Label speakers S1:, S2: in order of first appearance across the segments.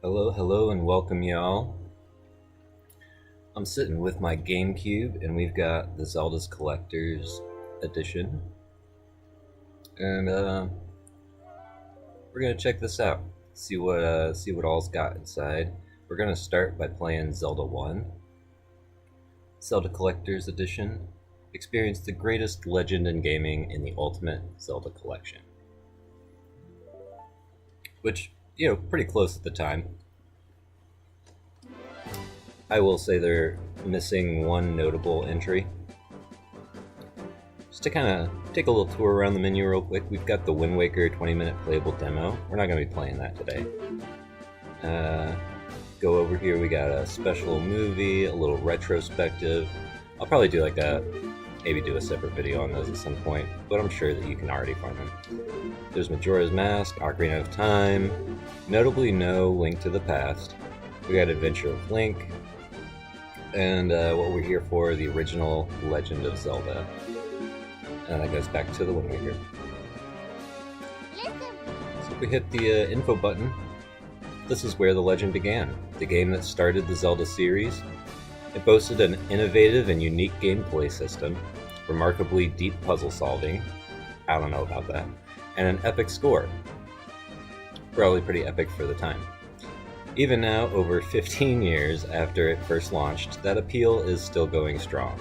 S1: Hello, hello, and welcome, y'all. I'm sitting with my GameCube, and we've got the Zelda's Collector's Edition, and we're gonna check this out. See what all's got inside. We're gonna start by playing Zelda 1, Zelda Collector's Edition. Experience the greatest legend in gaming in the Ultimate Zelda Collection, which pretty close at the time. I will say they're missing one notable entry. Just to kind of take a little tour around the menu real quick, we've got the Wind Waker 20-minute playable demo. We're not going to be playing that today. Go over here, we got a special movie, a little retrospective. I'll probably do maybe do a separate video on those at some point, but I'm sure that you can already find them. There's Majora's Mask, Ocarina of Time, notably no Link to the Past. We got Adventure of Link, and what we're here for, the original Legend of Zelda. And that goes back to the Wind Waker. So if we hit the info button, this is where the legend began, the game that started the Zelda series. It boasted an innovative and unique gameplay system, remarkably deep puzzle solving, I don't know about that, and an epic score. Probably pretty epic for the time. Even now, over 15 years after it first launched, that appeal is still going strong.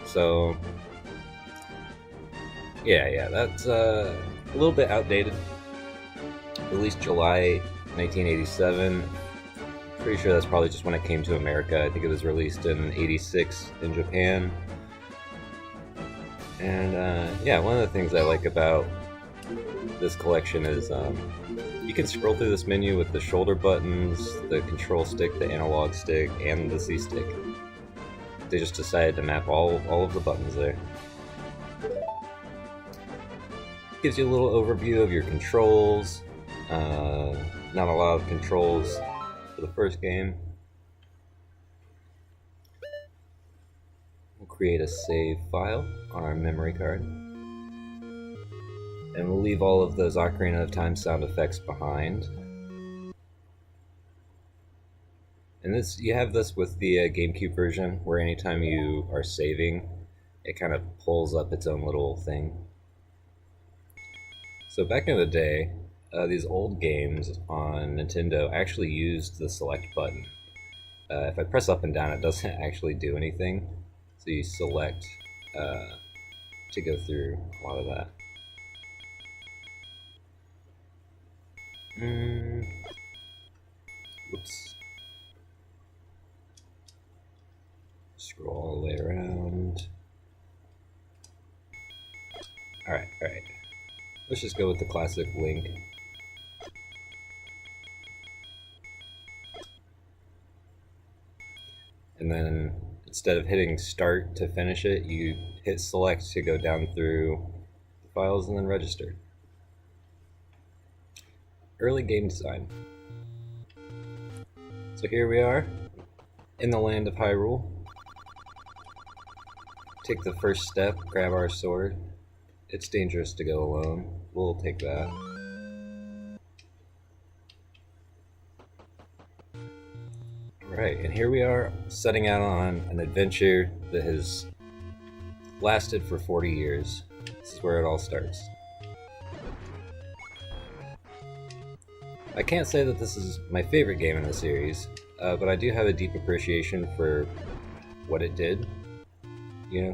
S1: So, yeah, that's a little bit outdated. Released July 1987. Pretty sure that's probably just when it came to America. I think it was released in '86 in Japan. And yeah, one of the things I like about this collection is you can scroll through this menu with the shoulder buttons, the control stick, the analog stick, and the C stick. They just decided to map all of the buttons there. Gives you a little overview of your controls. Not a lot of controls for the first game. We'll create a save file on our memory card. And we'll leave all of those Ocarina of Time sound effects behind. And you have this with the GameCube version, where anytime you are saving, it kind of pulls up its own little thing. So back in the day, these old games on Nintendo actually used the select button. If I press up and down, it doesn't actually do anything. So you select to go through a lot of that. Whoops. Scroll all the way around. Alright. Let's just go with the classic Link. And then instead of hitting start to finish it, you hit select to go down through the files and then register. Early game design. So here we are, in the land of Hyrule. Take the first step, grab our sword. It's dangerous to go alone. We'll take that. Alright, and here we are, setting out on an adventure that has lasted for 40 years. This is where it all starts. I can't say that this is my favorite game in the series, but I do have a deep appreciation for what it did,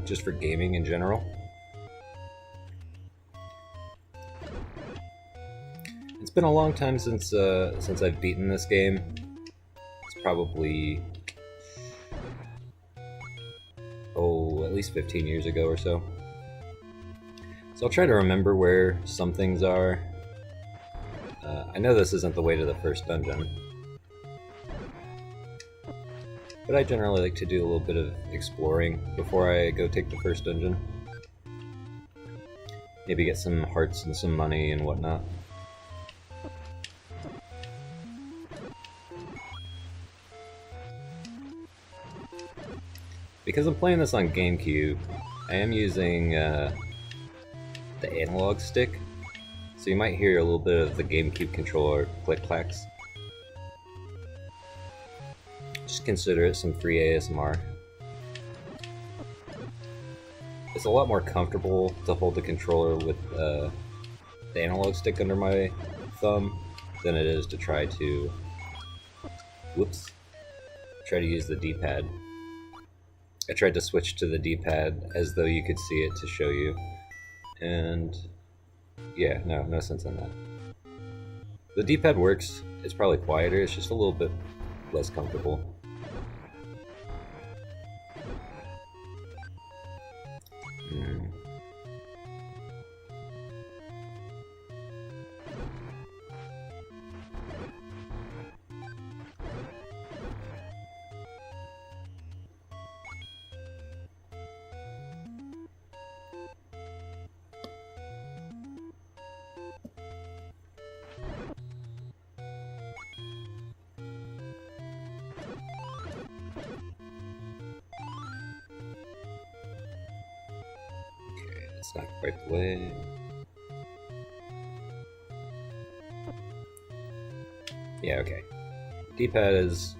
S1: just for gaming in general. It's been a long time since I've beaten this game. It's probably, at least 15 years ago or so. So I'll try to remember where some things are. I know this isn't the way to the first dungeon, but I generally like to do a little bit of exploring before I go take the first dungeon. Maybe get some hearts and some money and whatnot. Because I'm playing this on GameCube, I am using the analog stick. So you might hear a little bit of the GameCube controller click-clacks. consider it some free ASMR. It's a lot more comfortable to hold the controller with the analog stick under my thumb than it is to try to use the D-pad. I tried to switch to the D-pad as though you could see it to show you, and yeah, no sense in that. The D-pad works, it's probably quieter, it's just a little bit less comfortable. It's not quite the way. Yeah, okay. D-pad is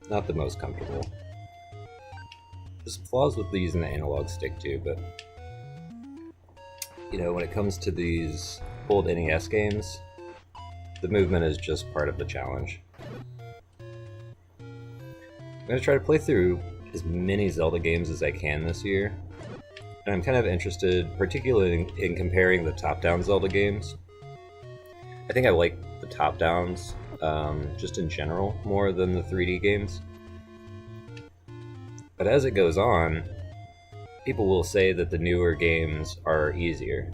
S1: not the most comfortable. There's flaws with using the analog stick too, but you know, when it comes to these old NES games, the movement is just part of the challenge. I'm going to try to play through as many Zelda games as I can this year. And I'm kind of interested, particularly in comparing the top-down Zelda games. I think I like the top-downs, just in general, more than the 3D games. But as it goes on, people will say that the newer games are easier.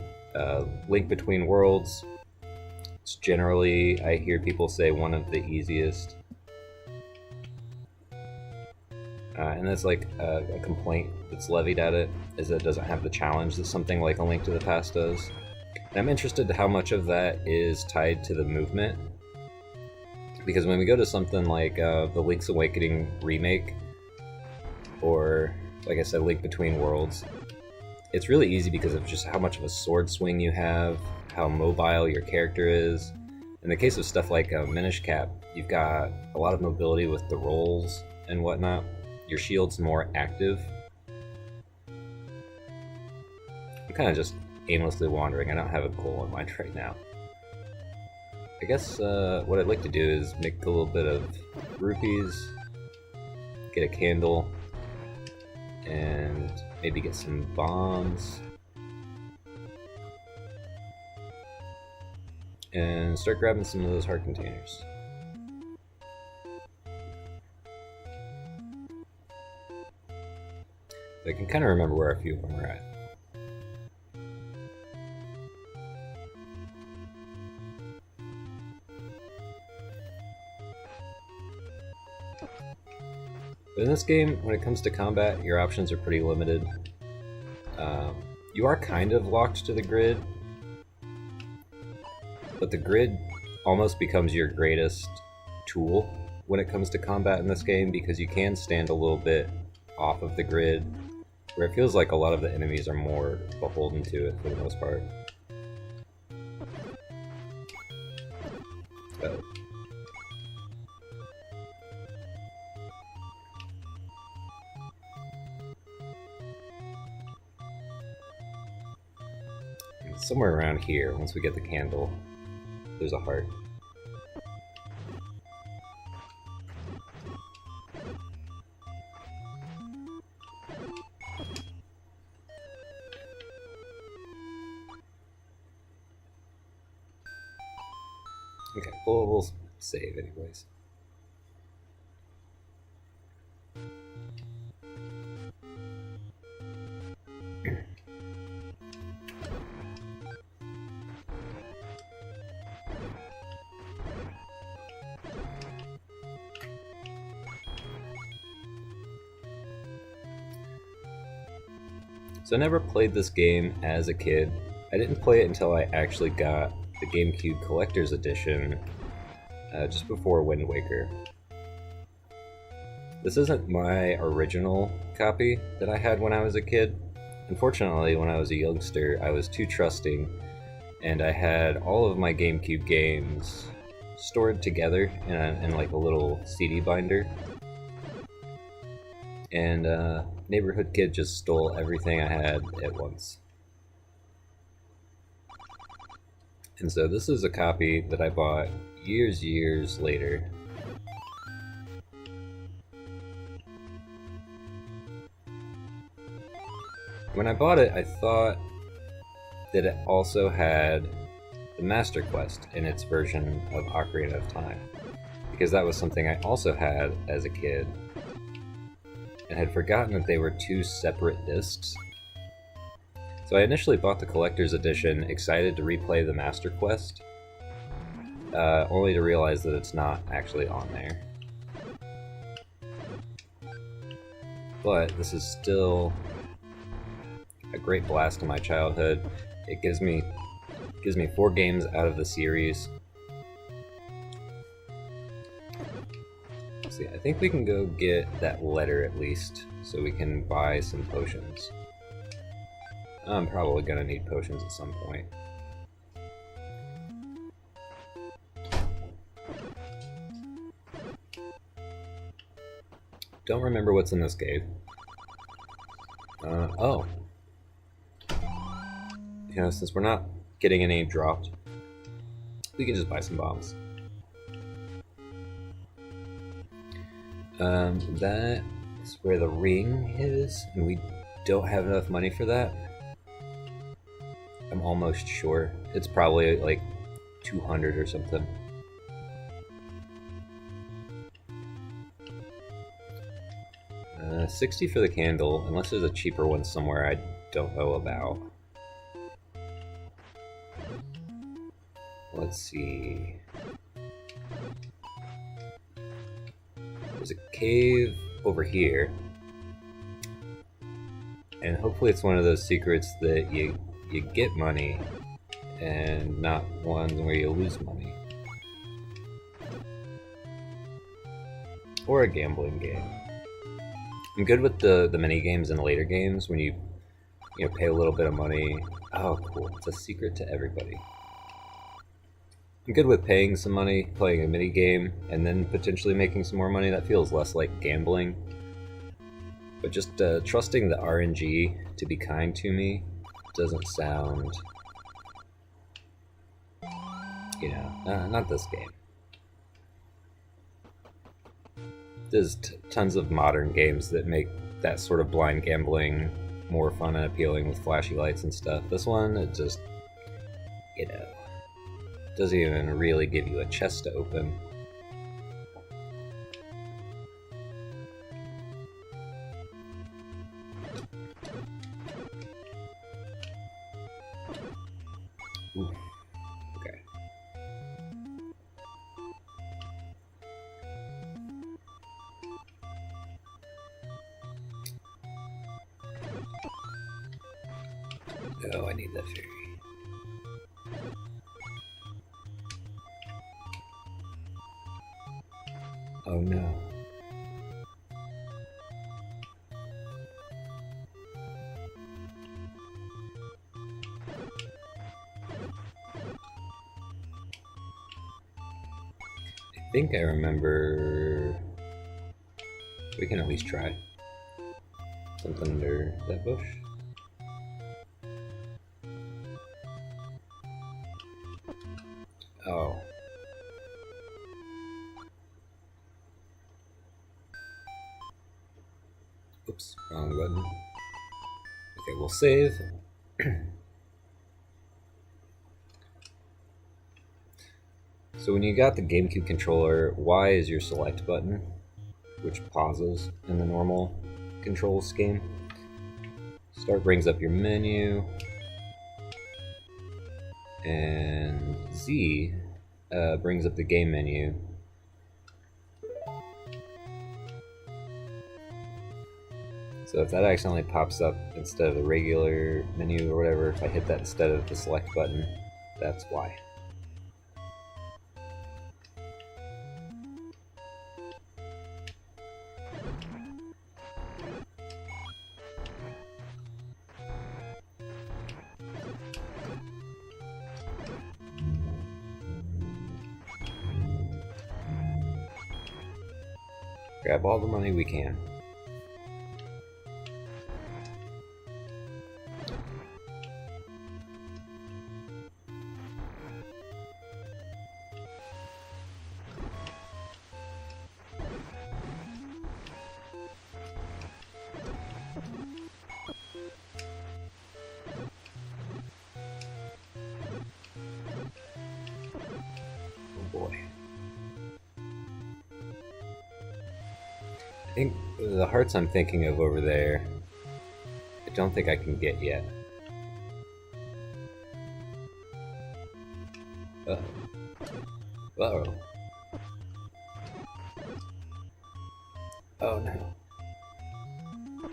S1: Link Between Worlds, it's generally, I hear people say, one of the easiest. And that's like a complaint that's levied at it, is that it doesn't have the challenge that something like A Link to the Past does. And I'm interested to how much of that is tied to the movement. Because when we go to something like the Link's Awakening remake, or like I said, Link Between Worlds, it's really easy because of just how much of a sword swing you have, how mobile your character is. In the case of stuff like Minish Cap, you've got a lot of mobility with the rolls and whatnot. Your shield's more active. I'm kind of just aimlessly wandering. I don't have a goal in mind right now. I guess what I'd like to do is make a little bit of rupees, get a candle, and maybe get some bombs, and start grabbing some of those heart containers. I can kind of remember where a few of them are at. But in this game, when it comes to combat, your options are pretty limited. You are kind of locked to the grid, but the grid almost becomes your greatest tool when it comes to combat in this game, because you can stand a little bit off of the grid, where it feels like a lot of the enemies are more beholden to it for the most part. But somewhere around here, once we get the candle, there's a heart. Okay, we'll save anyways. So I never played this game as a kid. I didn't play it until I actually got the GameCube Collector's Edition just before Wind Waker. This isn't my original copy that I had when I was a kid. Unfortunately, when I was a youngster, I was too trusting, and I had all of my GameCube games stored together in like a little CD binder. And neighborhood kid just stole everything I had at once. And so this is a copy that I bought years later. When I bought it, I thought that it also had the Master Quest in its version of Ocarina of Time, because that was something I also had as a kid, and had forgotten that they were two separate discs. So I initially bought the collector's edition, excited to replay the Master Quest, only to realize that it's not actually on there. But this is still a great blast in my childhood. It gives me 4 games out of the series. Let's see, I think we can go get that letter at least, so we can buy some potions. I'm probably gonna need potions at some point. Don't remember what's in this cave. Oh. You know, since we're not getting any dropped, we can just buy some bombs. That is where the ring is, and we don't have enough money for that. I'm almost sure. It's probably like 200 or something. $60 for the candle, unless there's a cheaper one somewhere I don't know about. Let's see. There's a cave over here. And hopefully it's one of those secrets that you get money and not ones where you lose money. Or a gambling game. I'm good with the mini games in later games when you pay a little bit of money. Oh, cool! It's a secret to everybody. I'm good with paying some money, playing a mini game, and then potentially making some more money. That feels less like gambling. But just trusting the RNG to be kind to me doesn't sound, not this game. There's tons of modern games that make that sort of blind gambling more fun and appealing with flashy lights and stuff. This one, it just, doesn't even really give you a chest to open. Ooh. Okay. Oh, I need that fairy. Oh no. I think I remember. We can at least try. Something under that bush. Oh. Oops, wrong button. Okay, we'll save. So when you got the GameCube controller, Y is your select button, which pauses in the normal control scheme. Start brings up your menu, and Z brings up the game menu. So if that accidentally pops up instead of the regular menu or whatever, if I hit that instead of the select button, that's why. Grab all the money we can. Boy. I think the hearts I'm thinking of over there, I don't think I can get yet. Uh-oh. Uh-oh. Oh no. Oh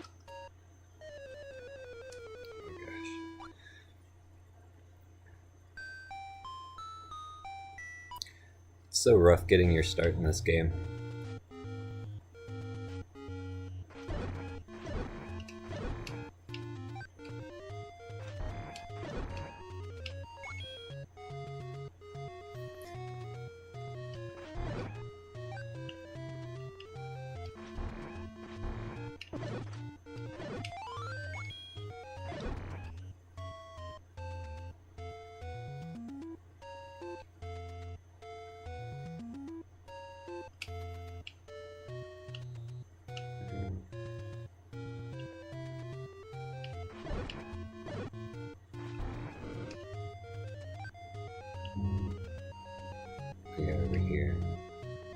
S1: gosh. It's so rough getting your start in this game. Yeah, over here.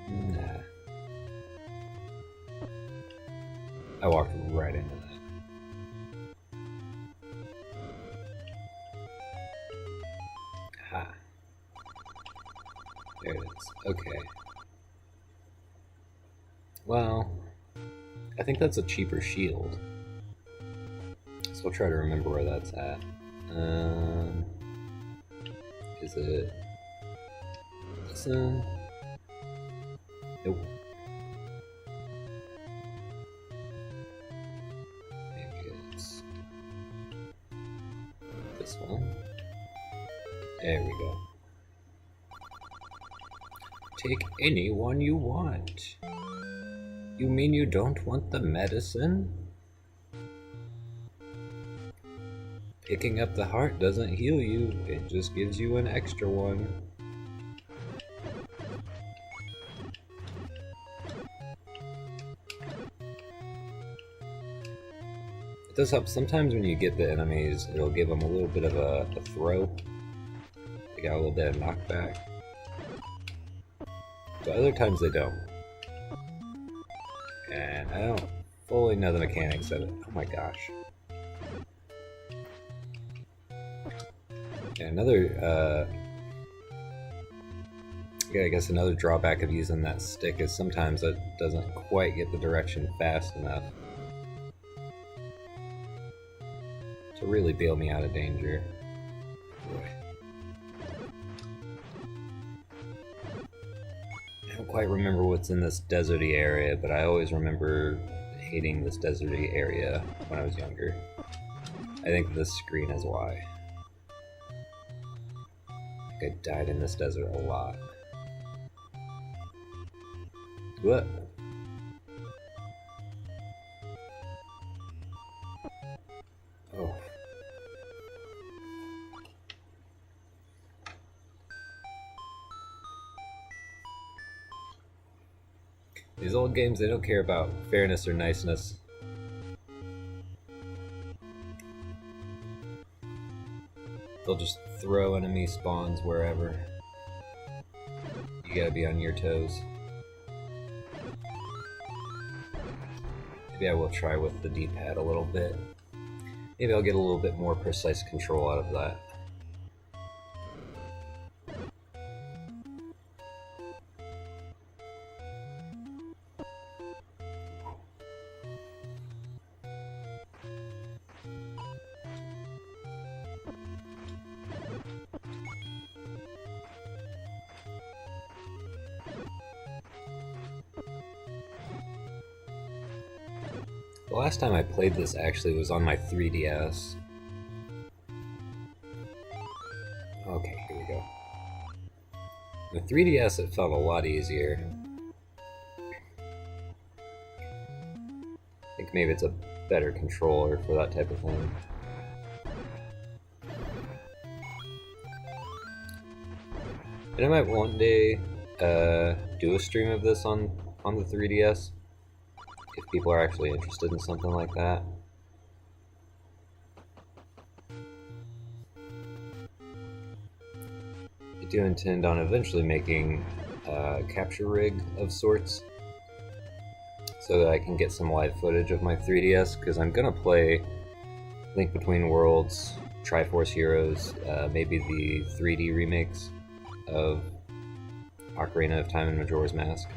S1: Nah. I walked right into that. Ha. There it is. Okay. Well, I think that's a cheaper shield. So I'll try to remember where that's at. Is it this one? Nope. Maybe it's this one. There we go. Take any one you want. You mean you don't want the medicine? Picking up the heart doesn't heal you, it just gives you an extra one. It does help sometimes when you get the enemies, it'll give them a little bit of a throw. They got a little bit of knockback. But other times they don't. And I don't fully know the mechanics of it. Oh my gosh. And another, I guess another drawback of using that stick is sometimes it doesn't quite get the direction fast enough to really bail me out of danger. Boy. I don't quite remember what's in this deserty area, but I always remember hating this deserty area when I was younger. I think this screen is why. I died in this desert a lot. What? Oh. These old games, they don't care about fairness or niceness. They'll just throw enemy spawns wherever. You gotta be on your toes. Maybe I will try with the D-pad a little bit. Maybe I'll get a little bit more precise control out of that. The last time I played this actually was on my 3DS. Okay, here we go. The 3DS, it felt a lot easier. Like maybe it's a better controller for that type of thing. And I might one day do a stream of this on the 3DS if people are actually interested in something like that. I do intend on eventually making a capture rig of sorts so that I can get some live footage of my 3DS, because I'm gonna play Link Between Worlds, Triforce Heroes, maybe the 3D remakes of Ocarina of Time and Majora's Mask.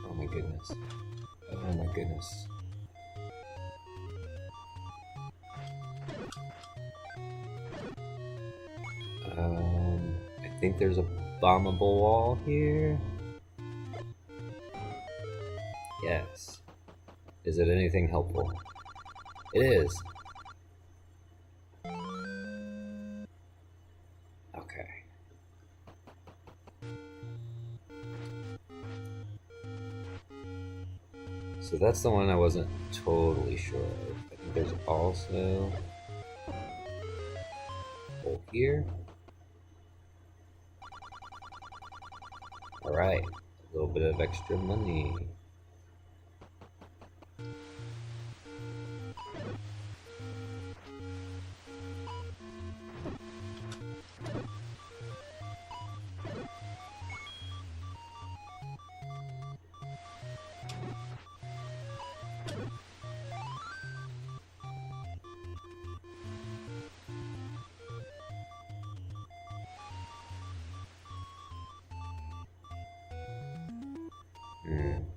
S1: Oh my goodness. Oh my goodness. I think there's a bombable wall here. Yes. Is it anything helpful? It is. Okay. So that's the one I wasn't totally sure of. I think there's also a hole here. Alright, a little bit of extra money.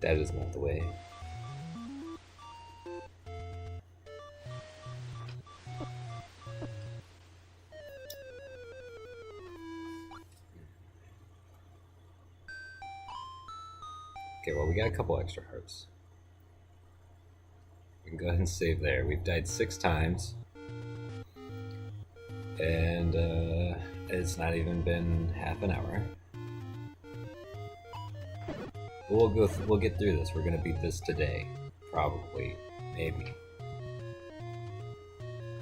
S1: That is not the way. Okay, well, we got a couple extra hearts. We can go ahead and save there. We've died 6 times. And it's not even been half an hour. We'll get through this. We're gonna beat this today, probably, maybe,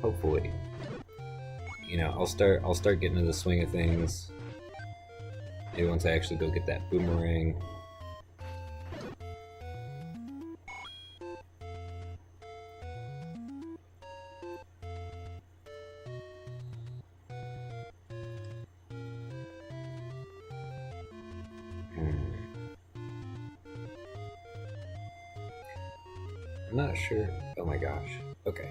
S1: hopefully. You know, I'll start getting into the swing of things. Maybe once I actually go get that boomerang. I'm not sure. Oh my gosh. Okay.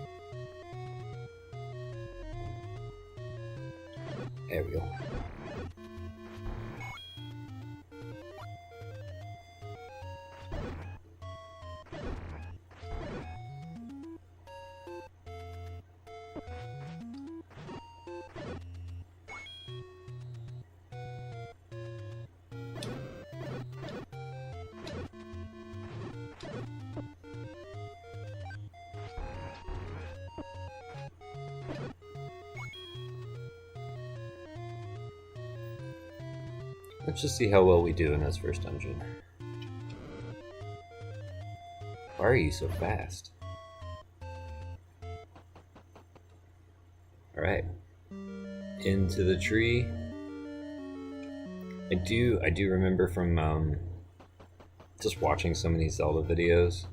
S1: There we go. Let's just see how well we do in this first dungeon. Why are you so fast? Alright. Into the tree. I do remember from just watching some of these Zelda videos,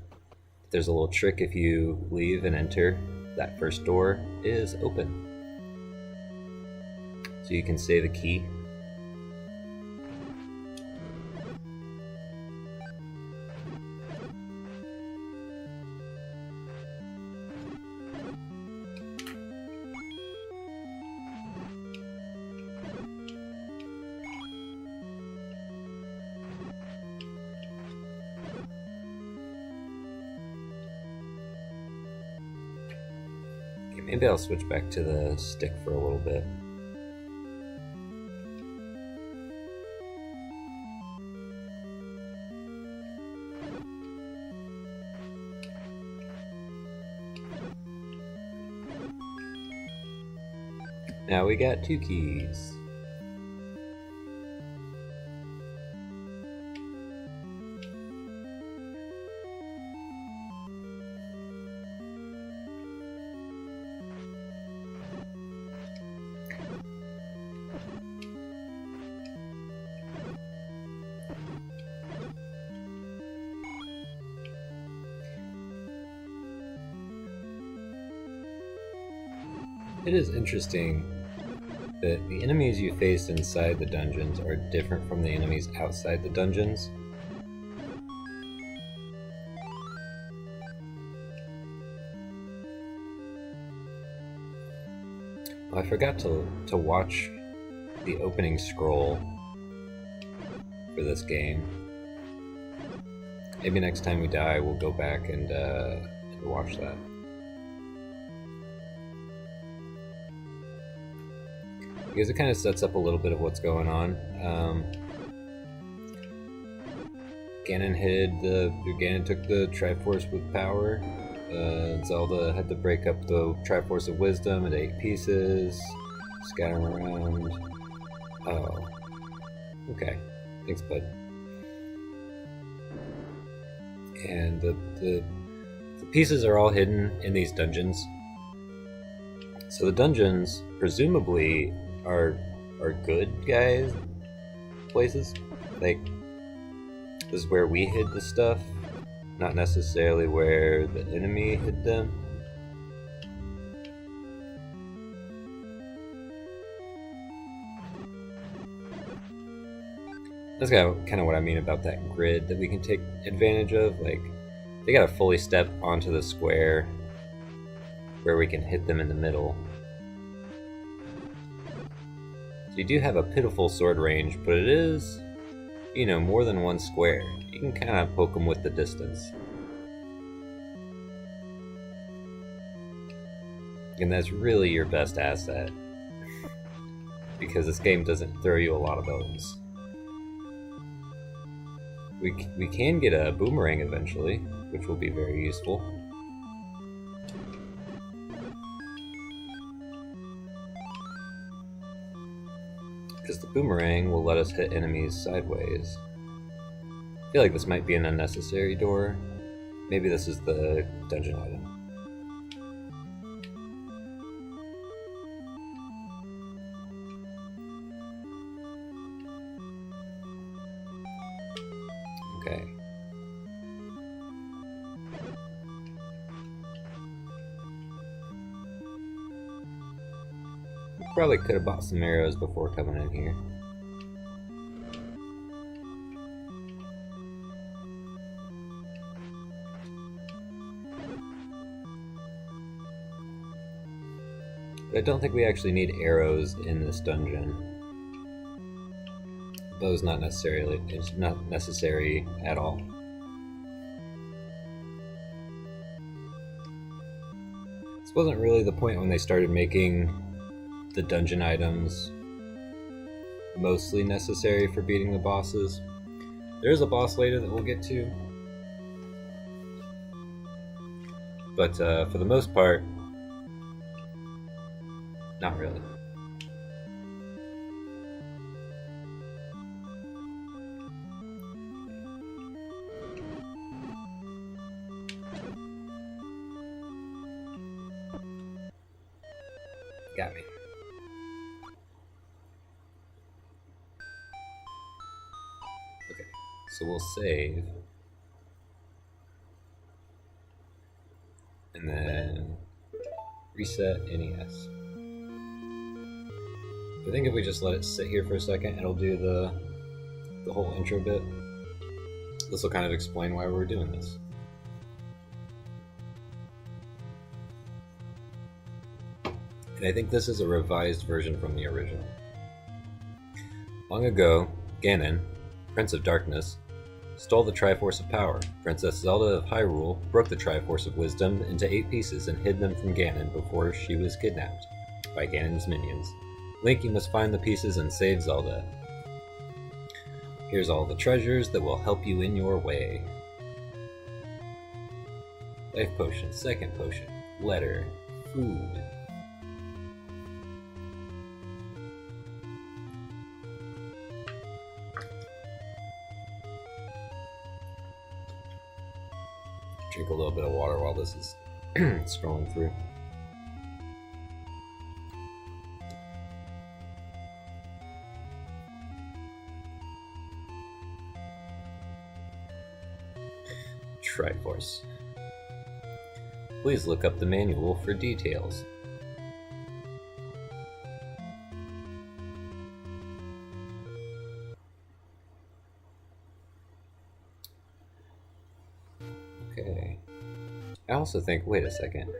S1: there's a little trick. If you leave and enter, that first door is open. So you can save a key. Maybe I'll switch back to the stick for a little bit. Now we got 2 keys. It is interesting that the enemies you face inside the dungeons are different from the enemies outside the dungeons. I forgot to watch the opening scroll for this game. Maybe next time we die we'll go back and watch that. Because it kind of sets up a little bit of what's going on. Ganon took the Triforce with power. Zelda had to break up the Triforce of Wisdom into 8 pieces, scatter them around. Oh, okay. Thanks, bud. And the pieces are all hidden in these dungeons. So the dungeons, presumably, are good guys places. Like, this is where we hid the stuff, not necessarily where the enemy hid them. That's kind of what I mean about that grid that we can take advantage of. Like, they gotta fully step onto the square where we can hit them in the middle. So you do have a pitiful sword range, but it is, you know, more than one square. You can kind of poke them with the distance. And that's really your best asset, because this game doesn't throw you a lot of those. We can get a boomerang eventually, which will be very useful. Because the boomerang will let us hit enemies sideways. I feel like this might be an unnecessary door. Maybe this is the dungeon item. Okay. Probably could have bought some arrows before coming in here. But I don't think we actually need arrows in this dungeon. Bow's not necessarily, it's not necessary at all. This wasn't really the point when they started making the dungeon items mostly necessary for beating the bosses. There's a boss later that we'll get to, but for the most part, not really. Got me. Okay, so we'll save. And then reset NES. I think if we just let it sit here for a second, it'll do the whole intro bit. This will kind of explain why we're doing this. And I think this is a revised version from the original. Long ago, Ganon, Prince of Darkness, stole the Triforce of Power. Princess Zelda of Hyrule broke the Triforce of Wisdom into 8 pieces and hid them from Ganon before she was kidnapped by Ganon's minions. Link, you must find the pieces and save Zelda. Here's all the treasures that will help you in your way. Life potion, second potion, letter, food. Drink a little bit of water while this is scrolling through. Triforce. Please look up the manual for details. Okay. I also think, wait a second.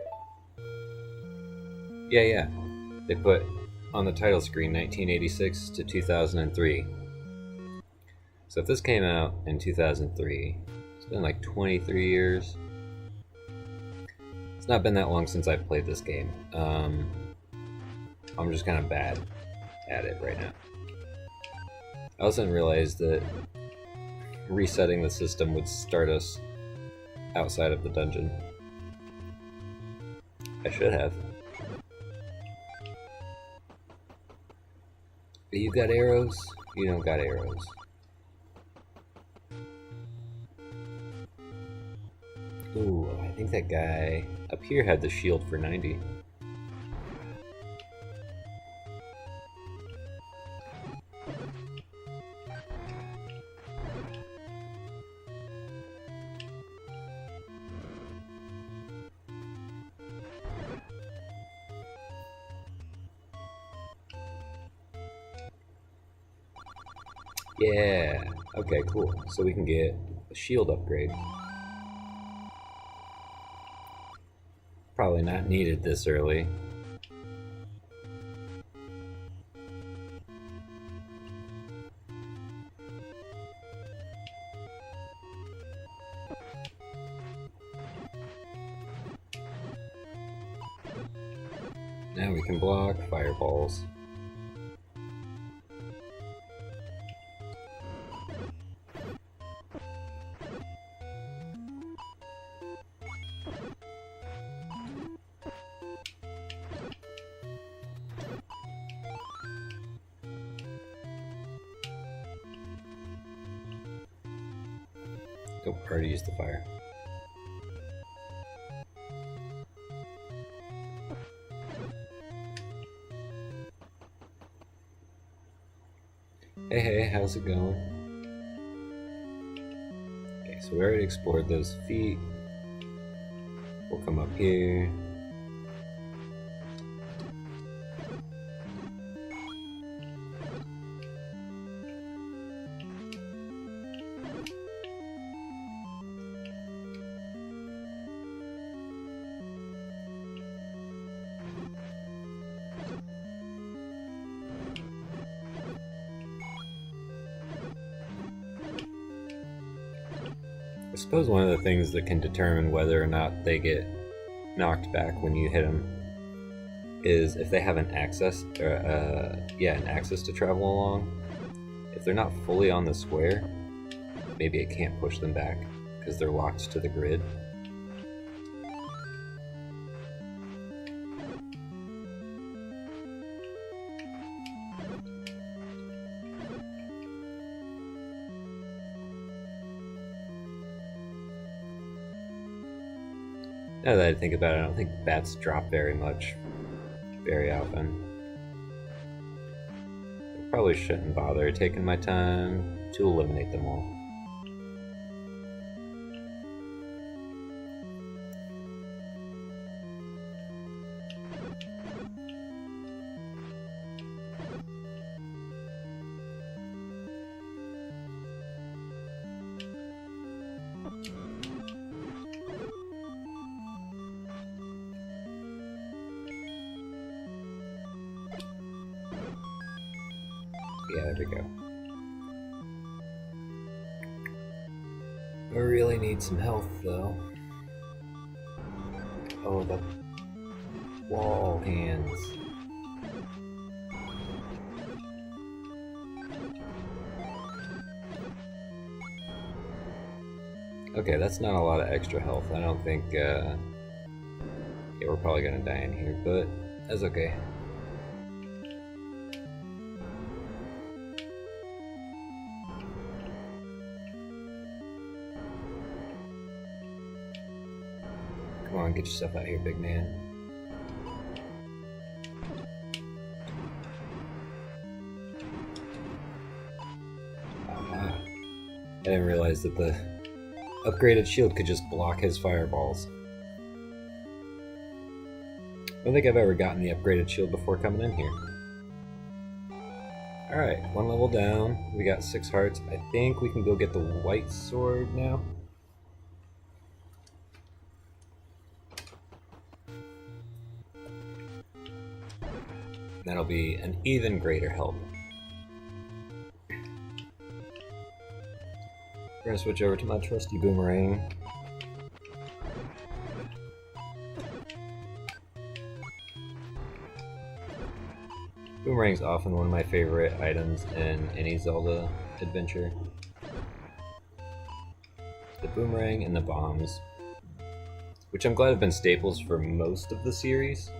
S1: Yeah. They put on the title screen 1986 to 2003. So if this came out in 2003, it's been like 23 years. It's not been that long since I've played this game. I'm just kind of bad at it right now. I also didn't realize that resetting the system would start us outside of the dungeon. I should have. But you got arrows? You don't got arrows. Ooh, I think that guy up here had the shield for 90. Yeah, okay, cool. So we can get a shield upgrade. Probably not needed this early. Now we can block fireballs. Oh, already used the fire. Hey, how's it going? Okay, so we already explored those feet. We'll come up here. I suppose one of the things that can determine whether or not they get knocked back when you hit them is if they have an access, an access to travel along. If they're not fully on the square, maybe it can't push them back because they're locked to the grid. Now that I think about it, I don't think bats drop very often. I probably shouldn't bother taking my time to eliminate them all. Yeah, there we go. I really need some health, though. Oh, the wall hands. Okay, that's not a lot of extra health. I don't think, yeah, we're probably gonna die in here, but that's okay. Come on, get yourself out here, big man. Aha. I didn't realize that the upgraded shield could just block his fireballs. I don't think I've ever gotten the upgraded shield before coming in here. Alright, one level down. We got 6 hearts. I think we can go get the white sword now. That'll be an even greater help. We're gonna switch over to my trusty boomerang. Boomerang's often one of my favorite items in any Zelda adventure. The boomerang and the bombs, which I'm glad have been staples for most of the series.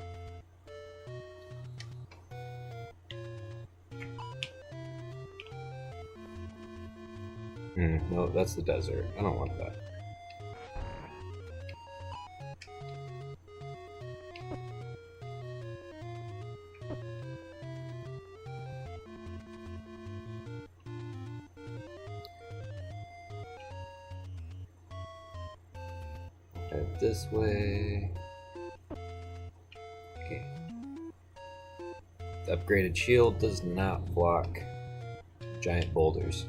S1: No, that's the desert. I don't want that. Head this way. Okay. The upgraded shield does not block giant boulders.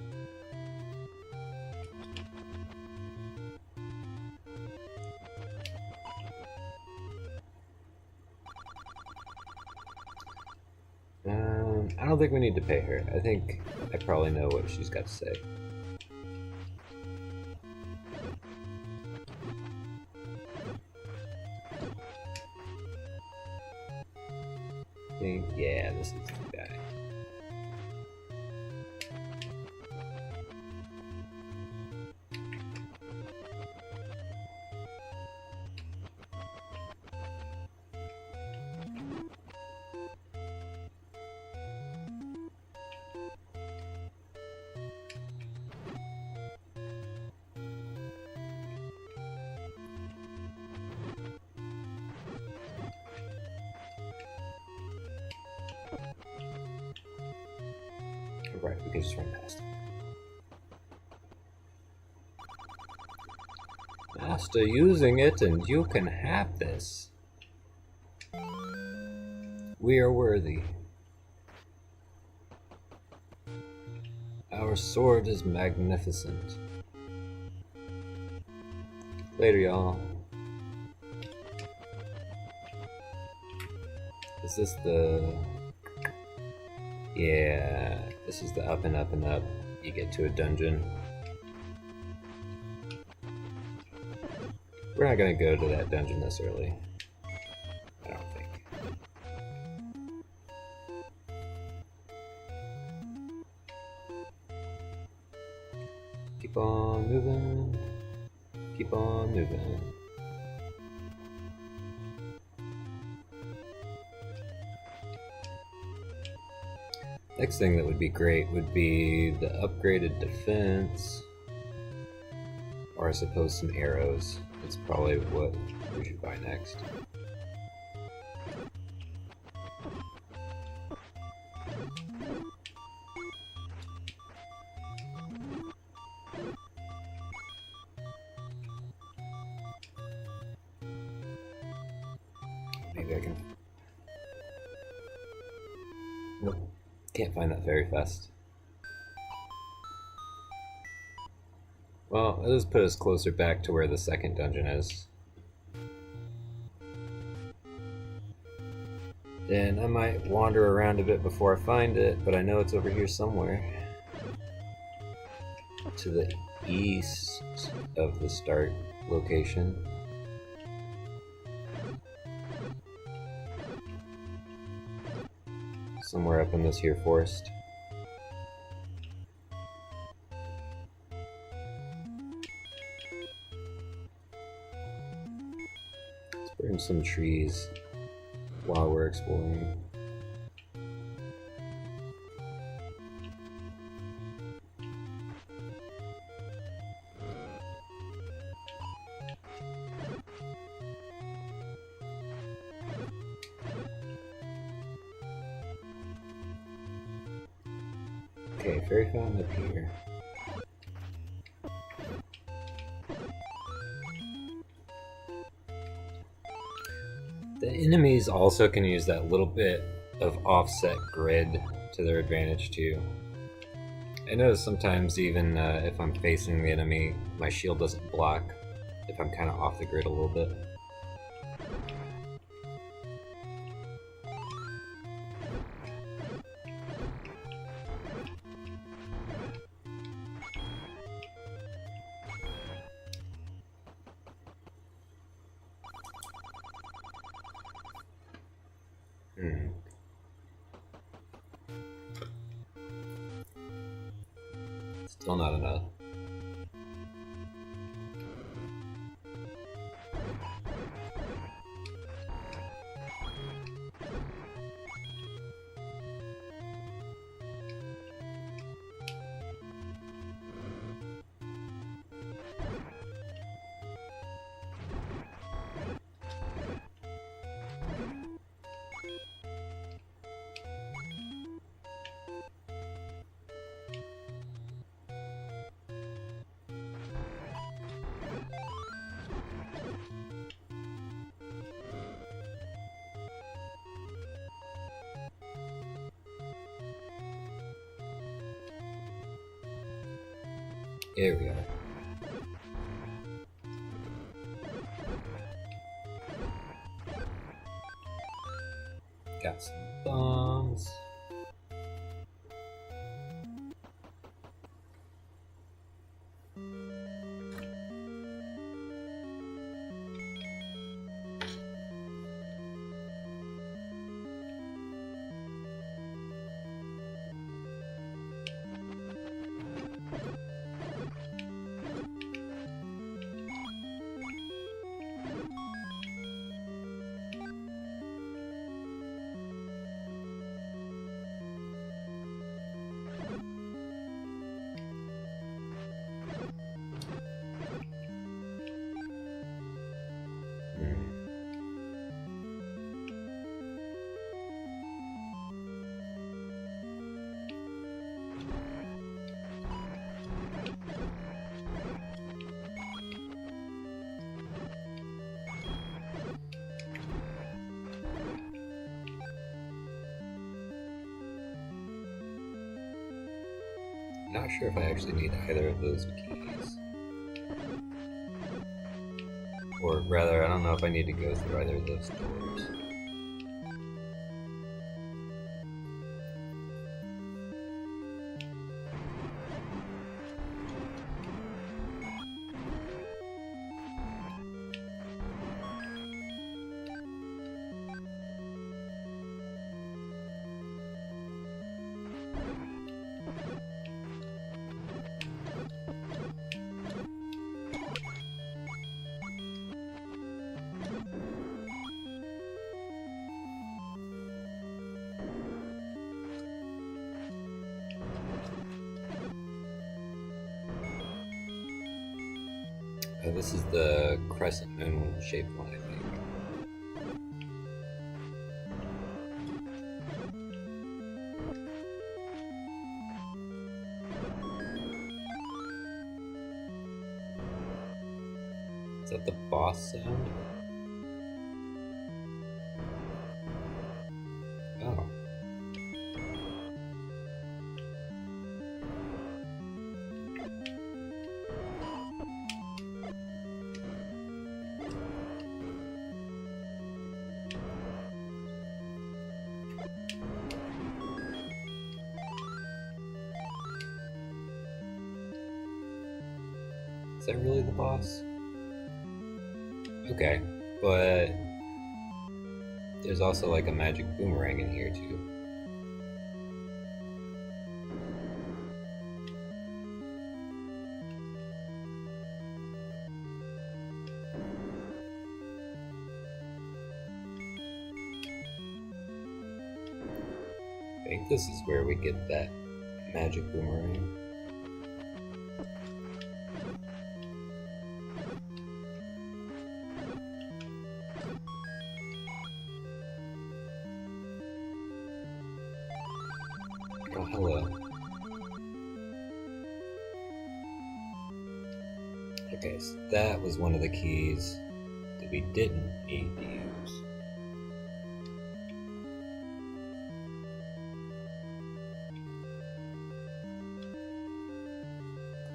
S1: I don't think we need to pay her. I think I probably know what she's got to say. Yeah, this is the guy. Right, we can just run past him. Master using it, and you can have this. We are worthy. Our sword is magnificent. Later, y'all. Is this the... Yeah, this is the up and up and up. You get to a dungeon. We're not gonna go to that dungeon this early. I don't think. Keep on moving. Keep on moving. Next thing that would be great would be the upgraded defense, or I suppose some arrows. That's probably what we should buy next. Maybe I can... Nope. Can't find that very fast. Well, it'll just put us closer back to where the second dungeon is. And I might wander around a bit before I find it, but I know it's over here somewhere. To the east of the start location. Somewhere up in this here forest. Let's burn some trees while we're exploring. Okay, fairy fountain up here. The enemies also can use that little bit of offset grid to their advantage too. I notice sometimes even if I'm facing the enemy, my shield doesn't block if I'm kind of off the grid a little bit. Still not enough. Here we are. Got some bombs. Not sure if I actually need either of those keys. Or rather, I don't know if I need to go through either of those doors. This is the crescent moon shaped one, I think. Is that the boss sound? Oh. Is that really the boss? Okay, but there's also like a magic boomerang in here too. I think this is where we get that magic boomerang. Oh, hello. Okay, so that was one of the keys that we didn't need to use.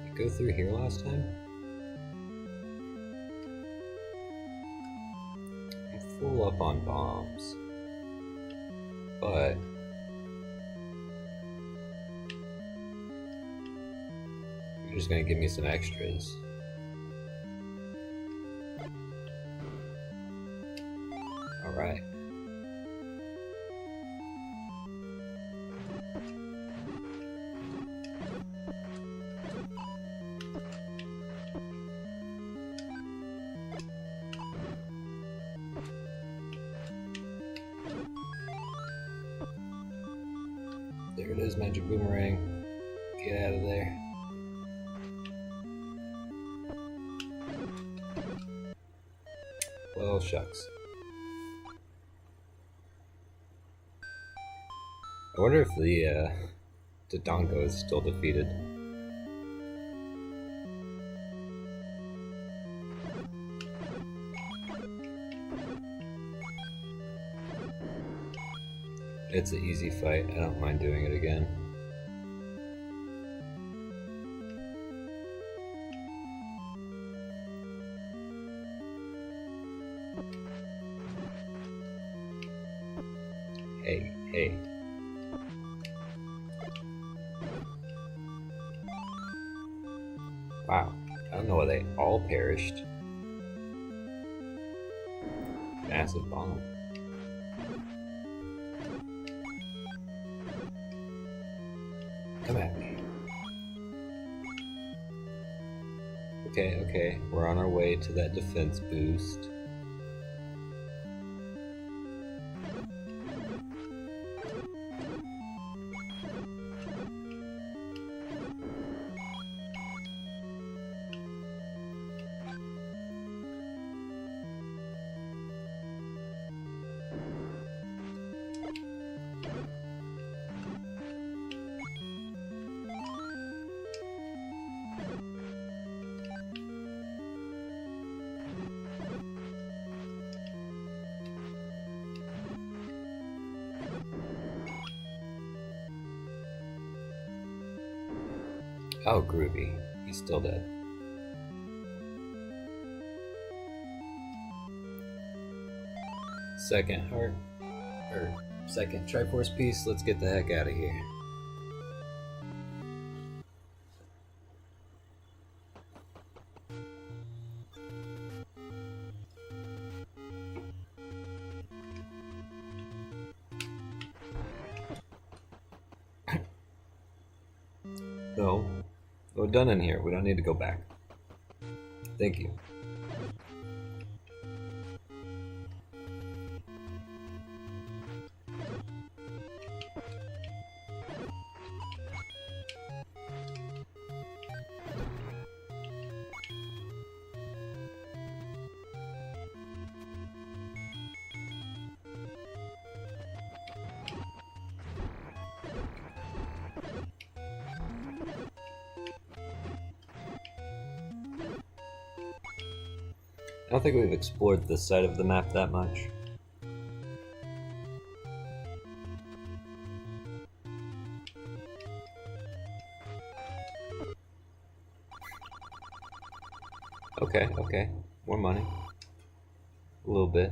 S1: Did we go through here last time? I'm full up on bombs, but you're just gonna give me some extras. Alright. There it is, magic boomerang. Get out of there. Well, shucks. I wonder if the Dodongo is still defeated. It's an easy fight. I don't mind doing it again. Hey, hey. Wow, I don't know why they all perished. Massive bomb. Come at me. Okay, okay, we're on our way to that defense boost. Oh, groovy. He's still dead. Second heart, or second Triforce piece, let's get the heck out of here. No, we're done in here. We don't need to go back. Thank you. I don't think we've explored this side of the map that much. Okay, okay. More money. A little bit.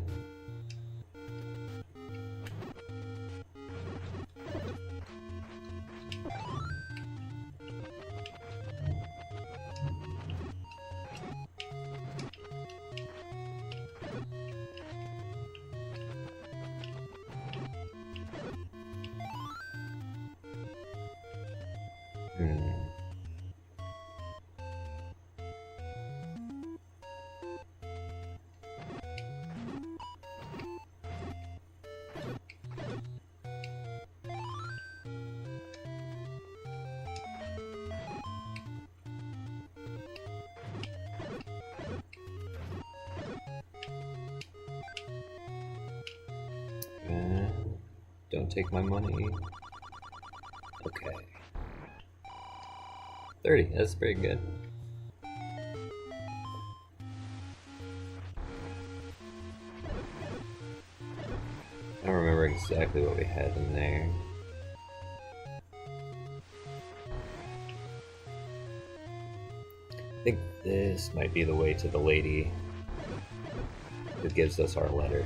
S1: Don't take my money. Okay. 30, that's pretty good. exactly what we had in there. I think this might be the way to the lady who gives us our letter.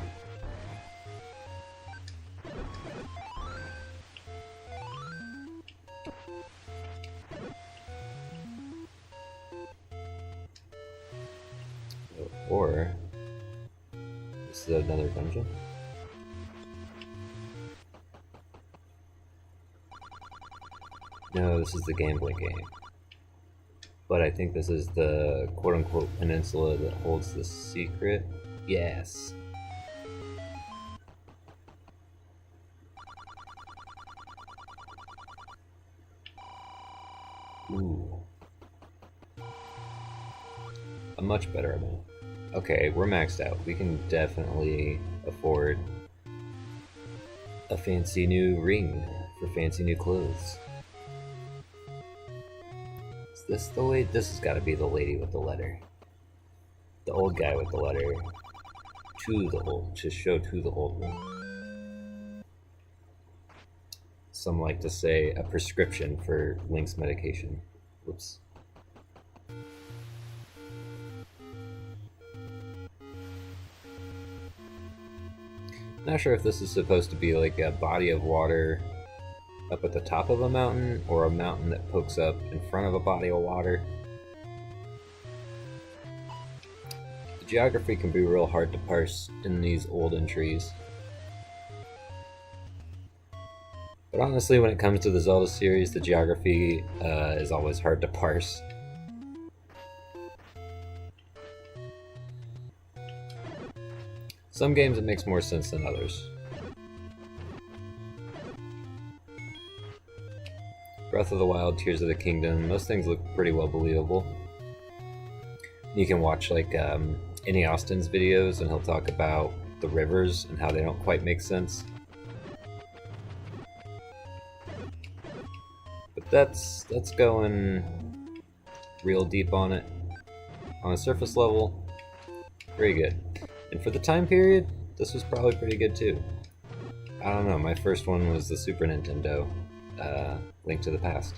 S1: Or this is another dungeon. No, this is the gambling game. But I think this is the quote-unquote peninsula that holds the secret. Yes. Ooh. A much better amount. Okay, we're maxed out. We can definitely afford a fancy new ring for fancy new clothes. Is this the way? This has got to be the lady with the letter. The old guy with the letter to the old, to show to the old one. Some like to say a prescription for Link's medication. Whoops. Not sure if this is supposed to be like a body of water up at the top of a mountain or a mountain that pokes up in front of a body of water. The geography can be real hard to parse in these old entries. But honestly, when it comes to the Zelda series, the geography is always hard to parse. Some games it makes more sense than others. Breath of the Wild, Tears of the Kingdom, those things look pretty well believable. You can watch like any Austin's videos and he'll talk about the rivers and how they don't quite make sense. But that's going real deep on it. On a surface level, very good. And for the time period, this was probably pretty good too. I don't know, my first one was the Super Nintendo, Link to the Past.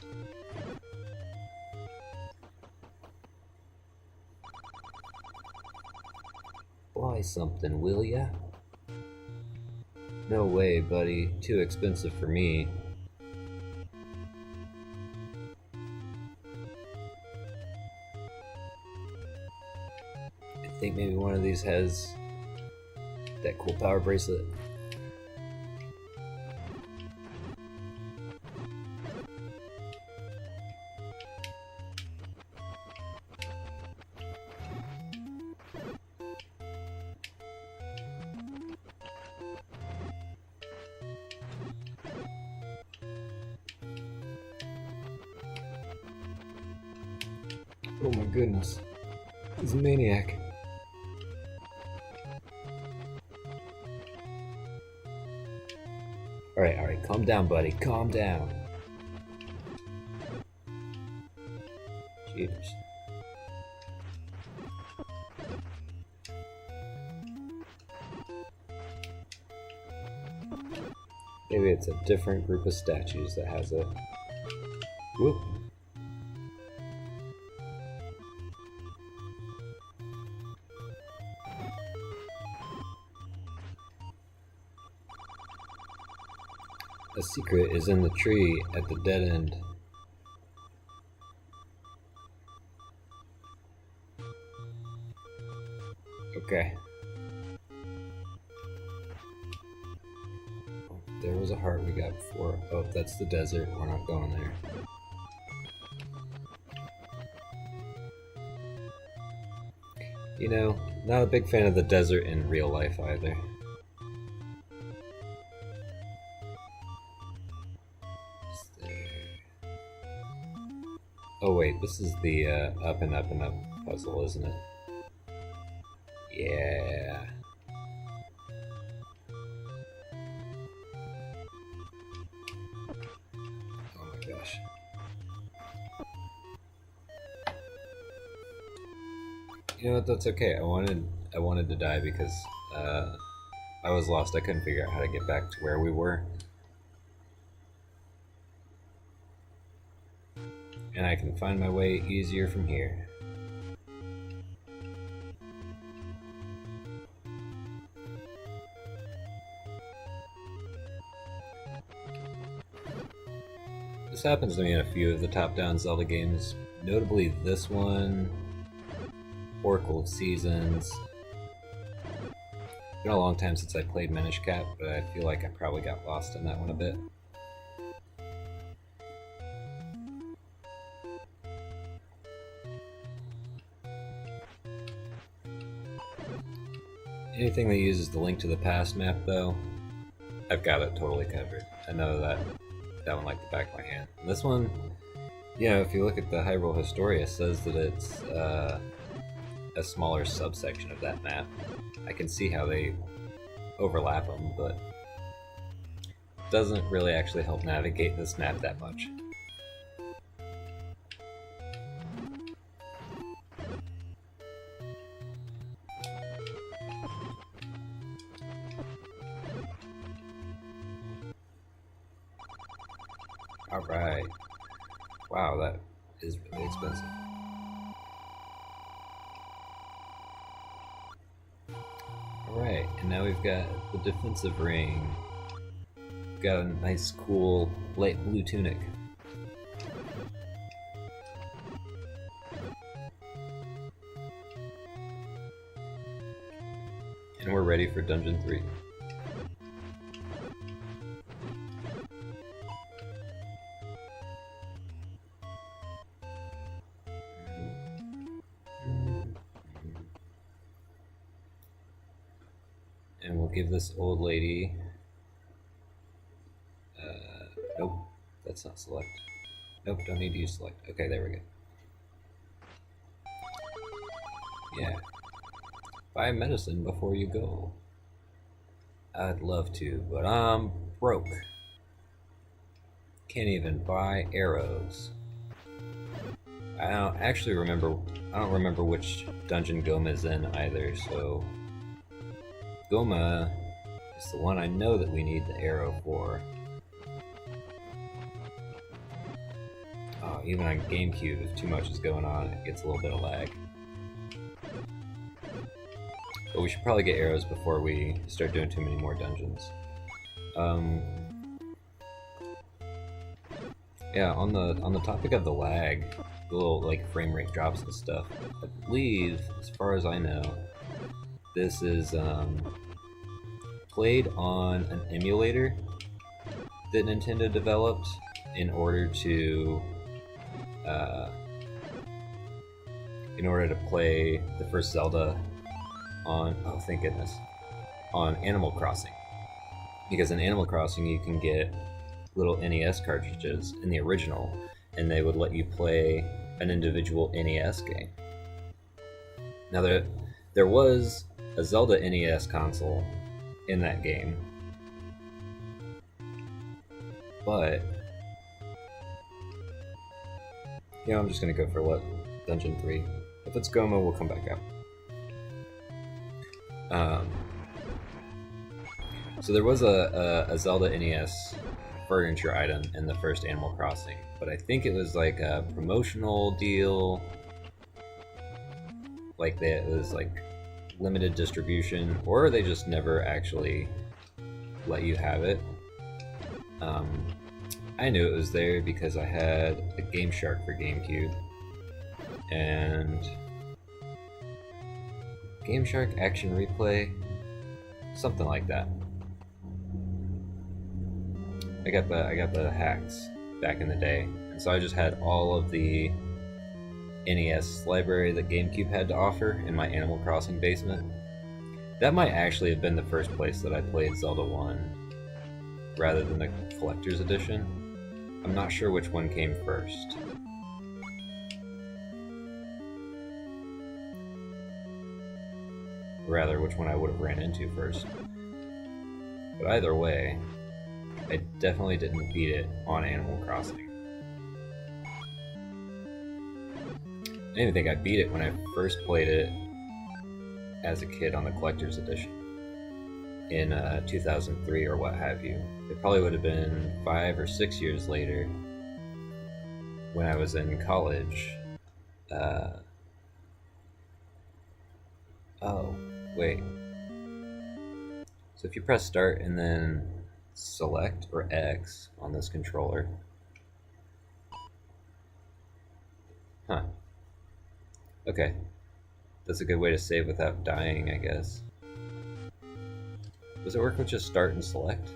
S1: Buy something, will ya? No way, buddy. Too expensive for me. I think maybe one of these has that cool power bracelet. Oh my goodness. He's a maniac. Alright, calm down, buddy. Calm down. Cheers. Maybe it's a different group of statues that has a... Whoop. A secret is in the tree at the dead end. Okay. Oh, there was a heart we got before. Oh, that's the desert. We're not going there. You know, not a big fan of the desert in real life either. Oh wait, this is the up and up and up puzzle, isn't it? Yeah. Oh my gosh. You know what? That's okay. I wanted to die because I was lost. I couldn't figure out how to get back to where we were. And I can find my way easier from here. This happens to me in a few of the top-down Zelda games, notably this one, Oracle of Seasons. It's been a long time since I played Minish Cap, but I feel like I probably got lost in that one a bit. Anything that uses the Link to the Past map, though, I've got it totally covered. I know that one like the back of my hand. And this one, you know, if you look at the Hyrule Historia, it says that it's a smaller subsection of that map. I can see how they overlap them, but it doesn't really actually help navigate this map that much. Alright. Wow, that is really expensive. Alright, and now we've got the defensive ring. We've got a nice, cool, light blue tunic. And we're ready for Dungeon 3. And we'll give this old lady... nope, that's not select. Nope, don't need to use select. Okay, there we go. Yeah. Buy medicine before you go. I'd love to, but I'm broke. Can't even buy arrows. I don't remember which dungeon Goma's in either, so... Goma is the one I know that we need the arrow for. Oh, even on GameCube, if too much is going on, it gets a little bit of lag. But we should probably get arrows before we start doing too many more dungeons. Yeah, on the topic of the lag, the little like frame rate drops and stuff, I believe, as far as I know, this is played on an emulator that Nintendo developed in order to play the first Zelda on, oh thank goodness, on Animal Crossing. Because in Animal Crossing you can get little NES cartridges in the original, and they would let you play an individual NES game. Now there was a Zelda NES console in that game, but you know, I'm just gonna go for Dungeon 3. If it's Goma, we'll come back out. So there was a Zelda NES furniture item in the first Animal Crossing, but I think it was like a promotional deal, like it was like limited distribution, or they just never actually let you have it. I knew it was there because I had a Game Shark for GameCube, and Game Shark Action Replay, something like that. I got the hacks back in the day, and so I just had all of the NES library that GameCube had to offer in my Animal Crossing basement. That might actually have been the first place that I played Zelda 1, rather than the Collector's Edition. I'm not sure which one came first. Rather, which one I would have ran into first. But either way, I definitely didn't beat it on Animal Crossing. I didn't even think I beat it when I first played it as a kid on the Collector's Edition. in 2003 or what have you. It probably would have been 5 or 6 years later when I was in college. Uh, oh, wait. So if you press start and then select or X on this controller. Huh. Okay. That's a good way to save without dying, I guess. Does it work with just start and select?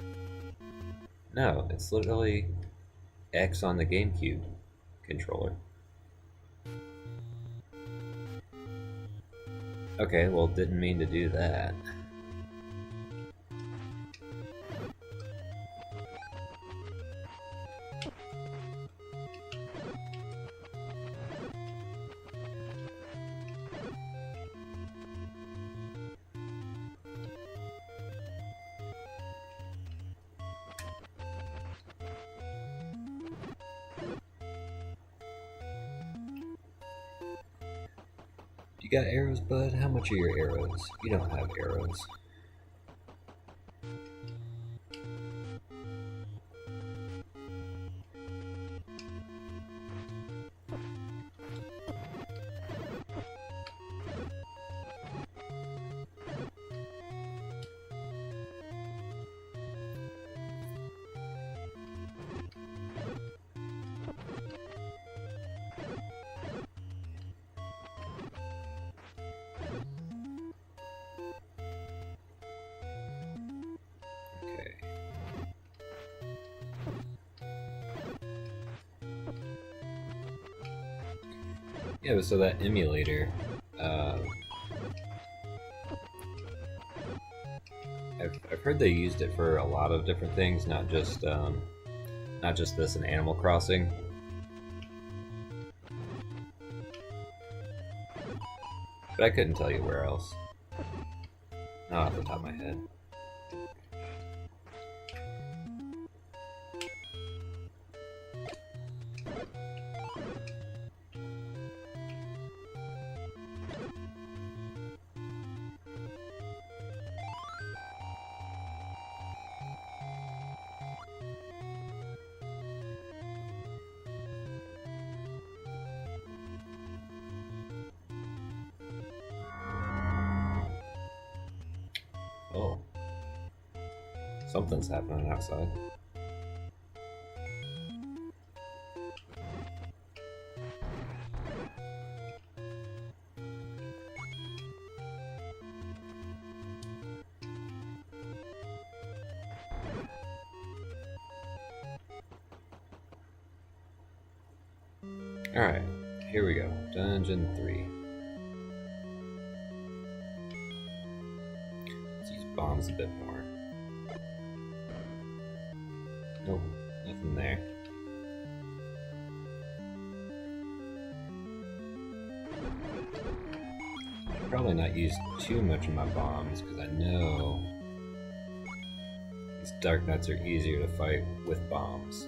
S1: No, it's literally X on the GameCube controller. Okay, well, didn't mean to do that. You got arrows, bud? How much are your arrows? You don't have arrows. Okay. Yeah, so that emulator, I've heard they used it for a lot of different things, not just this in Animal Crossing. But I couldn't tell you where else. Not off the top of my head. Oh. Something's happening outside. Alright, here we go. Dungeon 3. Let's use bombs a bit more. Nope, nothing there. Should probably not use too much of my bombs, because I know these dark nuts are easier to fight with bombs.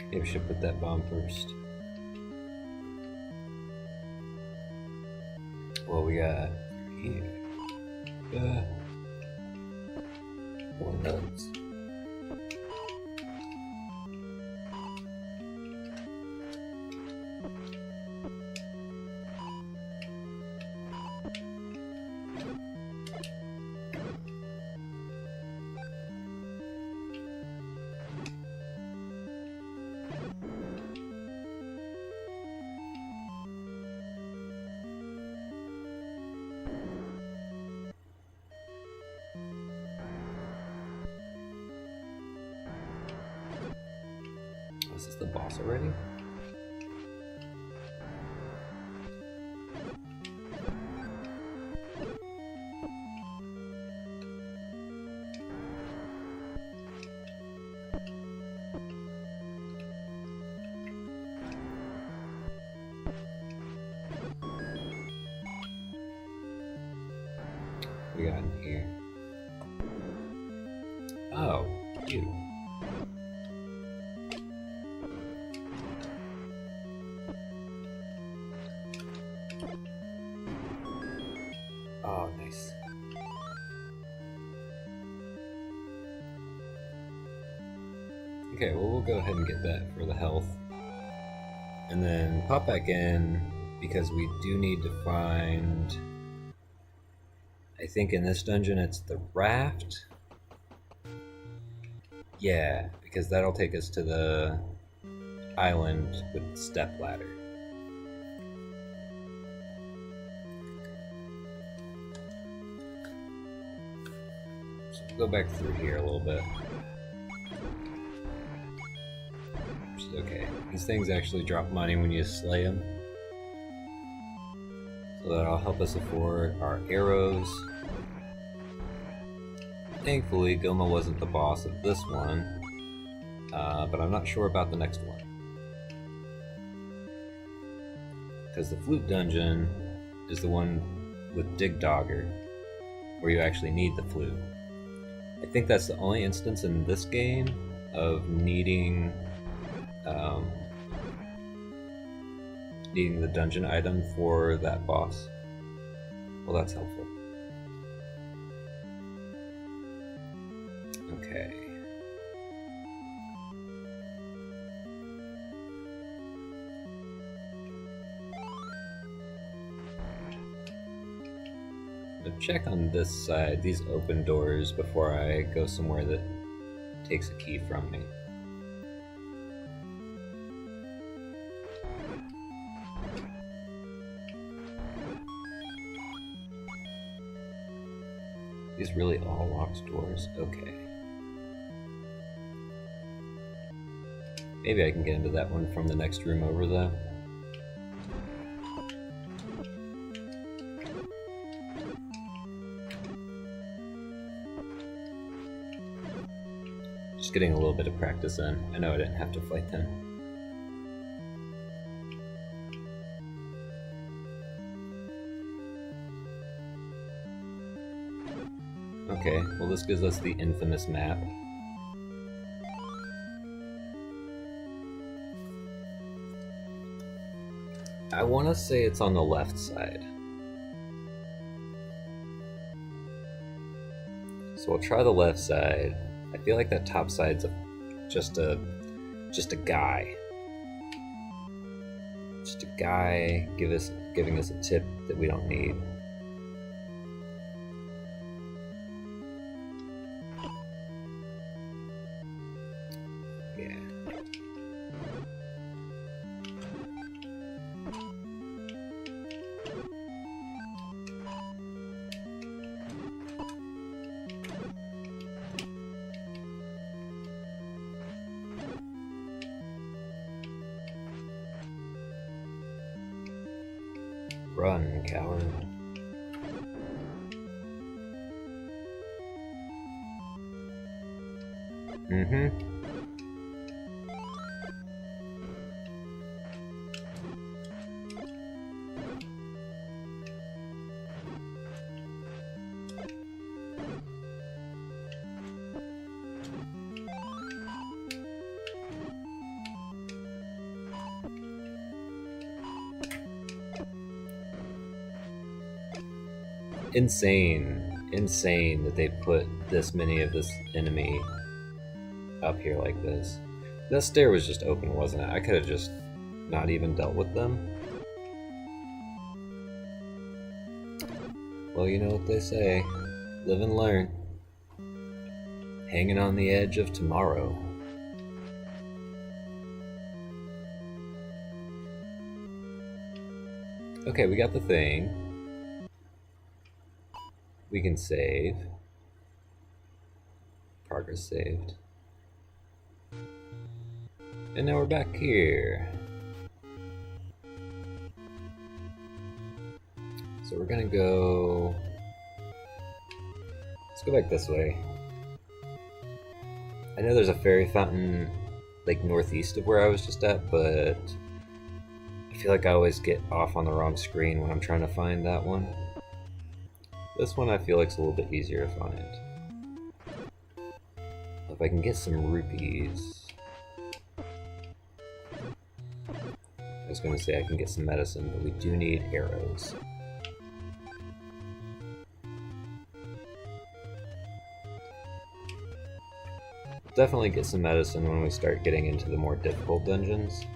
S1: Maybe we should put that bomb first. Well, we got here. More nuts. Is this the boss already? got in here? Oh, you. Oh, nice. Okay, well, we'll go ahead and get that for the health. And then pop back in, because we do need to find... I think in this dungeon it's the raft? Yeah, because that'll take us to the island with the step ladder. So we'll go back through here a little bit. Which is okay. These things actually drop money when you slay them. So that'll help us afford our arrows. Thankfully, Goma wasn't the boss of this one, but I'm not sure about the next one. Because the flute dungeon is the one with Dig Dogger, where you actually need the flute. I think that's the only instance in this game of needing needing the dungeon item for that boss. Well, that's helpful. Okay. I'll check on this side, these open doors, before I go somewhere that takes a key from me. These really all locked doors? Okay. Maybe I can get into that one from the next room over, though. Just getting a little bit of practice in. I know I didn't have to fight them. Okay, well this gives us the infamous map. I want to say it's on the left side. So we'll try the left side. I feel like that top side's just a guy. Just a guy giving us a tip that we don't need. Run, coward. Insane that they put this many of this enemy up here like this. That stair was just open, wasn't it? I could have just not even dealt with them. Well, you know what they say. Live and learn. Hanging on the edge of tomorrow. Okay, we got the thing. We can save. Progress saved. And now we're back here. So we're gonna go... Let's go back this way. I know there's a fairy fountain like northeast of where I was just at, but I feel like I always get off on the wrong screen when I'm trying to find that one. This one I feel like is a little bit easier to find. If I can get some rupees... I was going to say I can get some medicine, but we do need arrows. Definitely get some medicine when we start getting into the more difficult dungeons.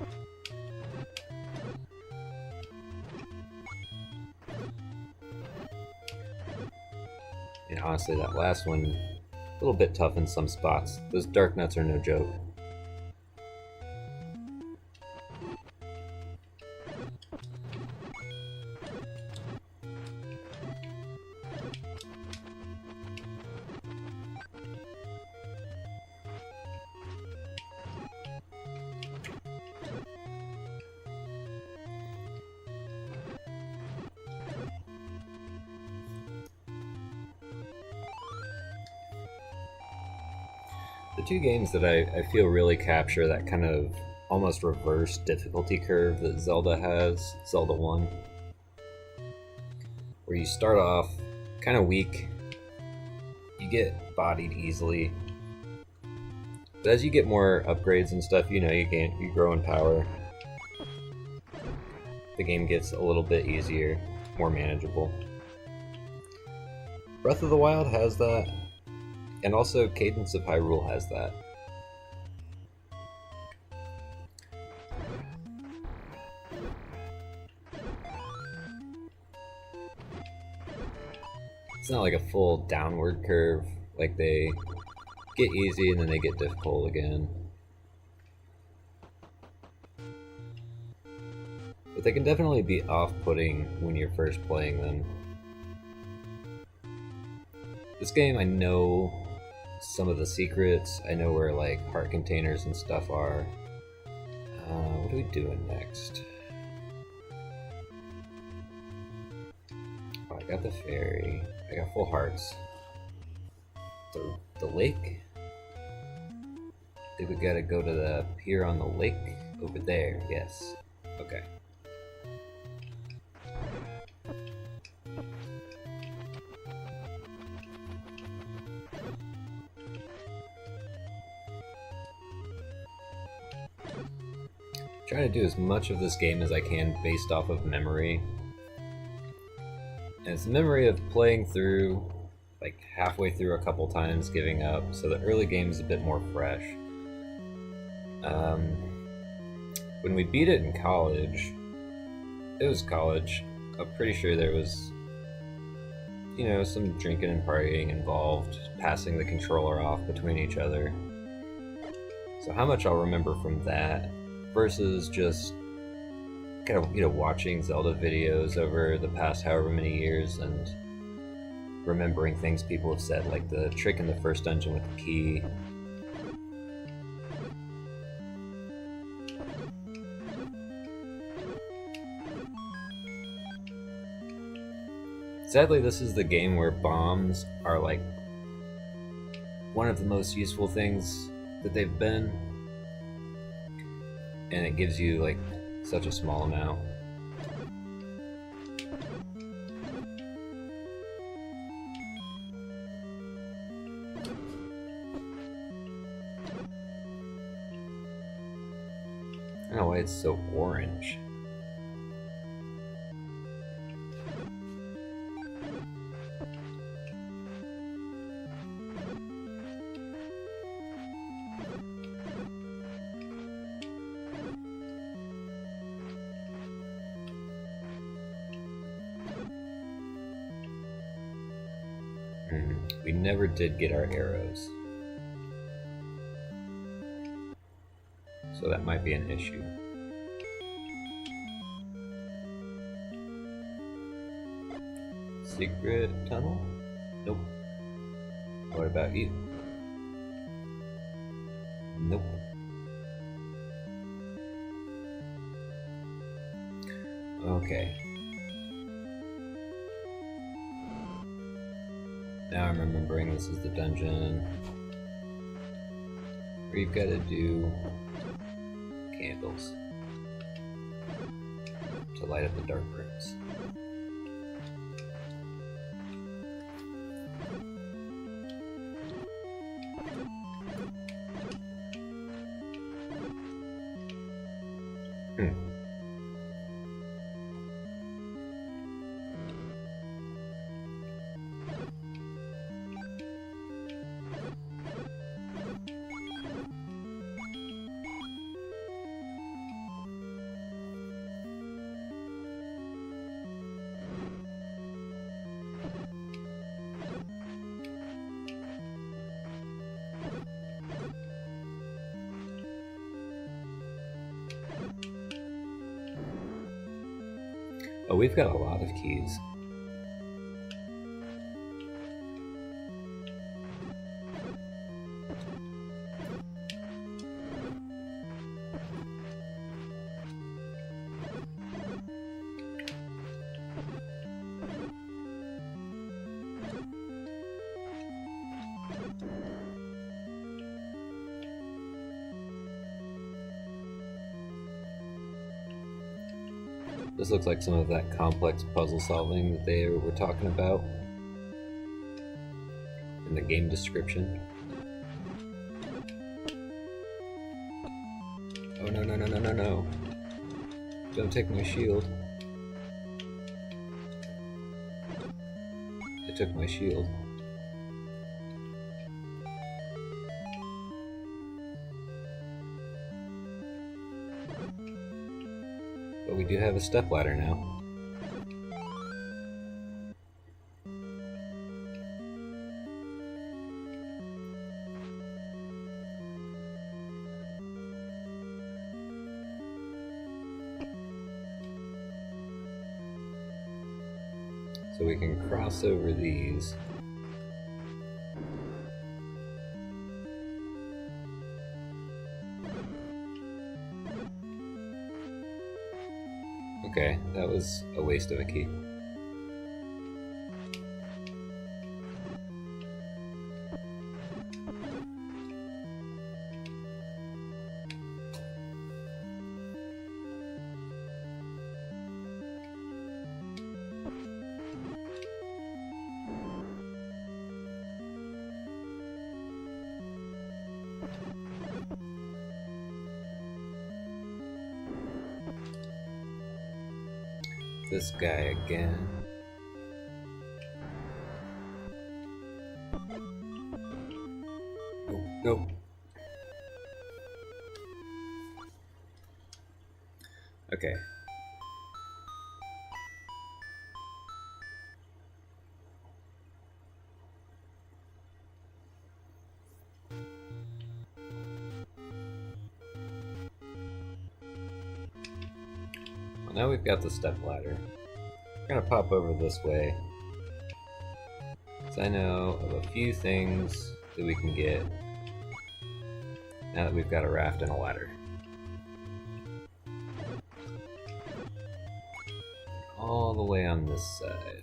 S1: And honestly, that last one, a little bit tough in some spots. Those dark nuts are no joke. The two games that I feel really capture that kind of almost reverse difficulty curve that Zelda has, Zelda 1, where you start off kind of weak, you get bodied easily, but as you get more upgrades and stuff, you grow in power. The game gets a little bit easier, more manageable. Breath of the Wild has that. And also, Cadence of Hyrule has that. It's not like a full downward curve, like they get easy and then they get difficult again. But they can definitely be off-putting when you're first playing them. This game, I know some of the secrets. I know where like heart containers and stuff are. What are we doing next? Oh, I got the fairy. I got full hearts. The lake? I think we gotta go to the pier on the lake over there. Yes. Okay. Trying to do as much of this game as I can based off of memory. And it's the memory of playing through, like halfway through a couple times, giving up, so the early game is a bit more fresh. When we beat it in college, it was college, I'm pretty sure there was, some drinking and partying involved, passing the controller off between each other. So how much I'll remember from that versus just kind of, watching Zelda videos over the past however many years and remembering things people have said, like the trick in the first dungeon with the key. Sadly, this is the game where bombs are like one of the most useful things that they've been. And it gives you like such a small amount. I don't know why it's so orange. We never did get our arrows. So that might be an issue. Secret tunnel? Nope. What about you? Nope. Okay. Now I'm remembering this is the dungeon where you've got to do candles to light up the dark rooms. Hmm. Oh, we've got a lot of keys. This looks like some of that complex puzzle solving that they were talking about in the game description. Oh no, no, no, no, no, no. Don't take my shield. It took my shield. But we do have a stepladder now. So we can cross over these. Okay, that was a waste of a key. This guy again. Oh, no. Okay. Well, now we've got the stepladder. We're gonna pop over this way, because I know of a few things that we can get now that we've got a raft and a ladder. All the way on this side.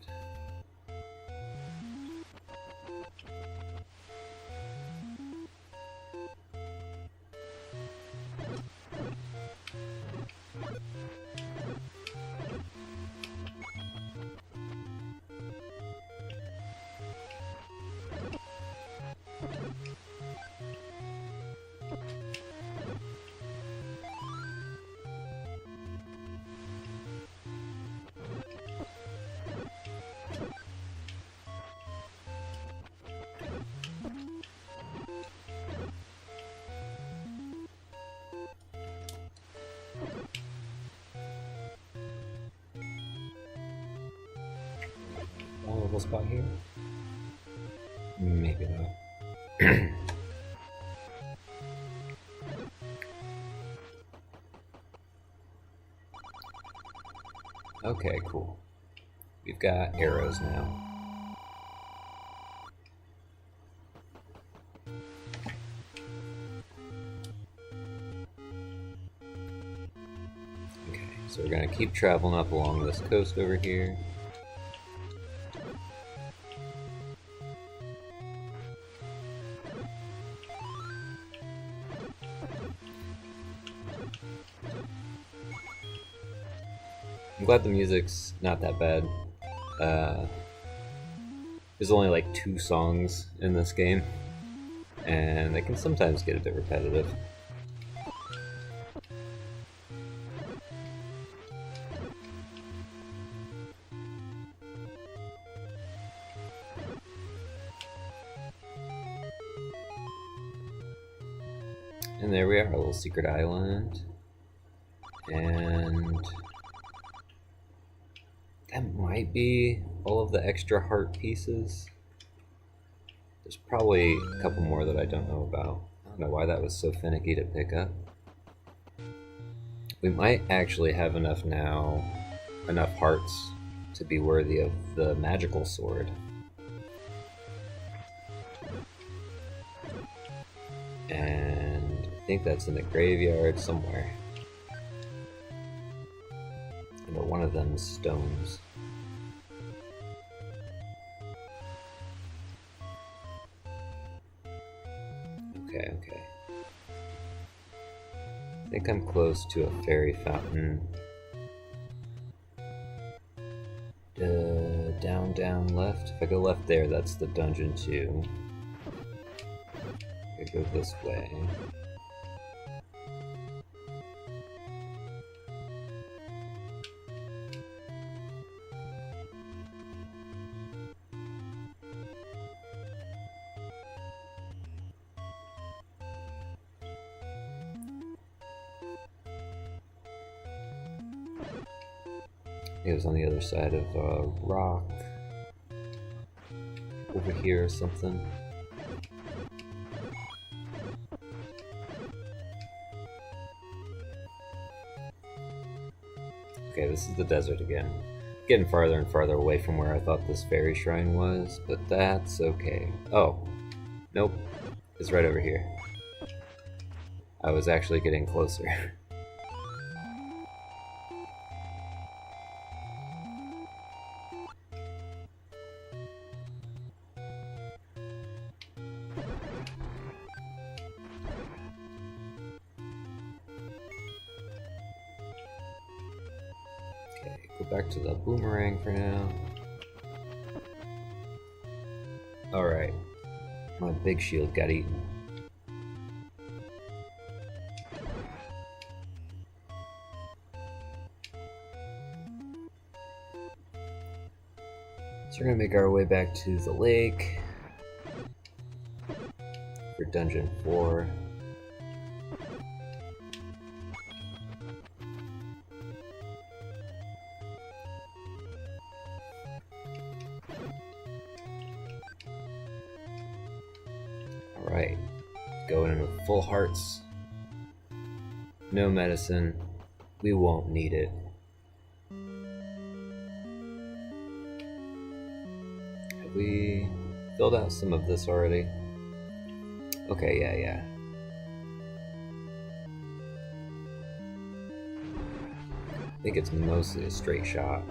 S1: Vulnerable spot here? Maybe not. Okay, cool. We've got arrows now. Okay, so we're gonna keep traveling up along this coast over here. I'm glad the music's not that bad. There's only like 2 songs in this game, and they can sometimes get a bit repetitive. And there we are, a little secret island. And that might be all of the extra heart pieces. There's probably a couple more that I don't know about. I don't know why that was so finicky to pick up. We might actually have enough now, enough hearts to be worthy of the magical sword. And I think that's in the graveyard somewhere. I know one of them is stones. Okay. I think I'm close to a fairy fountain. Down, left. If I go left there, that's the dungeon 2. I go this way. It was on the other side of a rock. Over here or something. Okay, this is the desert again. Getting farther and farther away from where I thought this fairy shrine was, but that's okay. Oh, nope. It's right over here. I was actually getting closer. Go back to the boomerang for now. Alright. My big shield got eaten. So we're gonna make our way back to the lake for dungeon 4. Alright, going in with full hearts. No medicine. We won't need it. Have we filled out some of this already? Okay, yeah. I think it's mostly a straight shot.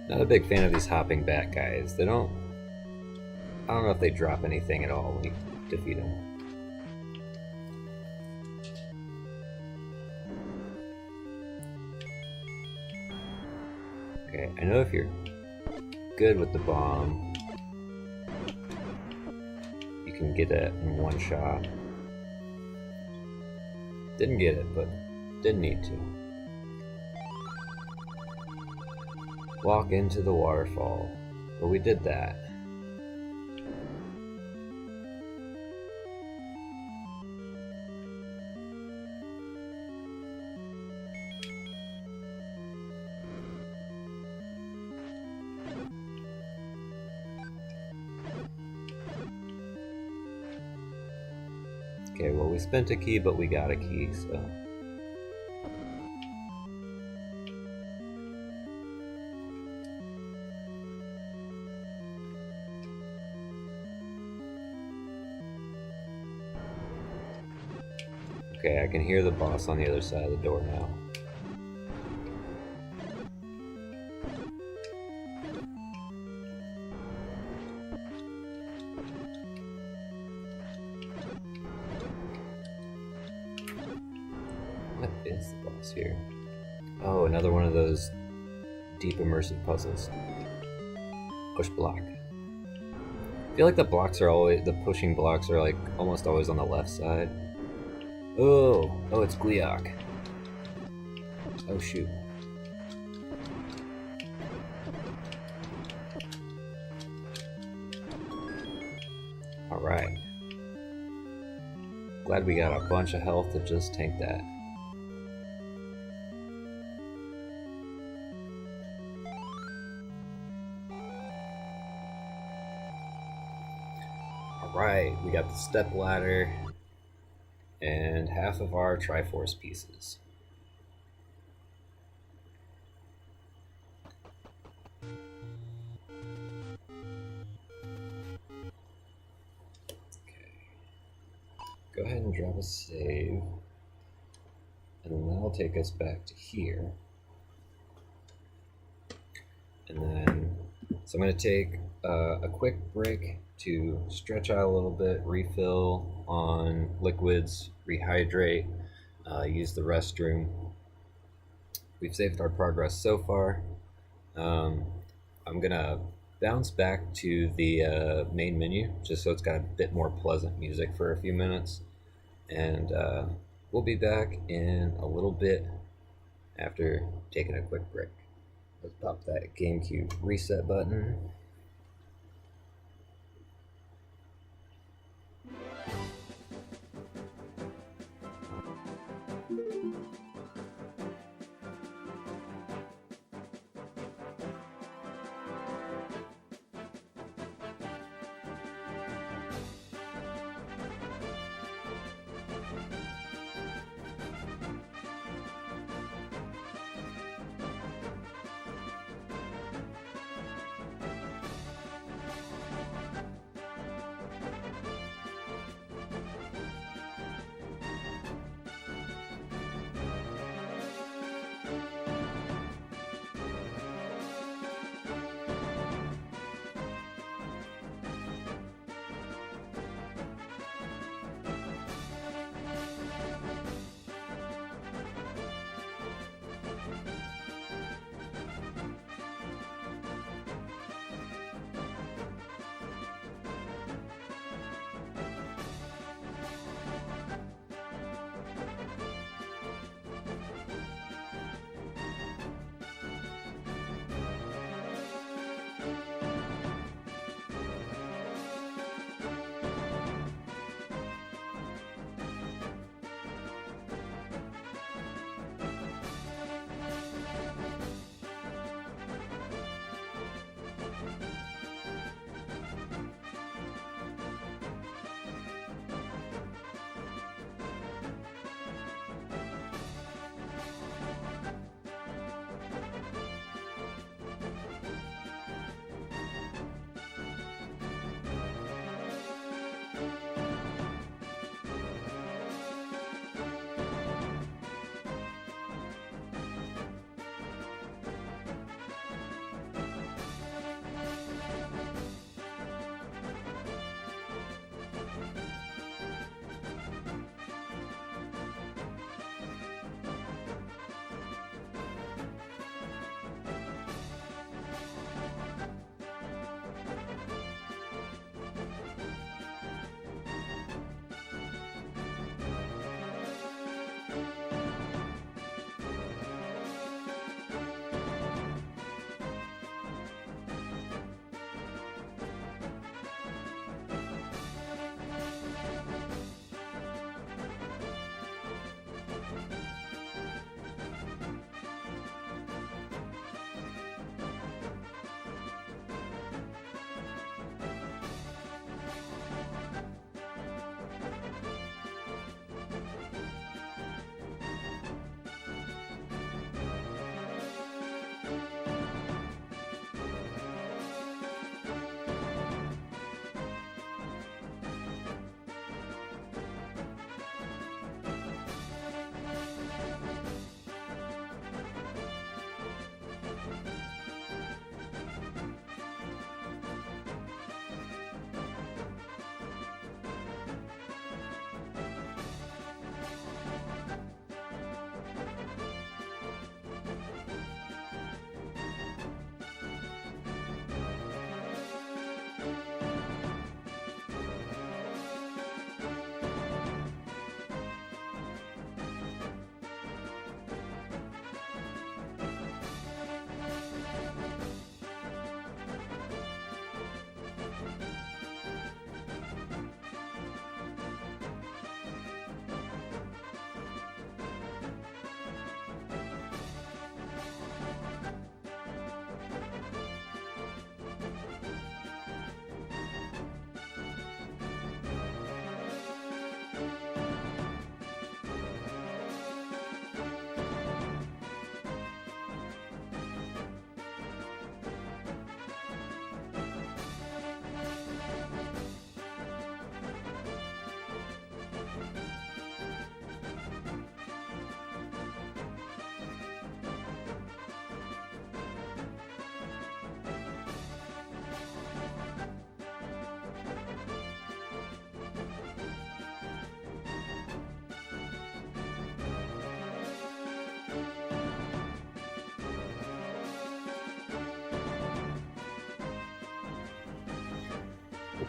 S1: Not a big fan of these hopping bat guys. I don't know if they drop anything at all when you defeat them. Okay, I know if you're good with the bomb, you can get it in one shot. Didn't get it, but didn't need to. Walk into the waterfall. Well, we did that. Okay, well, we spent a key, but we got a key, so. Okay, I can hear the boss on the other side of the door now. What is the boss here? Oh, another one of those deep immersive puzzles. Push block. I feel like the pushing blocks are like almost always on the left side. Oh, it's Gleeok. Oh shoot. Alright. Glad we got a bunch of health to just tank that. Alright, we got the step ladder and half of our Triforce pieces. Go ahead and drop a save, and then that'll take us back to here. And then, so I'm going to take a quick break to stretch out a little bit, refill on liquids, rehydrate, use the restroom. We've saved our progress so far. I'm going to bounce back to the main menu, just so it's got a bit more pleasant music for a few minutes. And we'll be back in a little bit after taking a quick break. Let's pop that GameCube reset button.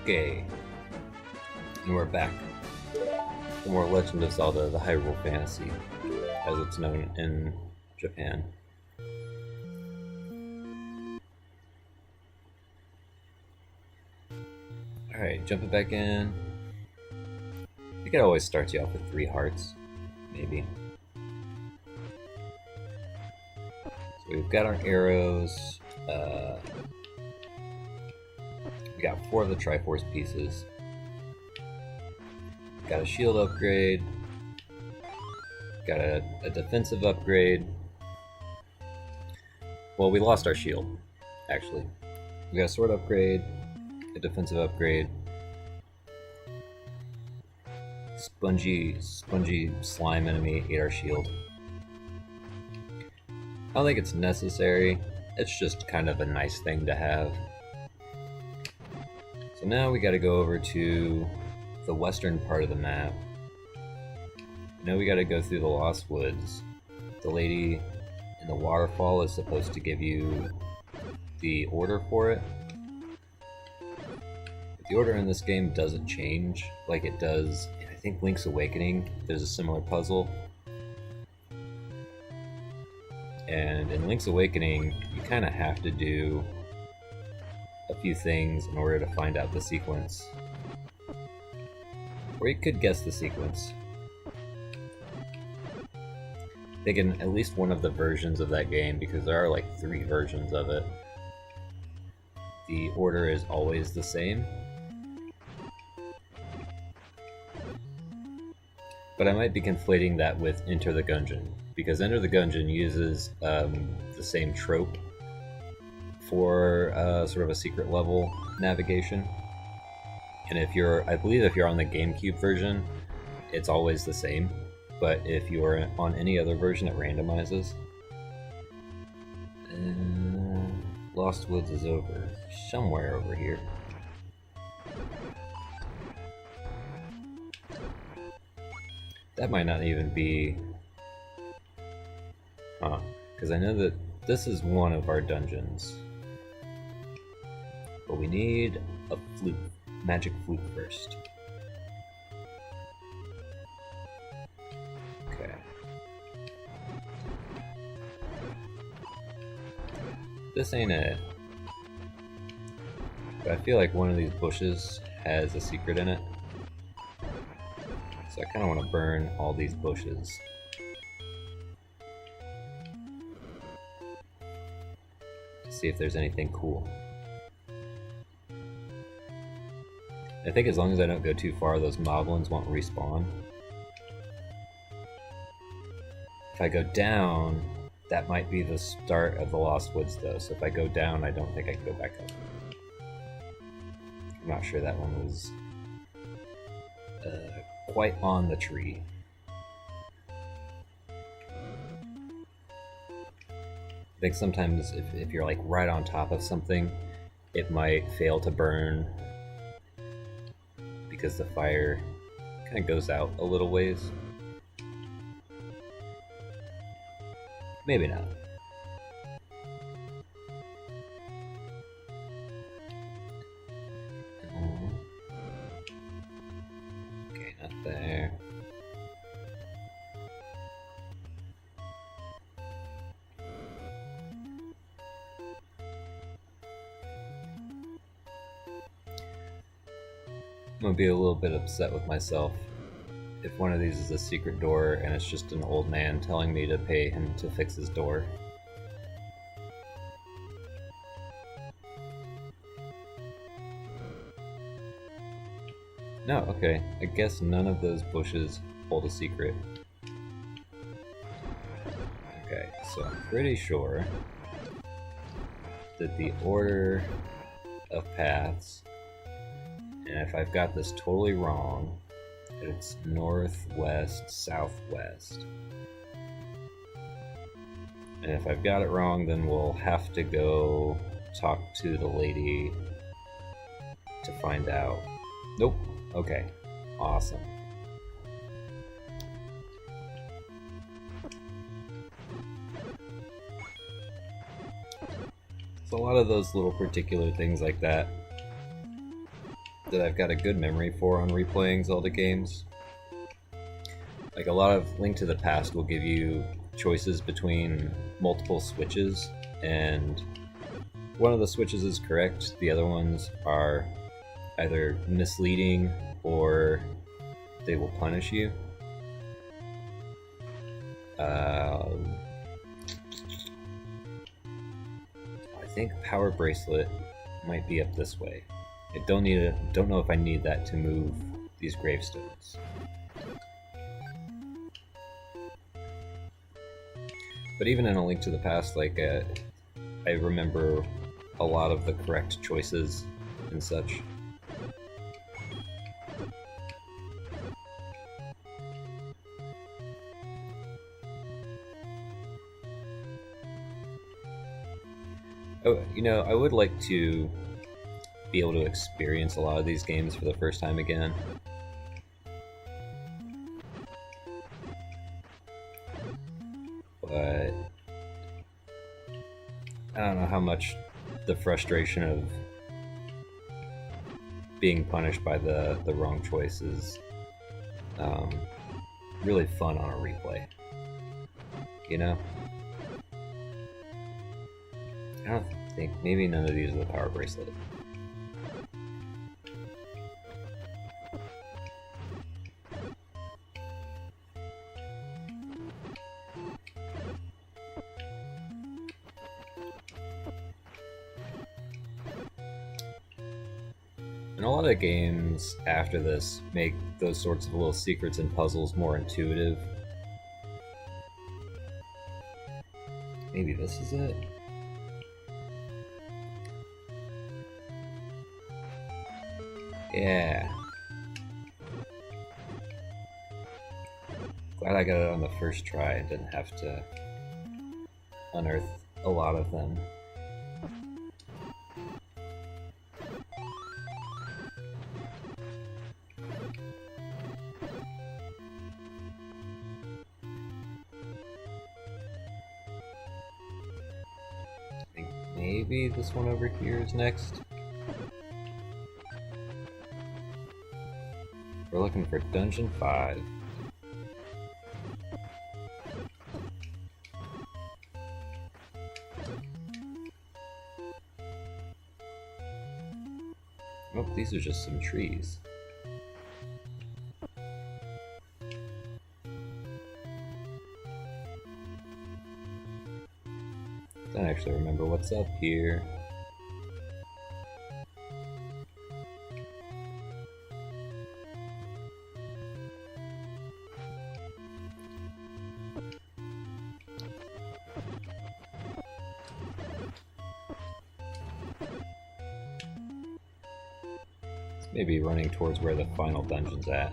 S1: Okay. And we're back. For more Legend of Zelda, the Hyrule Fantasy, as it's known in Japan. Alright, jumping back in. I could always start you off with 3 hearts, maybe. So we've got our arrows. We got 4 of the Triforce pieces. Got a shield upgrade. Got a defensive upgrade. Well, we lost our shield, actually. We got a sword upgrade, a defensive upgrade. Spongy slime enemy ate our shield. I don't think it's necessary. It's just kind of a nice thing to have. So now we gotta go over to the western part of the map. Now we gotta go through the Lost Woods. The lady in the waterfall is supposed to give you the order for it. But the order in this game doesn't change like it does in, I think, Link's Awakening. There's a similar puzzle. And in Link's Awakening, you kind of have to do a few things in order to find out the sequence. Or you could guess the sequence. I think in at least one of the versions of that game, because there are like 3 versions of it, the order is always the same. But I might be conflating that with Enter the Gungeon, because Enter the Gungeon uses the same trope for sort of a secret level navigation. And I believe if you're on the GameCube version, it's always the same. But if you're on any other version, it randomizes. And Lost Woods is over. Somewhere over here. That might not even be... Huh. Because I know that this is one of our dungeons. But we need a flute. Magic flute first. Okay. This ain't it. But I feel like one of these bushes has a secret in it. So I kind of want to burn all these bushes. To see if there's anything cool. I think as long as I don't go too far, those moblins won't respawn. If I go down, that might be the start of the Lost Woods though, so if I go down, I don't think I can go back up. I'm not sure that one was quite on the tree. I think sometimes if you're like right on top of something, it might fail to burn because the fire kind of goes out a little ways. Maybe not. Okay, not there. I'm gonna be a little bit upset with myself if one of these is a secret door and it's just an old man telling me to pay him to fix his door. No, okay. I guess none of those bushes hold a secret. Okay, so I'm pretty sure that the order of paths, and if I've got this totally wrong, it's northwest, southwest. And if I've got it wrong, then we'll have to go talk to the lady to find out. Nope. Okay. Awesome. So a lot of those little particular things like that that I've got a good memory for on replaying Zelda games. Like a lot of Link to the Past will give you choices between multiple switches, and one of the switches is correct, the other ones are either misleading or they will punish you. I think Power Bracelet might be up this way. I don't know if I need that to move these gravestones. But even in A Link to the Past, like I remember a lot of the correct choices and such. Oh, you know, I would like to be able to experience a lot of these games for the first time again. But I don't know how much the frustration of being punished by the wrong choice is really fun on a replay. You know? I don't think, maybe none of these are the Power Bracelet. And a lot of games after this make those sorts of little secrets and puzzles more intuitive. Maybe this is it? Yeah. Glad I got it on the first try and didn't have to unearth a lot of them. I think maybe this one over here is next. We're looking for Dungeon 5. Oh, these are just some trees. Don't actually remember what's up here. Maybe running towards where the final dungeon's at.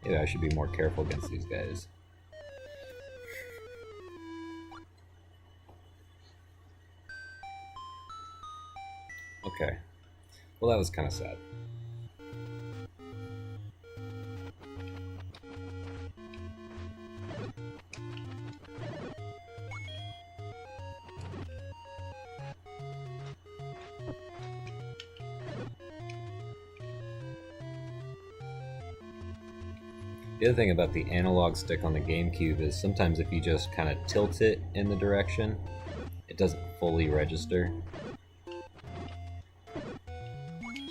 S1: Maybe I should be more careful against these guys. Okay. Well, that was kind of sad. The other thing about the analog stick on the GameCube is sometimes if you just kind of tilt it in the direction, it doesn't fully register. You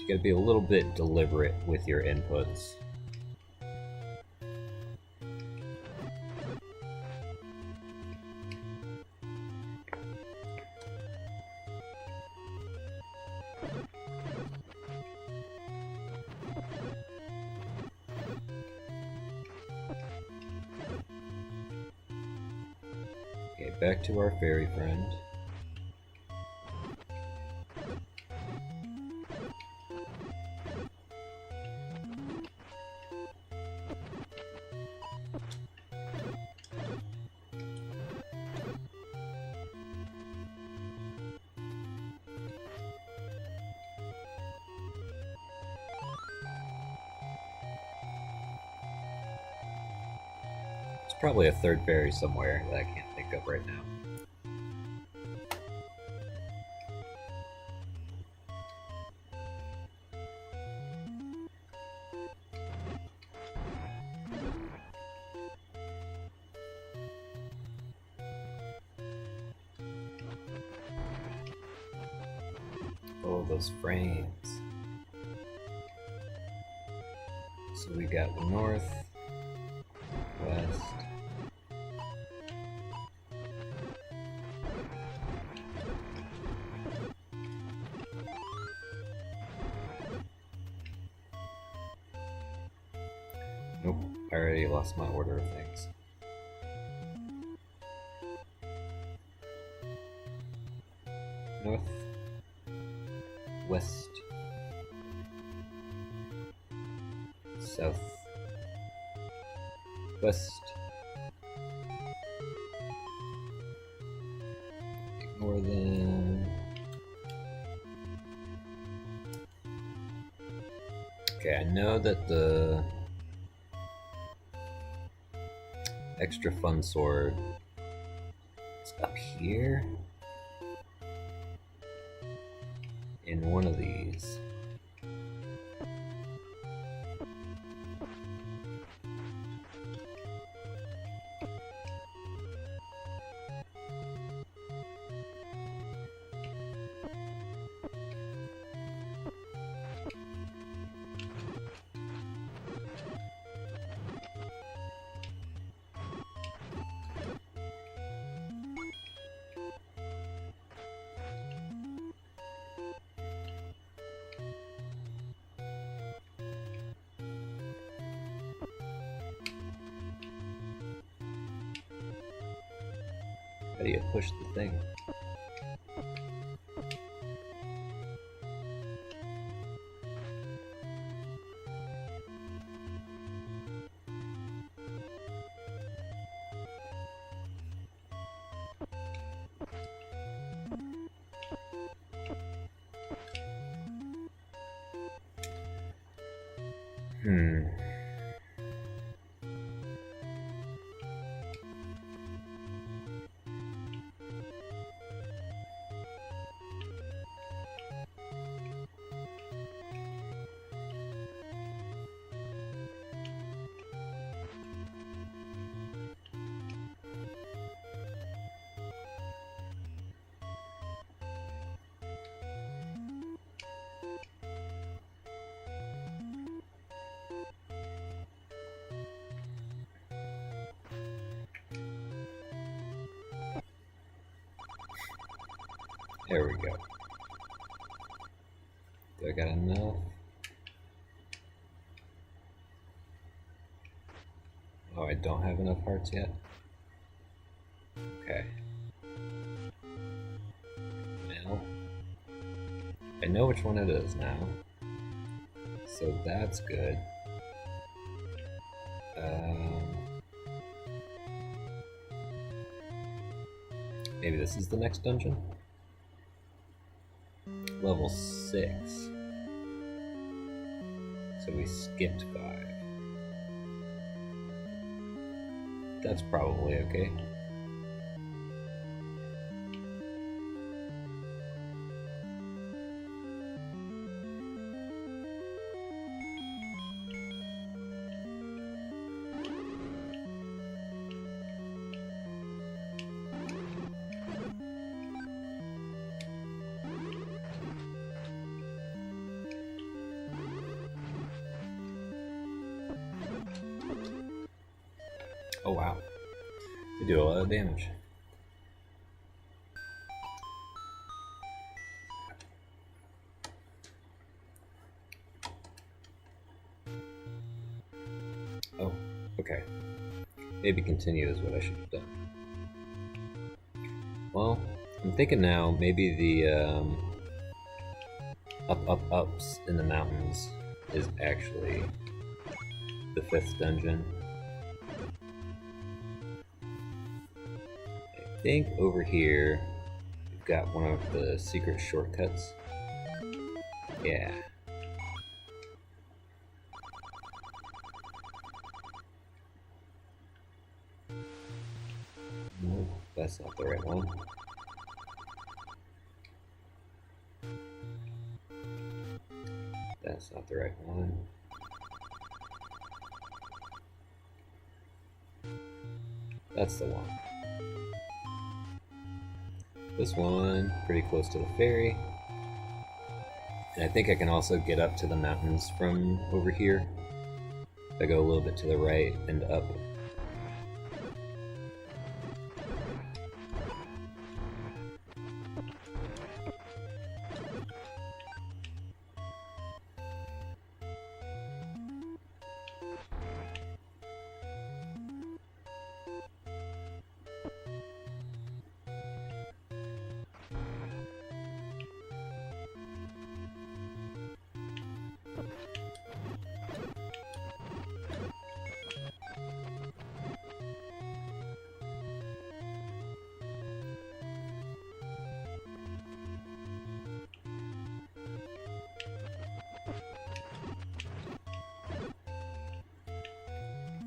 S1: gotta be a little bit deliberate with your inputs. Okay, back to our fairy friend. There's probably a third fairy somewhere that I can't think of right now. those frames. So we got north, west. Nope, I already lost my order of things. North, west, south, west. Ignore them. Okay, I know that the extra fun sword is up here in one of these. How do you push the thing? There we go. Do I got enough? Oh, I don't have enough hearts yet? Okay. Well, I know which one it is now. So that's good. Maybe this is the next dungeon? Level 6. So we skipped 5. That's probably okay. Oh wow, they do a lot of damage. Oh, okay. Maybe continue is what I should have done. Well, I'm thinking now maybe the ups in the mountains is actually the 5th dungeon. I think over here we've got one of the secret shortcuts. Yeah. No, that's not the right one. That's not the right one. That's the one. This one, pretty close to the ferry. And I think I can also get up to the mountains from over here. If I go a little bit to the right and up.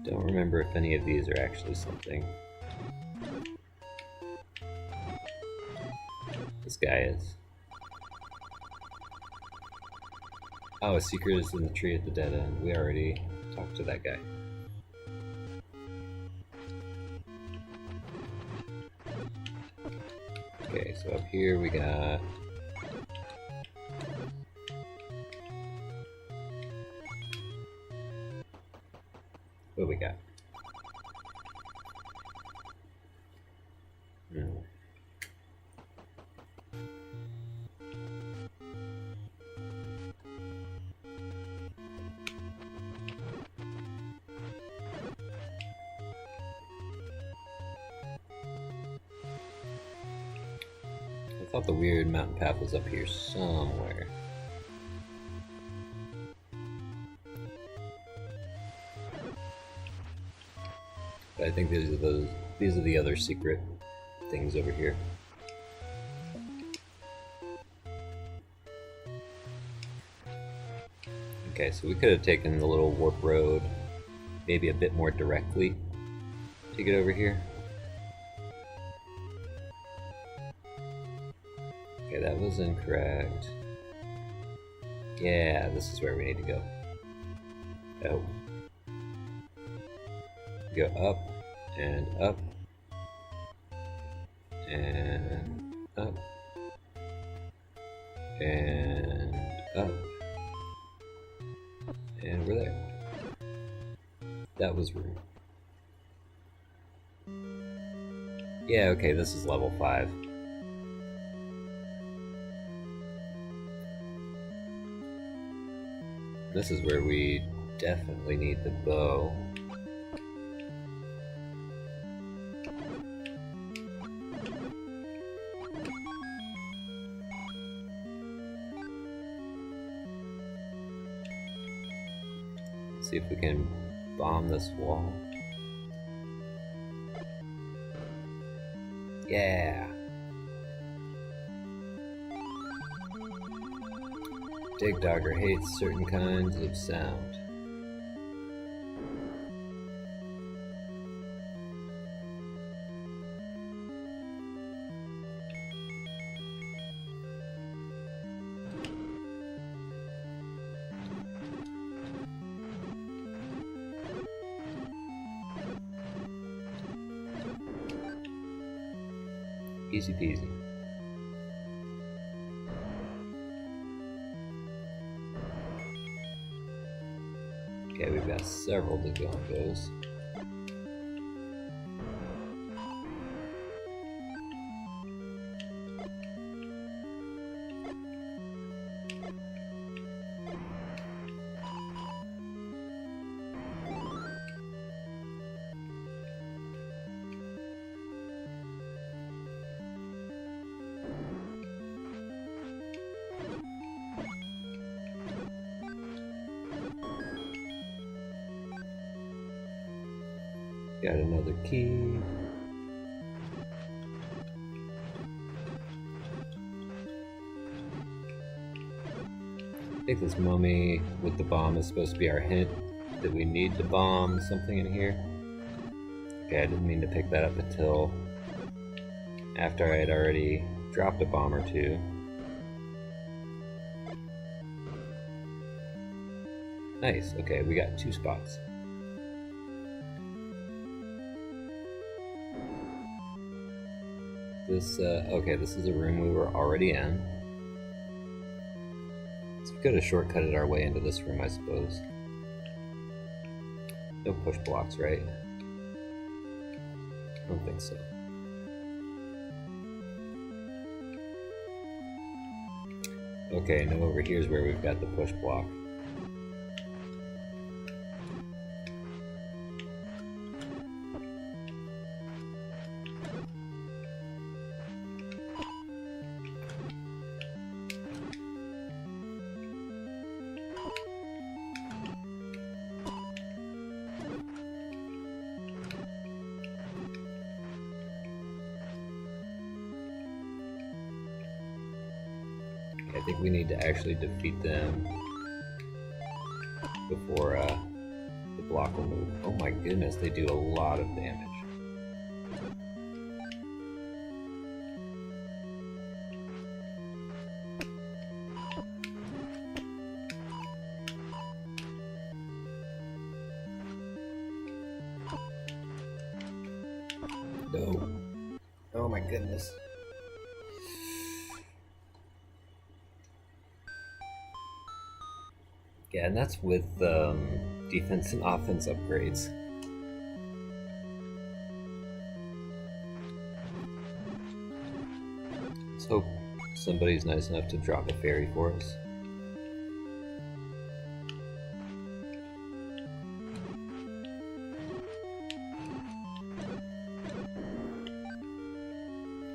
S1: Don't remember if any of these are actually something. This guy is. Oh, a secret is in the tree at the dead end. We already talked to that guy. Okay, so up here we got... What do we got? I thought the weird mountain path was up here somewhere. But I think these are the other secret things over here. Okay, so we could have taken the little warp road maybe a bit more directly to get over here. Okay, that was incorrect. Yeah, this is where we need to go. Oh. Go up, and up, and up, and up. And we're there. That was room. Yeah, okay, this is level 5. This is where we definitely need the bow. Let's see if we can bomb this wall. Yeah! Dig Dogger hates certain kinds of sound. Easy peasy. Okay, we've got several to go on those. Got another key. I think this mummy with the bomb is supposed to be our hint that we need to bomb something in here. Okay, I didn't mean to pick that up until after I had already dropped a bomb or two. Nice, okay, we got 2 spots. This, okay, this is a room we were already in. Could have shortcutted our way into this room, I suppose. No push blocks, right? I don't think so. Okay, now over here's where we've got the push block. I think we need to actually defeat them before the block will move. Oh my goodness, they do a lot of damage. No. Oh my goodness. Yeah, and that's with defense and offense upgrades. Let's hope somebody's nice enough to drop a fairy for us.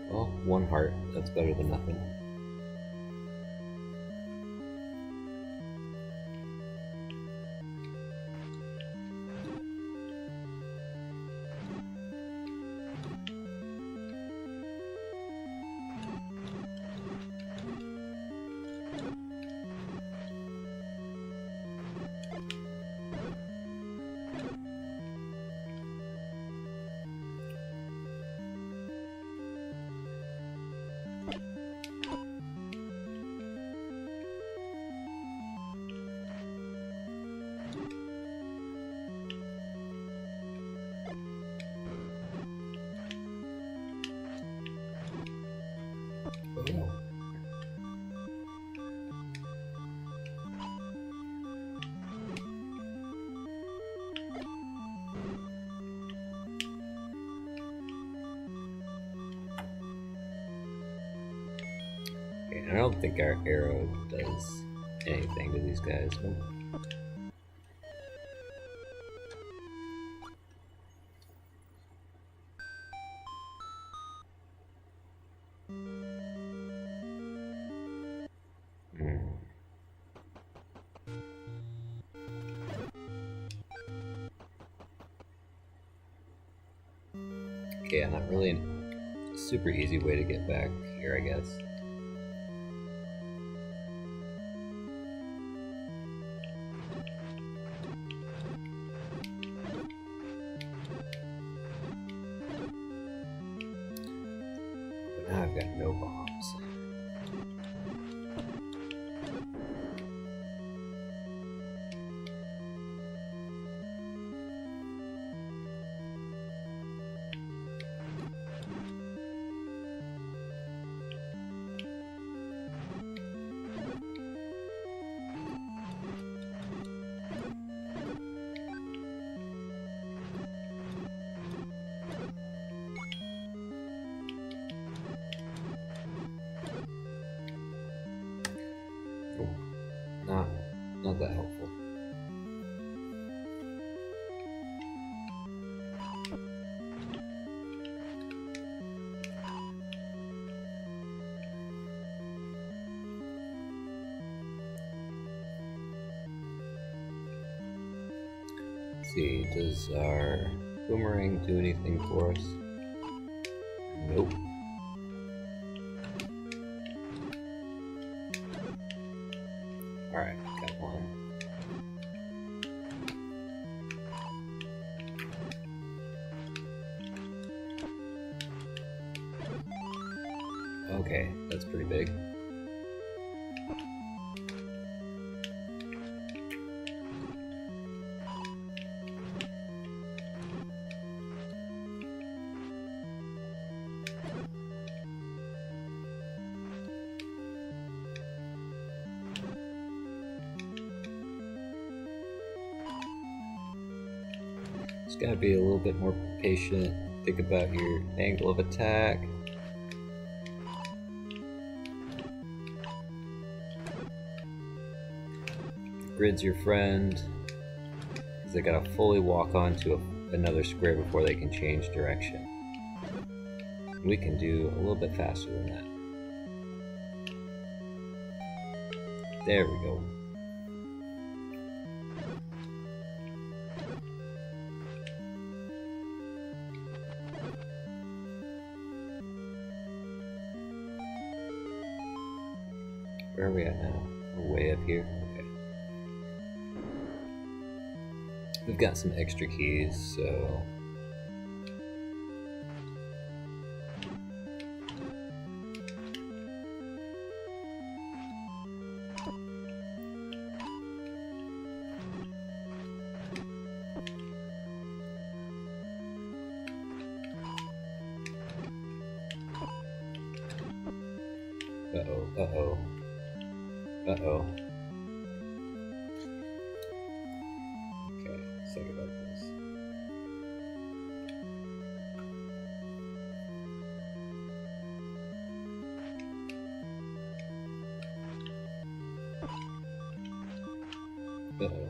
S1: Well, one heart, that's better than nothing. Oh. Okay, I don't think our arrow does anything to these guys. Okay, not really a super easy way to get back here, I guess. But now I've got no bombs. Not that helpful. Let's see, does our boomerang do anything for us? Nope. Alright, got one. Okay, that's pretty big. gotta be a little bit more patient. Think about your angle of attack. Grid's your friend, because they gotta fully walk onto another square before they can change direction. We can do a little bit faster than that. There we go. Where are we at now? We're way up here. Okay. We've got some extra keys, so... Uh-oh, uh-oh. Uh-oh. Okay, let's think about this. Uh-oh.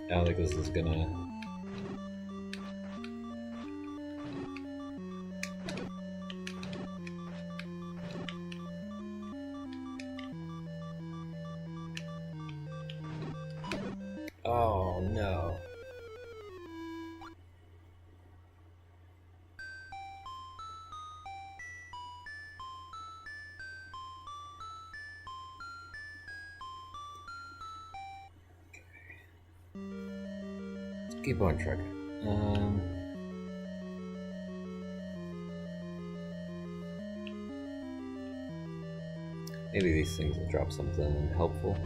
S1: I don't think this is gonna... Oh, no. Let's keep on trucking. Maybe these things will drop something helpful.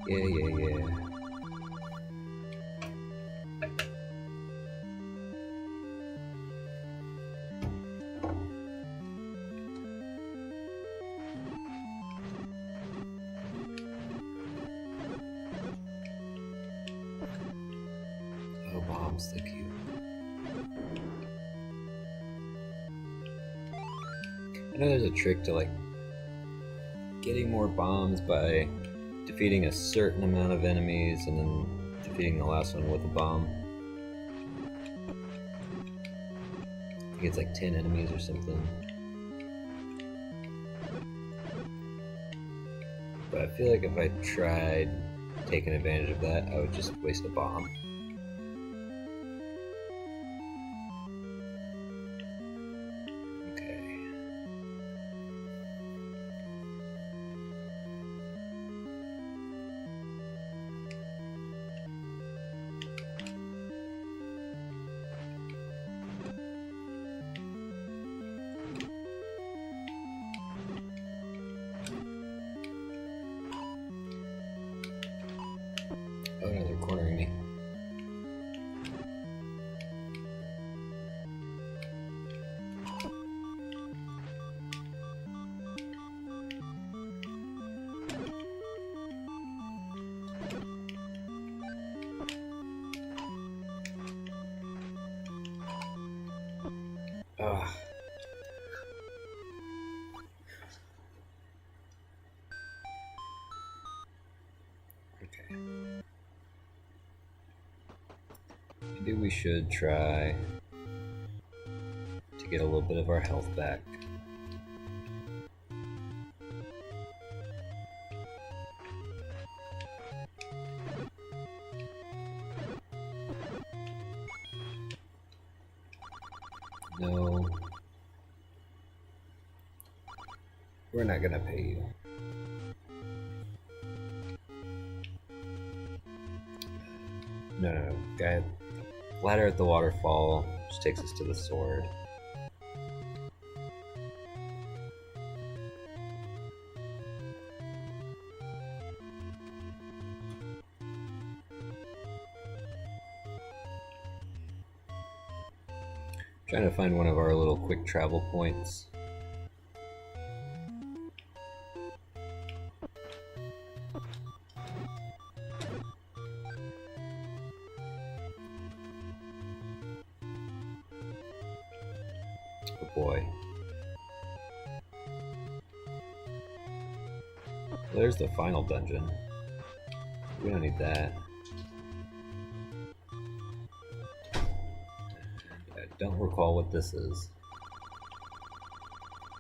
S1: Yeah. Oh, bombs, thank you. I know there's a trick to like getting more bombs by defeating a certain amount of enemies and then defeating the last one with a bomb. I think it's like 10 enemies or something. But I feel like if I tried taking advantage of that, I would just waste a bomb. Oh no, they're cornering me. Ugh. Okay. Maybe we should try to get a little bit of our health back. No. We're not gonna pay you. No. Guy, ladder at the waterfall, which takes us to the sword. Trying to find one of our little quick travel points. Oh boy. There's the final dungeon. We don't need that. I don't recall what this is.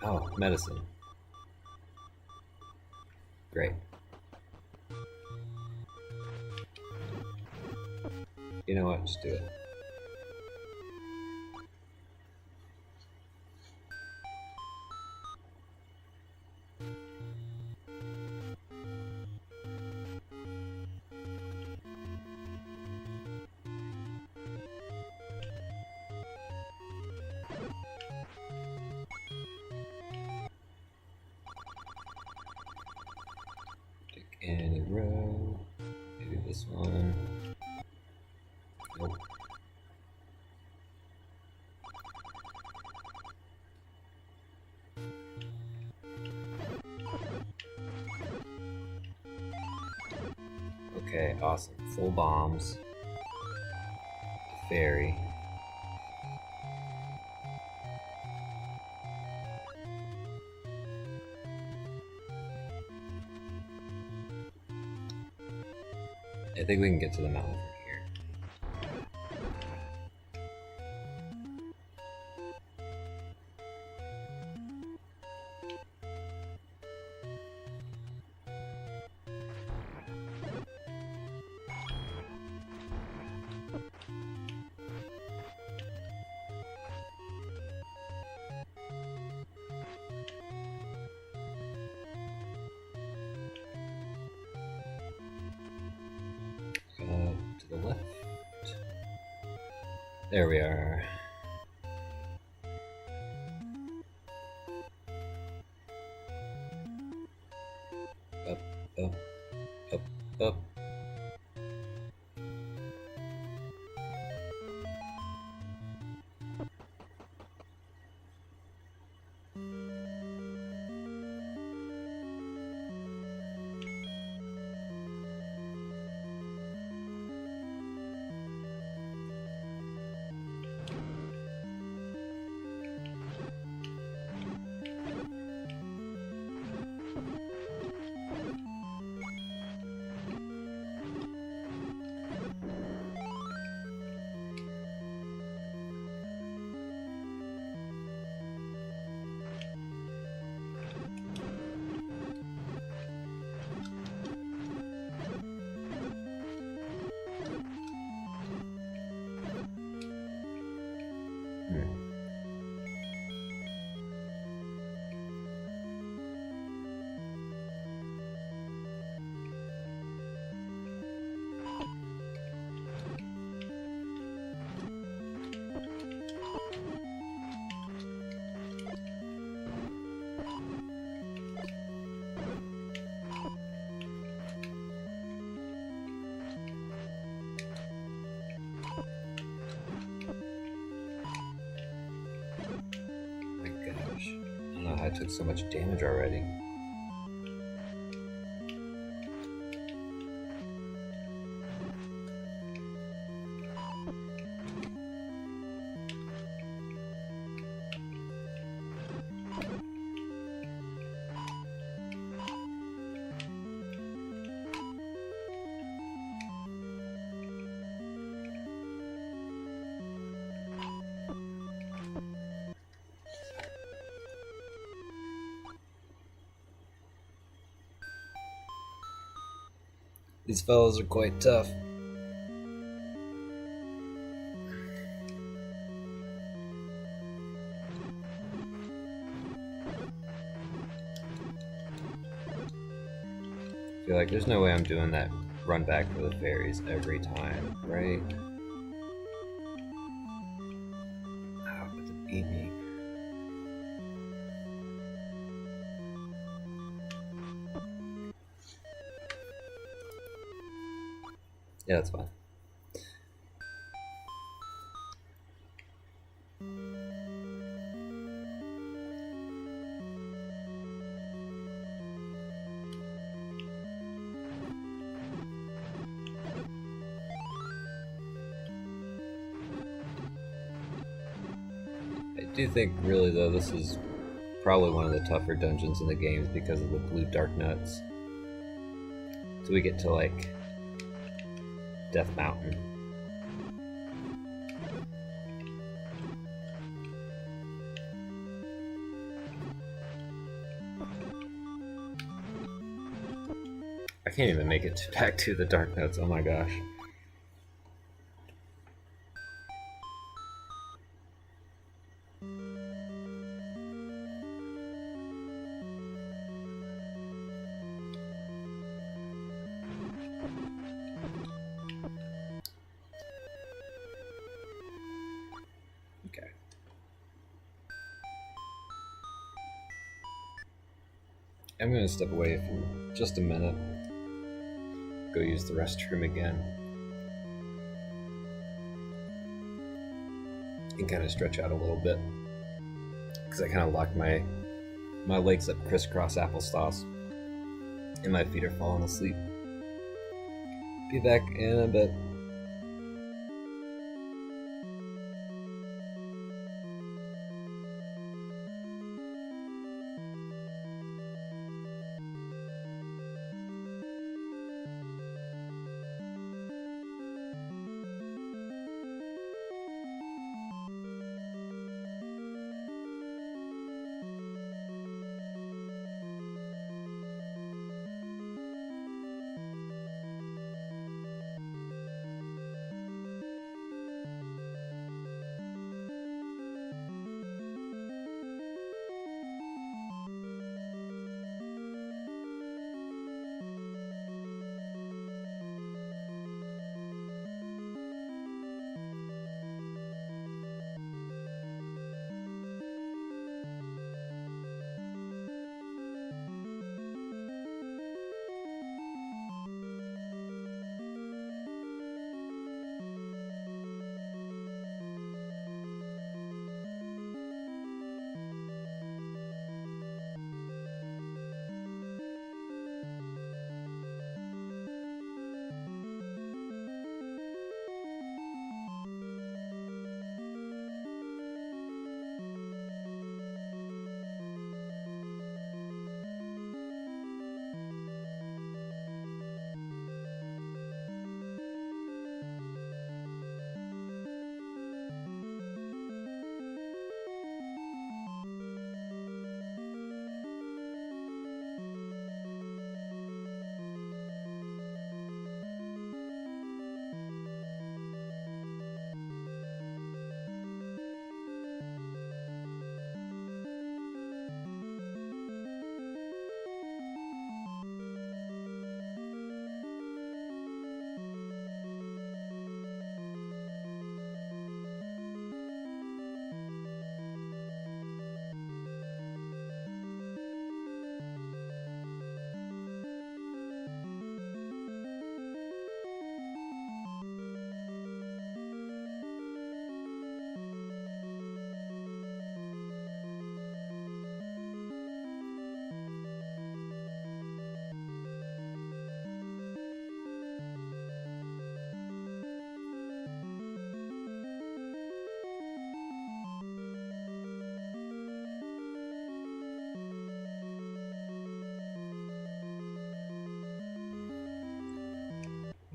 S1: Oh, medicine. Great. You know what? Just do it. Take any row. Maybe this one. Nope. Okay, awesome. Full bombs. Fairy. I think we can get to the mountain from here. To the left. There we are. Up, up, up, up. I don't know how I took so much damage already. These fellows are quite tough. I feel like there's no way I'm doing that run back for the fairies every time, right? Oh, but the beat me. Yeah, that's fine. do think, really, though, this is probably one of the tougher dungeons in the games because of the blue dark nuts. So we get to, like, Death Mountain. I can't even make it back to the dark nuts, oh my gosh. Okay. I'm gonna step away for just a minute. Go use the restroom again. And kind of stretch out a little bit. Because I kind of locked my legs up crisscross applesauce. And my feet are falling asleep. Be back in a bit.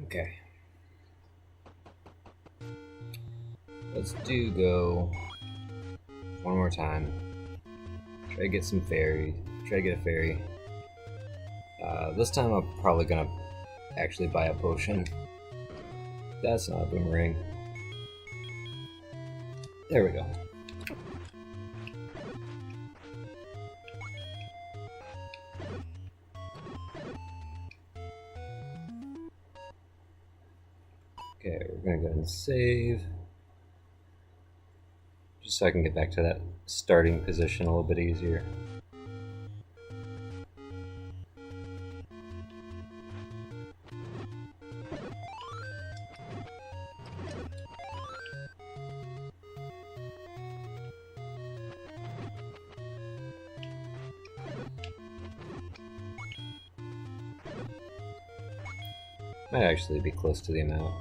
S1: Okay. Let's go one more time. Try to get some fairy. Try to get a fairy. This time I'm probably gonna actually buy a potion. That's not a boomerang. There we go. Okay, we're gonna go ahead and save. Just so I can get back to that starting position a little bit easier. Might actually be close to the amount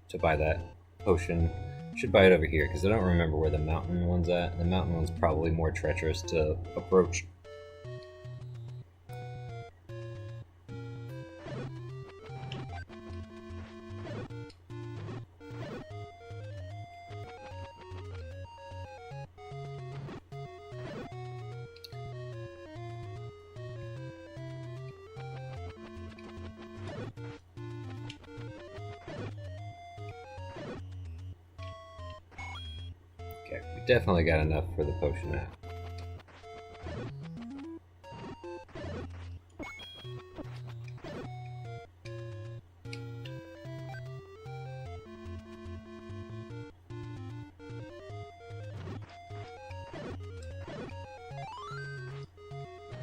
S1: to buy that potion Should buy it over here because I don't remember where the mountain one's at. The mountain one's probably more treacherous to approach. Okay, we definitely got enough for the potion now.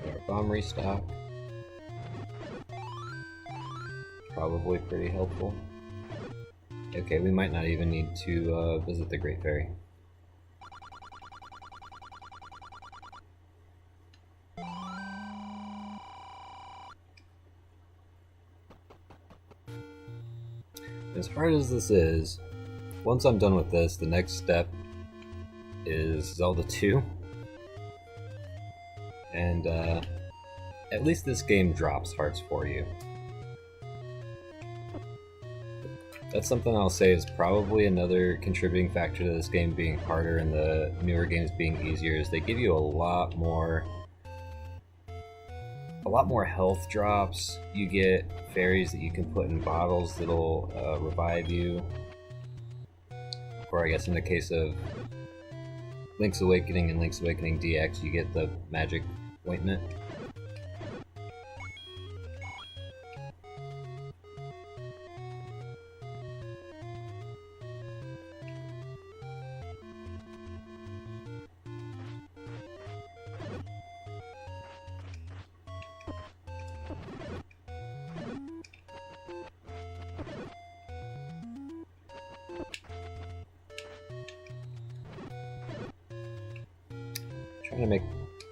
S1: Our bomb restock. Probably pretty helpful. Okay, we might not even need to visit the Great Fairy. As hard as this is, once I'm done with this, the next step is Zelda 2. And at least this game drops hearts for you. That's something I'll say is probably another contributing factor to this game being harder and the newer games being easier, is they give you a lot more health drops. You get fairies that you can put in bottles that'll revive you. Or I guess in the case of Link's Awakening and Link's Awakening DX, you get the magic ointment.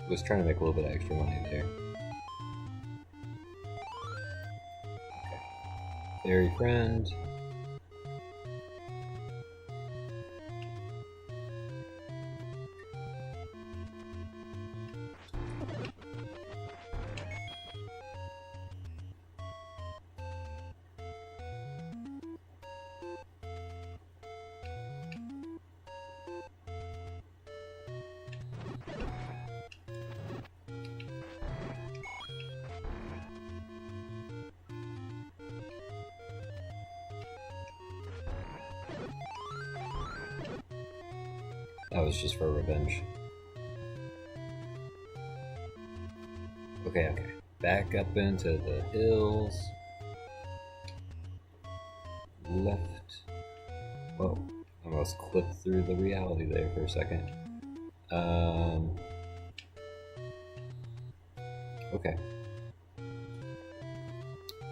S1: Was trying to make a little bit of extra money there. Okay. Fairy friend. That was just for revenge. Okay. Back up into the hills. Left. Whoa. Almost clipped through the reality there for a second. Okay.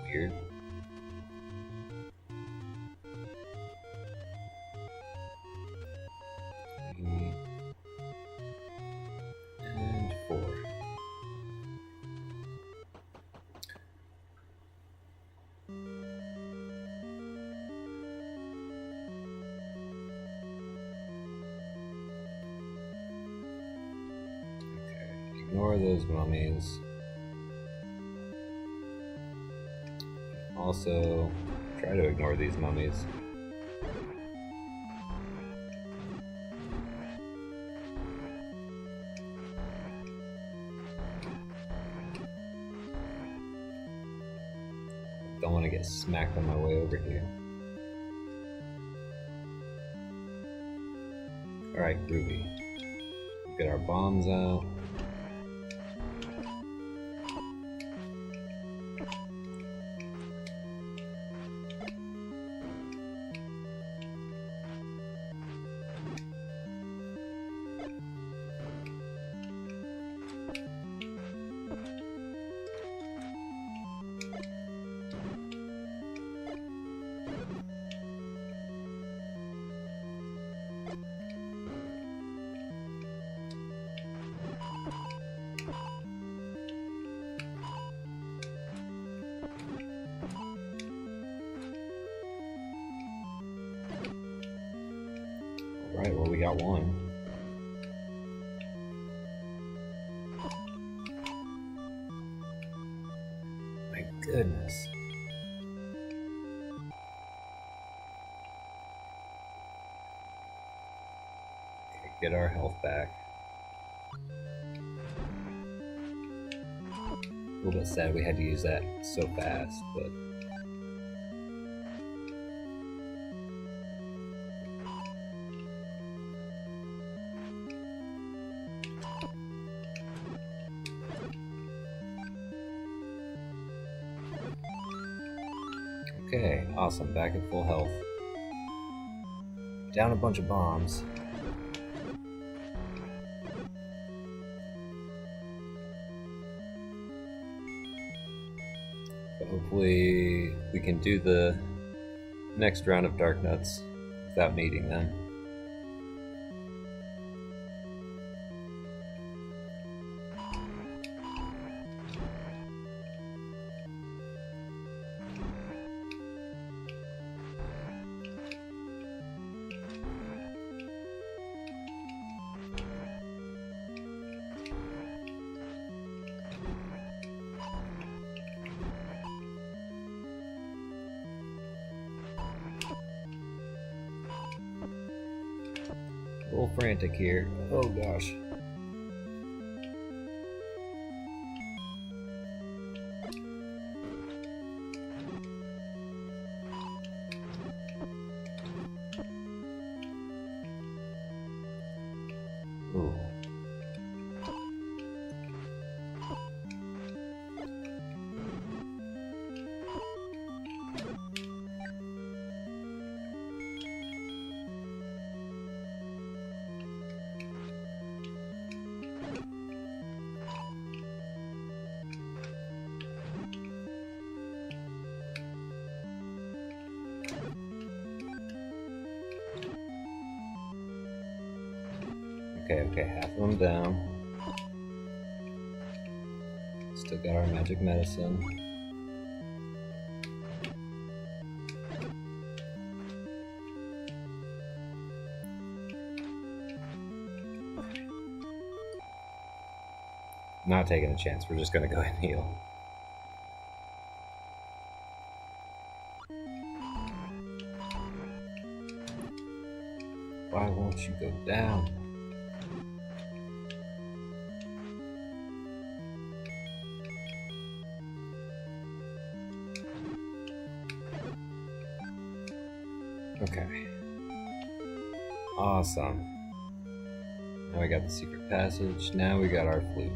S1: Weird. And 4. Okay, ignore those mummies. Also, try to ignore these mummies. Don't want to get smacked on my way over here. Alright, groovy. Get our bombs out. Right, well, we got one. My goodness. Okay, get our health back. A little bit sad we had to use that so fast, but... Okay, awesome, back at full health. Down a bunch of bombs. But hopefully we can do the next round of Dark Nuts without needing them. A little frantic here. Oh gosh. Ooh. Okay, half of them down. Still got our magic medicine. Not taking a chance, we're just gonna go ahead and heal. Why won't you go down? Okay. Awesome. Now we got the secret passage. Now we got our flute.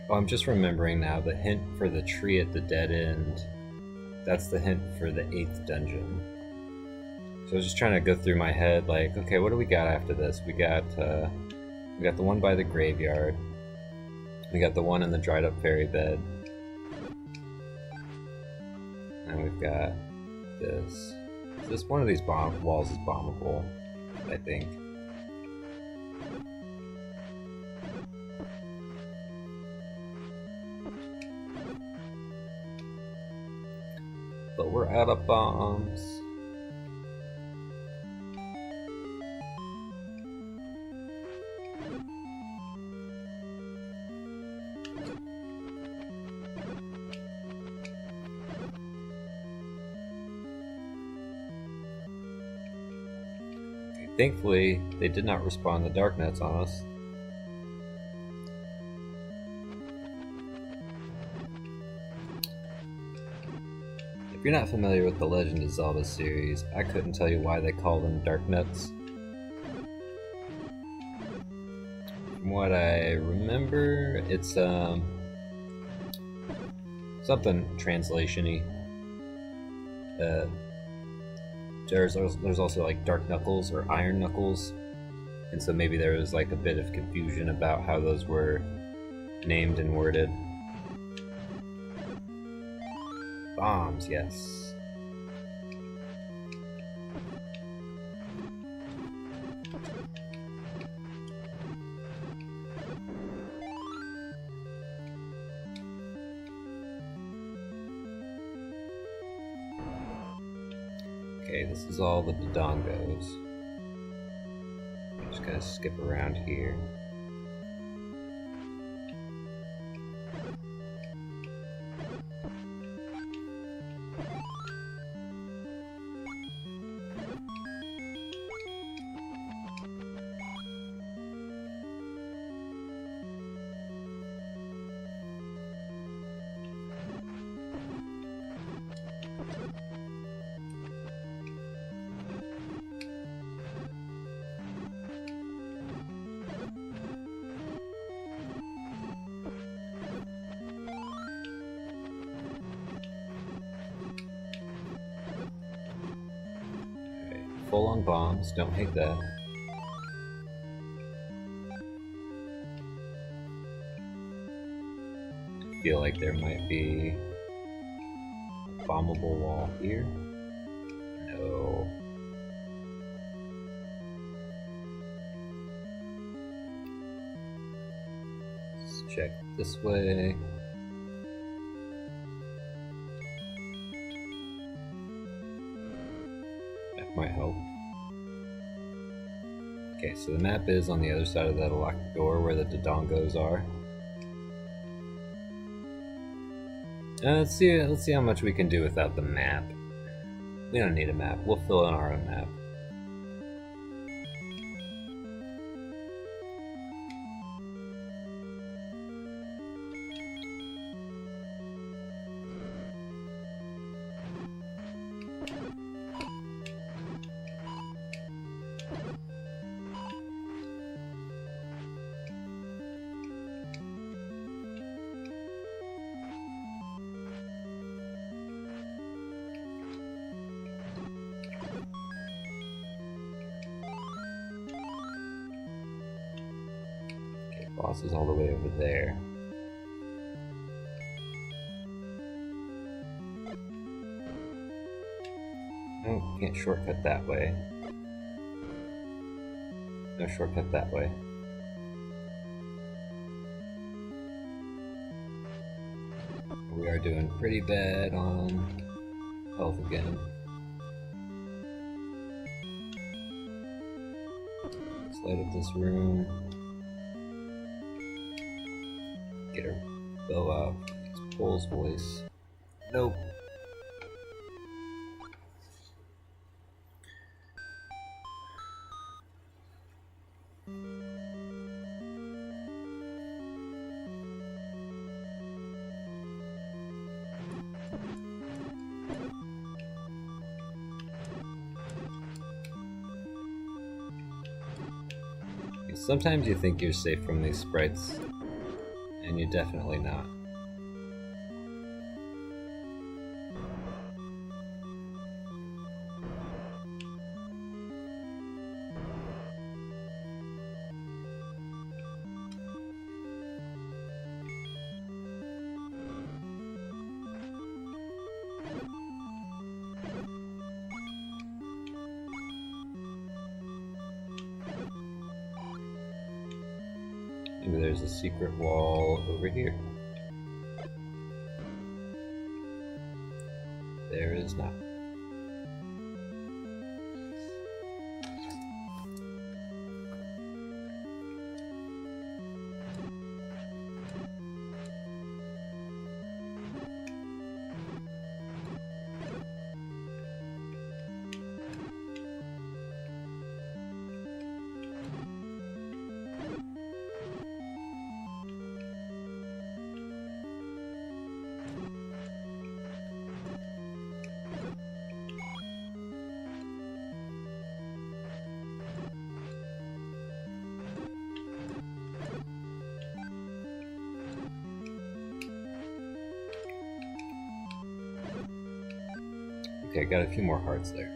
S1: Oh, I'm just remembering now the hint for the tree at the dead end. That's the hint for the 8th dungeon. So I was just trying to go through my head, like, okay, what do we got after this? We got the one by the graveyard. We got the one in the dried up fairy bed. And we've got this. This one of these walls is bombable, I think. But we're out of bombs. Thankfully, they did not respawn the Dark Nuts on us. If you're not familiar with the Legend of Zelda series, I couldn't tell you why they call them Dark Nuts. From what I remember, it's something translation-y. There's also like Dark Knuckles or Iron Knuckles, and so maybe there was like a bit of confusion about how those were named and worded. Bombs, yes. Okay, this is all the Dodongos. Just gotta skip around here. Full on bombs, don't hate that. I feel like there might be a bombable wall here. No. Let's check this way. That might help. Okay, so the map is on the other side of that locked door where the Dodongos are. Let's see how much we can do without the map. We don't need a map. We'll fill in our own map. Boss is all the way over there. No, can't shortcut that way. No shortcut that way. We are doing pretty bad on health again. Let's light up this room. Get her bow out. It's Pole's voice. Nope. Sometimes you think you're safe from these sprites, and you're definitely not. Maybe there's a secret wall over here. There is not. Okay, got a few more hearts there.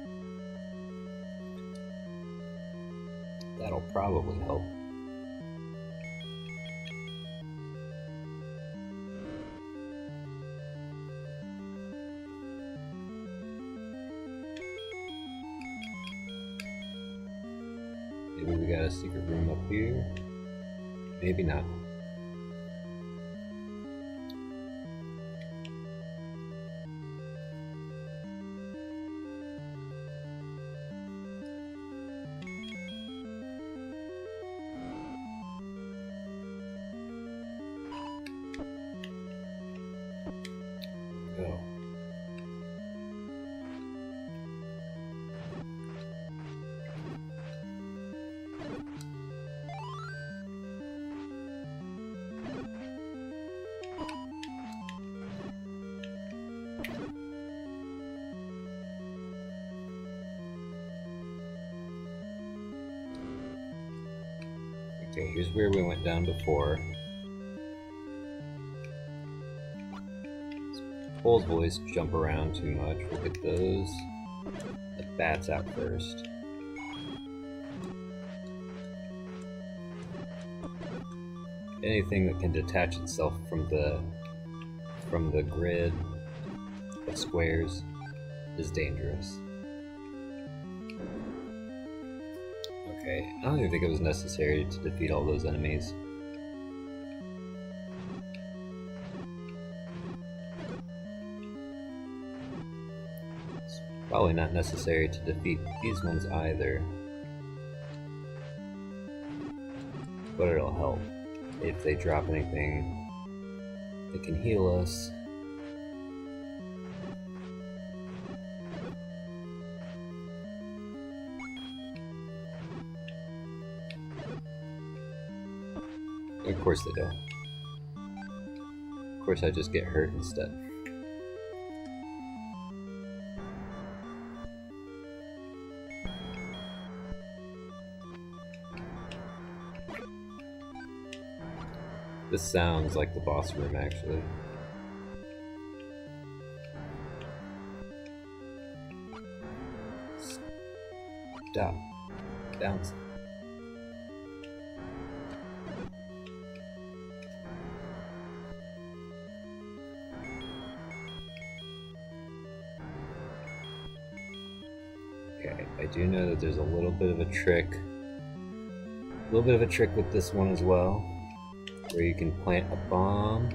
S1: That'll probably help. Maybe we got a secret room up here. Maybe not. Okay, here's where we went down before. Pole's voice jump around too much. We'll get those. The bats out first. Anything that can detach itself from the grid of squares is dangerous. Okay, I don't even think it was necessary to defeat all those enemies. It's probably not necessary to defeat these ones either. But it'll help if they drop anything that can heal us. Of course they don't. Of course I just get hurt instead. This sounds like the boss room, actually. Stop. Bounce. Okay, I do know that there's a little bit of a trick. With this one as well, where you can plant a bomb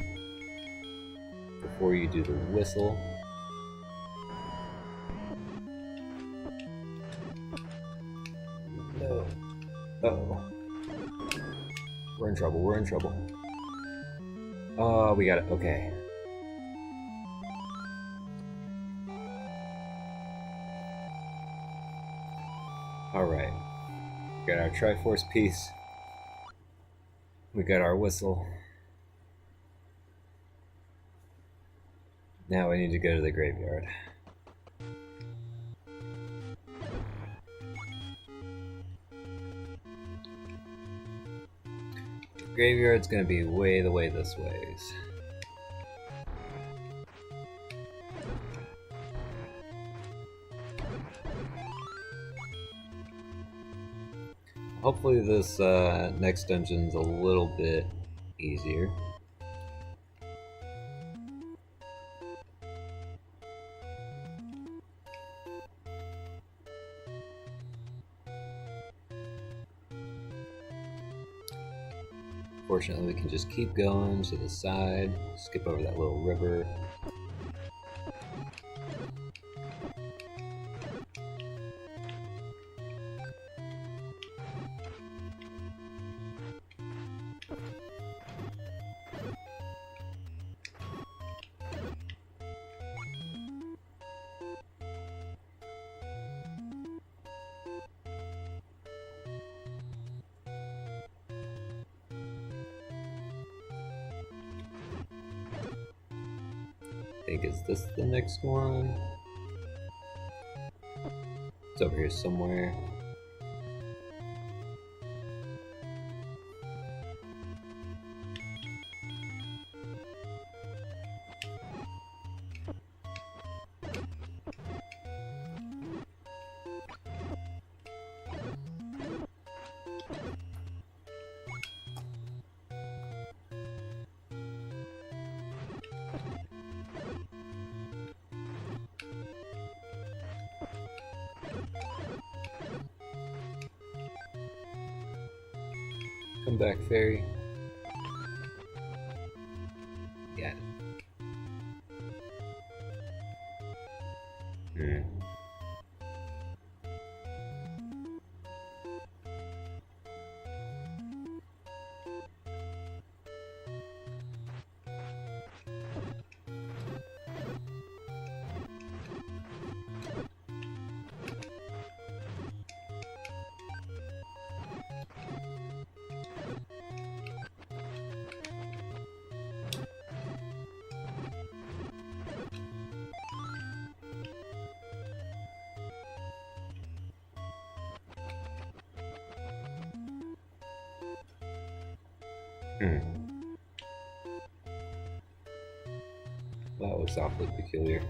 S1: before you do the whistle. No. Uh-oh. We're in trouble. Oh, we got it. Okay. Alright. Got our Triforce piece. We got our whistle. Now we need to go to the graveyard. The graveyard's gonna be way this ways. Hopefully this next dungeon's a little bit easier. Fortunately, we can just keep going to the side, skip over that little river. I think, is this the next one? It's over here somewhere. Come back, fairy. Got it. That was awfully peculiar.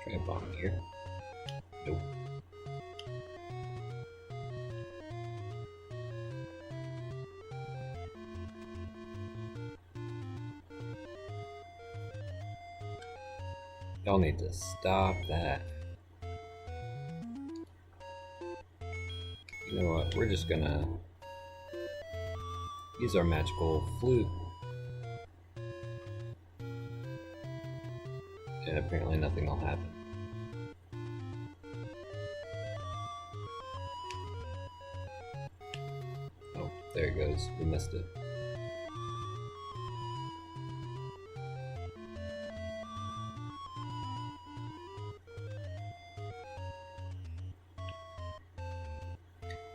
S1: Try a bomb here. Nope. Y'all need to stop that. You know what? We're just gonna use our magical flute. And apparently nothing will happen. Oh, there it goes. We missed it.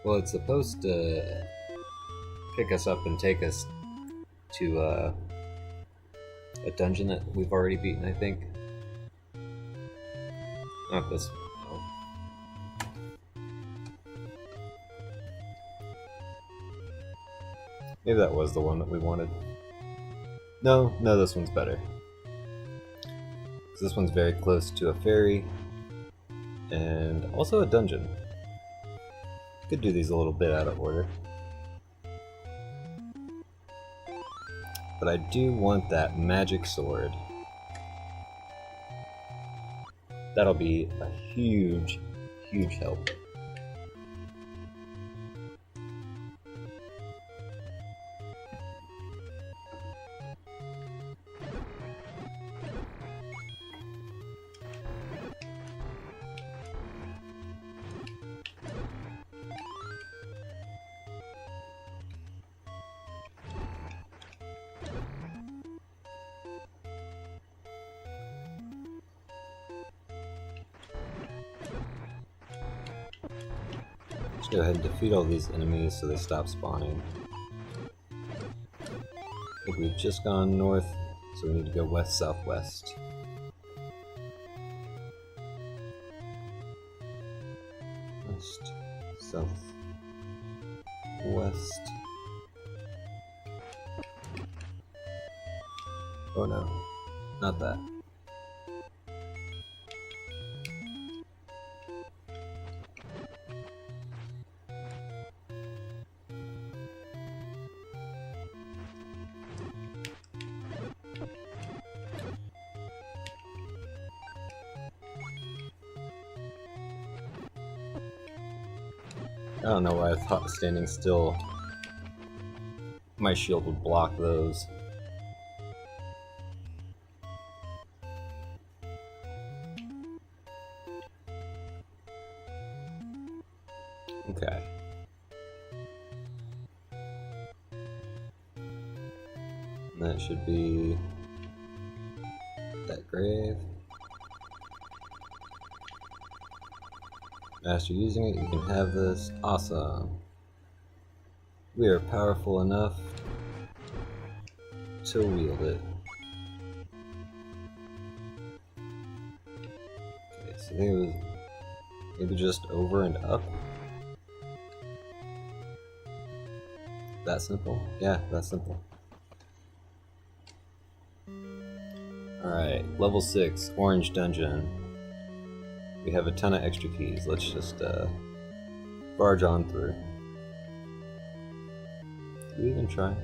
S1: Well, it's supposed to pick us up and take us to a dungeon that we've already beaten, I think. Not this one. Oh. Maybe that was the one that we wanted. No, this one's better. This one's very close to a ferry and also a dungeon. Could do these a little bit out of order. But I do want that magic sword. That'll be a huge, huge help. Go ahead and defeat all these enemies so they stop spawning. I think we've just gone north, so we need to go west-southwest. West, south, west. Oh no, not that. I don't know why I thought standing still, my shield would block those. Okay. And that should be that grave. After using it, you can have this. Awesome. We are powerful enough to wield it. Okay, so I think it was maybe just over and up. That simple? Yeah, that's simple. Alright, level 6, Orange Dungeon. We have a ton of extra keys. Let's just barge on through. Did we even try?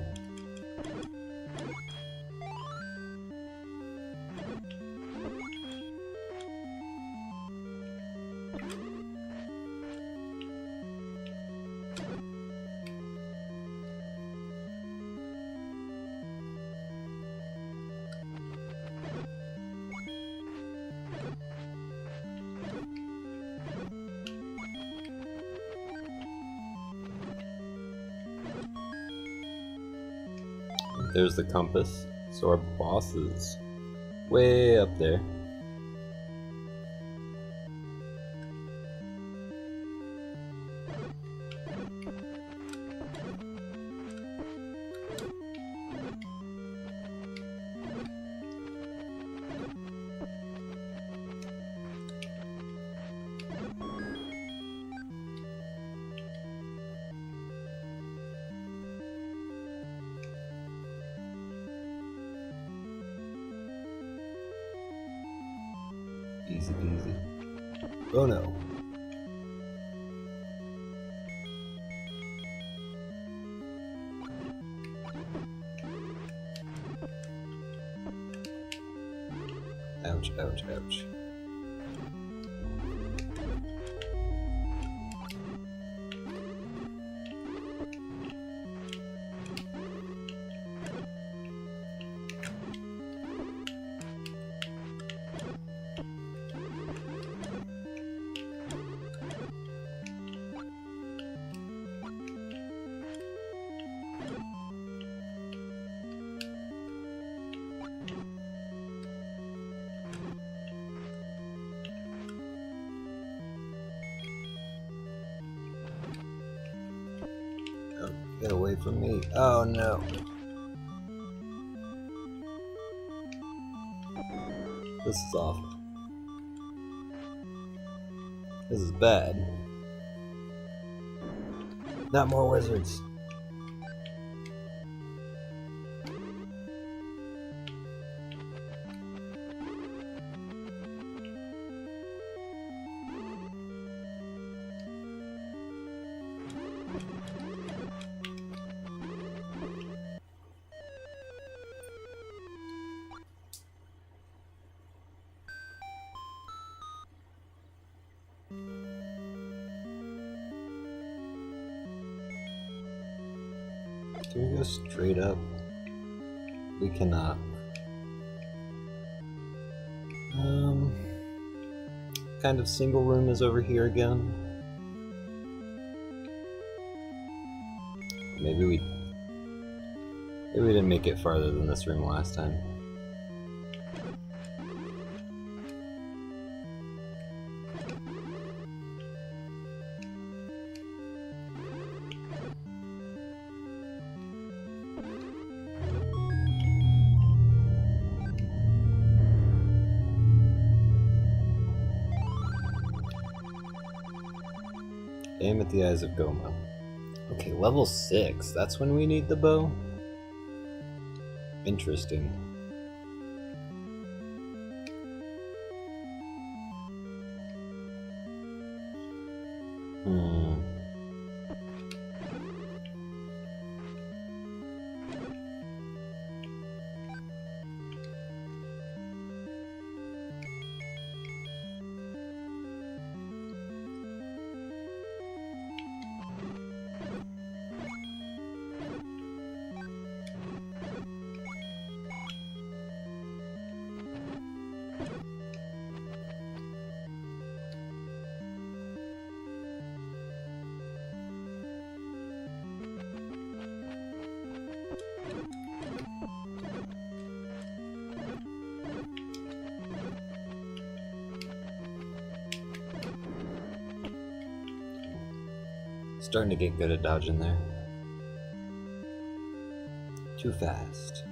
S1: there's the compass. So our boss is way up there. Easy peasy. Oh no. Ouch, ouch, ouch. Get away from me. Oh no. This is awful. This is bad. Not more wizards. Can we go straight up? We cannot. Kind of single room is over here again. Maybe we didn't make it farther than this room last time. Aim at the eyes of Goma. Okay, level 6. That's when we need the bow? Interesting. Starting to get good at dodging there. Too fast.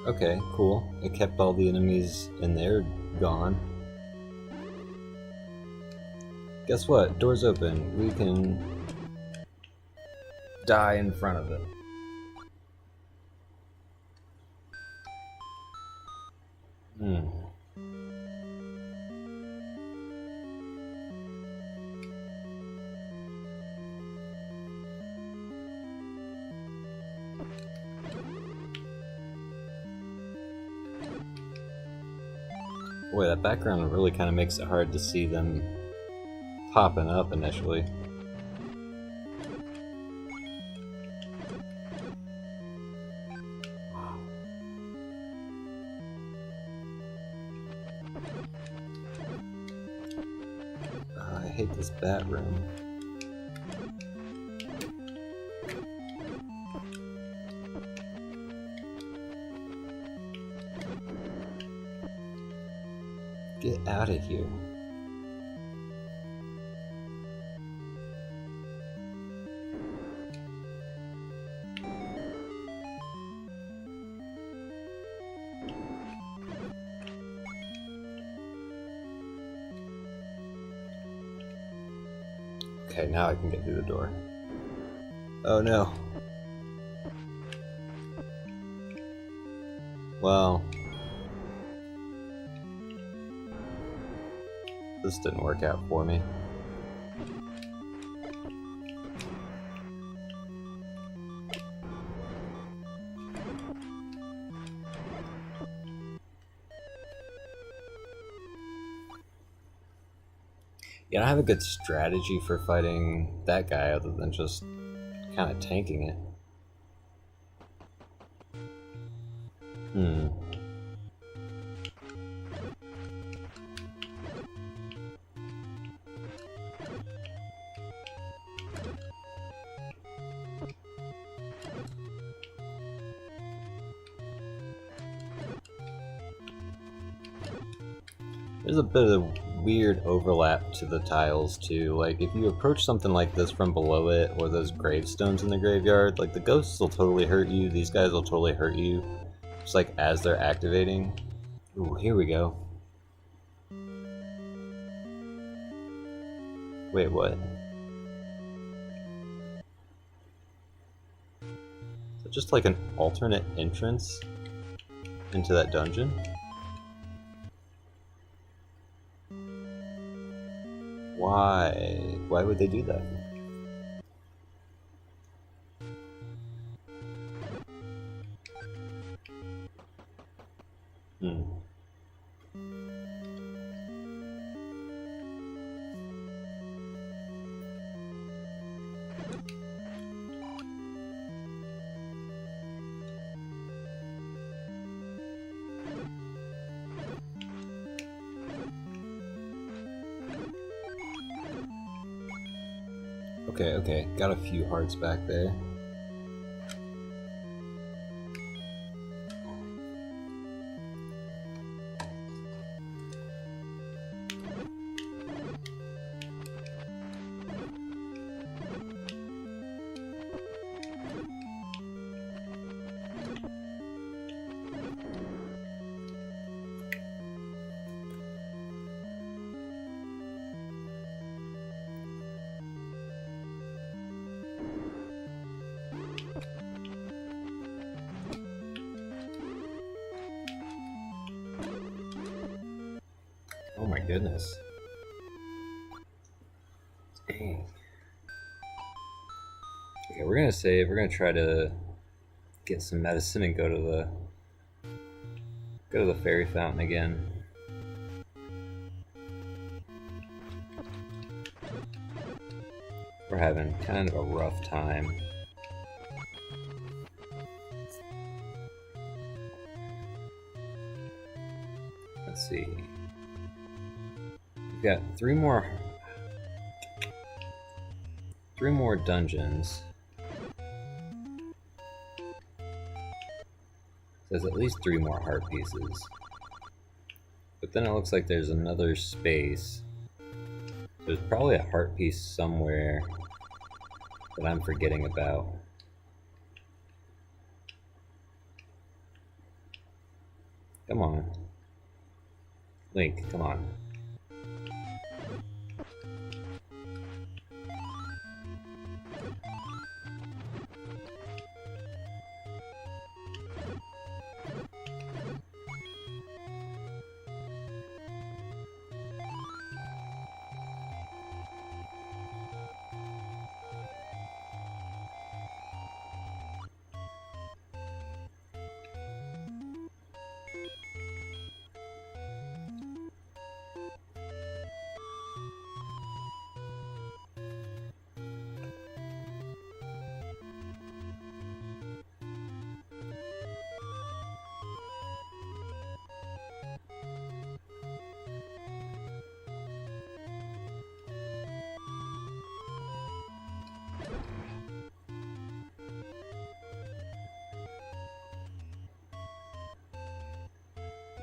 S1: Okay, cool. It kept all the enemies in there gone. Guess what? Door's open. We can die in front of it. Boy, that background really kind of makes it hard to see them popping up initially. I hate this bat room. Get out of here. Okay, now I can get through the door. Oh no. Well, this didn't work out for me. Yeah, I don't have a good strategy for fighting that guy other than just kind of tanking it. There's a bit of weird overlap to the tiles too. Like if you approach something like this from below it, or those gravestones in the graveyard, like the ghosts will totally hurt you, these guys will totally hurt you, just like as they're activating. Ooh, here we go. Wait, what? Is it just like an alternate entrance into that dungeon? Why? Why would they do that? Okay, got a few hearts back there. Oh my goodness. Dang. Okay, we're gonna save. We're gonna try to get some medicine and go to the fairy fountain again. We're having kind of a rough time. Let's see. We've got three more dungeons. There's at least 3 more heart pieces. But then it looks like there's another space. There's probably a heart piece somewhere that I'm forgetting about. Come on. Link, come on.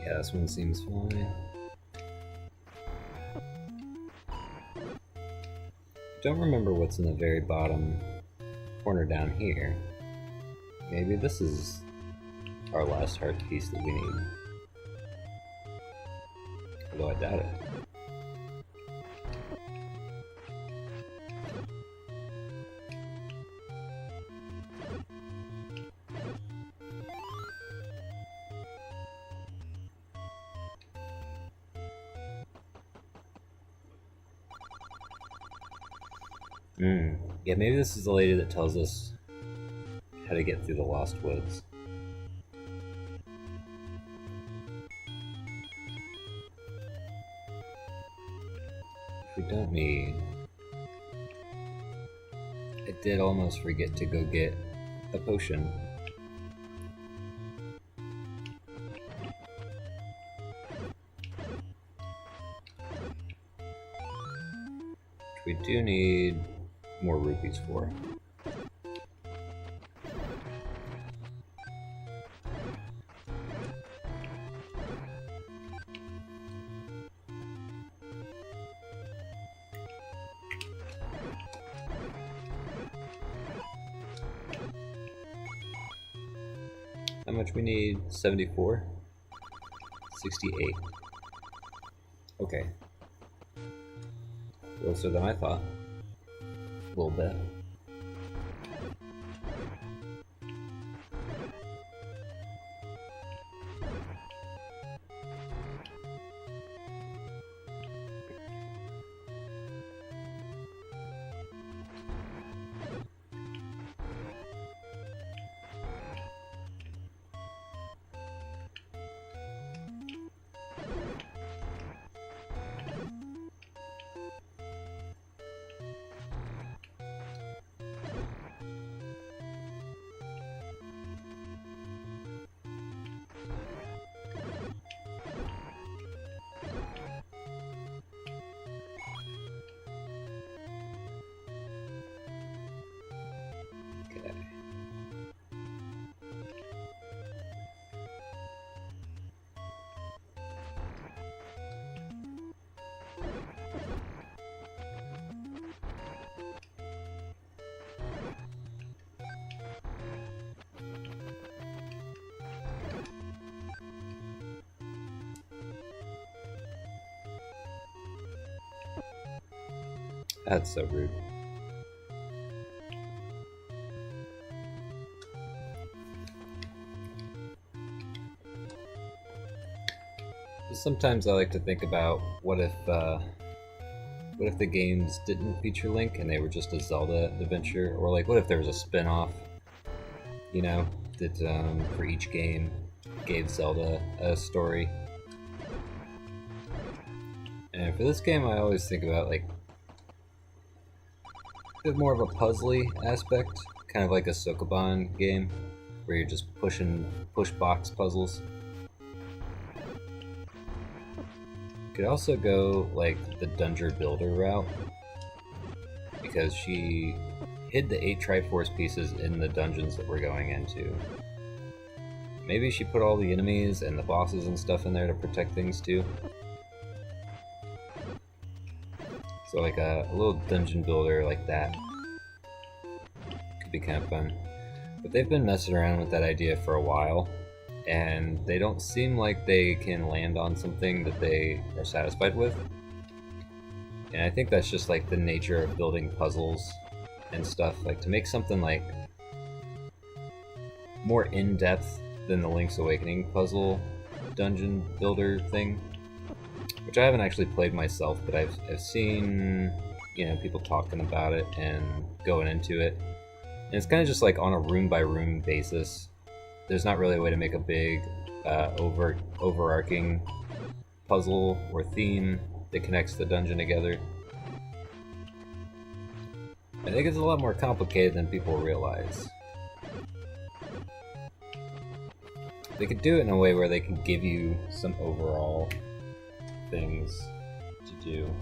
S1: Yeah, this one seems fine. Don't remember what's in the very bottom corner down here. Maybe this is our last heart piece that we need. Although I doubt it. Yeah, maybe this is the lady that tells us how to get through the Lost Woods. We don't need... I did almost forget to go get a potion. Which we do need more rupees for. How much we need? 74? 68. Okay. Closer than I thought. A little bit. That's so rude. Sometimes I like to think about what if the games didn't feature Link and they were just a Zelda adventure, or like what if there was a spin-off, you know, that for each game gave Zelda a story. And for this game, I always think about like a bit more of a puzzly aspect, kind of like a Sokoban game, where you're just push box puzzles. Could also go like the Dungeon Builder route, because she hid the 8 Triforce pieces in the dungeons that we're going into. Maybe she put all the enemies and the bosses and stuff in there to protect things too. So like a little dungeon builder like that could be kind of fun. But they've been messing around with that idea for a while, and they don't seem like they can land on something that they are satisfied with. And I think that's just like the nature of building puzzles and stuff. Like to make something like more in-depth than the Link's Awakening puzzle dungeon builder thing, which I haven't actually played myself, but I've seen, you know, people talking about it and going into it. And it's kind of just like on a room by room basis. There's not really a way to make a big overarching puzzle or theme that connects the dungeon together. I think it's a lot more complicated than people realize. They could do it in a way where they can give you some overall things to do.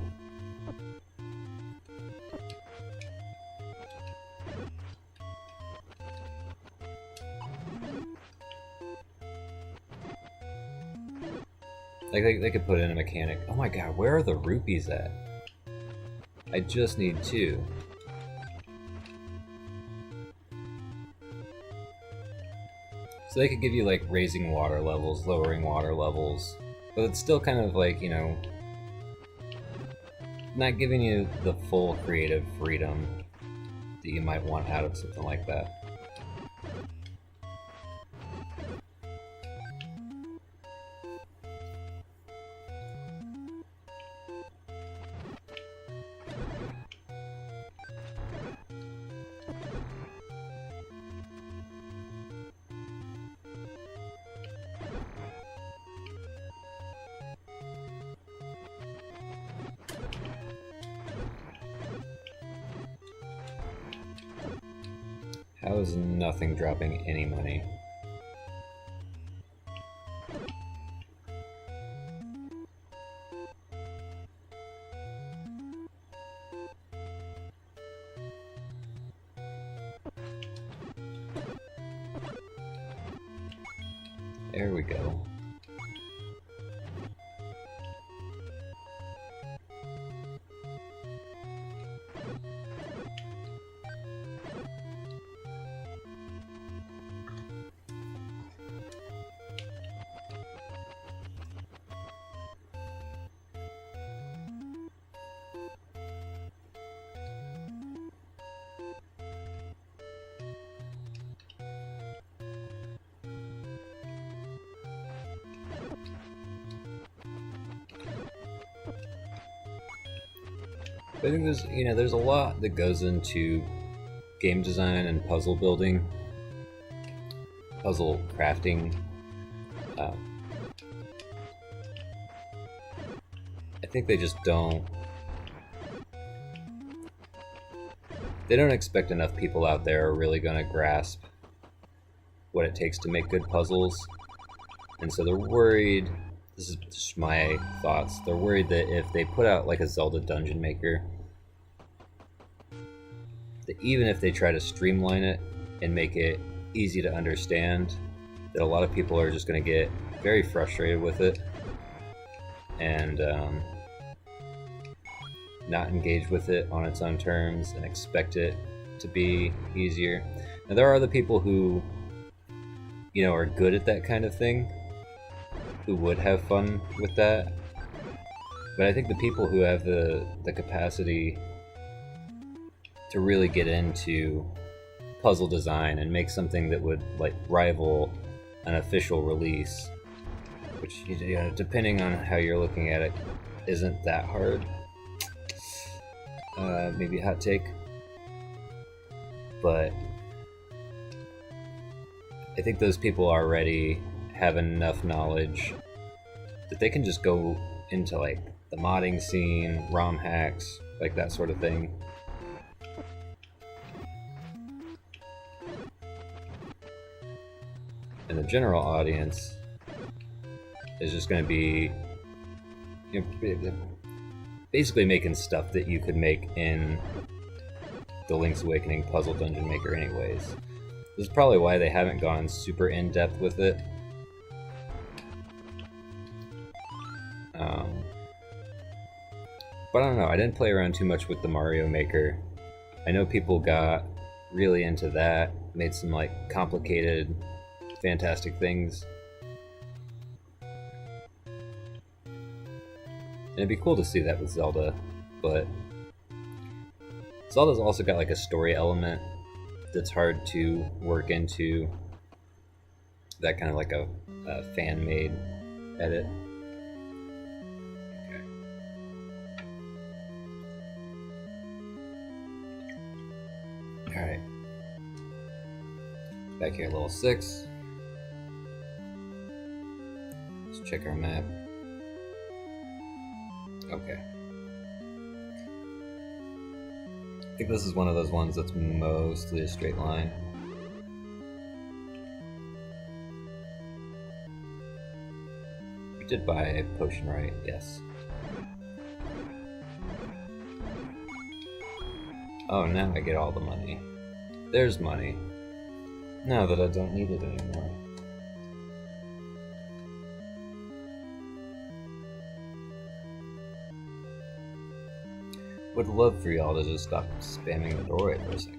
S1: Like they could put in a mechanic. Oh my god, where are the rupees at? I just need 2. So they could give you like raising water levels, lowering water levels, but it's still kind of like, you know, not giving you the full creative freedom that you might want out of something like that. How is nothing dropping any money? There we go. I think there's a lot that goes into game design and puzzle building, puzzle crafting. I think they just don't. They don't expect enough people out there are really going to grasp what it takes to make good puzzles, and so they're worried. This is just my thoughts. They're worried that if they put out like a Zelda Dungeon Maker, that even if they try to streamline it and make it easy to understand, that a lot of people are just going to get very frustrated with it and not engage with it on its own terms and expect it to be easier. Now there are the people who, you know, are good at that kind of thing, who would have fun with that. But I think the people who have the capacity to really get into puzzle design and make something that would like rival an official release, which, you know, depending on how you're looking at it, isn't that hard. Maybe a hot take, but I think those people already have enough knowledge that they can just go into like the modding scene, ROM hacks, like that sort of thing. And the general audience is just going to be, you know, basically making stuff that you could make in the Link's Awakening Puzzle Dungeon Maker anyways. This is probably why they haven't gone super in-depth with it. But I don't know, I didn't play around too much with the Mario Maker. I know people got really into that, made some like complicated, fantastic things. And it'd be cool to see that with Zelda, but Zelda's also got like a story element that's hard to work into that kind of like a fan-made edit. Okay. Alright. Back here at level 6. Let's check our map. Okay. I think this is one of those ones that's mostly a straight line. We did buy a potion, right? Yes. Oh, now I get all the money. There's money. Now that I don't need it anymore. Would love for y'all to just stop spamming the doorway for a second.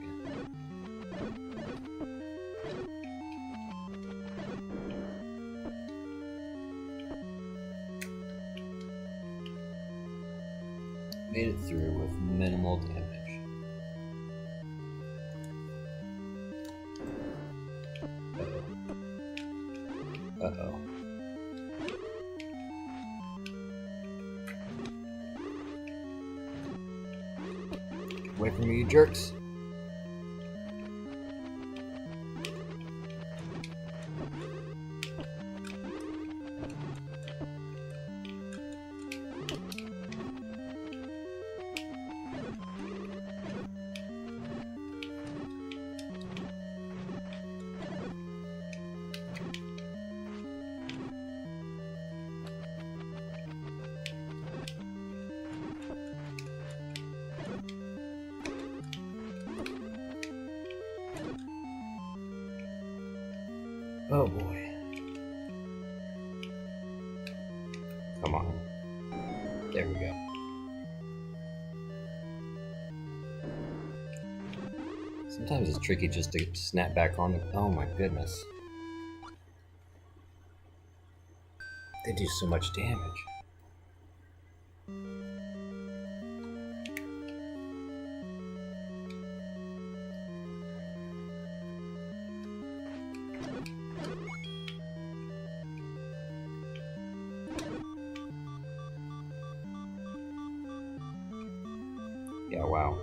S1: Made it through with minimal damage. Uh-oh. Get away from me, you jerks. Oh boy. Come on. There we go. Sometimes it's tricky just to snap back on the... Oh my goodness. They do so much damage. Yeah, wow.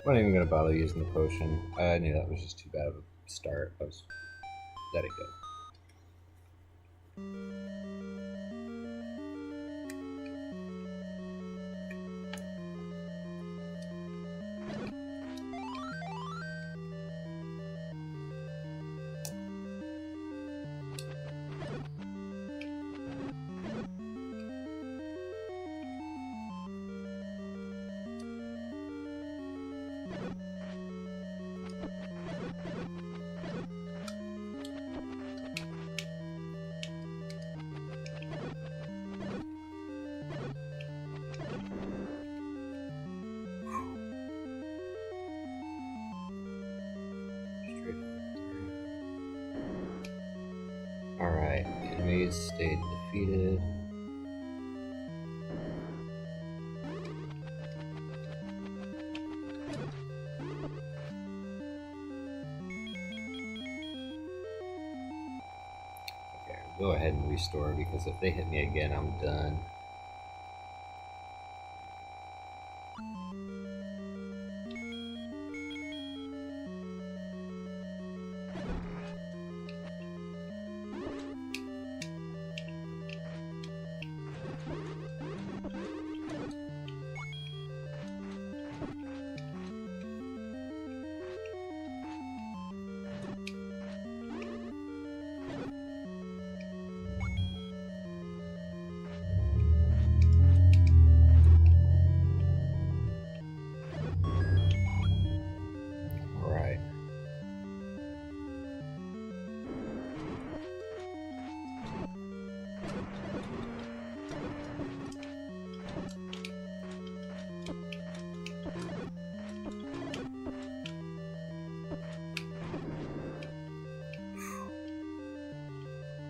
S1: I'm not even gonna bother using the potion. I knew that was just too bad of a start. I was let it go. Alright, enemies stayed defeated. Okay, I'll go ahead and restore because if they hit me again, I'm done.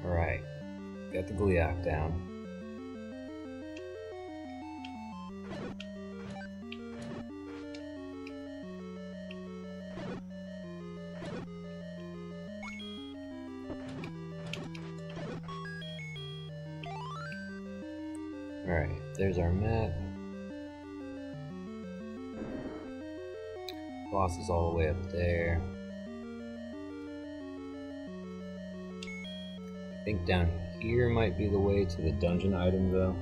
S1: Alright, got the Gleeok down. Alright, there's our map. Boss is all the way up there. I think down here might be the way to the dungeon item though.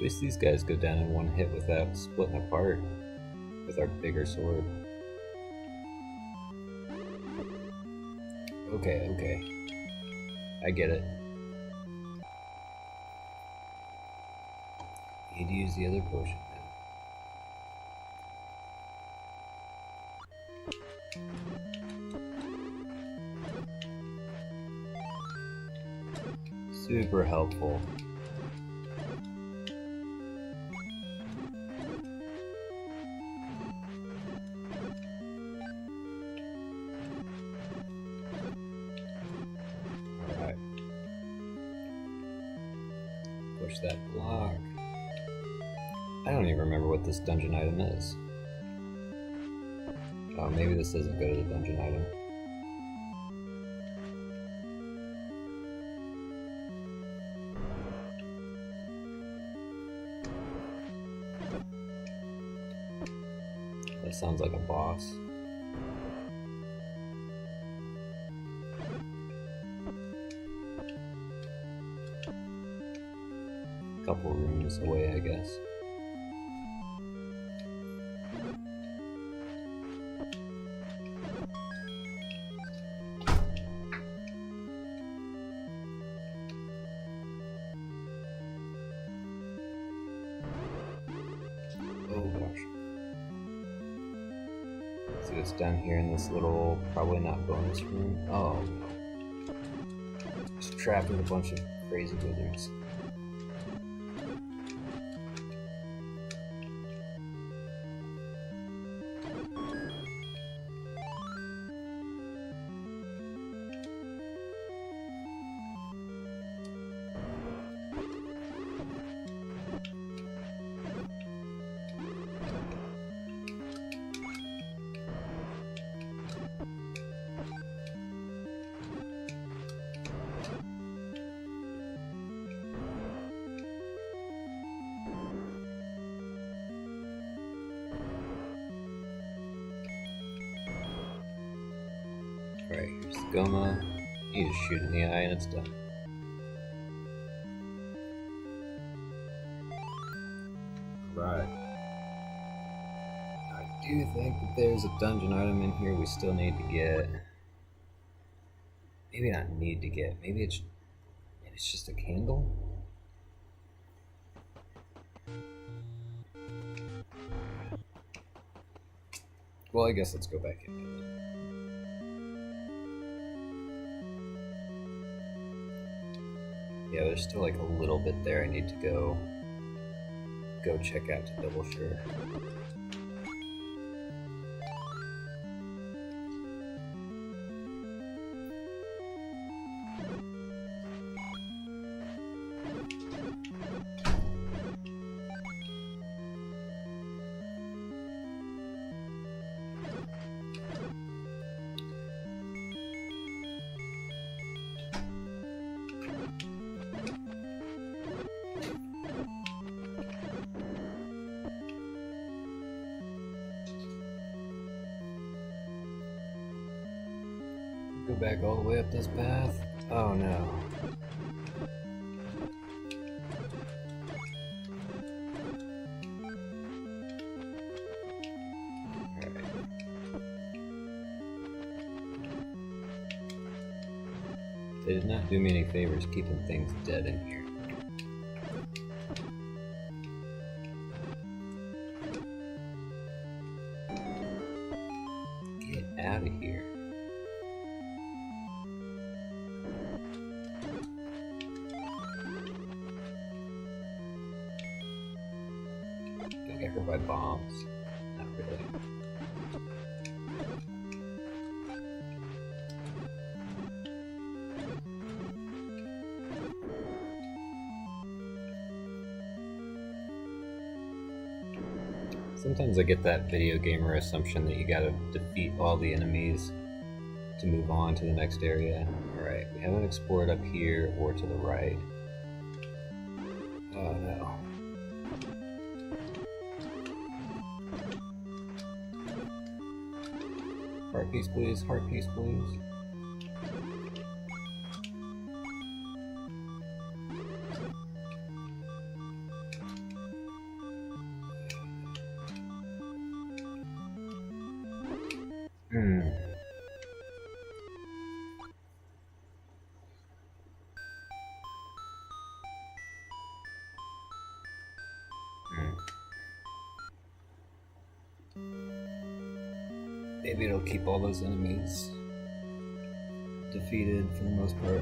S1: least these guys go down in one hit without splitting apart with our bigger sword. Okay. I get it. Need to use the other potion now. Super helpful. Alright. Push that block. I don't even remember what this dungeon item is. Oh, maybe this doesn't go to the dungeon item. That sounds like a boss. Couple rooms away, I guess. Oh gosh. See what's down here in this little, probably not bonus room. Oh no. Just trapped with a bunch of crazy wizards. Alright, here's the Goma. You just shoot in the eye and it's done. Right. I do think that there's a dungeon item in here we still need to get. Maybe not need to get. Maybe it's just a candle? Well, I guess let's go back in. Yeah, there's still like a little bit there I need to go check out to double sure. Go back all the way up this path? Oh no. Alright. They did not do me any favors keeping things dead in here. Get out of here. Get hurt by bombs. Not really. Sometimes I get that video gamer assumption that you gotta defeat all the enemies to move on to the next area. Alright, we haven't explored up here or to the right. Oh no. Heart piece, please. Heart piece, please. Hmm. Maybe it'll keep all those enemies defeated for the most part.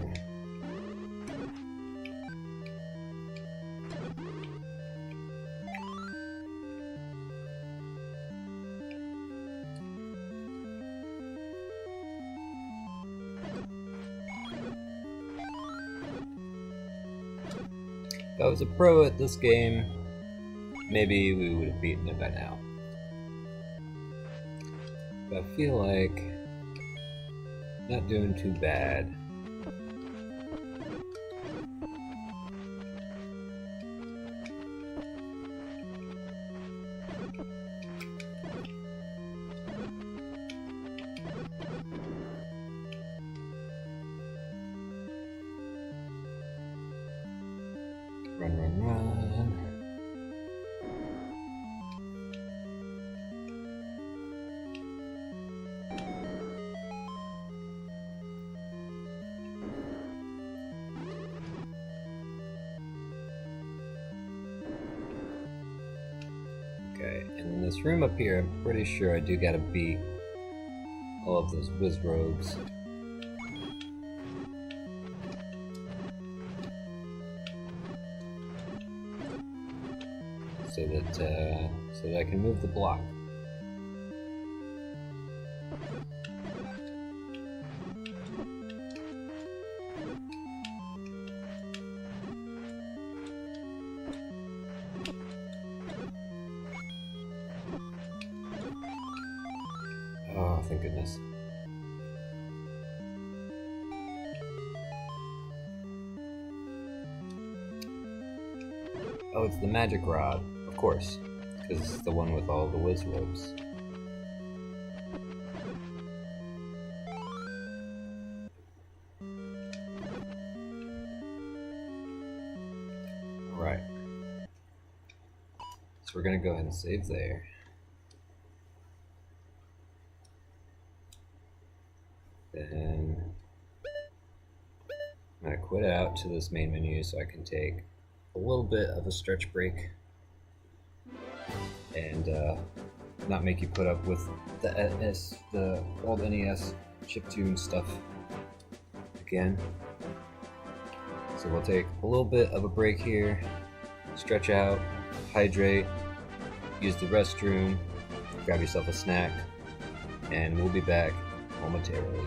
S1: If I was a pro at this game, maybe we would have beaten it by now. But I feel like not doing too bad. Run, run, run. Okay, and in this room up here, I'm pretty sure I do gotta beat all of those Wizrogues. So that I can move the block. Oh, thank goodness. Oh, it's the magic rod. Of course, because it's the one with all the Wizrogues. Alright. So we're gonna go ahead and save there. Then I'm gonna quit out to this main menu so I can take a little bit of a stretch break and not make you put up with the old NES chiptune stuff again. So we'll take a little bit of a break here, stretch out, hydrate, use the restroom, grab yourself a snack, and we'll be back momentarily.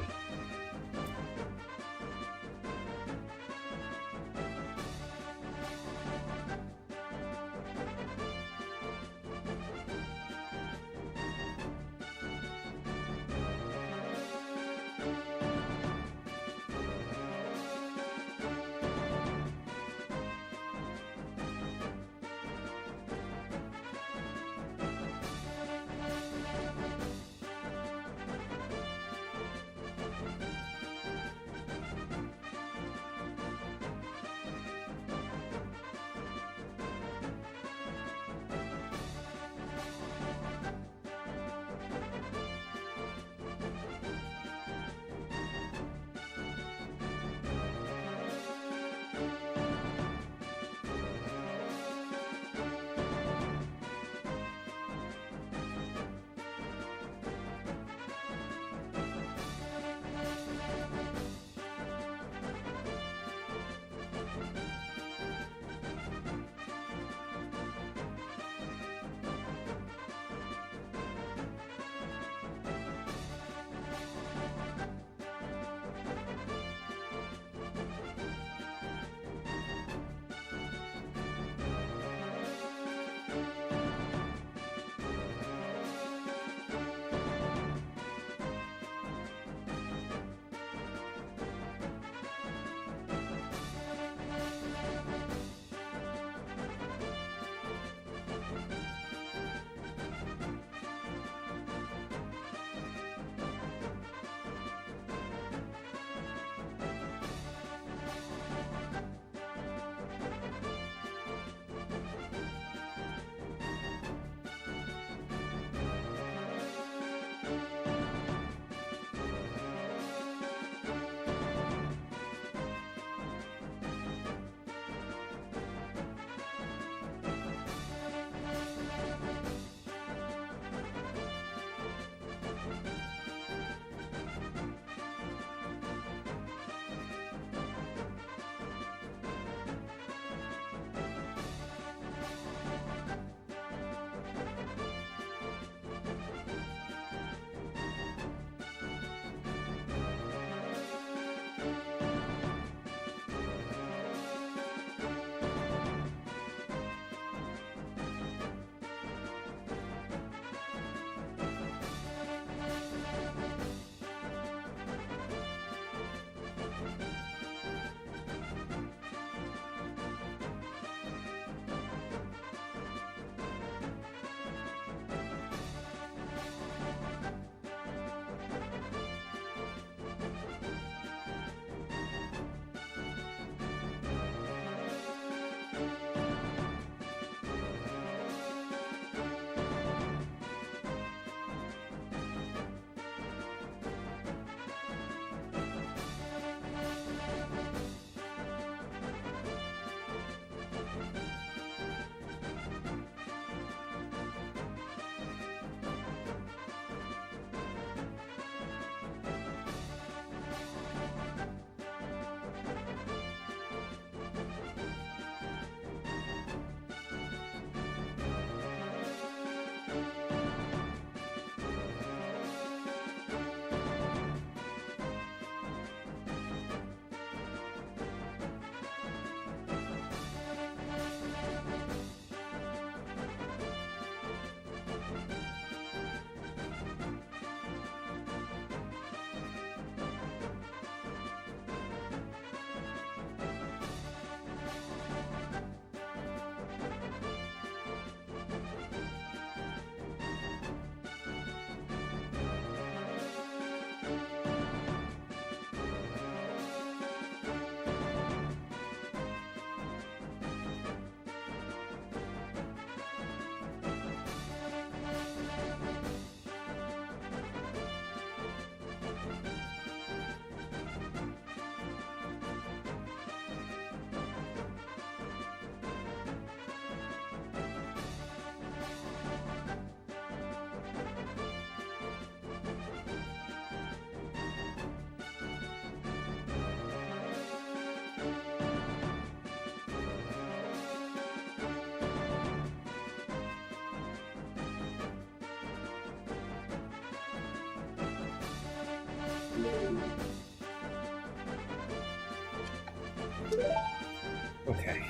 S1: Okay.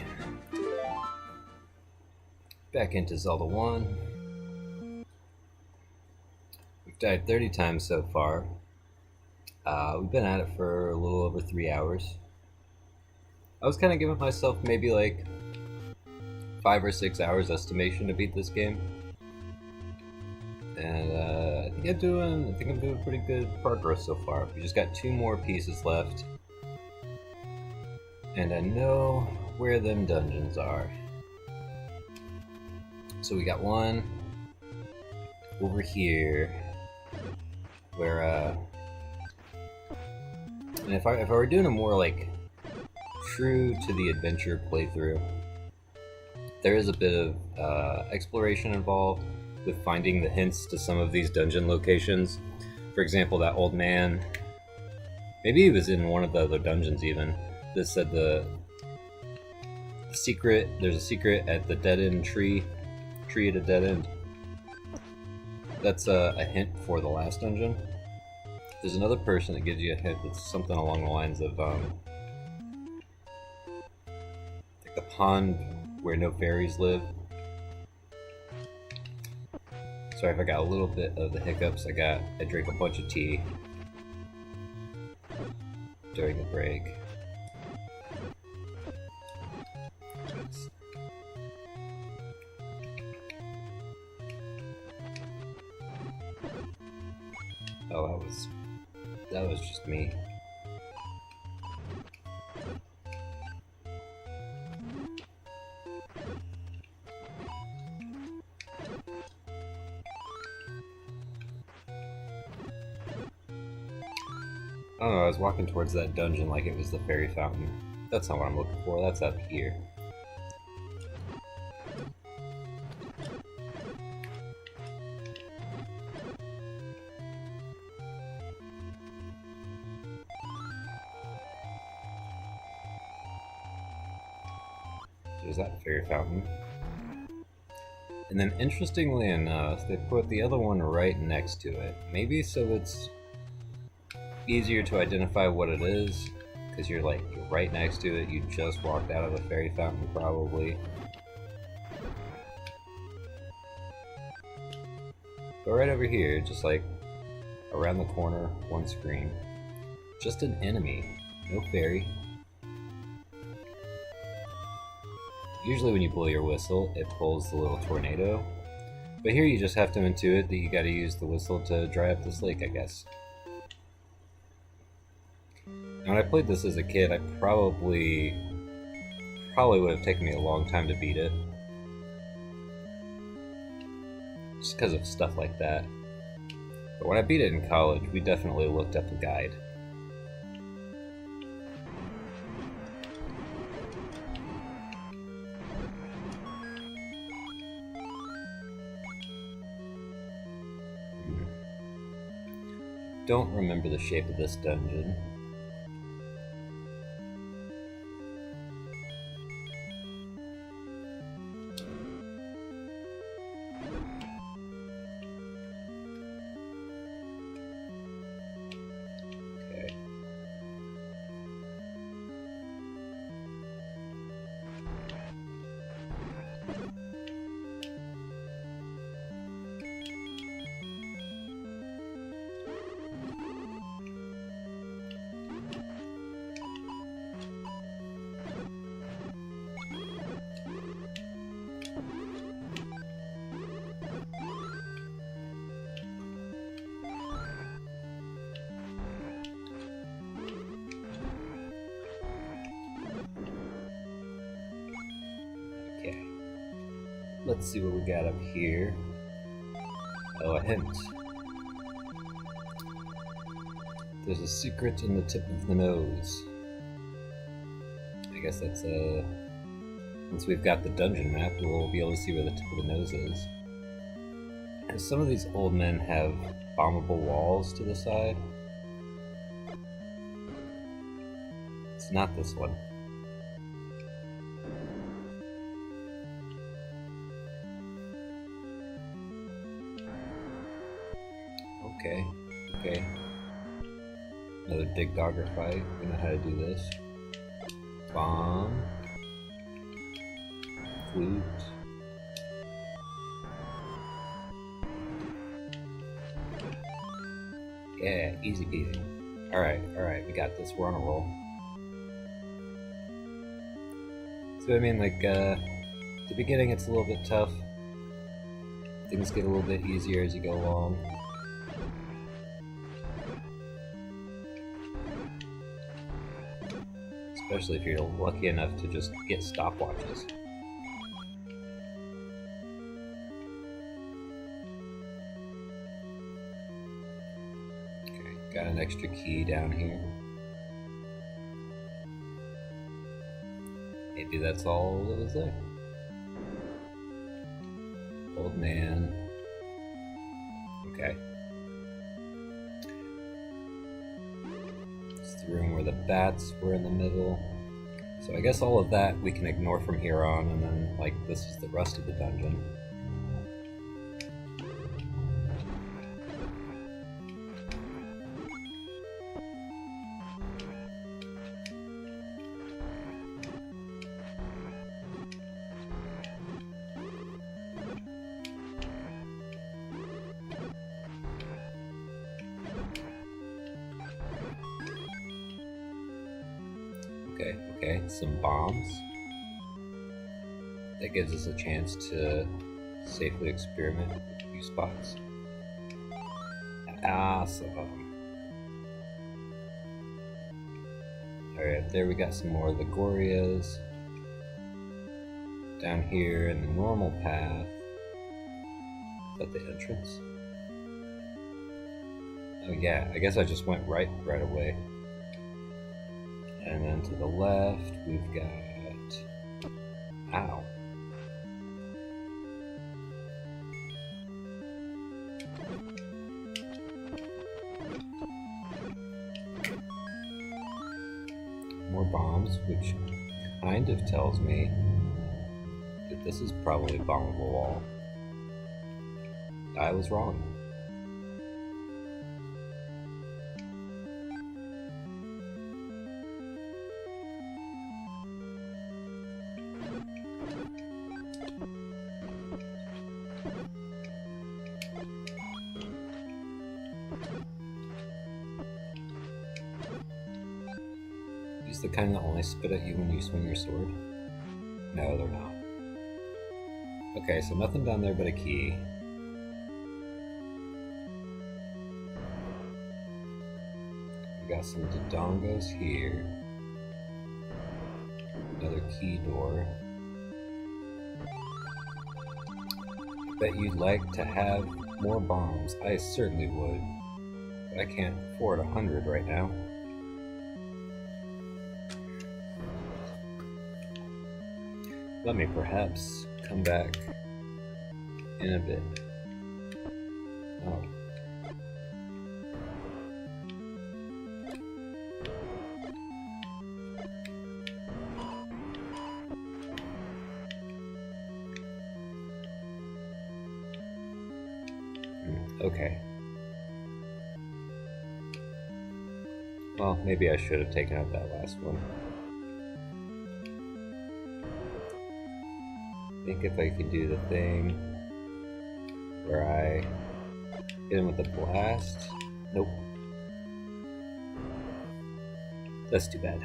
S1: Back into Zelda 1. We've died 30 times so far. We've been at it for a little over 3 hours. I was kind of giving myself maybe like 5 or 6 hours estimation to beat this game, and I think I'm doing pretty good progress so far. We just got 2 more pieces left, and I know where them dungeons are. So we got one over here, where and if I were doing a more like true to the adventure playthrough, there is a bit of exploration involved with finding the hints to some of these dungeon locations. For example, that old man, maybe he was in one of the other dungeons even, that said there's a secret at the dead end tree at a dead end. That's a hint for the last dungeon. There's another person that gives you a hint that's something along the lines of like the pond where no fairies live. Sorry if I got a little bit of the hiccups. I drank a bunch of tea during the break. Oh, that was just me. I don't know, I was walking towards that dungeon like it was the fairy fountain. That's not what I'm looking for, that's up here. There's that fairy fountain. And then interestingly enough, they put the other one right next to it. Maybe so it's easier to identify what it is, because you're right next to it. You just walked out of a fairy fountain probably. But right over here, just like around the corner, one screen, just an enemy, no fairy. Usually when you blow your whistle, it pulls the little tornado. But here you just have to intuit that you gotta use the whistle to dry up this lake, I guess. Now, when I played this as a kid, I probably would have taken me a long time to beat it. Just because of stuff like that. But when I beat it in college, we definitely looked up a guide. Don't remember the shape of this dungeon. Let's see what we got up here. Oh, a hint. There's a secret in the tip of the nose. I guess that's once we've got the dungeon map, we'll be able to see where the tip of the nose is. And some of these old men have bombable walls to the side. It's not this one. Okay. Another Dig Dogger fight. We know how to do this. Bomb. Flute. Yeah, easy peasy. Alright, we got this. We're on a roll. So I mean, like, the beginning it's a little bit tough. Things get a little bit easier as you go along. Especially if you're lucky enough to just get stopwatches. Okay, got an extra key down here. Maybe that's all that was there. Old man. Okay. It's the room where the bats were in the middle. So I guess all of that we can ignore from here on, and then, like, this is the rest of the dungeon. Okay, some bombs. That gives us a chance to safely experiment with a few spots. Awesome. Alright, there we got some more of the Gorias. Down here in the normal path. Is that the entrance? Oh yeah, I guess I just went right away. And then to the left, we've got... Ow. More bombs, which kind of tells me that this is probably a bombable wall. I was wrong. Is the kind that only spit at you when you swing your sword? No, they're not. Okay, so nothing down there but a key. We got some Dodongos here. Another key door. Bet you'd like to have more bombs. I certainly would. But I can't afford 100 right now. Let me perhaps come back in a bit. Oh. Okay. Well, maybe I should have taken out that last one. I think if I could do the thing where I hit him with a blast. Nope. That's too bad.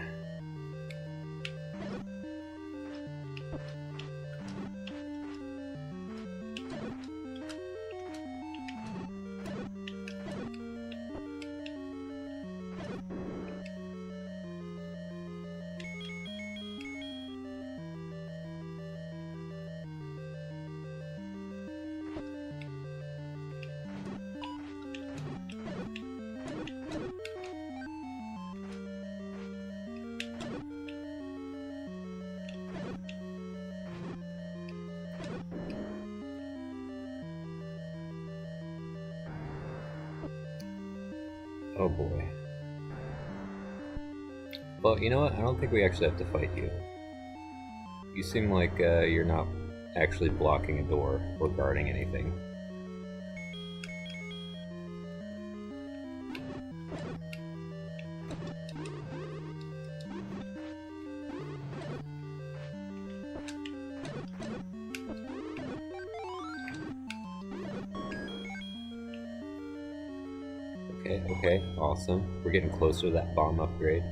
S1: Oh boy. Well, you know what? I don't think we actually have to fight you. You seem like you're not actually blocking a door or guarding anything. Okay, okay, awesome. We're getting closer to that bomb upgrade.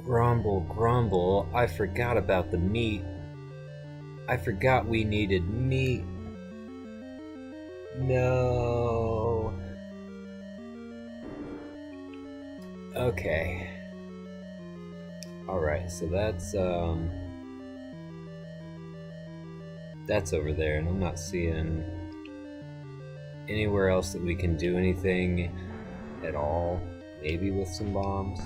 S1: Grumble, grumble, I forgot about the meat. I forgot we needed meat. No. Okay. Alright, so that's over there, and I'm not seeing anywhere else that we can do anything at all. Maybe with some bombs.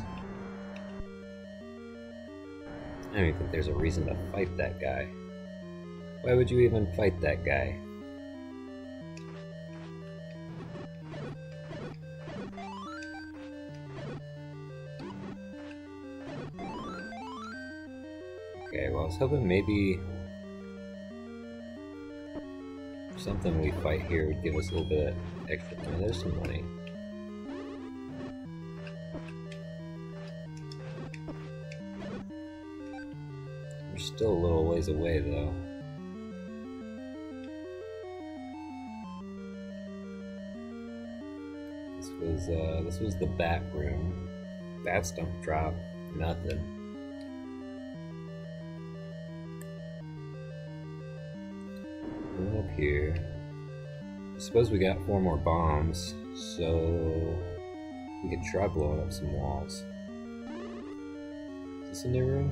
S1: I don't even think there's a reason to fight that guy. Why would you even fight that guy? Okay, well I was hoping maybe something we fight here would give us a little bit of extra money. There's some money. We're still a little ways away though. This was the back room. Bats don't drop nothing. Going up here. I suppose we got 4 more bombs, so we could try blowing up some walls. Is this a new room?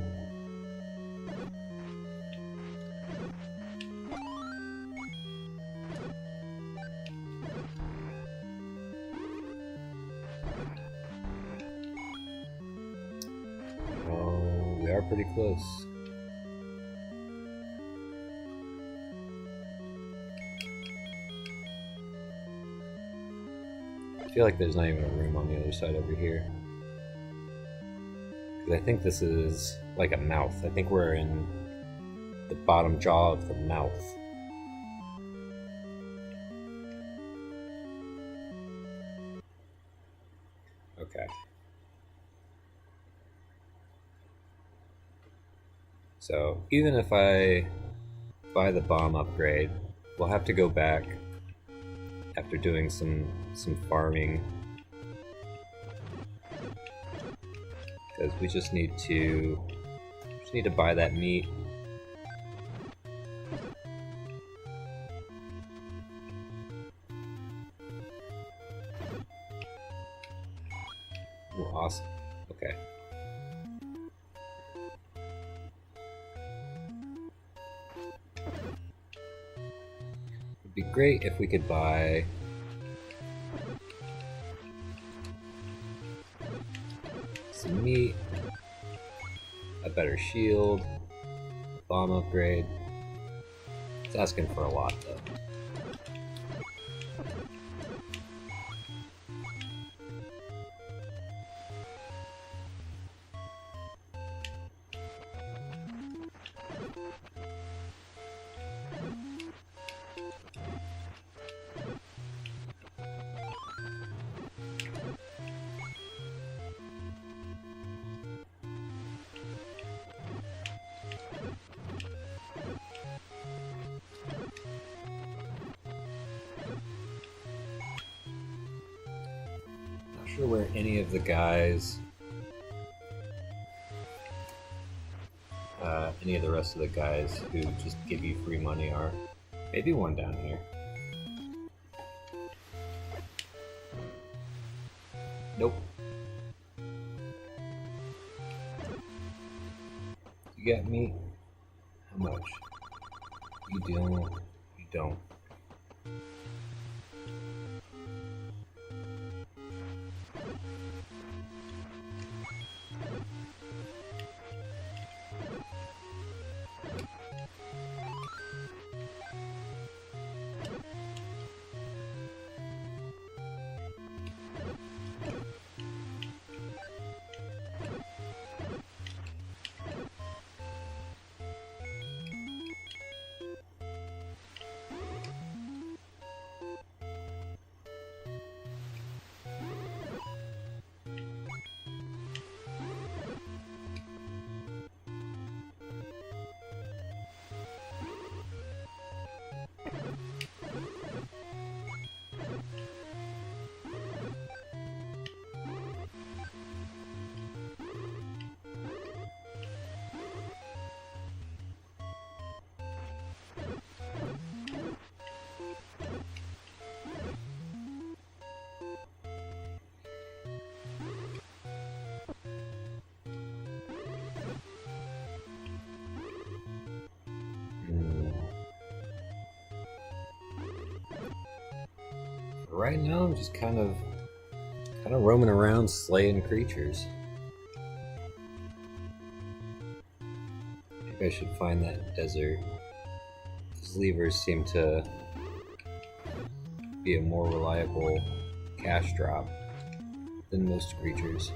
S1: Oh, we are pretty close. I feel like there's not even a room on the other side over here. Because I think this is like a mouth. I think we're in the bottom jaw of the mouth. Okay. So even if I buy the bomb upgrade, we'll have to go back after doing some farming, because we just need to buy that meat. Ooh, awesome. Okay. It'd be great if we could buy some meat, a better shield, a bomb upgrade. It's asking for a lot though. Sure where any of the guys, any of the rest of the guys who just give you free money are. Maybe one down here. Nope. You got me? How much? You don't. You don't. right now I'm just kind of roaming around slaying creatures. Maybe I should find that desert. These levers seem to be a more reliable cash drop than most creatures.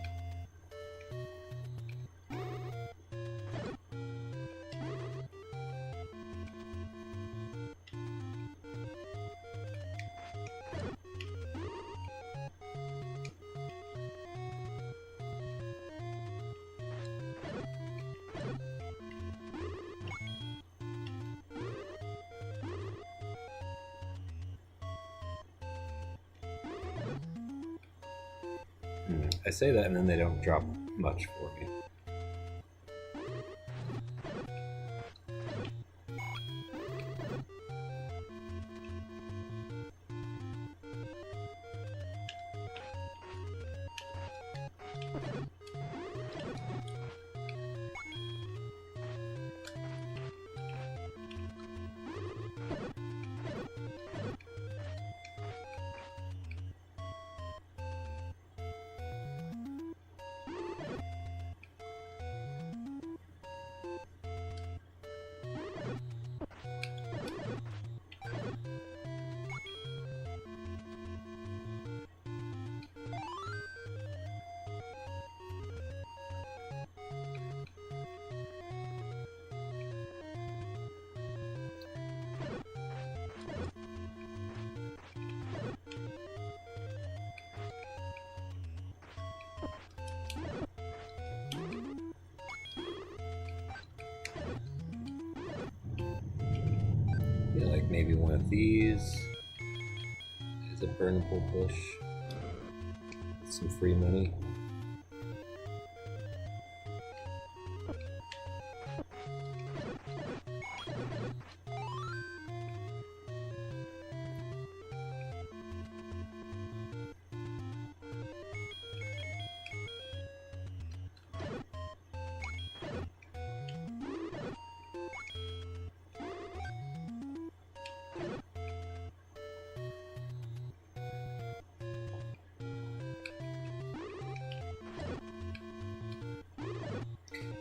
S1: I say that and then they don't drop much for me. Like maybe one of these is a burnable bush with some free money.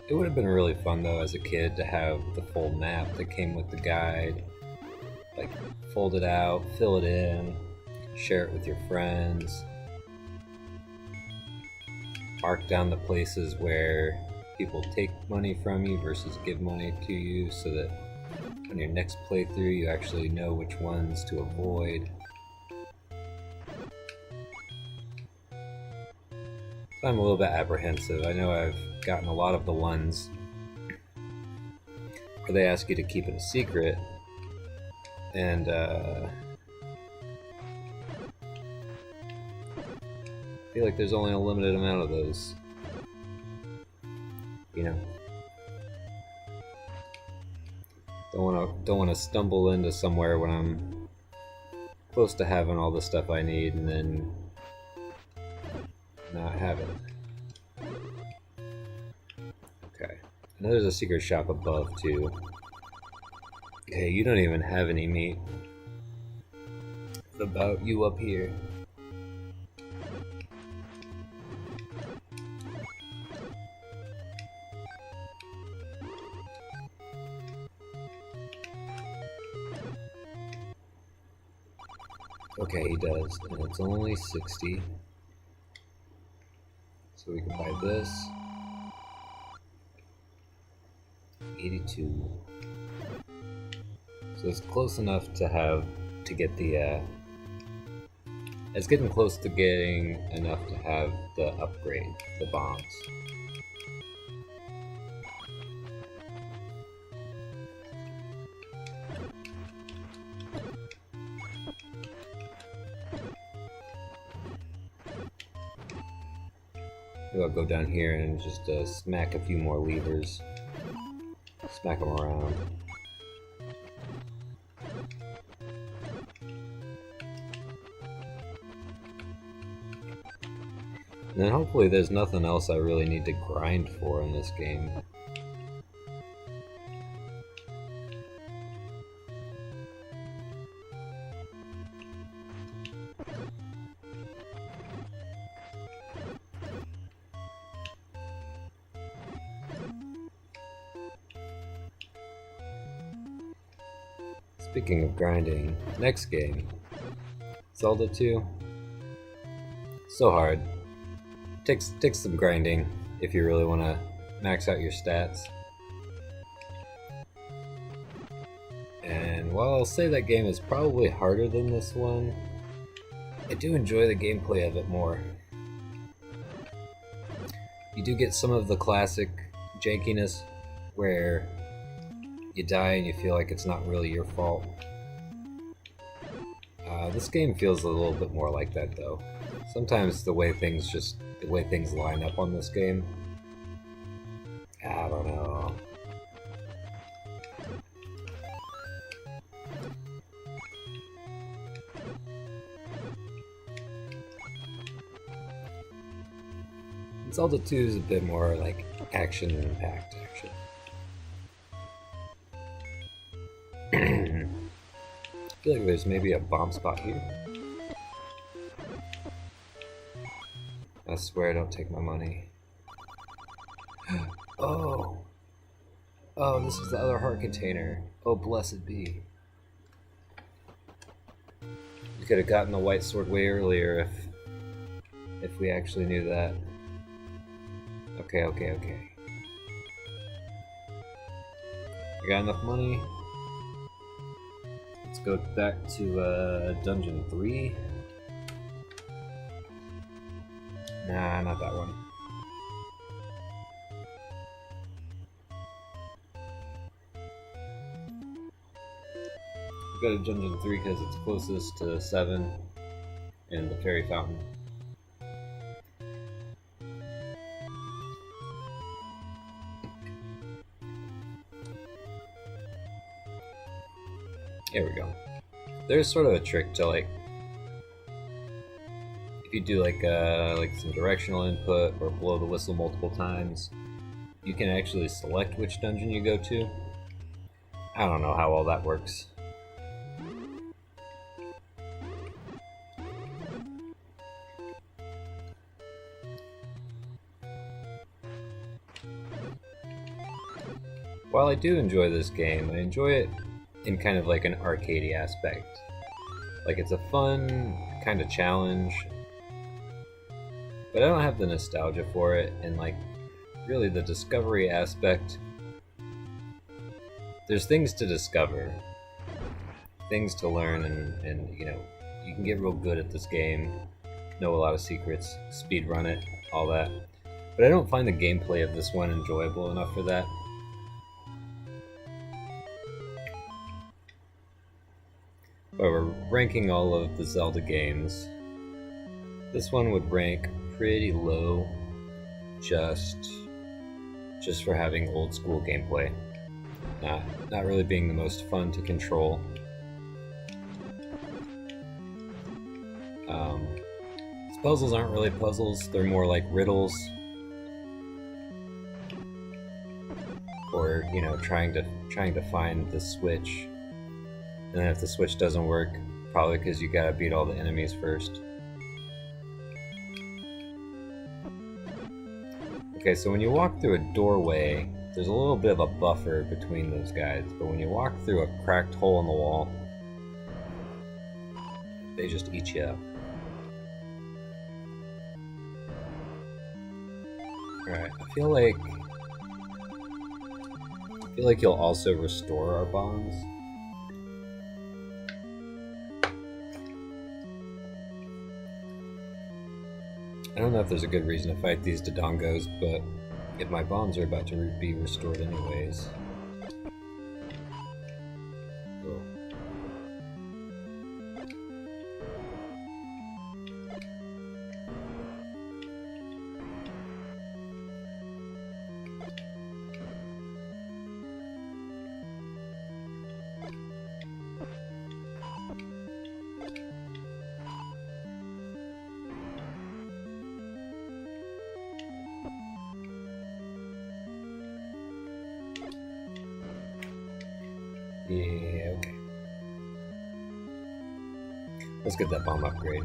S1: It would have been really fun though as a kid to have the full map that came with the guide. Like fold it out, fill it in, share it with your friends. Mark down the places where people take money from you versus give money to you so that on your next playthrough you actually know which ones to avoid. I'm a little bit apprehensive. I know I've gotten a lot of the ones where they ask you to keep it a secret, and I feel like there's only a limited amount of those. You know, don't want to stumble into somewhere when I'm close to having all the stuff I need and then not have it. Okay. I know there's a secret shop above too. Okay, you don't even have any meat. What about you up here? Okay, he does, and it's only 60. So we can buy this. 82. So it's close enough to get the it's getting close to getting enough to have the upgrade, the bombs. Maybe I'll go down here and just smack a few more levers. Smack them around. And then hopefully there's nothing else I really need to grind for in this game. Speaking of grinding, next game, Zelda 2. So hard. Takes some grinding if you really want to max out your stats. And while I'll say that game is probably harder than this one, I do enjoy the gameplay of it more. You do get some of the classic jankiness where you die and you feel like it's not really your fault. This game feels a little bit more like that though. Sometimes the way things line up on this game, I don't know. Zelda 2 is a bit more like action-packed action. I feel like there's maybe a bomb spot here. I swear don't take my money. Oh! Oh, this is the other heart container. Oh, blessed be. We could have gotten the white sword way earlier if we actually knew that. Okay. I got enough money. Let's go back to Dungeon 3. Nah, not that one. Go to Dungeon 3 because it's closest to 7 and the Fairy Fountain. There we go. There's sort of a trick to like, if you do like some directional input or blow the whistle multiple times, you can actually select which dungeon you go to. I don't know how all that works. While I do enjoy this game, I enjoy it in kind of like an arcadey aspect. Like it's a fun kind of challenge, but I don't have the nostalgia for it, and like really the discovery aspect. There's things to discover, things to learn, and you know, you can get real good at this game, know a lot of secrets, speedrun it, all that. But I don't find the gameplay of this one enjoyable enough for that. However, ranking all of the Zelda games, this one would rank pretty low just for having old school gameplay. Not really being the most fun to control. These puzzles aren't really puzzles, they're more like riddles. Or, you know, trying to find the switch. And then if the switch doesn't work, probably because you gotta beat all the enemies first. Okay, so when you walk through a doorway, there's a little bit of a buffer between those guys, but when you walk through a cracked hole in the wall, they just eat you up. Alright, I feel like you'll also restore our bonds. I don't know if there's a good reason to fight these Dodongos, but if my bonds are about to be restored anyways. Cool. Yeah, okay. Let's get that bomb upgrade.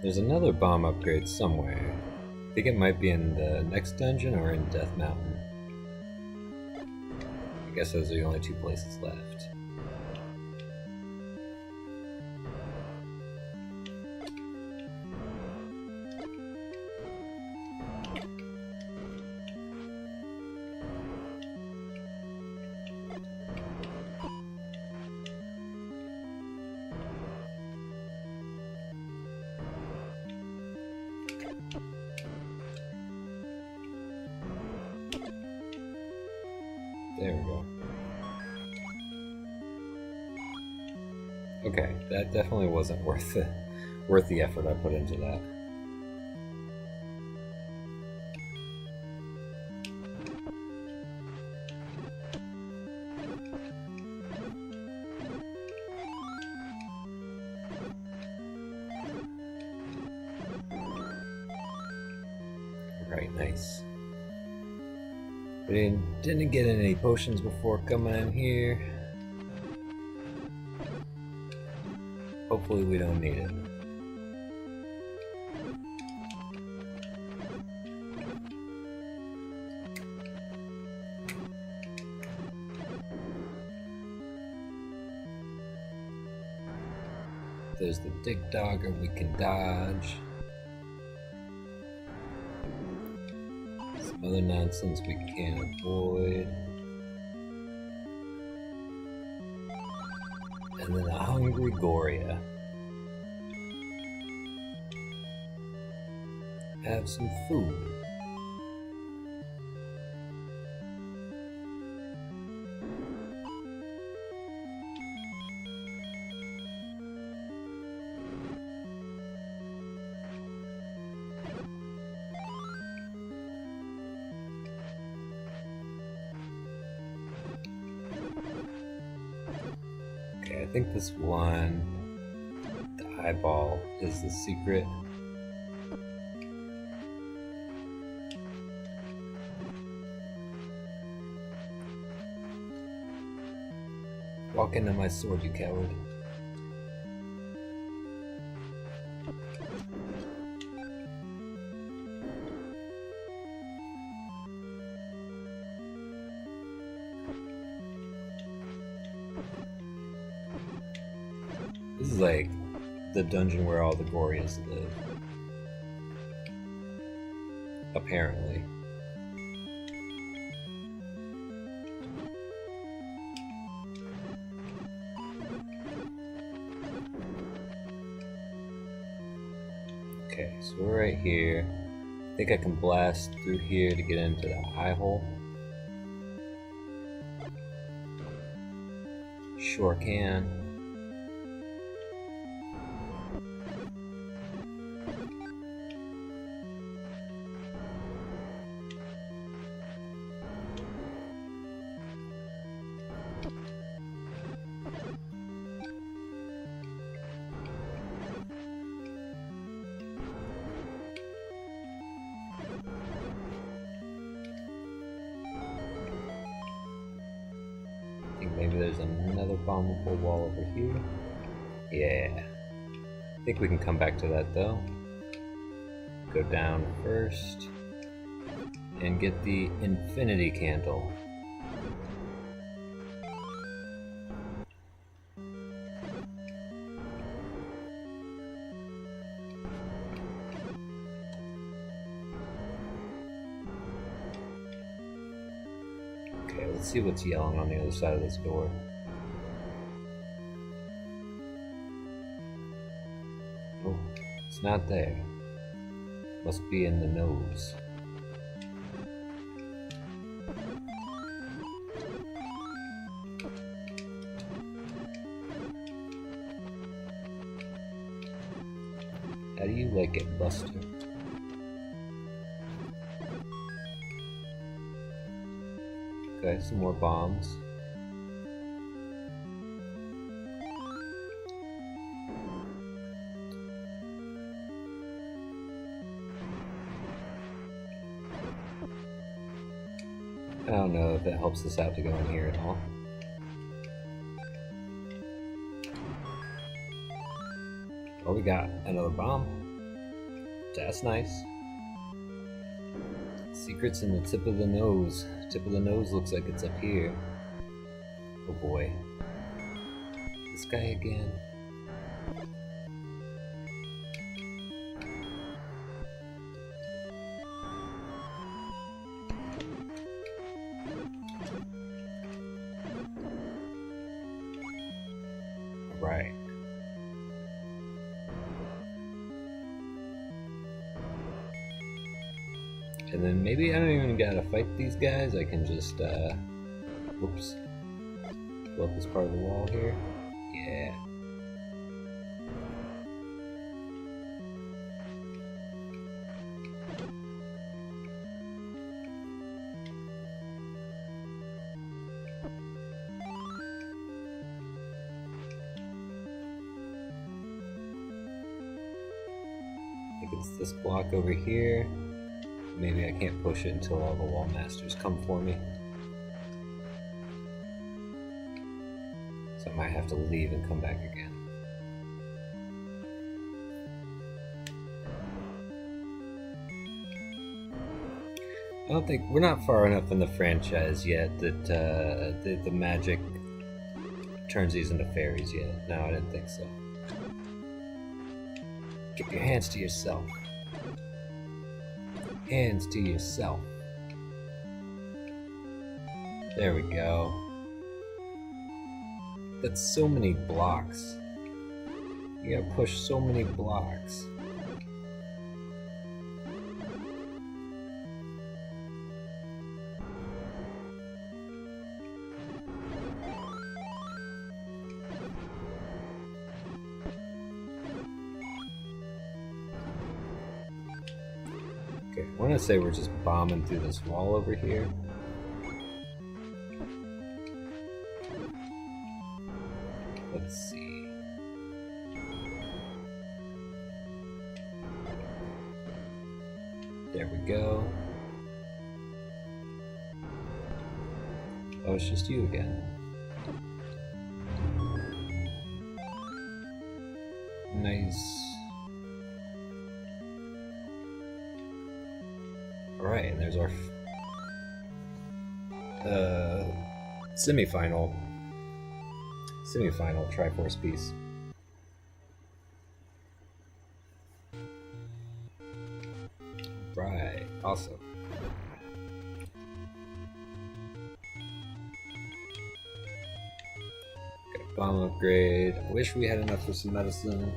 S1: There's another bomb upgrade somewhere. I think it might be in the next dungeon or in Death Mountain. I guess those are the only two places left. There we go. Okay, that definitely wasn't worth the effort I put into that. Right, nice. We didn't get any potions before coming in here. Hopefully we don't need it. There's the dig dogger we can dodge. Some other nonsense we can't avoid. And then a hungry Goria. Have some food. Okay, I think this one, the eyeball, is the secret. Walk into my sword, you coward. This is like the dungeon where all the Gorias live. Apparently. Okay, so we're right here. I think I can blast through here to get into the eye hole. Sure can. Maybe there's another bombable wall over here. Yeah. I think we can come back to that though. Go down first and get the infinity candle. Okay, let's see what's yelling on the other side of this door. Oh, it's not there. Must be in the nose. How do you like it, Buster? Okay, some more bombs. I don't know if it helps us out to go in here at all. Oh, we got another bomb. That's nice. Secrets in the tip of the nose. Tip of the nose looks like it's up here. Oh boy. This guy again. Right. And then maybe I don't even gotta fight these guys. I can just, whoops. Go up this part of the wall here. Yeah. I think it's this block over here. Maybe I can't push it until all the wall masters come for me. So I might have to leave and come back again. I don't think we're not far enough in the franchise yet that the magic turns these into fairies yet. No, I didn't think so. Keep your hands to yourself. Hands to yourself. There we go. That's so many blocks. You gotta push so many blocks. Okay, I want to say we're just bombing through this wall over here. Let's see. There we go. Oh, it's just you again. Nice. Alright, and there's our semi-final Triforce piece. Right, awesome. Got a bomb upgrade. I wish we had enough for some medicine.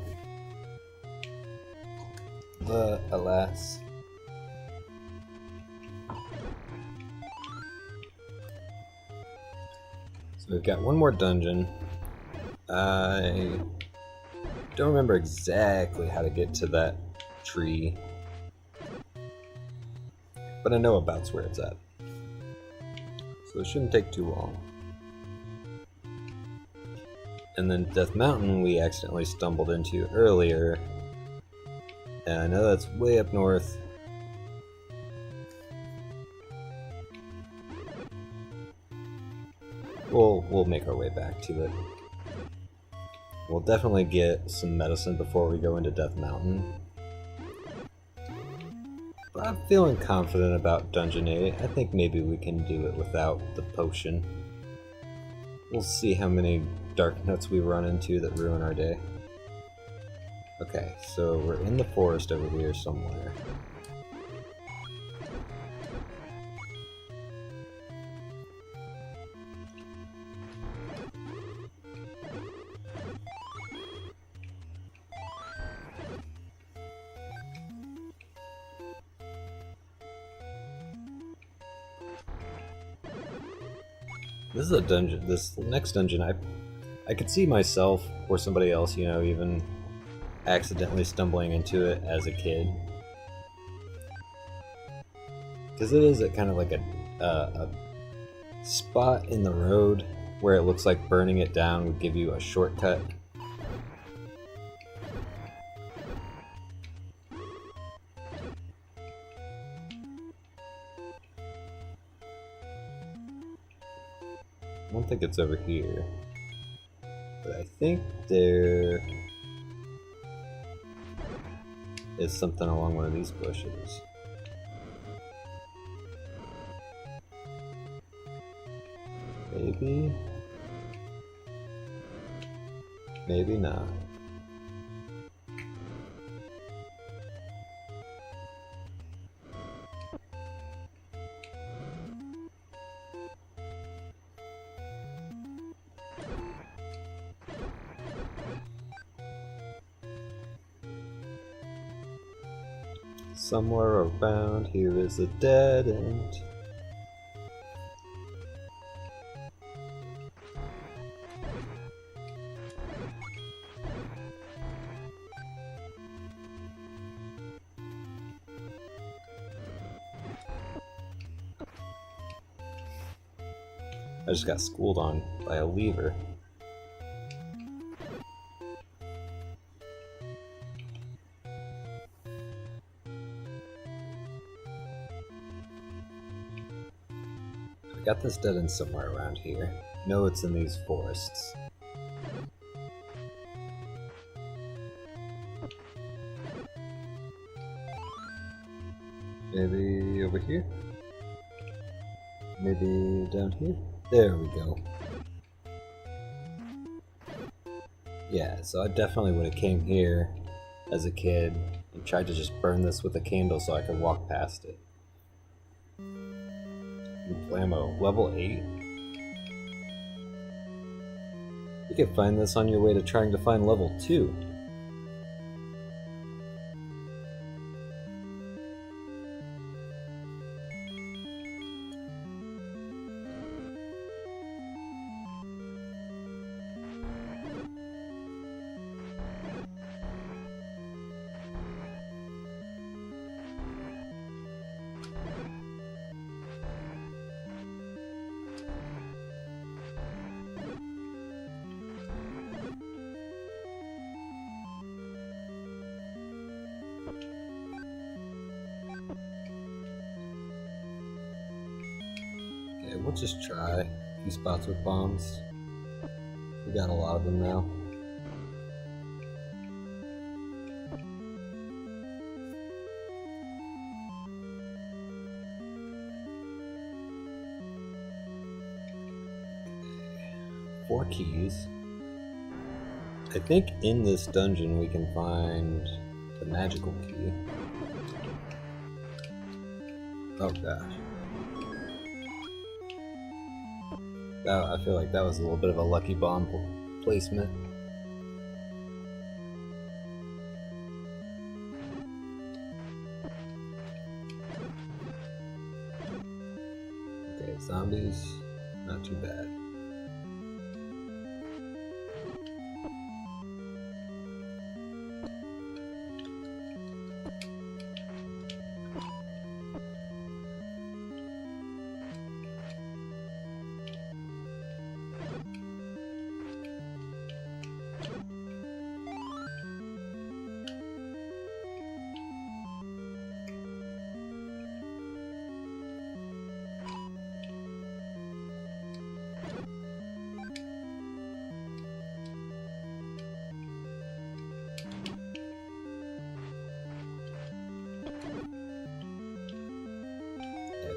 S1: But alas. So we've got one more dungeon. I don't remember exactly how to get to that tree, but I know about where it's at. So it shouldn't take too long. And then Death Mountain we accidentally stumbled into earlier. And I know that's way up north. We'll make our way back to it. We'll definitely get some medicine before we go into Death Mountain. But I'm feeling confident about Dungeon 8. I think maybe we can do it without the potion. We'll see how many dark nuts we run into that ruin our day. Okay, so we're in the forest over here somewhere. This is a dungeon. This next dungeon, I could see myself or somebody else, you know, even accidentally stumbling into it as a kid, because it is kind of like a spot in the road where it looks like burning it down would give you a shortcut. I don't think it's over here, but I think there... is something along one of these bushes. Maybe? Maybe not. Somewhere around here is a dead end. I just got schooled on by a lever. I got this dead end somewhere around here. No, it's in these forests. Maybe over here? Maybe down here? There we go. Yeah, so I definitely would have came here as a kid and tried to just burn this with a candle so I could walk past it. Blammo, level 8? You can find this on your way to trying to find level 2. We'll just try a few spots with bombs. We got a lot of them now. Four keys. I think in this dungeon we can find the magical key. Oh gosh. I feel like that was a little bit of a lucky bomb placement. Okay, zombies, not too bad.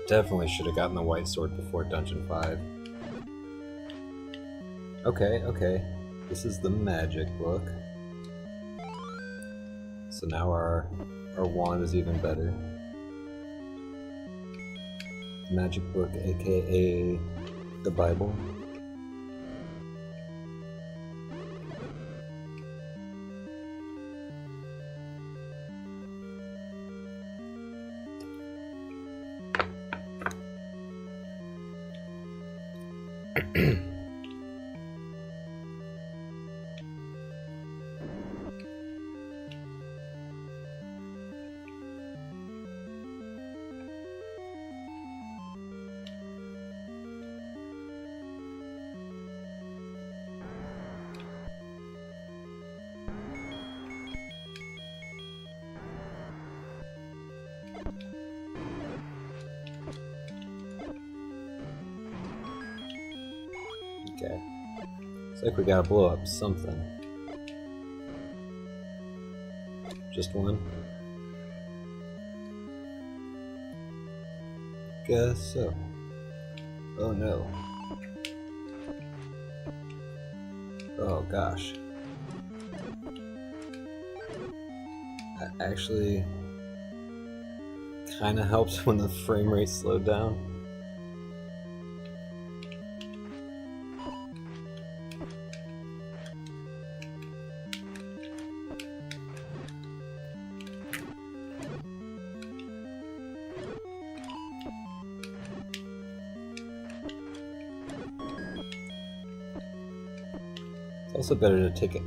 S1: Definitely should have gotten the white sword before Dungeon 5. Okay. This is the magic book. So now our wand is even better. Magic book, aka the Bible. Okay. Looks like we gotta blow up something. Just one? guess so. Oh no. Oh gosh. That actually kind of helps when the frame rate slowed down. It's also better to take it.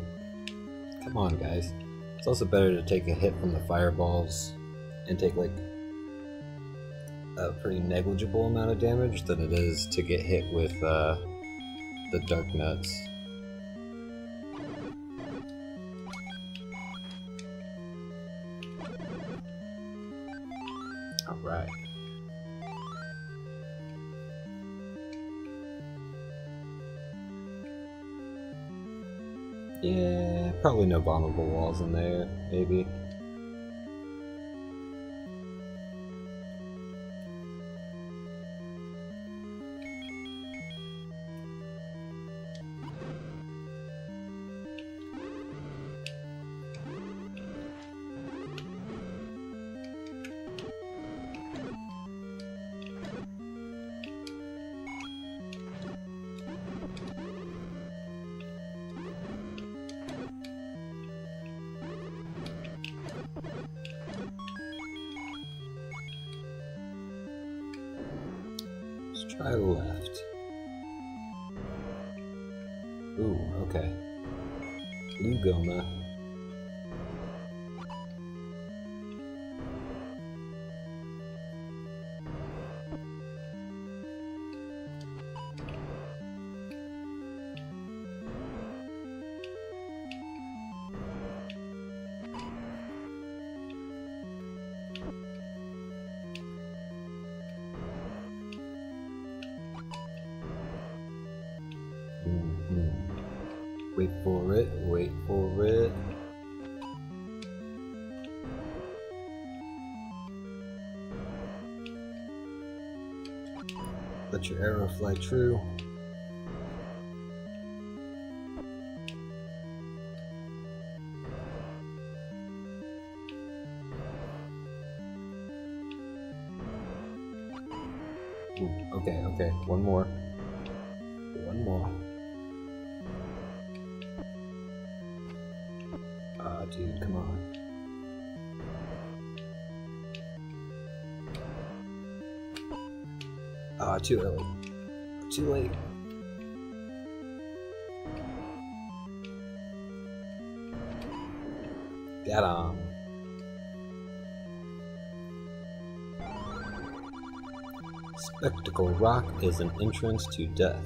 S1: Come on, guys. It's also better to take a hit from the fireballs and take like a pretty negligible amount of damage than it is to get hit with the dark nuts. Alright. Yeah, probably no bombable walls in there, maybe. Let's try left. Ooh, okay. Blue Goma. Wait for it, wait for it. Let your arrow fly true. Ooh, okay, okay, one more. One more. Dude, come on. Too early. Too late. Got him. Spectacle Rock is an entrance to death.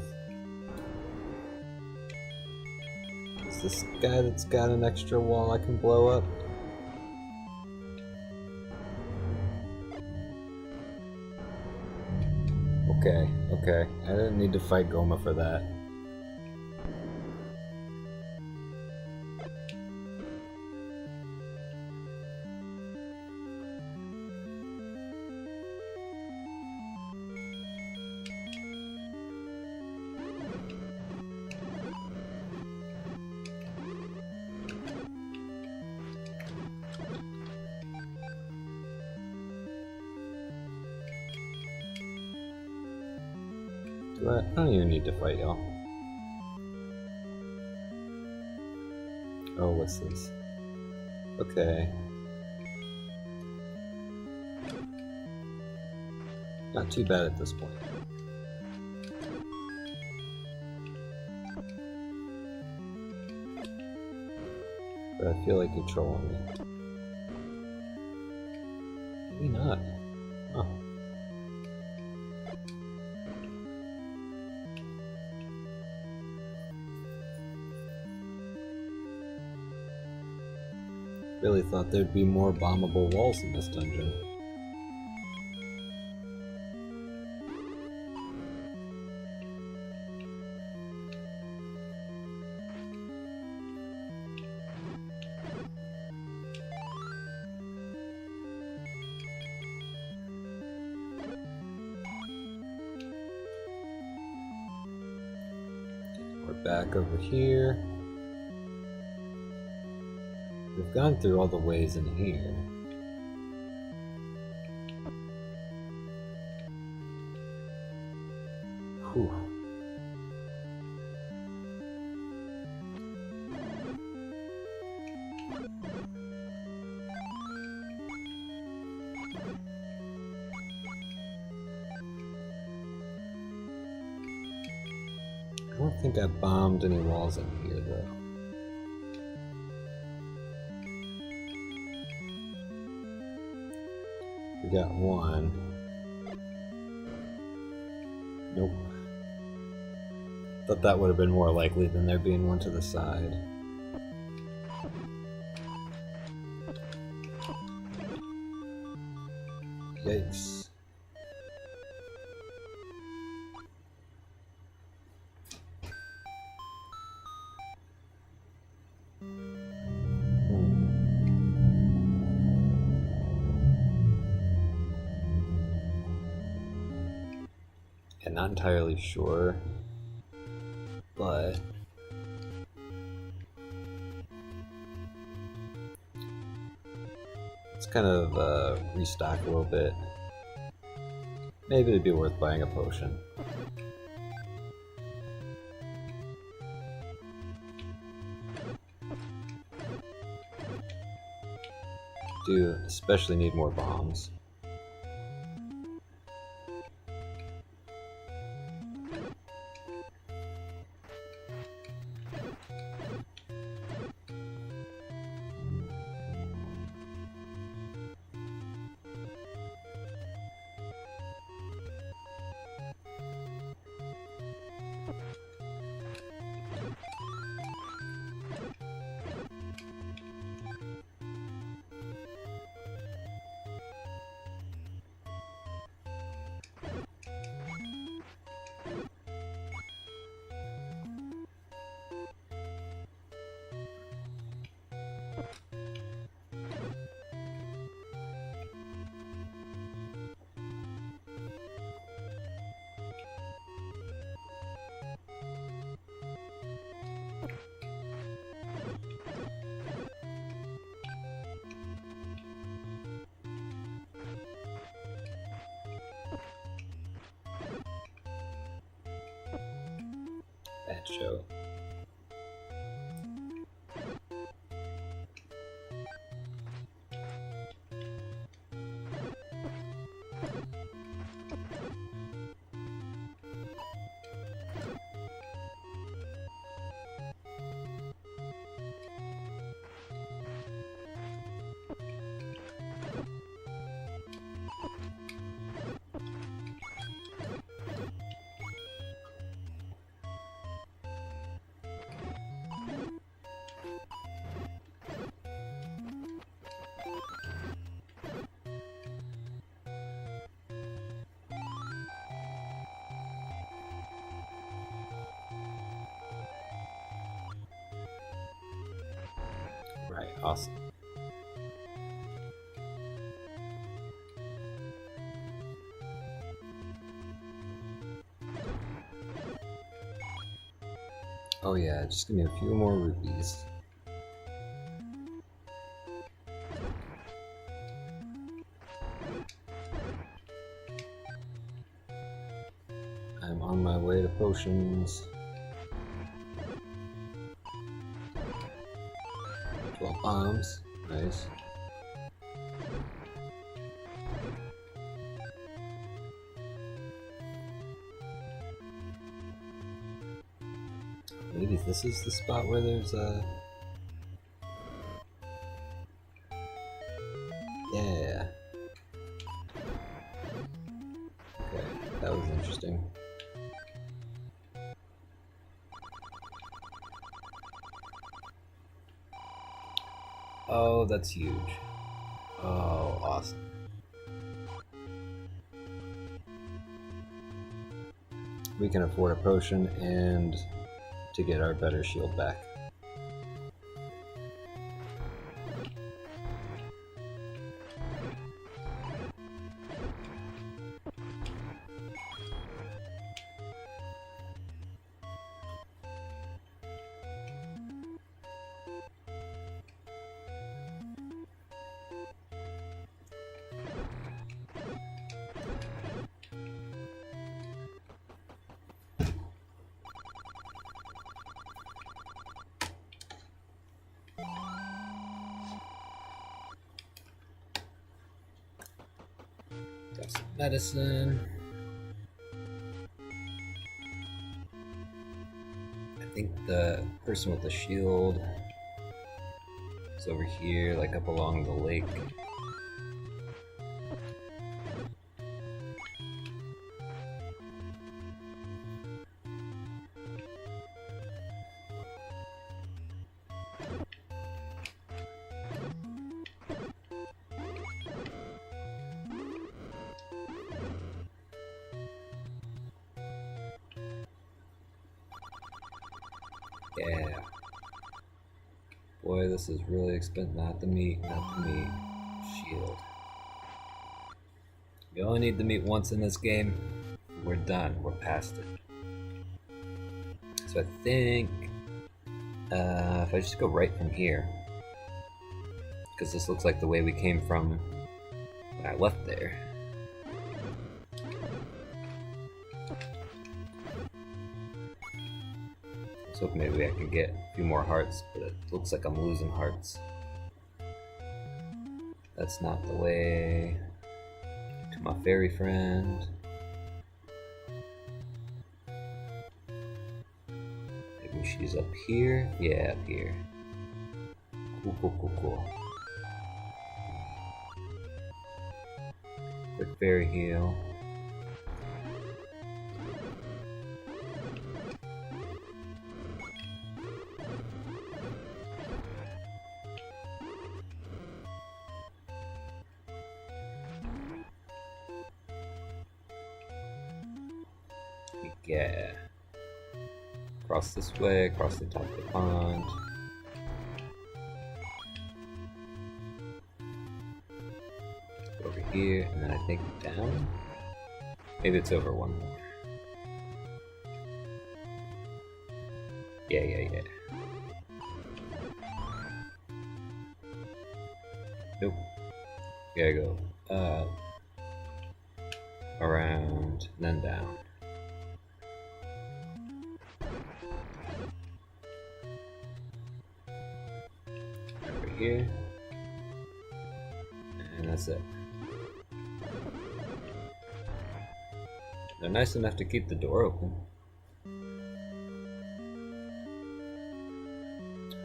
S1: Is this guy that's got an extra wall I can blow up? Okay, okay. I didn't need to fight Goma for that. I don't even need to fight y'all. Oh, what's this? Okay. Not too bad at this point. But I feel like you're trolling me. Maybe not. Oh. Really thought there'd be more bombable walls in this dungeon. We're back over here. We've gone through all the ways in here. Whew. I don't think I bombed any walls in here, though. We got one. Nope. Thought that would have been more likely than there being one to the side. Yikes. I'm not entirely sure, but let's kind of restock a little bit. Maybe it'd be worth buying a potion. Do especially need more bombs. Bad show. Right, awesome. Oh yeah, just give me a few more rupees. I'm on my way to potions. 12 bombs, nice. Maybe this is the spot where there's a... Yeah. Okay, that was interesting. Oh, that's huge. Oh, awesome. We can afford a potion and to get our better shield back. Got some medicine. I think the person with the shield is over here, like up along the lake. Yeah. Boy, this is really expensive. Not the meat, not the meat. Shield. You only need the meat once in this game. We're done. We're past it. So I think if I just go right from here, because this looks like the way we came from when I left there. I was hoping maybe I could get a few more hearts, but it looks like I'm losing hearts. That's not the way. To my fairy friend. Maybe she's up here? Yeah, up here. Cool, cool, cool, cool. Quick fairy heal. Yeah. Across this way, across the top of the pond. Over here, and then I think down. Maybe it's over one more. Yeah. Nope. Gotta go around, and then down. Over here. And that's it. They're nice enough to keep the door open.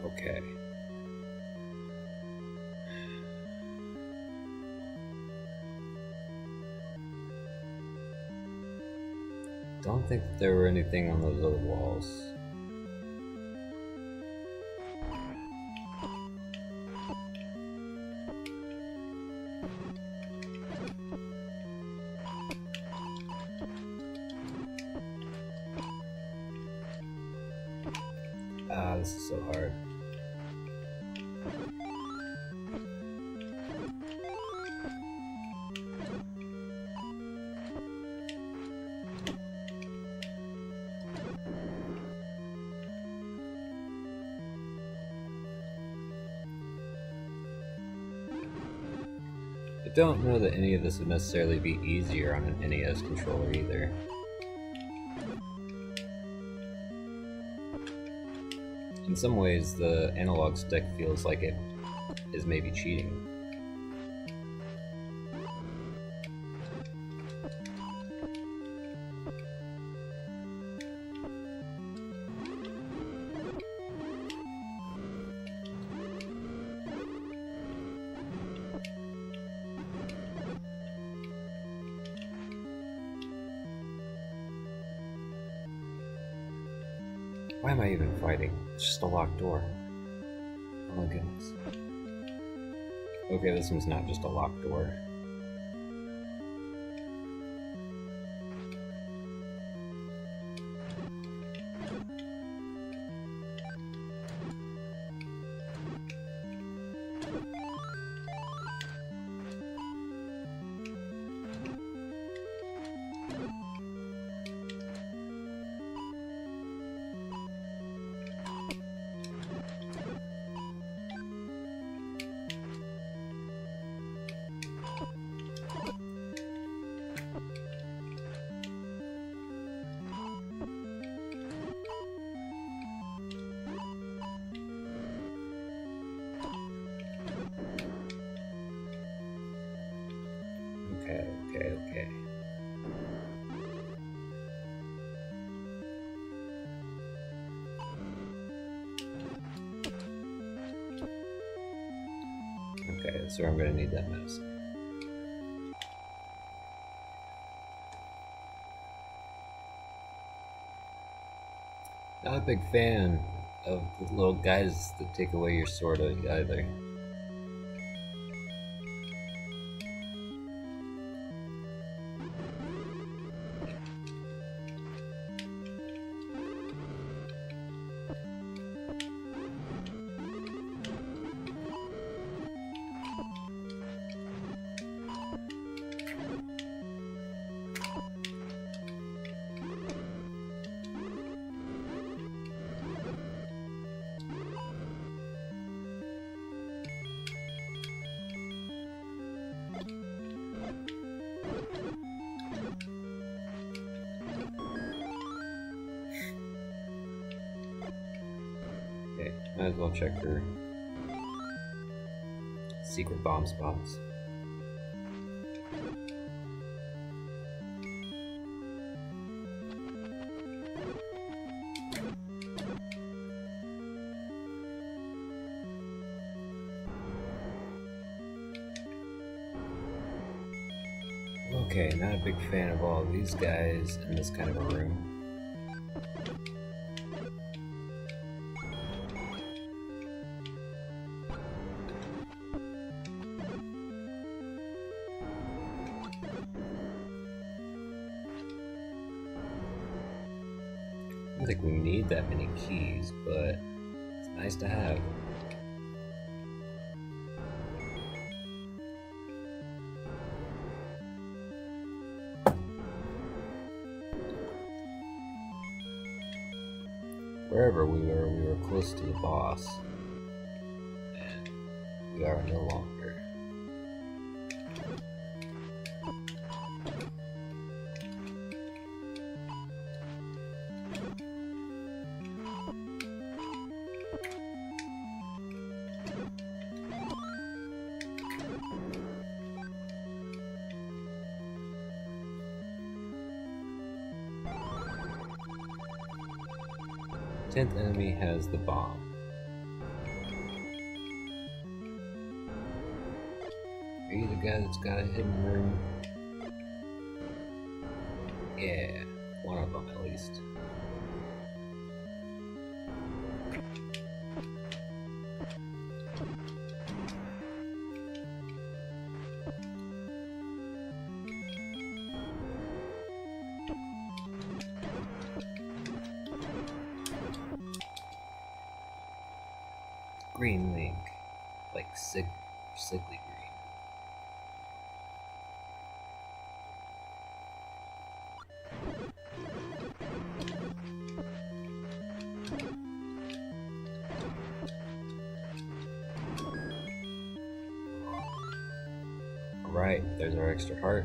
S1: Okay. Don't think that there were anything on those other walls. Ah, this is so hard. I don't know that any of this would necessarily be easier on an NES controller either. In some ways, the analog stick feels like it is maybe cheating. Why am I even fighting? It's just a locked door. Oh my goodness. Okay, this one's not just a locked door. That's where I'm going to need that medicine. Not a big fan of the little guys that take away your sword either. Okay, might as well check for secret bomb spots. Okay, not a big fan of all of these guys in this kind of a room. I don't think we need that many keys, but it's nice to have. Wherever we were close to the boss, and we are no longer. Tenth enemy has the bomb. Are you the guy that's got a hidden room? Yeah, one of them at least. Green Link, like sickly green. Alright, there's our extra heart.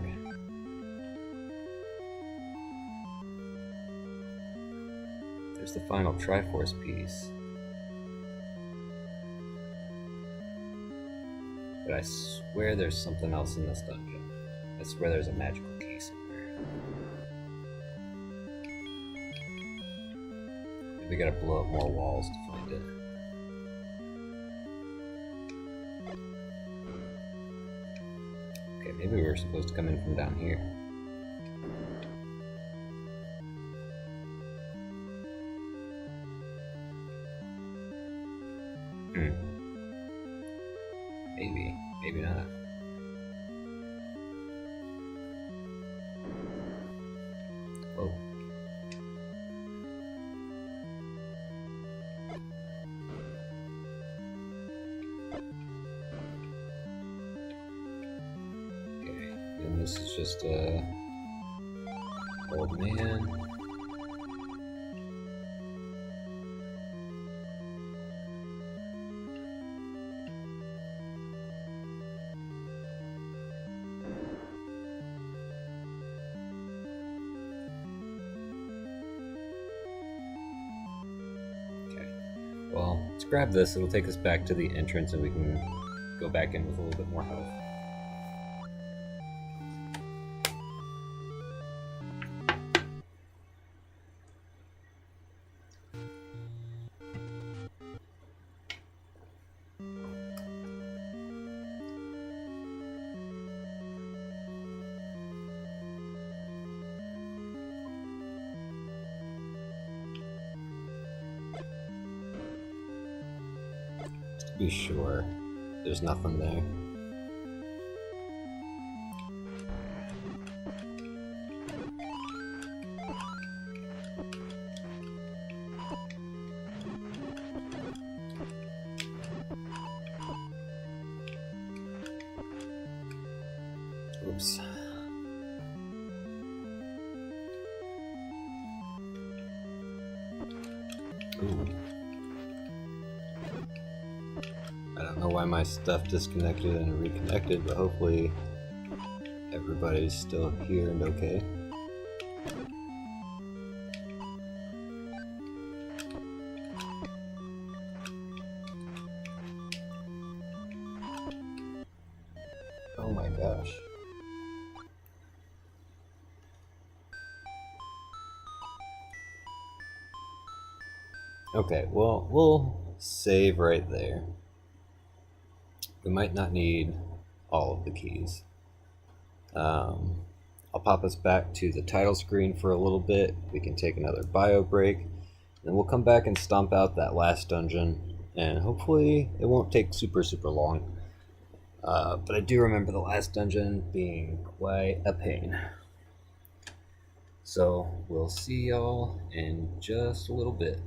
S1: There's the final Triforce piece. But I swear there's something else in this dungeon. I swear there's a magical key somewhere. We gotta blow up more walls to find it. Okay, maybe we were supposed to come in from down here. Maybe not. Oh. Okay, and this is just a old man. Well, let's grab this. It'll take us back to the entrance and we can go back in with a little bit more health. Be sure there's nothing there. Oops. Ooh. I don't know why my stuff disconnected and reconnected, but hopefully everybody's still here and okay. Oh my gosh. Okay, well, we'll save right there. We might not need all of the keys. I'll pop us back to the title screen for a little bit. We can take another bio break, and we'll come back and stomp out that last dungeon, and hopefully it won't take super long. But I do remember the last dungeon being quite a pain. So we'll see y'all in just a little bit.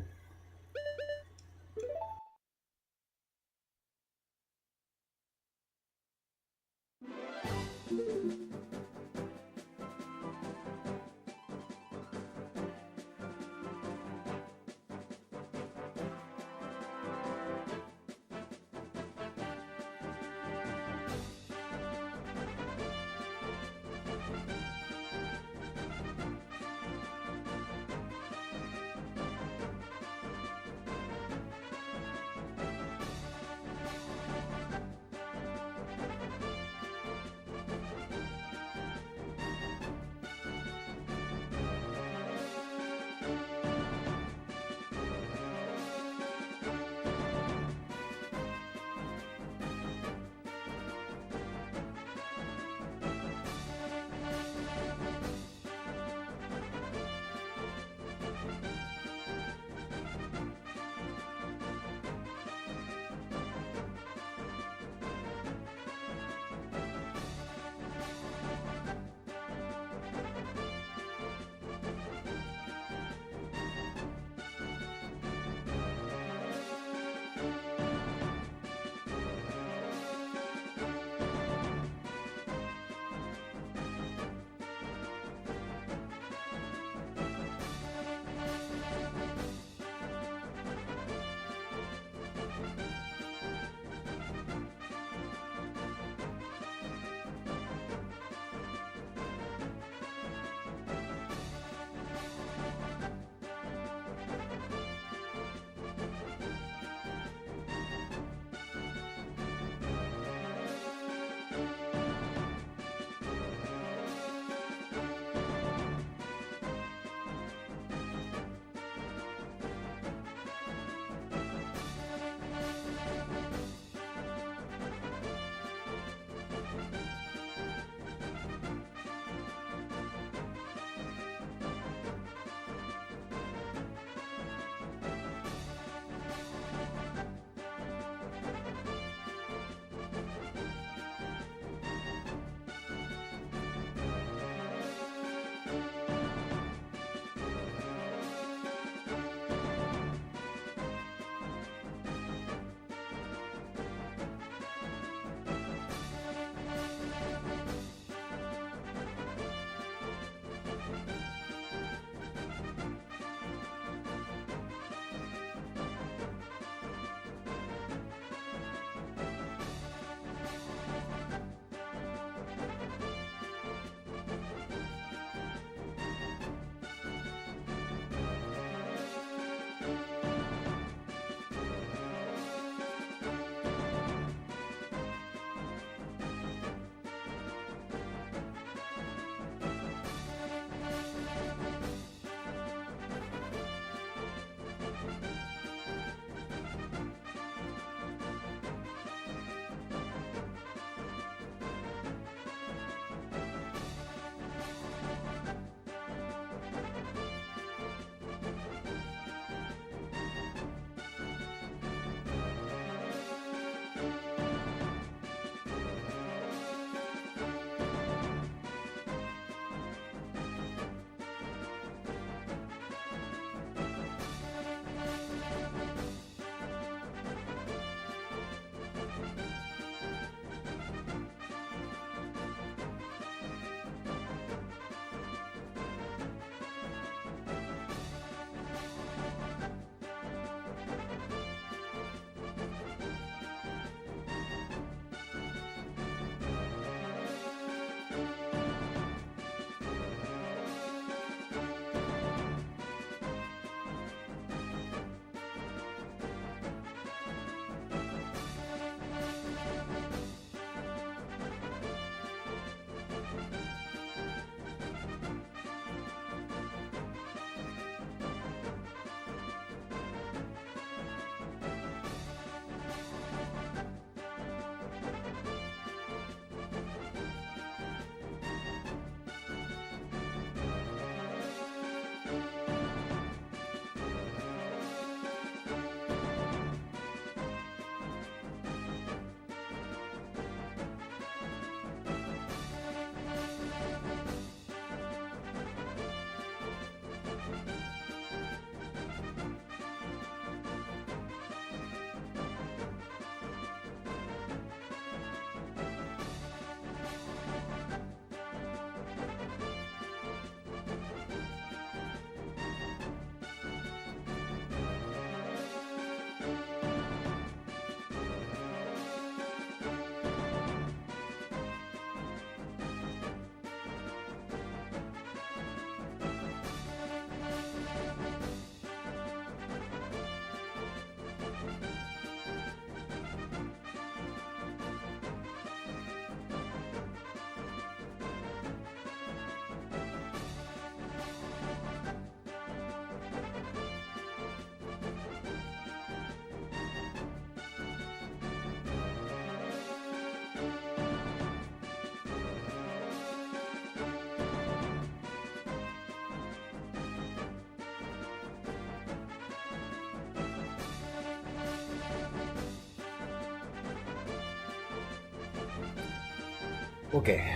S1: Okay.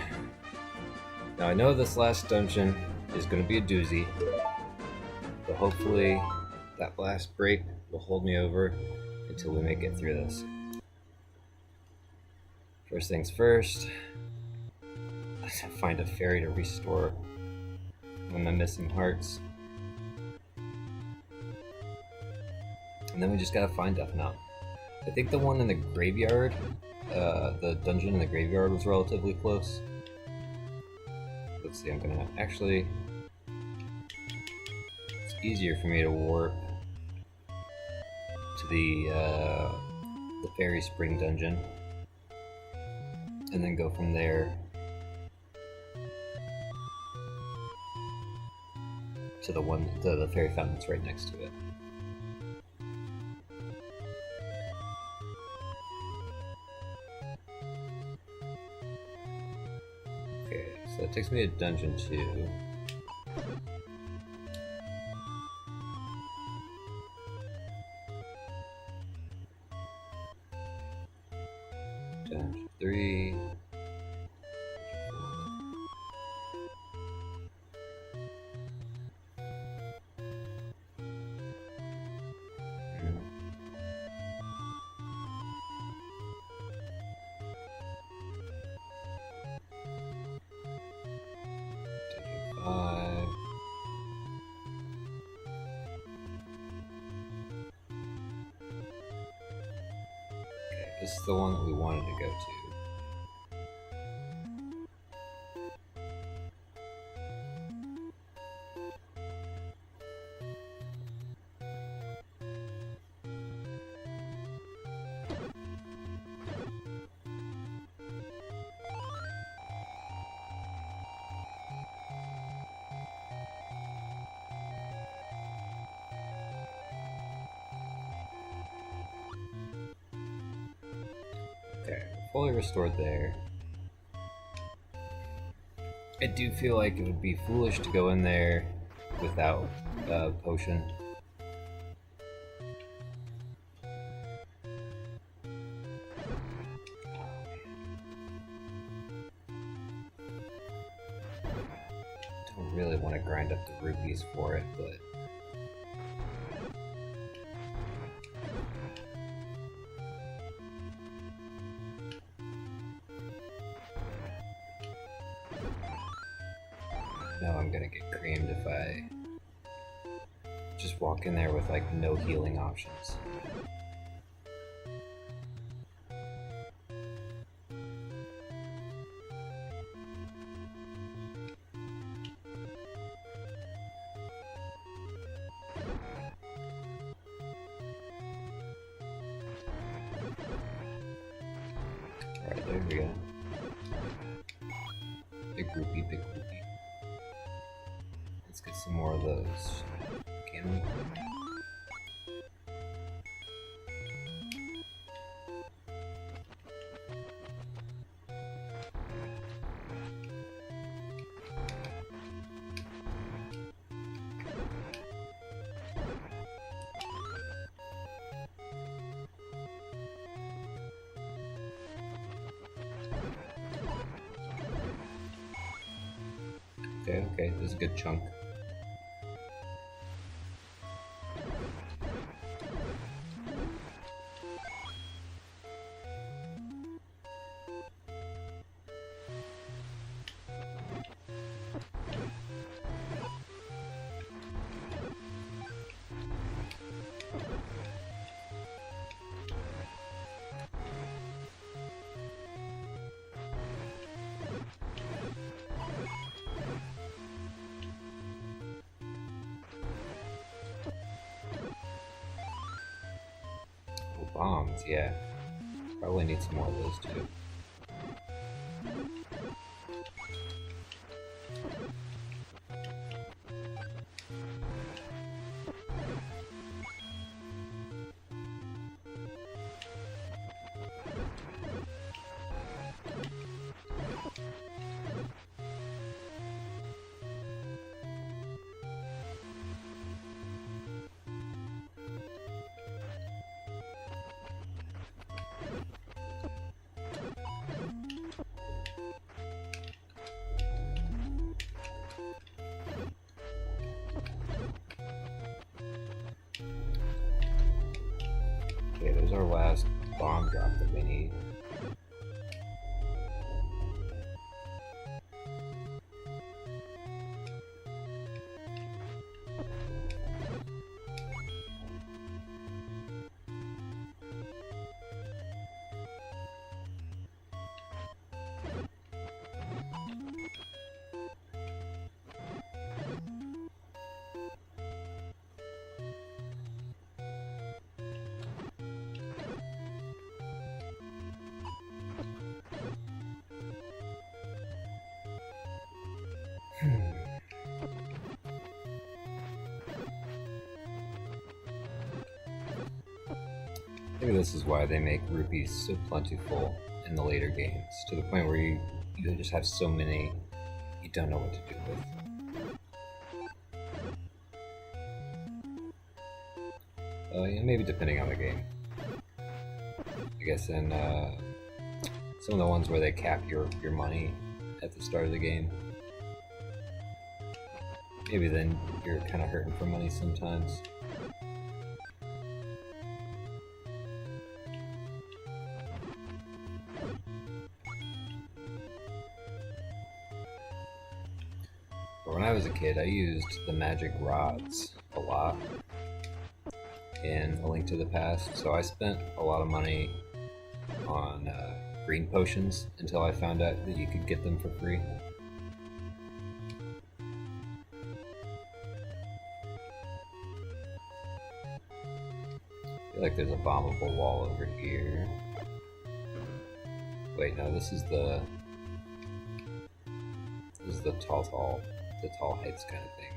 S1: Now I know this last dungeon is going to be a doozy, but hopefully that last break will hold me over until we make it through this. First things first, find a fairy to restore one of my missing hearts. And then we just gotta find Death Mountain. I think the one in the graveyard, the dungeon in the graveyard was relatively close. Let's see, I'm gonna actually... It's easier for me to warp to the Fairy Spring dungeon. And then go from there to the fairy fountain that's right next to it. Okay, so that takes me to dungeon 2. Dungeon 3. This is the one that we wanted to go to. Okay, fully restored there. I do feel like it would be foolish to go in there without a potion. Don't really want to grind up the rupees for it, but... No, I'm gonna get creamed if I just walk in there with like no healing options. Alright, there we go. Big rupee, big rupee. Let's get some more of those. Can we? Okay, this is a good chunk. Bombs, yeah. Probably need some more of those too. Where's our last bomb drop that we need? Maybe this is why they make rupees so plentiful in the later games, to the point where you just have so many you don't know what to do with. Yeah, maybe depending on the game. I guess in some of the ones where they cap your money at the start of the game, maybe then you're kind of hurting for money sometimes. But when I was a kid, I used the magic rods a lot in A Link to the Past, so I spent a lot of money on green potions until I found out that you could get them for free. I feel like there's a bombable wall over here. Wait, no, this is the tall heights kind of thing.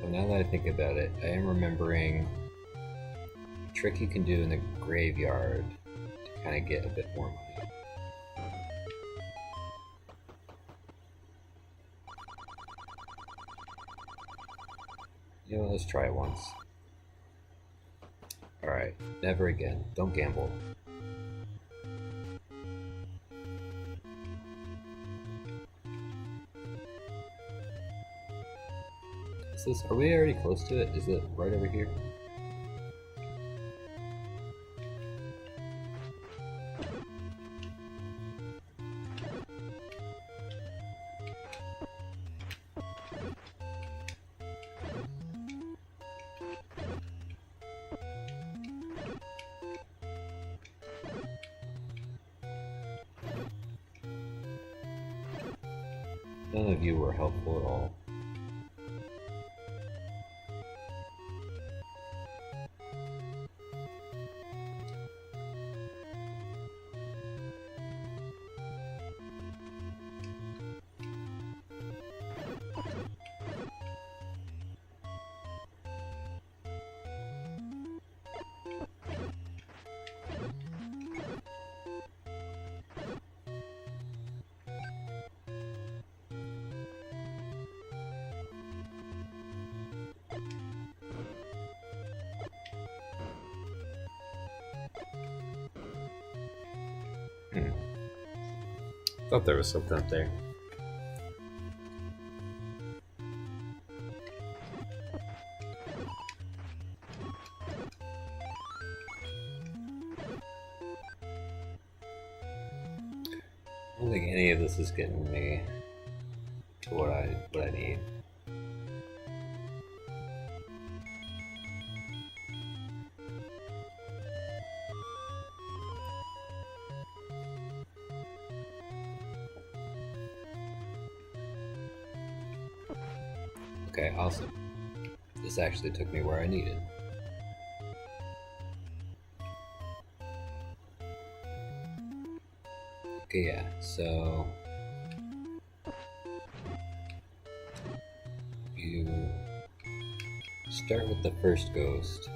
S1: Well, now that I think about it, I am remembering a trick you can do in the graveyard to kind of get a bit more money. You know, let's try it once. Alright, never again. Don't gamble. Are we already close to it? Is it right over here? None of you were helpful at all. Thought there was something up there. I don't think any of this is getting me to what I need. Okay, awesome. This actually took me where I needed. Okay, yeah, so you start with the first ghost,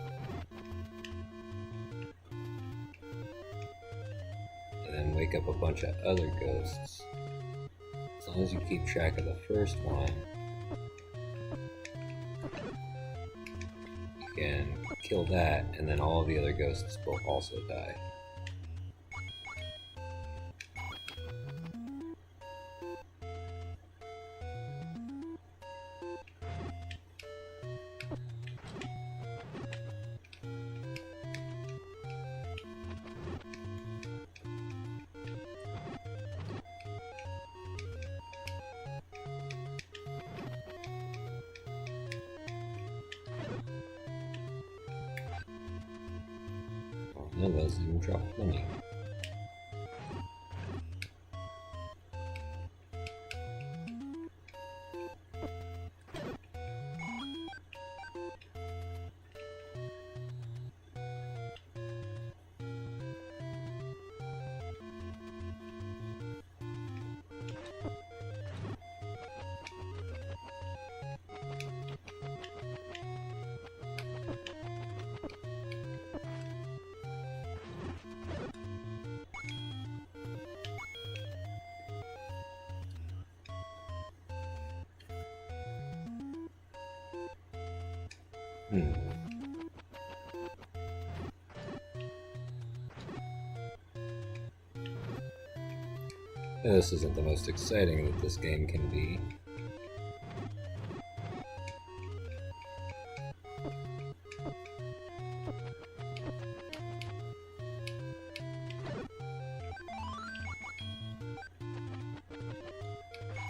S1: and then wake up a bunch of other ghosts. long as you keep track of the first one, you can kill that, and then all of the other ghosts will also die. That doesn't even drop money. This isn't the most exciting that this game can be.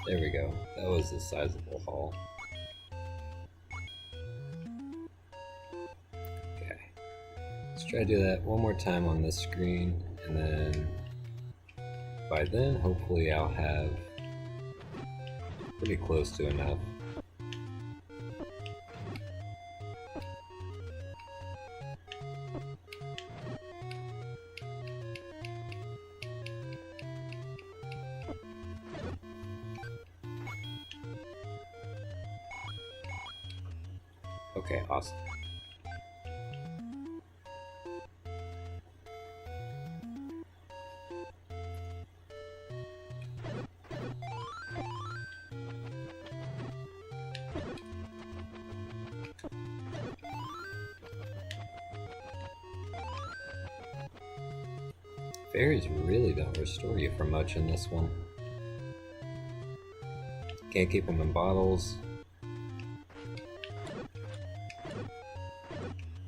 S1: There we go. That was a sizable haul. Okay. Let's try to do that one more time on this screen, and then by then, hopefully I'll have pretty close to enough. Okay, awesome. Fairies really don't restore you for much in this one. Can't keep them in bottles.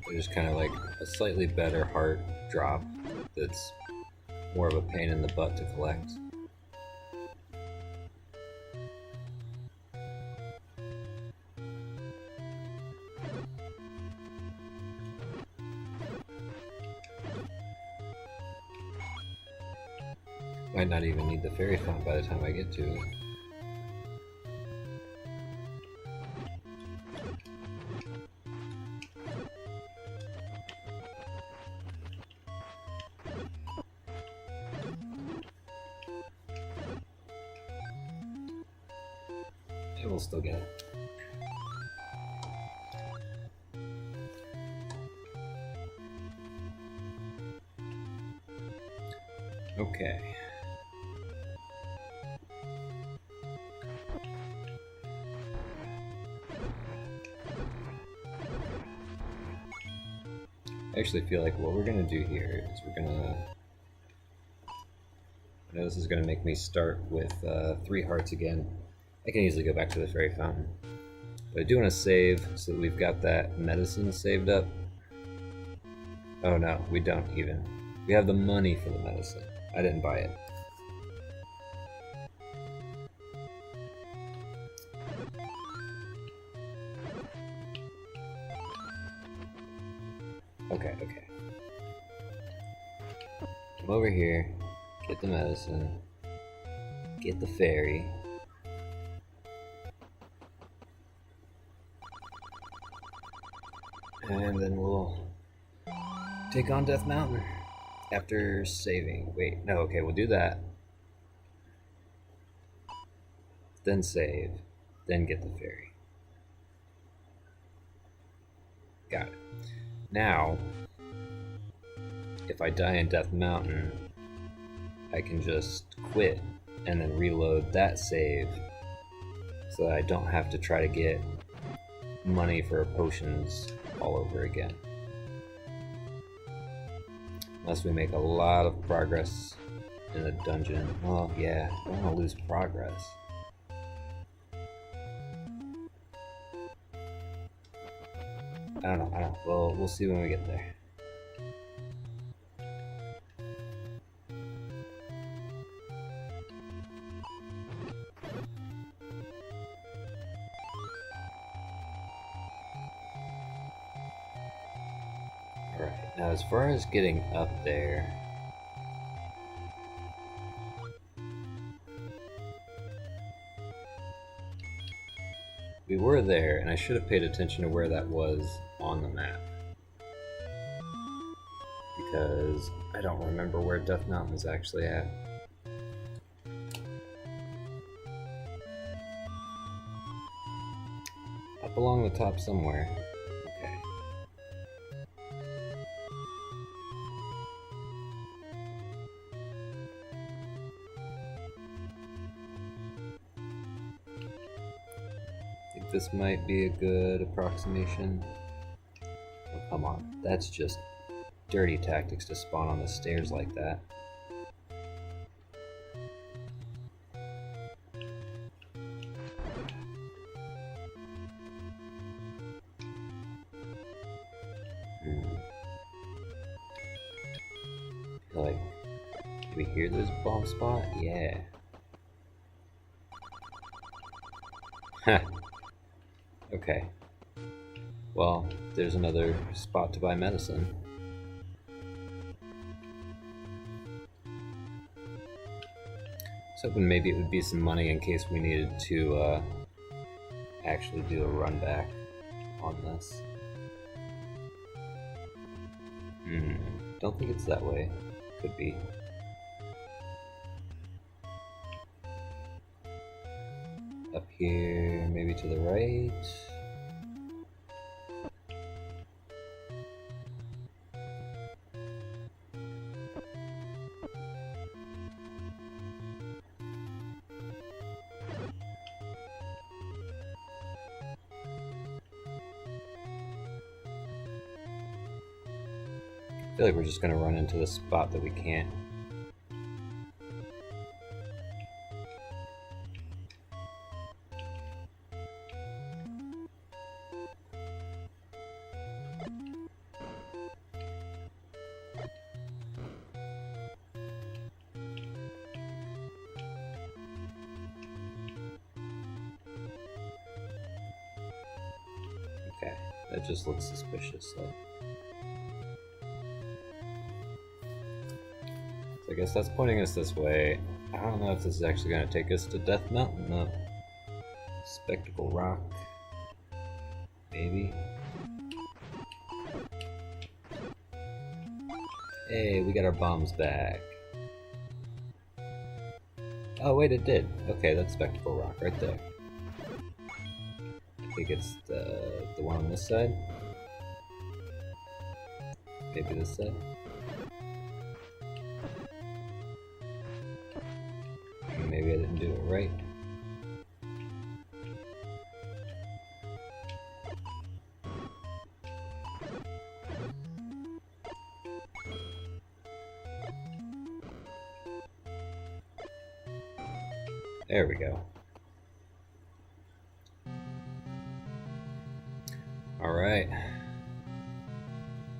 S1: They're just kind of like a slightly better heart drop that's more of a pain in the butt to collect. Might not even need the fairy fountain by the time I get to it. I will still get it. Okay. I actually feel like what we're gonna do here is we're gonna... I know this is gonna make me start with 3 hearts again. I can easily go back to the fairy fountain. But I do want to save so that we've got that medicine saved up. Oh no, we don't even. We have the money for the medicine. I didn't buy it. Okay. Come over here, get the medicine, get the fairy. And then we'll take on Death Mountain after saving. Wait, no, okay, we'll do that. Then save, then get the fairy. Got it. Now, if I die in Death Mountain, I can just quit and then reload that save so that I don't have to try to get money for potions all over again. Unless we make a lot of progress in the dungeon. Well, yeah, I don't want to lose progress. I don't know. Well, we'll see when we get there. Alright, now as far as getting up there, we were there, and I should have paid attention to where that was on the map. Because I don't remember where Death Mountain is actually at. Up along the top somewhere. Okay. I think this might be a good approximation. Oh, come on. That's just dirty tactics to spawn on the stairs like that. Like, do we hear this bomb spot? Yeah. Huh. Okay. Well, there's another spot to buy medicine. I was hoping maybe it would be some money in case we needed to actually do a run back on this. Don't think it's that way. Could be. Up here, maybe to the right. I feel like we're just gonna run into the spot that we can't. Okay, that just looks suspicious though. I guess that's pointing us this way. I don't know if this is actually going to take us to Death Mountain, though. Spectacle Rock. Maybe. Hey, we got our bombs back. Oh, wait, it did. Okay, that's Spectacle Rock right there. I think it's the one on this side. Maybe this side. Maybe I didn't do it right. There we go. All right.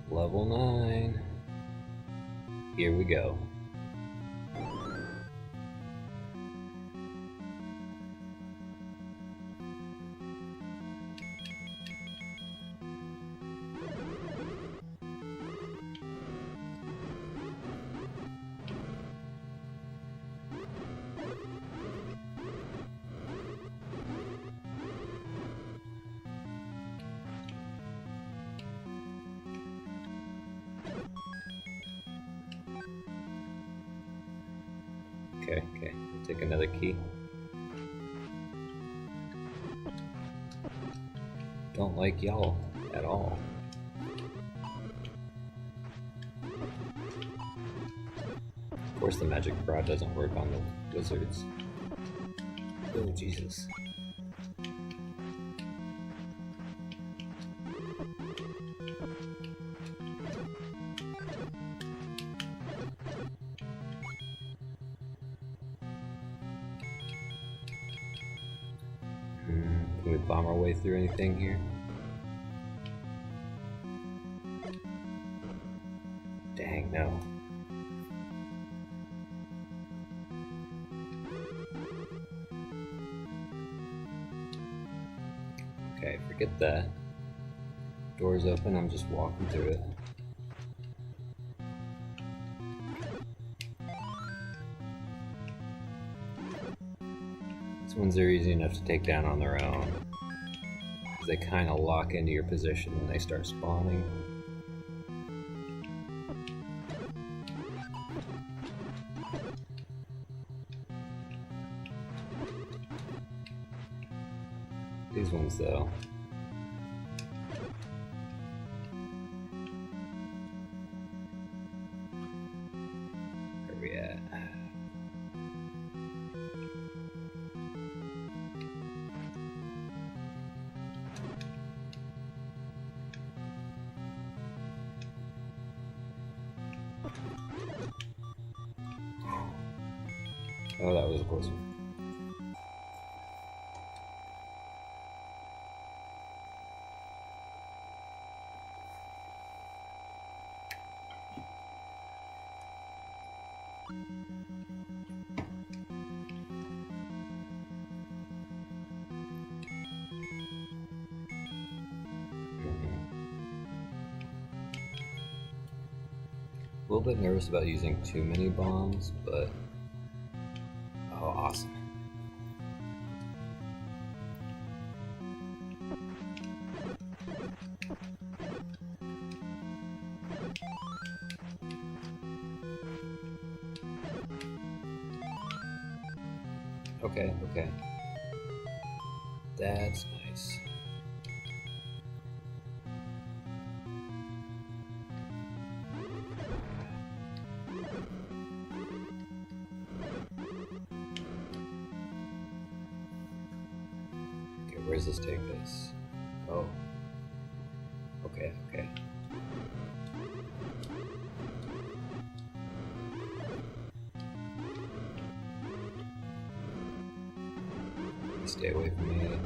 S1: Level 9. Here we go. Okay, take another key. Don't like y'all at all. Of course the magic rod doesn't work on Wizards. Oh, Jesus. Can we bomb our way through anything here? Dang, no. Okay, forget that. Door's open, I'm just walking through it. These ones are easy enough to take down on their own, because they kind of lock into your position when they start spawning. These ones, though. Where are we at? Oh, that was a close one. A little bit nervous about using too many bombs, but oh, awesome. Okay, okay. That's nice. Where does this take us? Oh. Okay, okay. Stay away from me.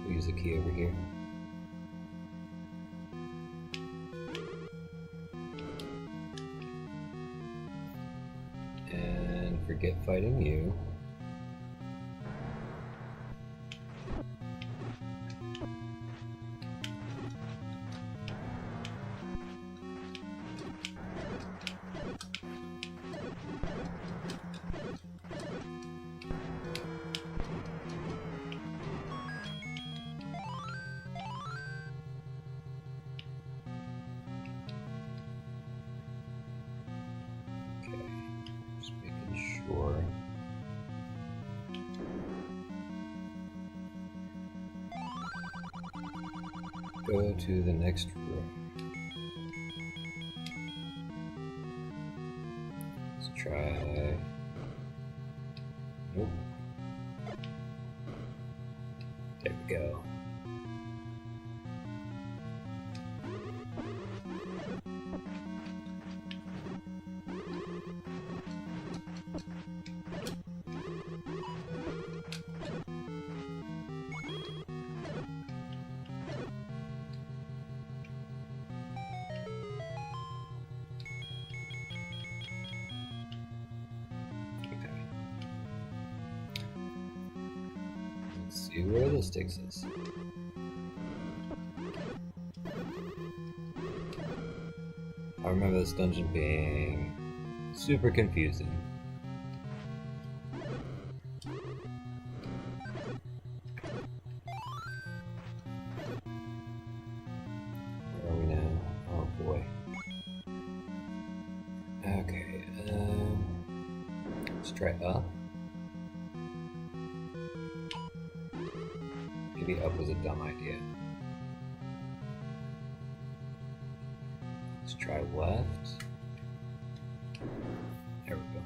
S1: Use a key over here. And forget fighting you. Sure. Go to the next room. Let's try. Nope. There we go. See where this takes us. I remember this dungeon being super confusing. Where Okay, let's try up. Maybe up was a dumb idea. Let's try left. There we go.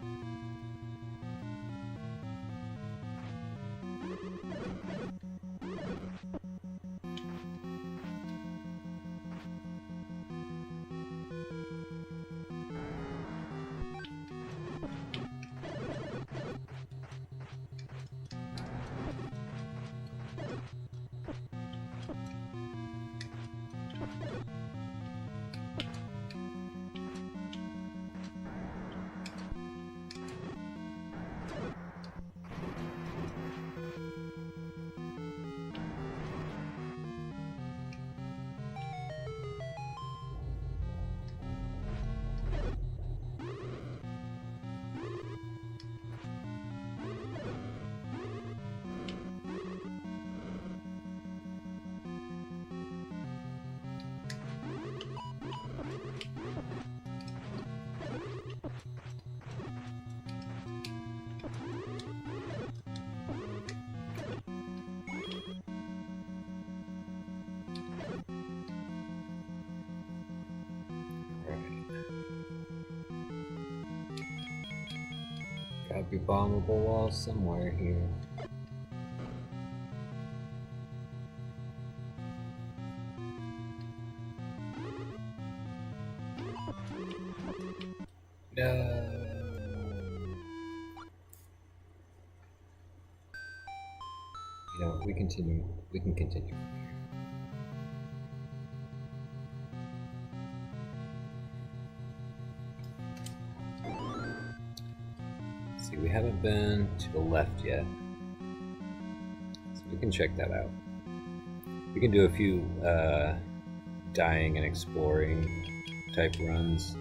S1: Gotta be bombable walls somewhere here. No. You know, we can continue from here. See, we haven't been to the left yet, so we can check that out. We can do a few dying and exploring type runs.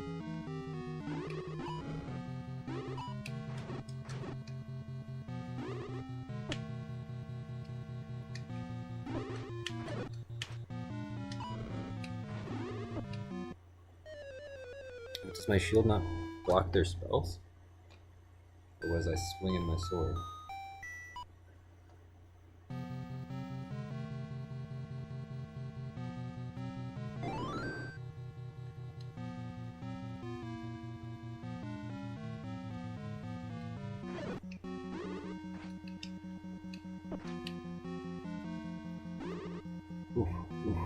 S1: Does my shield not block their spells? Or was I swinging my sword? Oof, oof.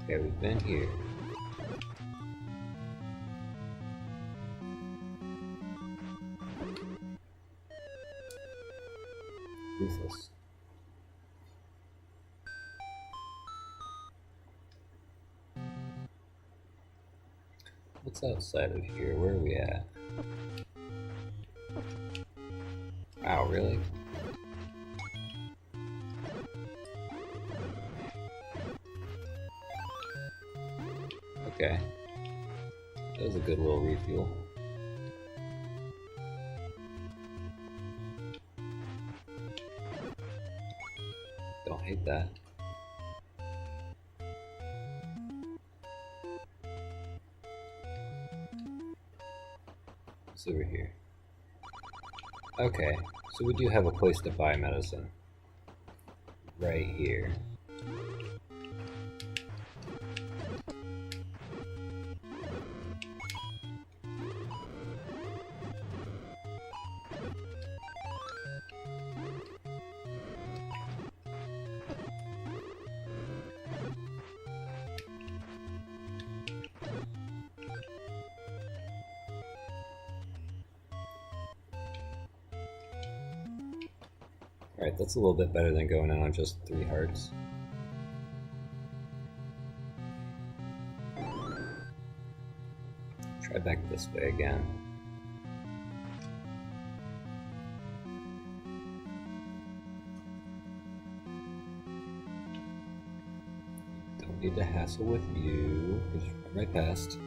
S1: Okay, we've been here. Ruthless. What's outside of here? Where are we at? Wow, really? Okay. That was a good little refuel. Don't hate that. What's over here? Okay, so we do have a place to buy medicine. Right here. Alright, that's a little bit better than going in on just 3 hearts. Try back this way again. Don't need to hassle with you. Just run right past.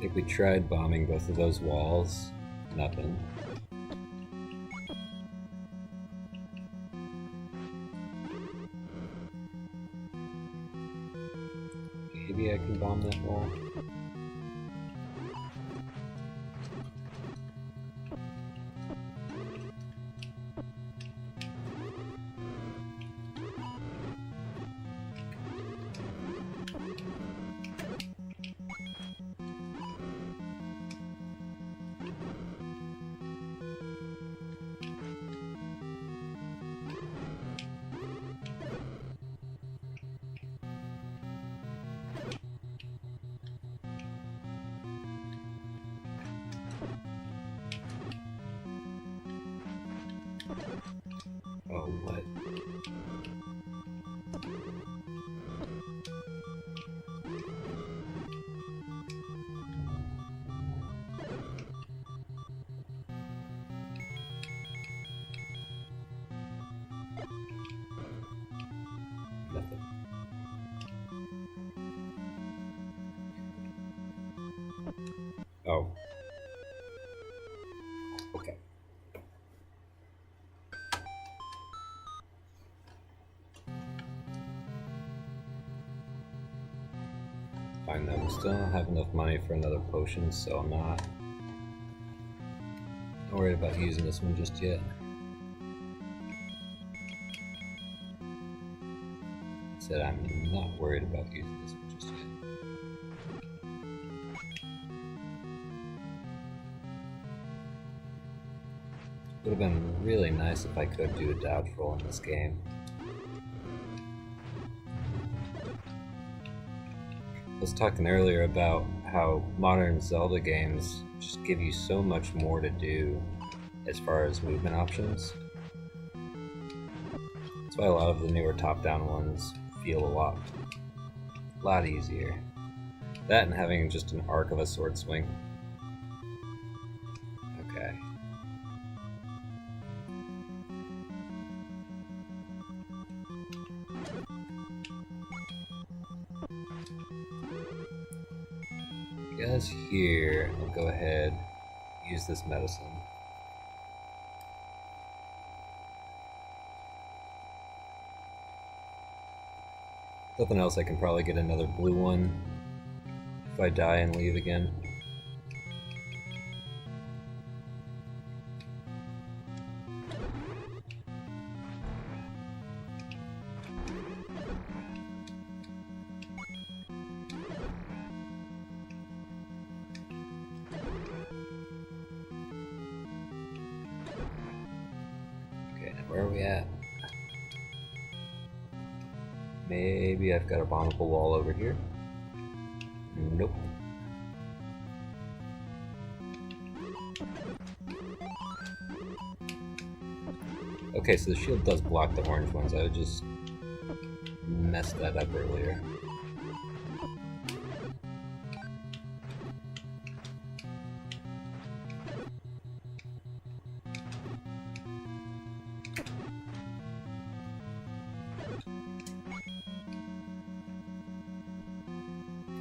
S1: think we tried bombing both of those walls. Nothing. Maybe I can bomb that wall. Oh, what? Nothing. Oh. Okay. Fine then, we still don't have enough money for another potion, so I'm not worried about using this one just yet. Said I'm not worried about using this one just yet. Would have been really nice if I could do a dodge roll in this game. I was talking earlier about how modern Zelda games just give you so much more to do as far as movement options. That's why a lot of the newer top-down ones feel a lot easier. That and having just an arc of a sword swing. Okay. Guys, here, I'll go ahead, use this medicine. Nothing else, I can probably get another blue one if I die and leave again. Okay, now where are we at? Maybe I've got a bombable wall over here. Nope. Okay, so the shield does block the orange ones. I would just messed that up earlier.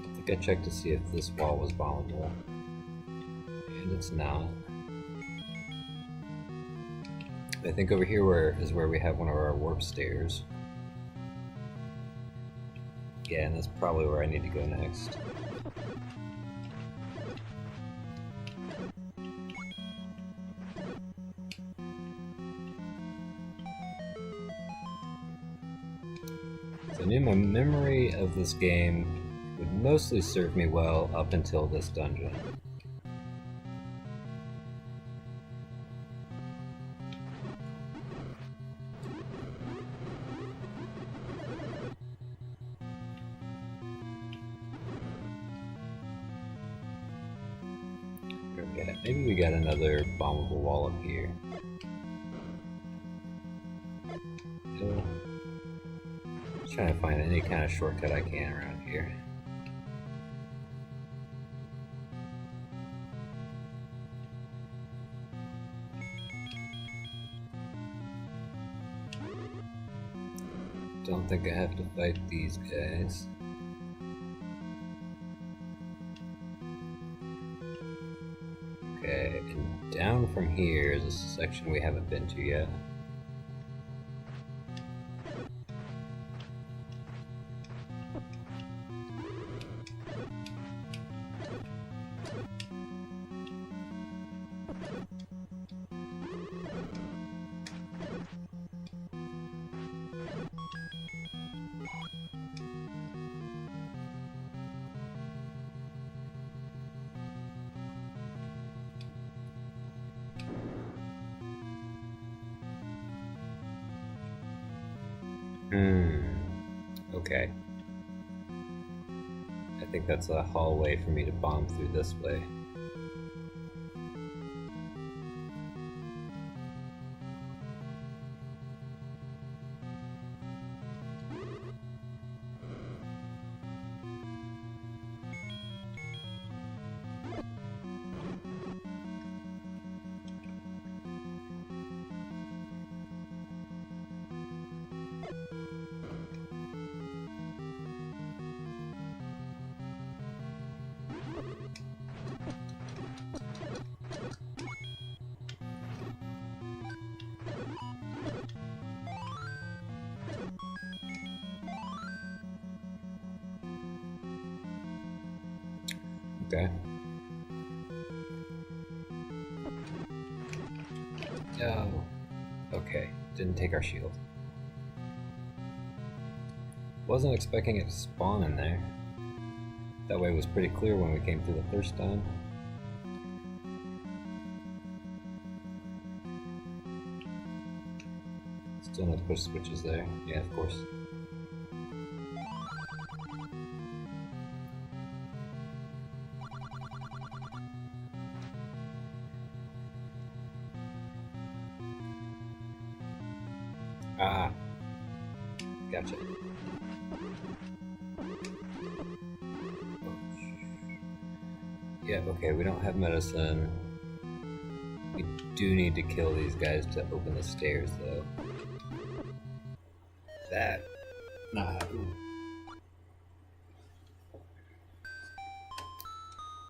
S1: I think I checked to see if this wall was bombable, and it's not. I think over here is where we have one of our warp stairs. Yeah, and that's probably where I need to go next. So I knew my memory of this game would mostly serve me well up until this dungeon. Maybe we got another bombable wall up here. So, just trying to find any kind of shortcut I can around here. Don't think I have to fight these guys. Okay, and down from here is a section we haven't been to yet. Okay. I think that's a hallway for me to bomb through this way. Okay. Oh. Okay. Didn't take our shield. Wasn't expecting it to spawn in there. That way it was pretty clear when we came through the first time. Still need to push switches there. Yeah, of course. Ah. Gotcha. Yeah, okay, we don't have medicine. We do need to kill these guys to open the stairs, though. That. Nah.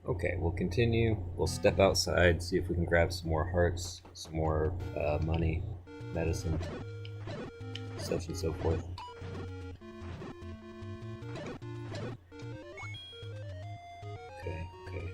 S1: Okay, we'll continue. We'll step outside, see if we can grab some more hearts, some more money, medicine, such and so forth. Okay, okay.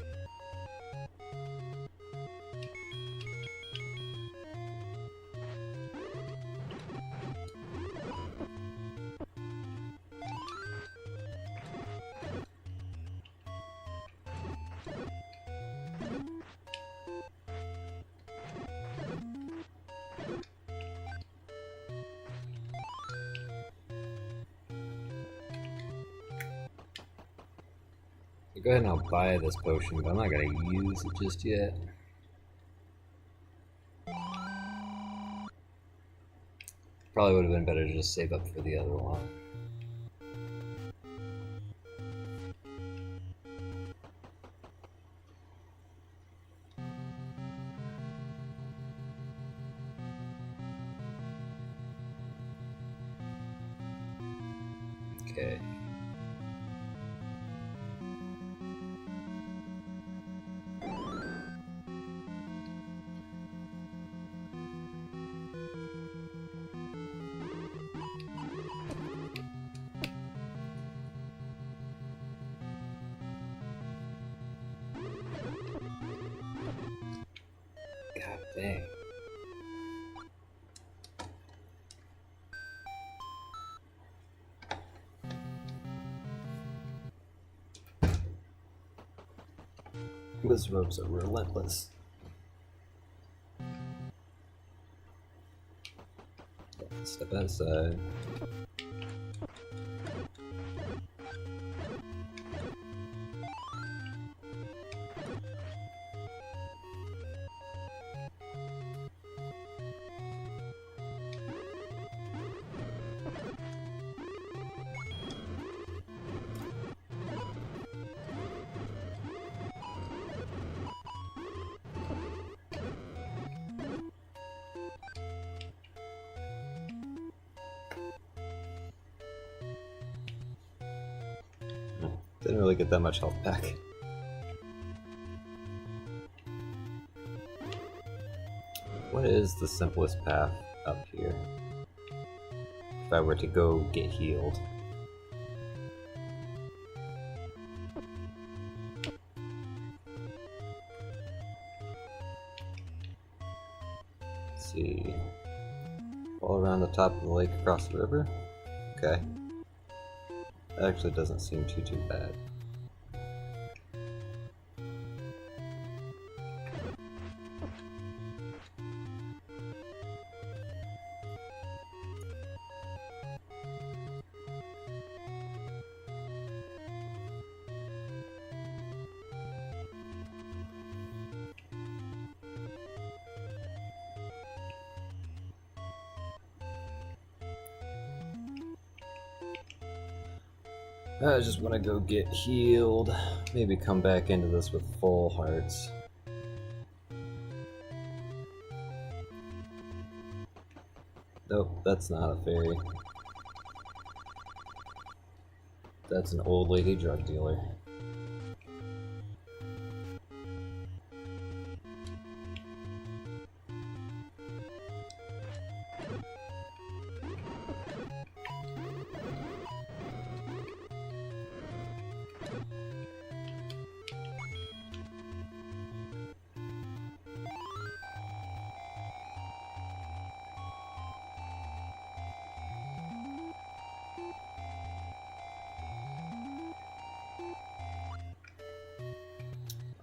S1: Go ahead and I'll buy this potion, but I'm not going to use it just yet. Probably would have been better to just save up for the other one. Okay. God dang. Those ropes are relentless. Step outside. Didn't really get that much health back. What is the simplest path up here? If I were to go get healed. Let's see. All around the top of the lake across the river? Okay. That actually doesn't seem too bad. I just want to go get healed. Maybe come back into this with full hearts. Nope, that's not a fairy. That's an old lady drug dealer.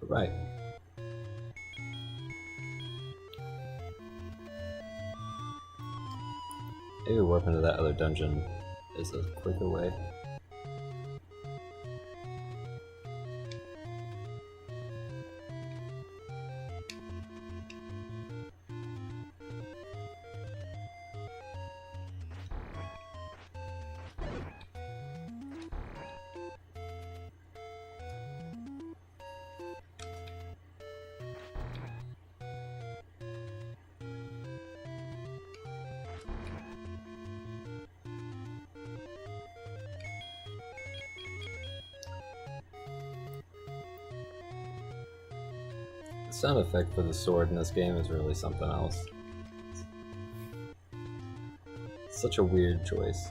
S1: Right. Maybe warp into that other dungeon is a quicker way. The sound effect for the sword in this game is really something else. It's such a weird choice.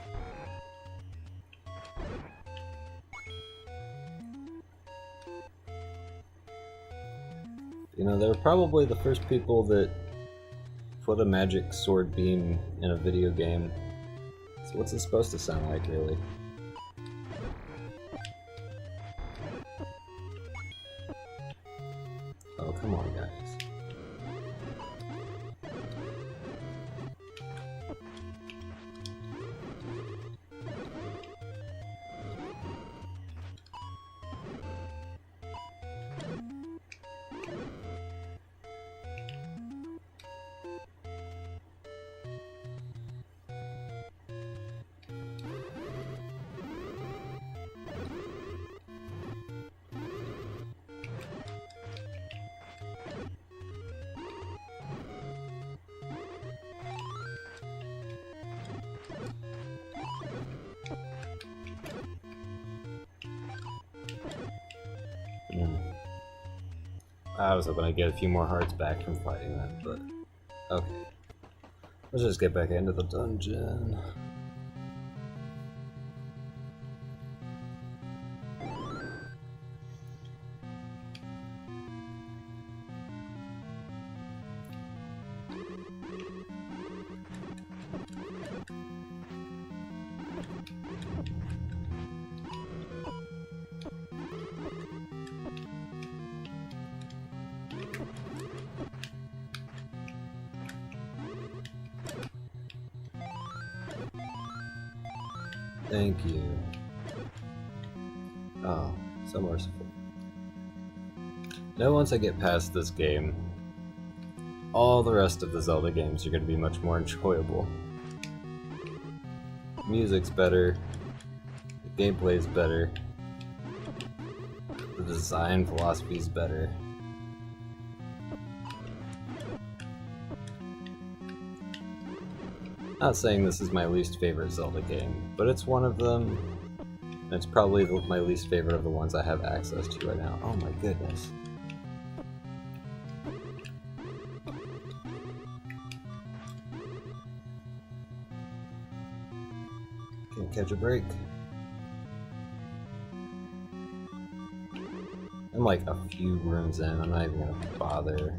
S1: You know, they were probably the first people that put a magic sword beam in a video game. So what's it supposed to sound like, really? Oh, come on, guys. I was hoping I'd get a few more hearts back from fighting that, but okay. Let's just get back into the dungeon. Thank you. Oh, so merciful. Now once I get past this game, all the rest of the Zelda games are going to be much more enjoyable. The music's better, the gameplay's better, the design philosophy's better. Not saying this is my least favorite Zelda game, but it's one of them. And it's probably my least favorite of the ones I have access to right now. Oh my goodness. catch a break. I'm like a few rooms in. I'm not even gonna bother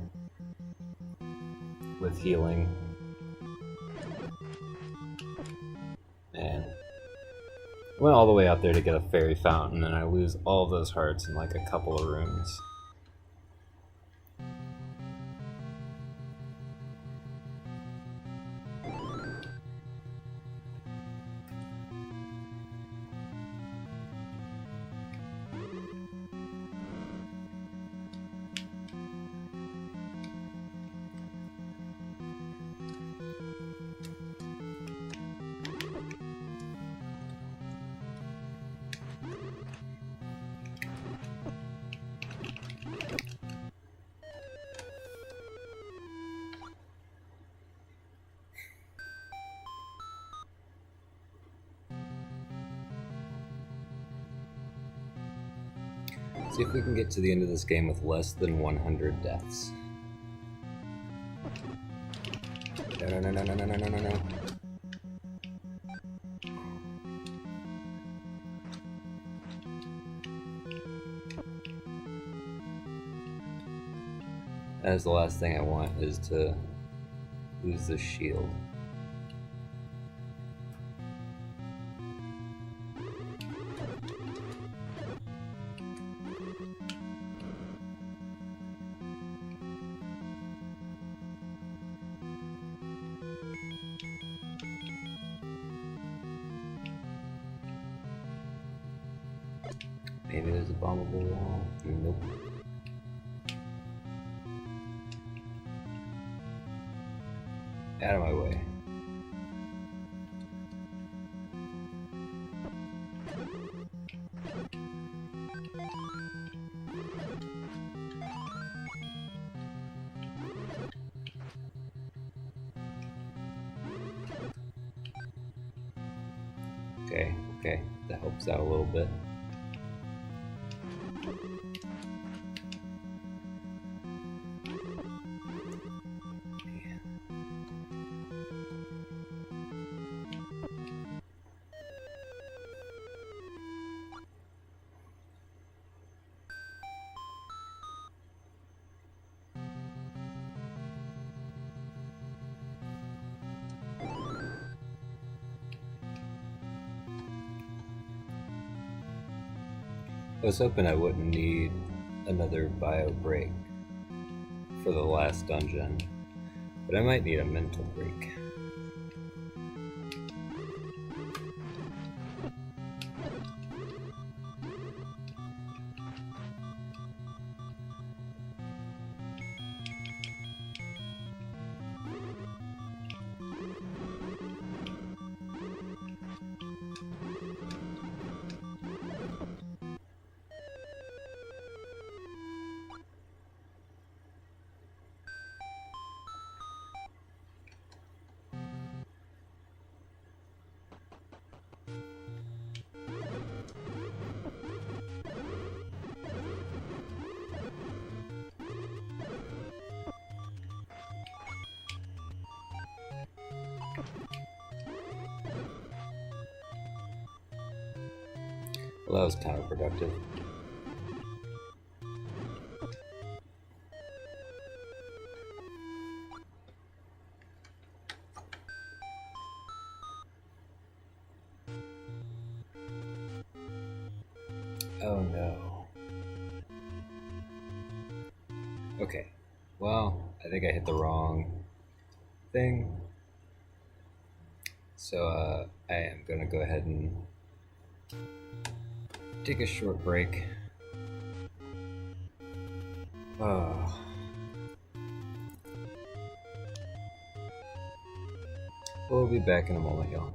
S1: with healing. Man. I went all the way out there to get a fairy fountain, and I lose all of those hearts in like a couple of rooms. See if we can get to the end of this game with less than 100 deaths. No, no, no, no, no, no, no, no, no. That is the last thing I want, is to lose the shield. Maybe there's a bombable wall. Nope. Out of my way. Okay, that helps out a little bit. I was hoping I wouldn't need another bio break for the last dungeon, but I might need a mental break. Well, that was counterproductive. Oh no. Okay. Well, I think I hit the wrong thing. So I am going to go ahead and take a short break. We'll be back in a moment, y'all.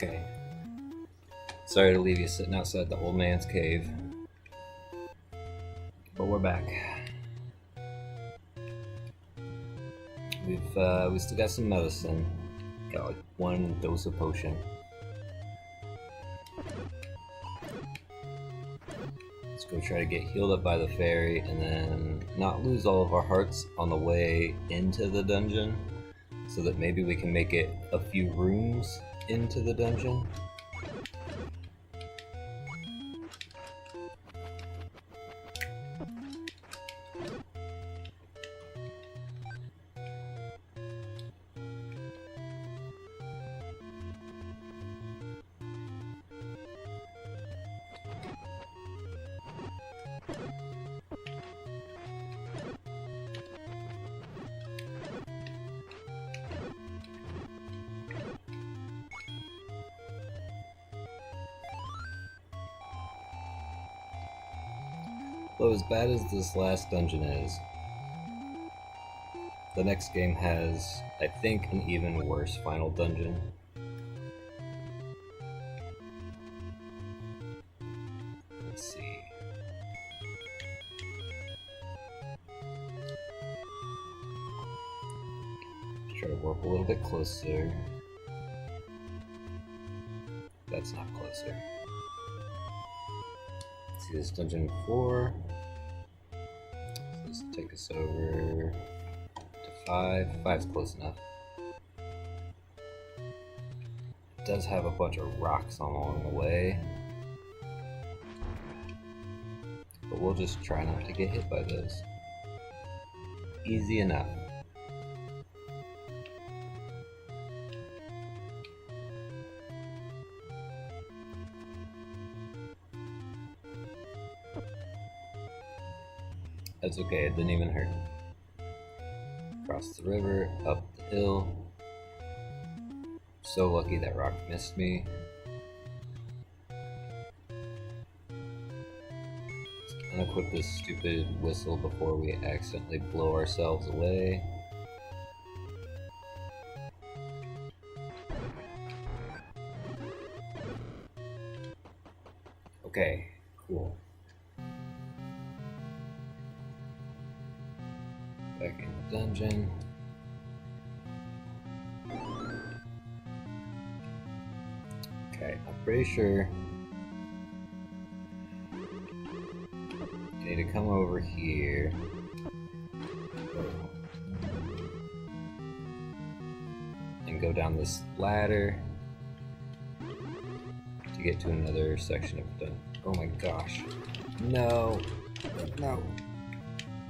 S1: Okay. Sorry to leave you sitting outside the old man's cave. But we're back. We still got some medicine. Got like 1 dose of potion. Let's go try to get healed up by the fairy and then not lose all of our hearts on the way into the dungeon, so that maybe we can make it a few rooms into the dungeon. Though as bad as this last dungeon is, the next game has, I think, an even worse final dungeon. Let's see. Let's try to warp a little bit closer. That's not closer. Let's see, this dungeon 4. This will take us over to 5. 5's close enough. It does have a bunch of rocks along the way, but we'll just try not to get hit by those. Easy enough. That's okay, it didn't even hurt. Across the river, up the hill. So lucky that rock missed me. Let's unequip this stupid whistle before we accidentally blow ourselves away. Okay, cool. Back in the dungeon. Okay, I'm pretty sure I need to come over here. And go down this ladder to get to another section of the dungeon. Oh my gosh. No! No!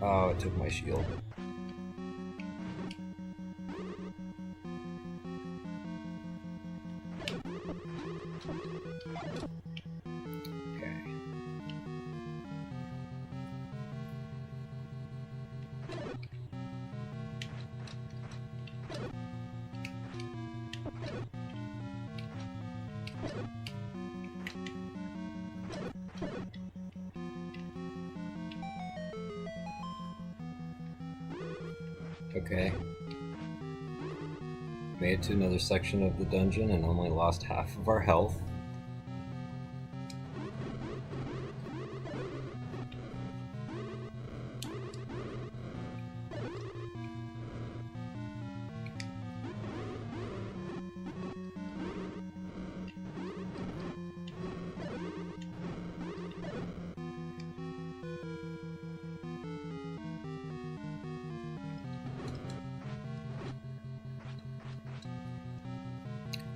S1: Oh, it took my shield. Okay. Made it to another section of the dungeon and only lost half of our health.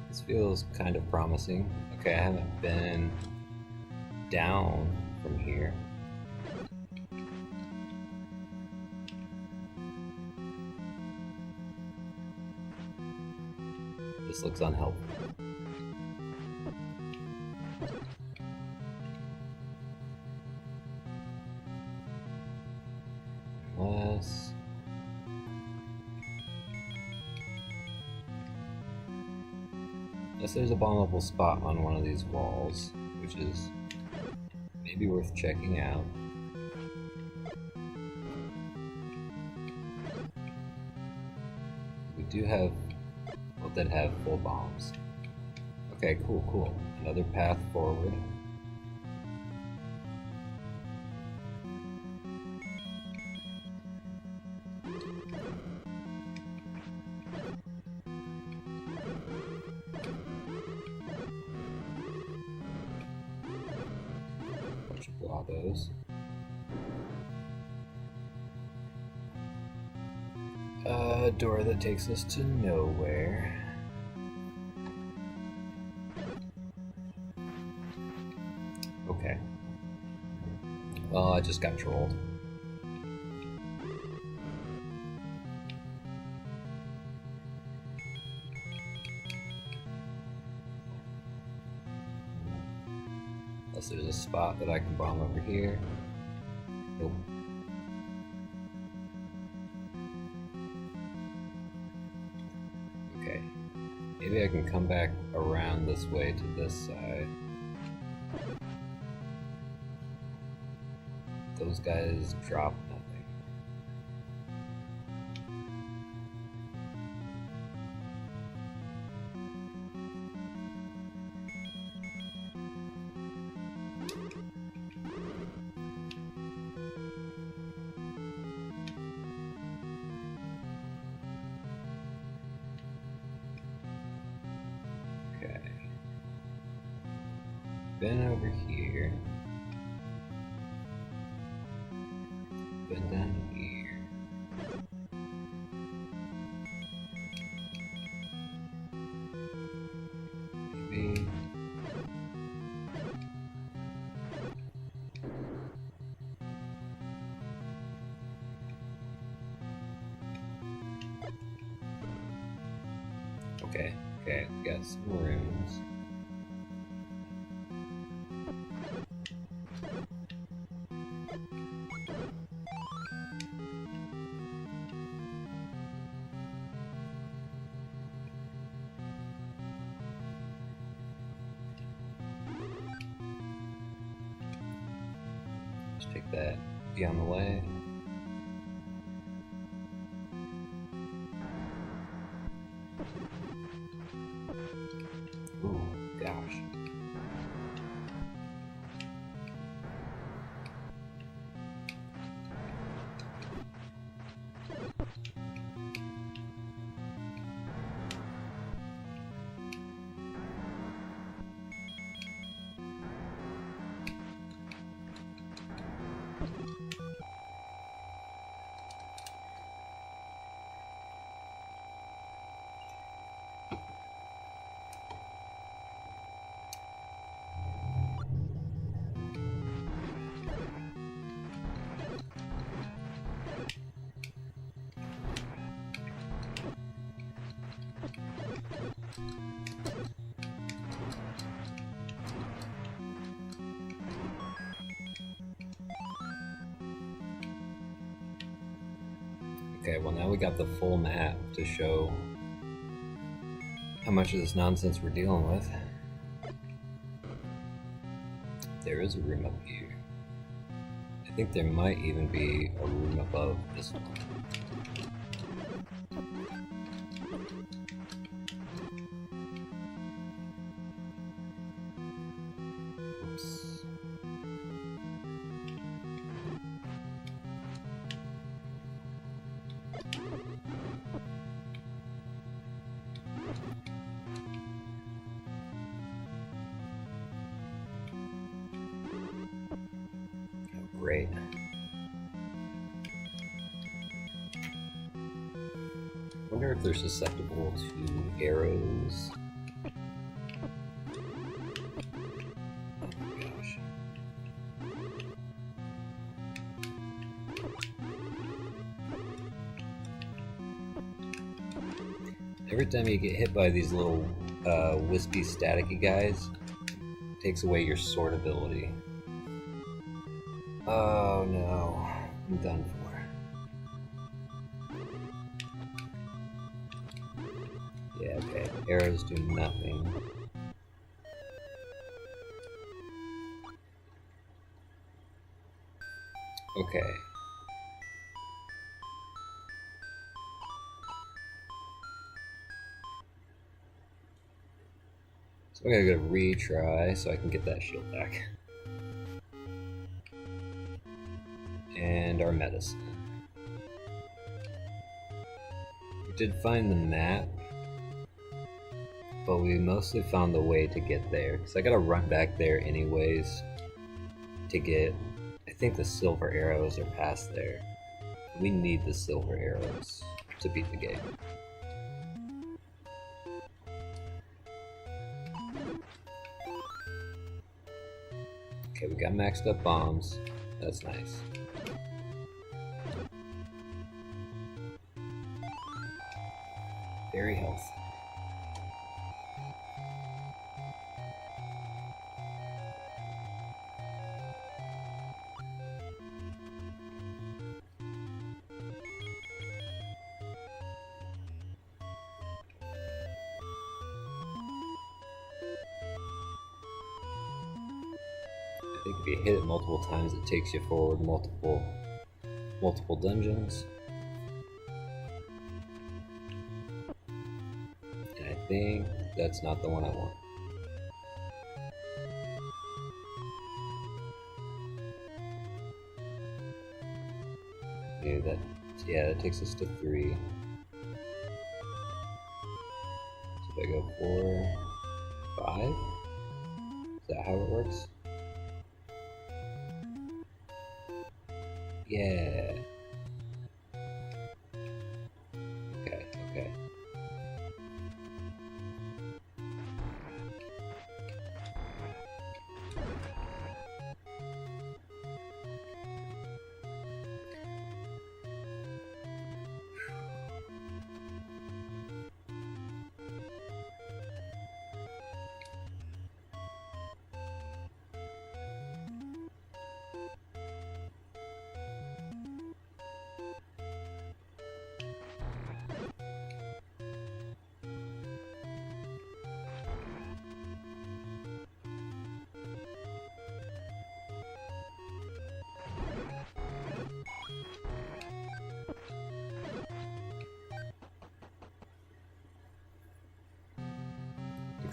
S1: This feels kind of promising. Okay, I haven't been down from here. This looks unhelpful. Unless... Unless there's a bombable spot on one of these walls, which is maybe worth checking out. We do have, well, that have full bombs. Okay, cool. Another path forward. Bunch of blobos. A door that takes us to nowhere. Okay. Well, I just got trolled. Unless there's a spot that I can bomb over here. Nope. Okay. Maybe I can come back around this way to this side. Those guys drop nothing. Okay. Been over here. Been down here. Maybe. Okay, got some rooms. Just take that, be on the way. Ooh, gosh. Okay, well now we got the full map to show how much of this nonsense we're dealing with. There is a room up here. I think there might even be a room above this one. Oops. Great. Wonder if they're susceptible to arrows. Oh my gosh. Every time you get hit by these little wispy staticky guys, it takes away your sword ability. Oh no, I'm done for. Yeah, okay, arrows do nothing. Okay. So I'm gonna go retry so I can get that shield back. And our medicine. We did find the map, but we mostly found the way to get there. So I gotta run back there anyways to get, I think the silver arrows are past there. We need the silver arrows to beat the game. Okay, we got maxed up bombs. That's nice. Very healthy. I think if you hit it multiple times, it takes you forward multiple dungeons. And I think that's not the one I want. Maybe that takes us to 3. So if I go 4, 5? Is that how it works? Yeah.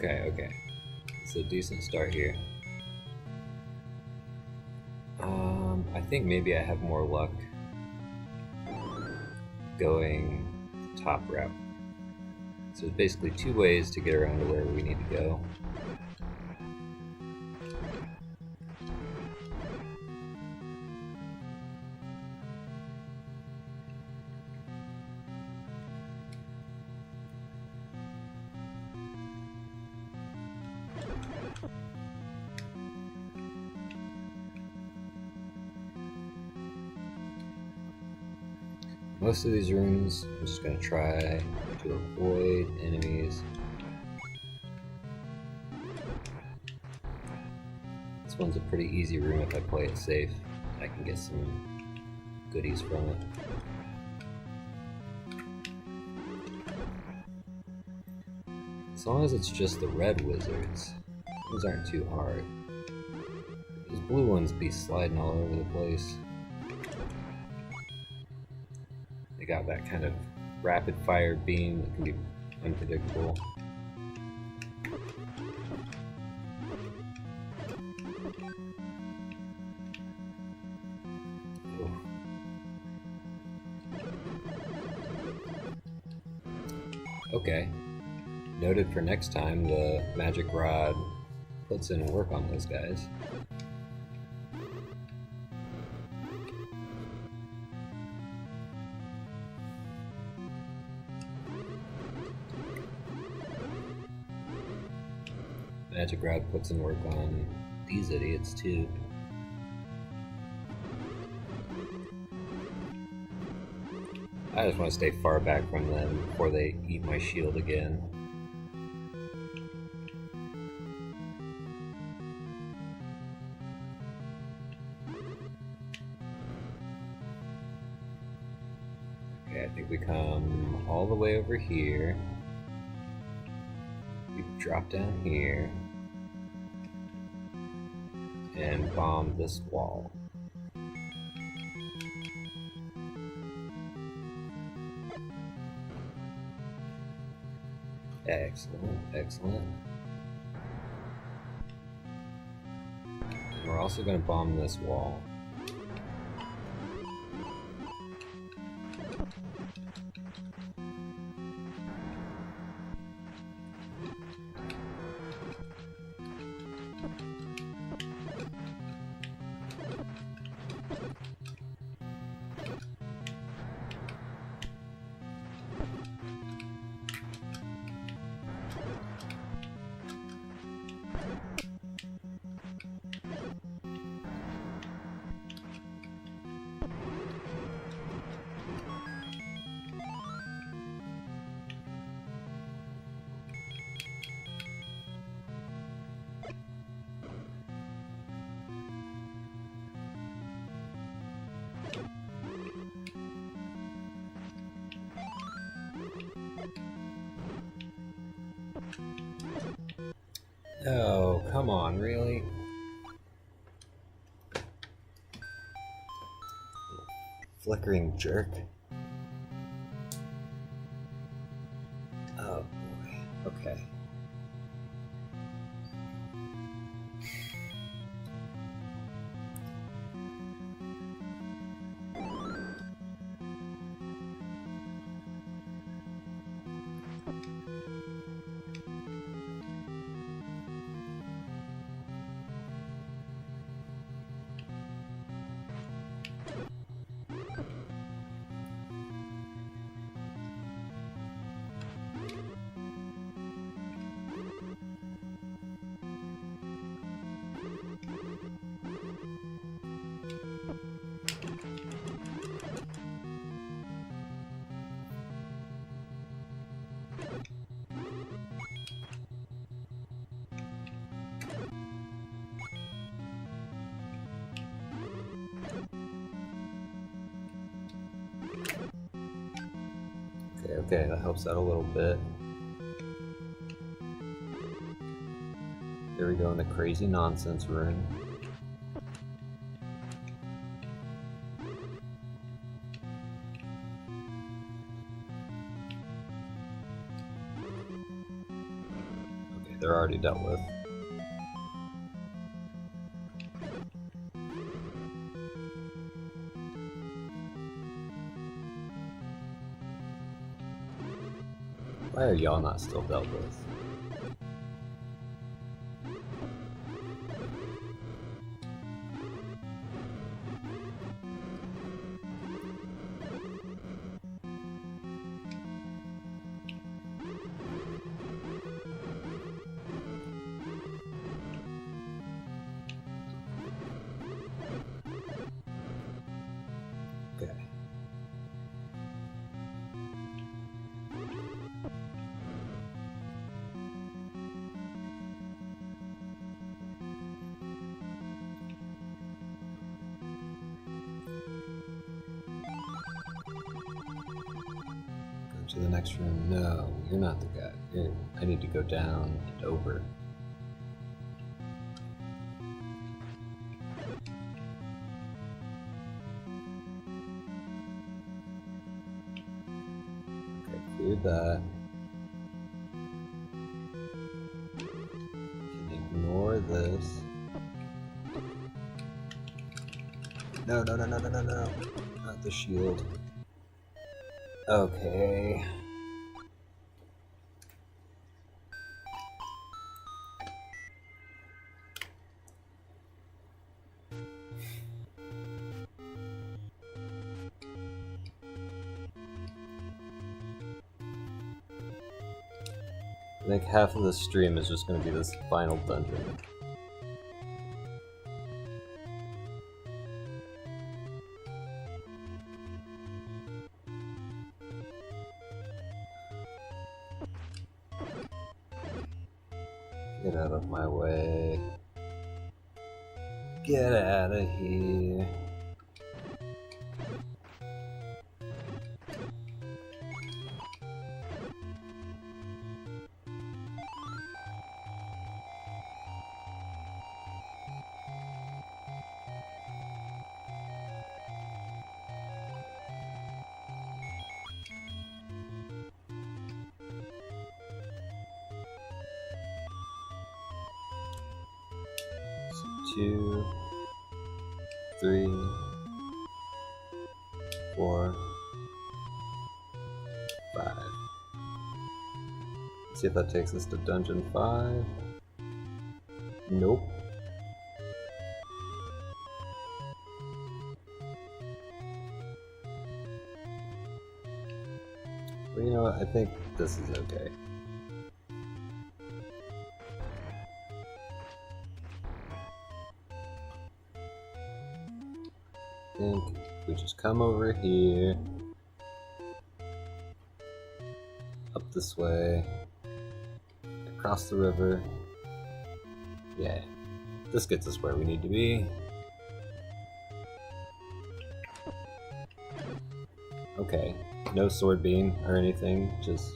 S1: Okay. Okay. It's a decent start here. I think maybe I have more luck going top route. So there's basically 2 ways to get around to where we need to go. Most of these rooms, I'm just going to try to avoid enemies. This one's a pretty easy room if I play it safe. I can get some goodies from it. As long as it's just the red wizards, these aren't too hard. These blue ones be sliding all over the place. They got that kind of rapid fire beam that can be unpredictable. Okay. Noted for next time, the magic rod puts in work on those guys. Magic rod puts in work on these idiots too. I just want to stay far back from them before they eat my shield again. Okay, I think we come all the way over here. We drop down here and bomb this wall. Excellent. we're also going to bomb this wall. Oh, come on, really? Flickering jerk. Oh boy. Okay. Okay, that helps out a little bit. Here we go in the crazy nonsense room. Okay, they're already dealt with. Why are y'all not still dealt with? Okay. To the next room. No, you're not the guy. I need to go down and over. Okay, cleared that. Can ignore this. No, no, no, no, no, no, no. Not the shield. Okay. I think half of the stream is just going to be this final dungeon. Get out of my way. Get out of here. Two. 3, 4, 5. Let's see if that takes us to Dungeon 5. Nope. Well, you know what? I think this is okay. I think we just come over here, up this way, across the river. Yeah, this gets us where we need to be. Okay, no sword beam or anything, just...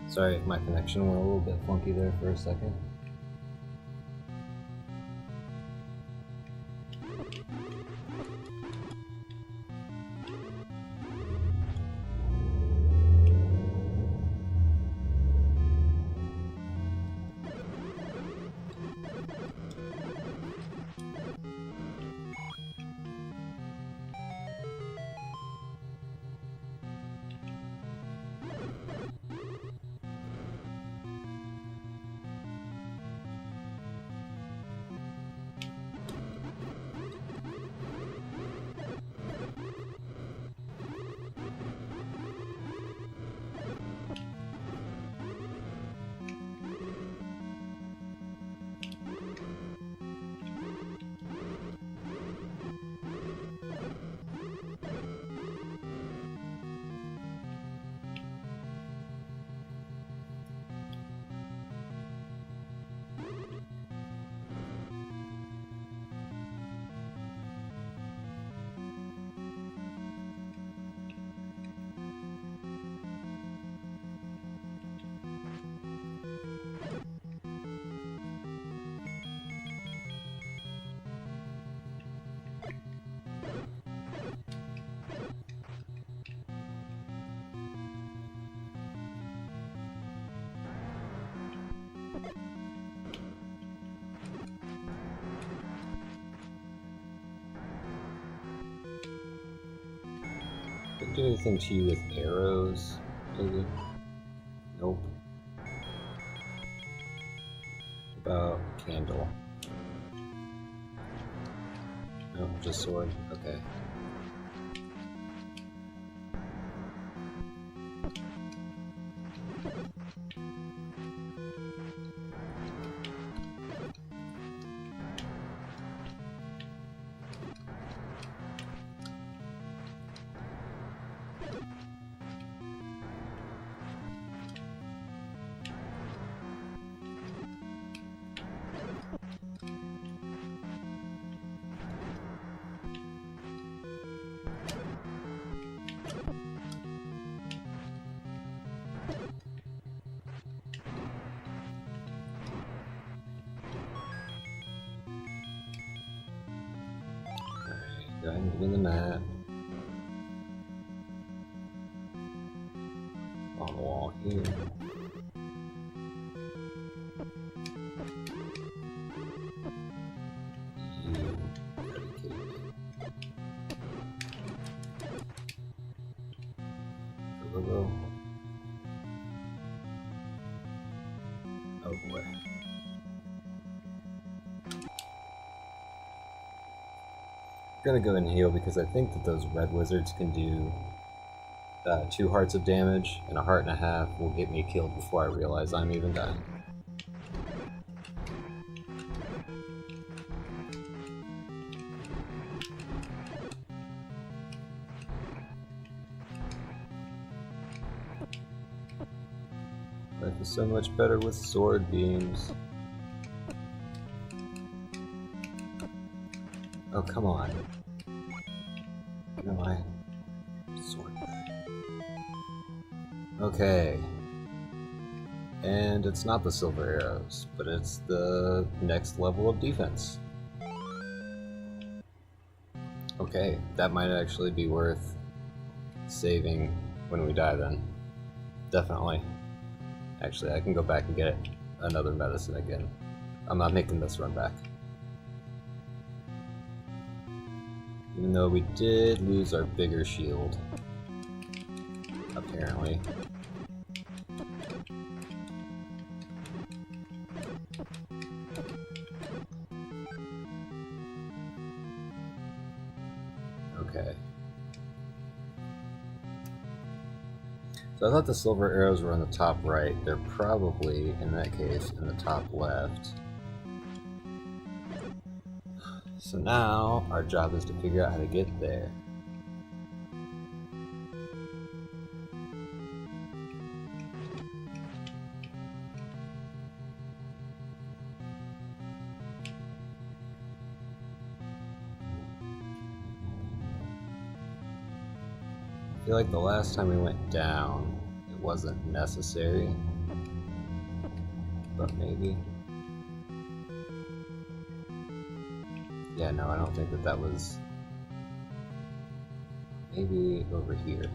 S1: Sorry if my connection went a little bit funky there for a second. Didn't do anything to you with arrows, did it? Nope. About candle. No, just sword. Okay. Go ahead and give me the map. On the wall here. You gotta be kidding me. Go. Oh boy. gonna go and heal because I think that those red wizards can do 2 hearts of damage, and a heart and a half will get me killed before I realize I'm even dying. Life is so much better with sword beams. Oh, come on. No, sword. Okay. And it's not the silver arrows, but it's the next level of defense. Okay, that might actually be worth saving when we die then. Definitely. Actually, I can go back and get another medicine again. I'm not making this run back. Even though we did lose our bigger shield. Apparently. Okay. So I thought the silver arrows were on the top right. They're probably, in that case, in the top left. So now, our job is to figure out how to get there. I feel like the last time we went down, it wasn't necessary, but maybe. Yeah, no, I don't think that was. Maybe over here.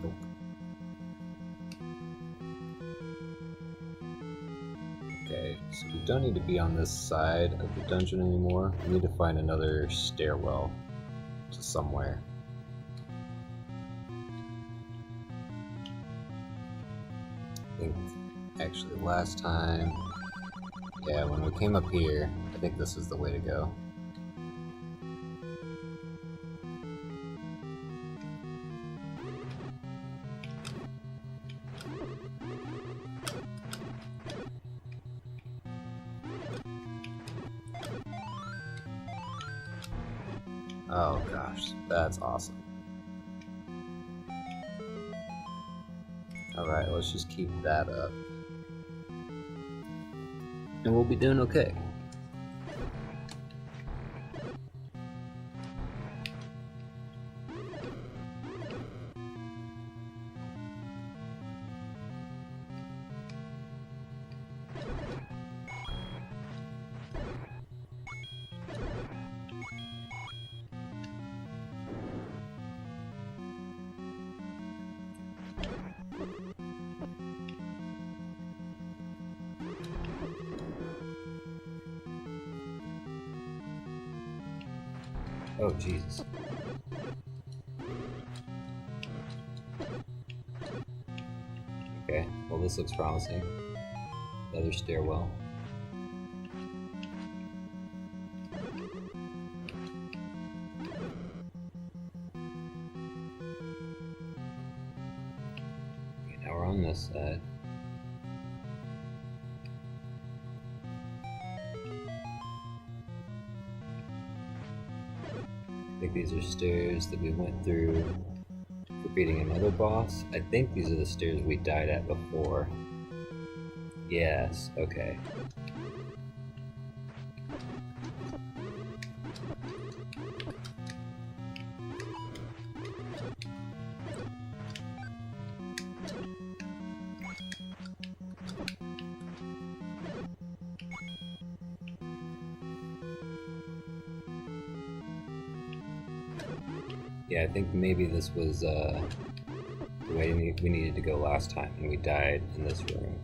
S1: Nope. Okay, so we don't need to be on this side of the dungeon anymore. We need to find another stairwell to somewhere. I think actually last time, yeah, when we came up here, I think this is the way to go. Oh gosh, that's awesome. Alright, let's just keep that up. And we'll be doing okay. Oh, Jesus. Okay, well this looks promising. Another stairwell. Okay, now we're on this side. I think these are stairs that we went through for beating another boss. I think these are the stairs we died at before. Yes, okay. Yeah, I think maybe this was the way we needed to go last time when we died in this room.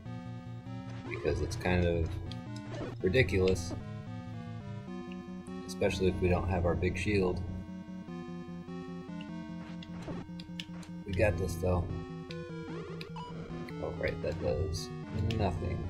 S1: Because it's kind of ridiculous. Especially if we don't have our big shield. We got this though. Oh right, that does nothing.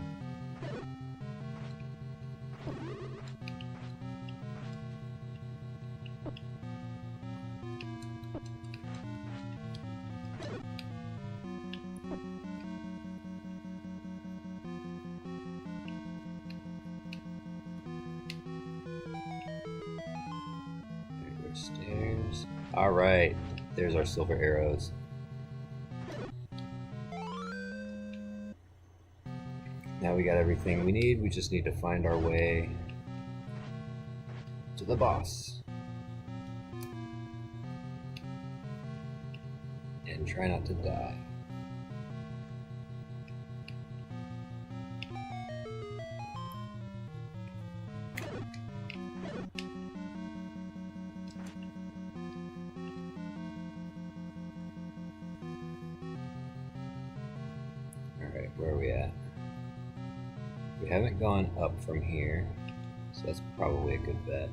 S1: Stairs. Alright, there's our silver arrows. Now we got everything we need, we just need to find our way to the boss. And try not to die. Alright, where are we at? We haven't gone up from here, so that's probably a good bet.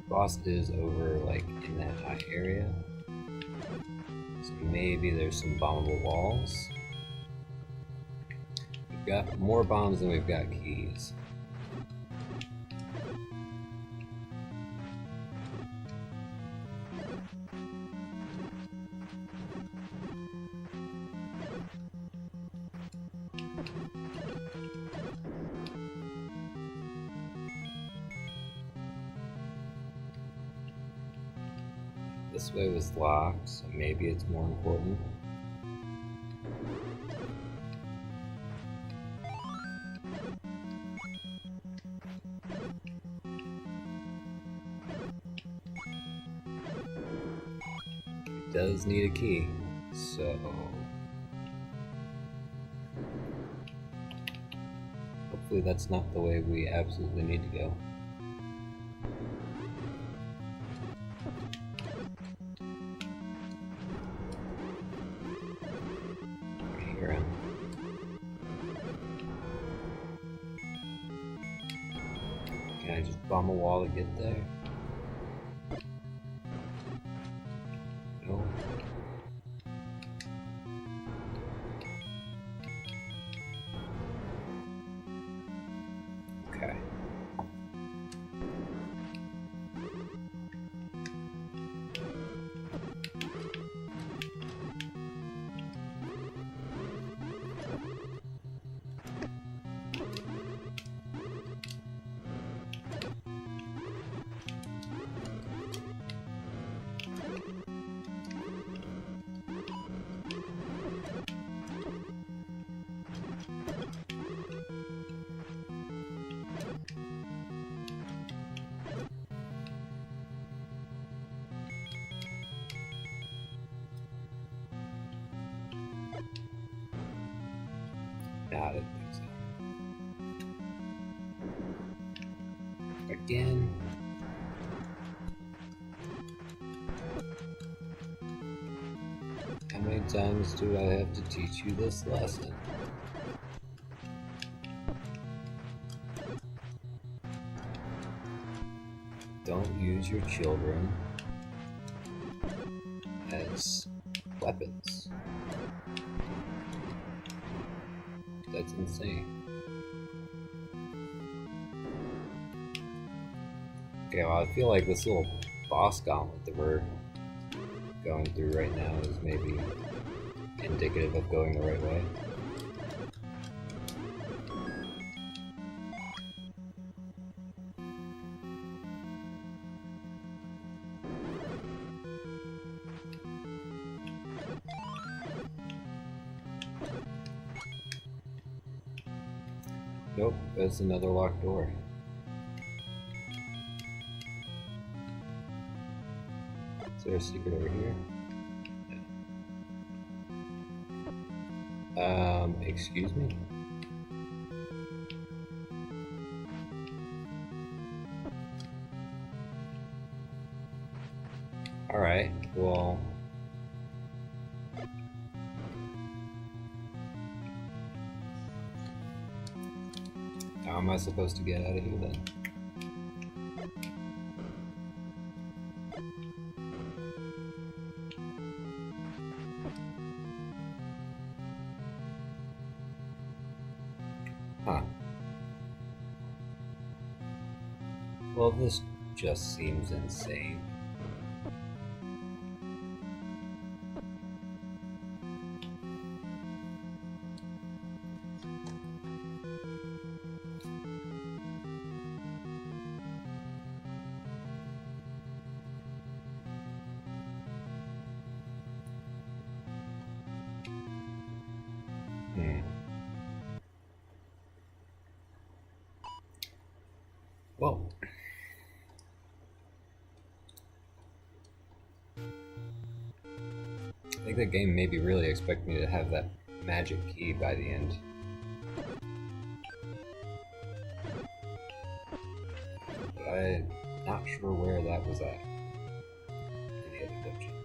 S1: Boss is over, like, in that high area. So maybe there's some bombable walls. We've got more bombs than we've got keys. This way was locked, so maybe it's more important. It does need a key, so hopefully that's not the way we absolutely need to go. Can I just bomb a wall to get there? No. Okay. Got it. Again. How many times do I have to teach you this lesson? Don't use your children as weapons. That's insane. Okay, well, I feel like this little boss gauntlet that we're going through right now is maybe indicative of going the right way. Nope, that's another locked door. Is there a secret over here? Excuse me? Alright, well... How am I supposed to get out of here then? Huh. Well, this just seems insane. Well, I think the game maybe really expect me to have that magic key by the end. But I'm not sure where that was at in the other dungeon.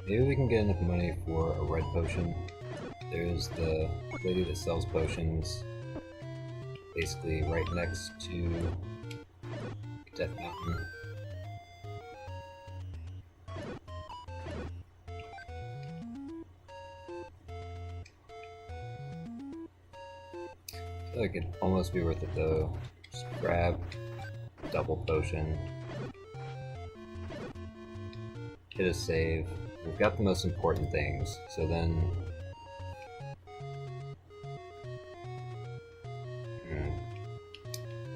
S1: Maybe we can get enough money for a red potion. There's the lady that sells potions basically right next to Death Mountain. I feel like it'd almost be worth it though. Just grab double potion. Hit a save. We've got the most important things, so then...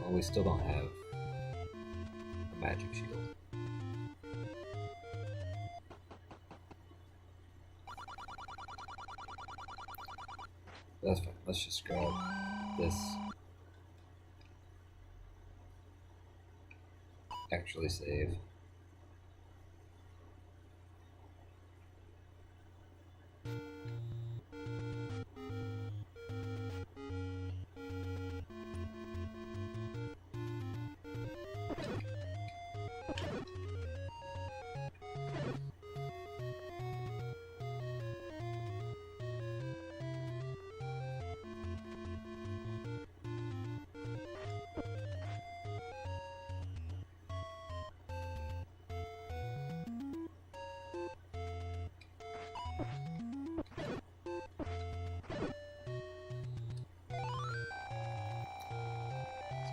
S1: Well, we still don't have a magic shield. That's fine. Let's just grab this. Actually save.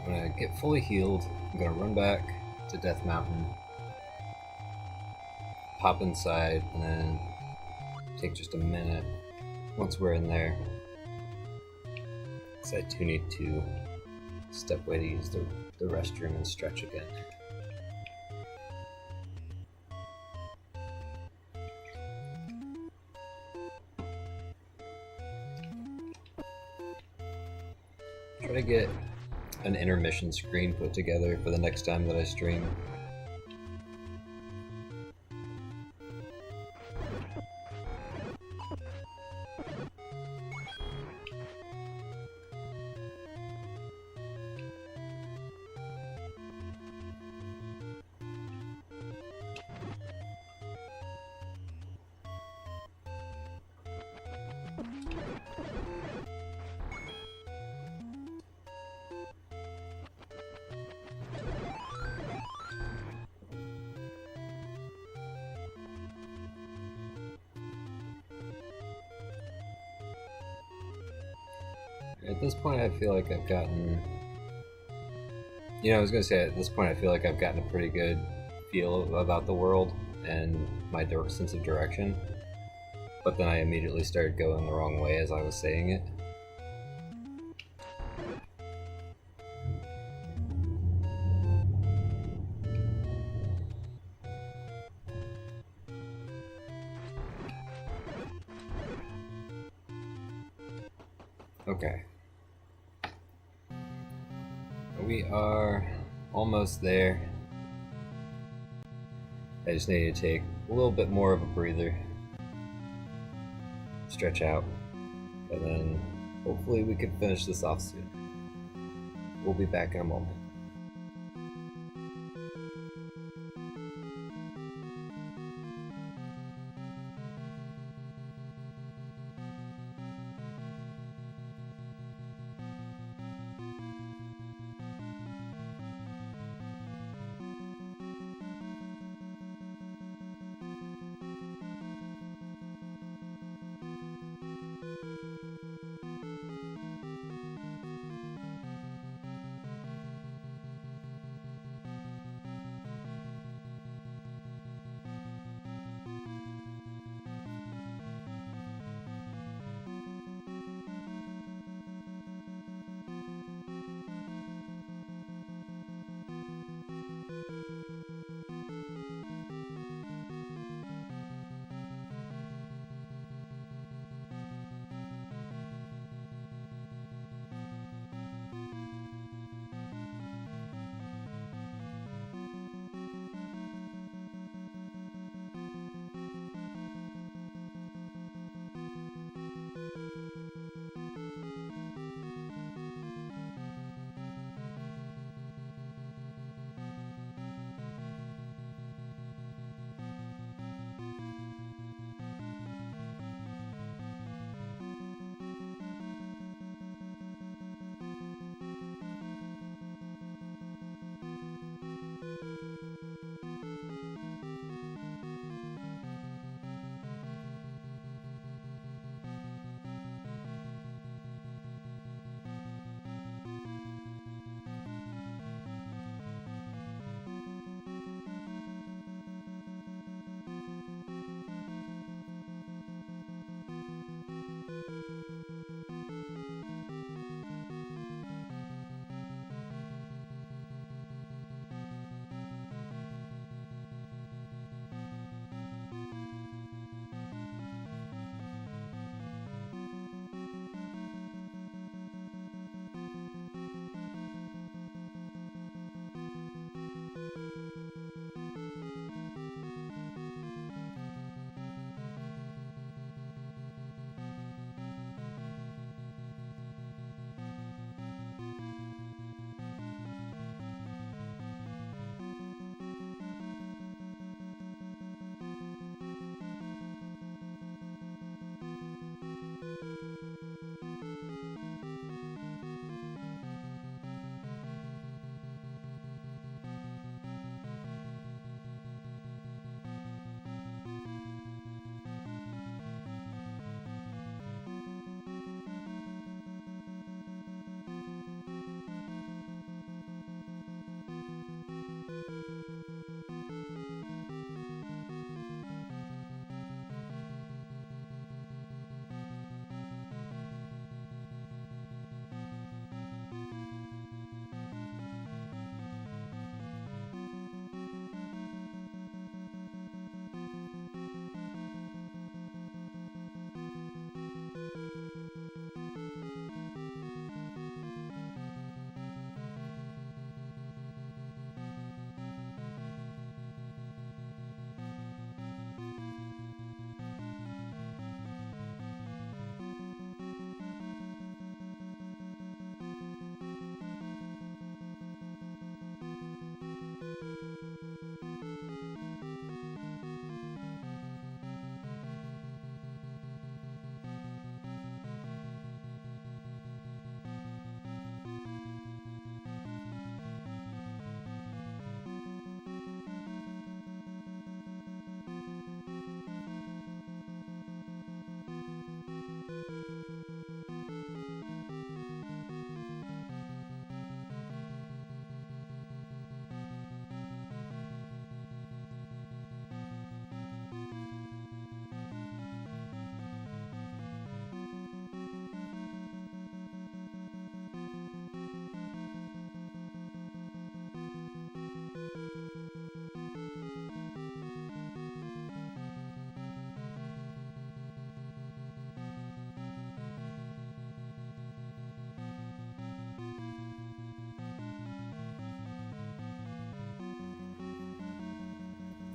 S1: I'm gonna get fully healed. I'm gonna run back to Death Mountain, pop inside, and then take just a minute once we're in there. Because I do need to step away to use the restroom and stretch again. Try to get an intermission screen put together for the next time that I stream. At this point, I feel like I've gotten... I was going to say, at this point, I feel like I've gotten a pretty good feel about the world and my sense of direction. But then I immediately started going the wrong way as I was saying it. Okay. We are almost there. I just need to take a little bit more of a breather, stretch out, and then hopefully we can finish this off soon. We'll be back in a moment.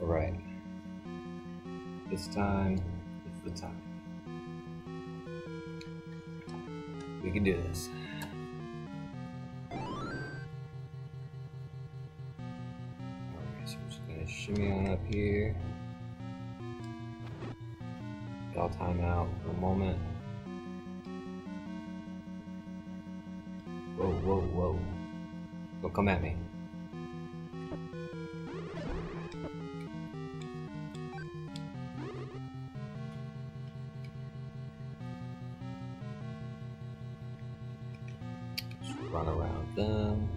S1: Alright. This time is the time. We can do this. Alright, so we're just gonna shimmy on up here. I'll time out for a moment. Whoa, whoa, whoa. Don't come at me. Just run around them.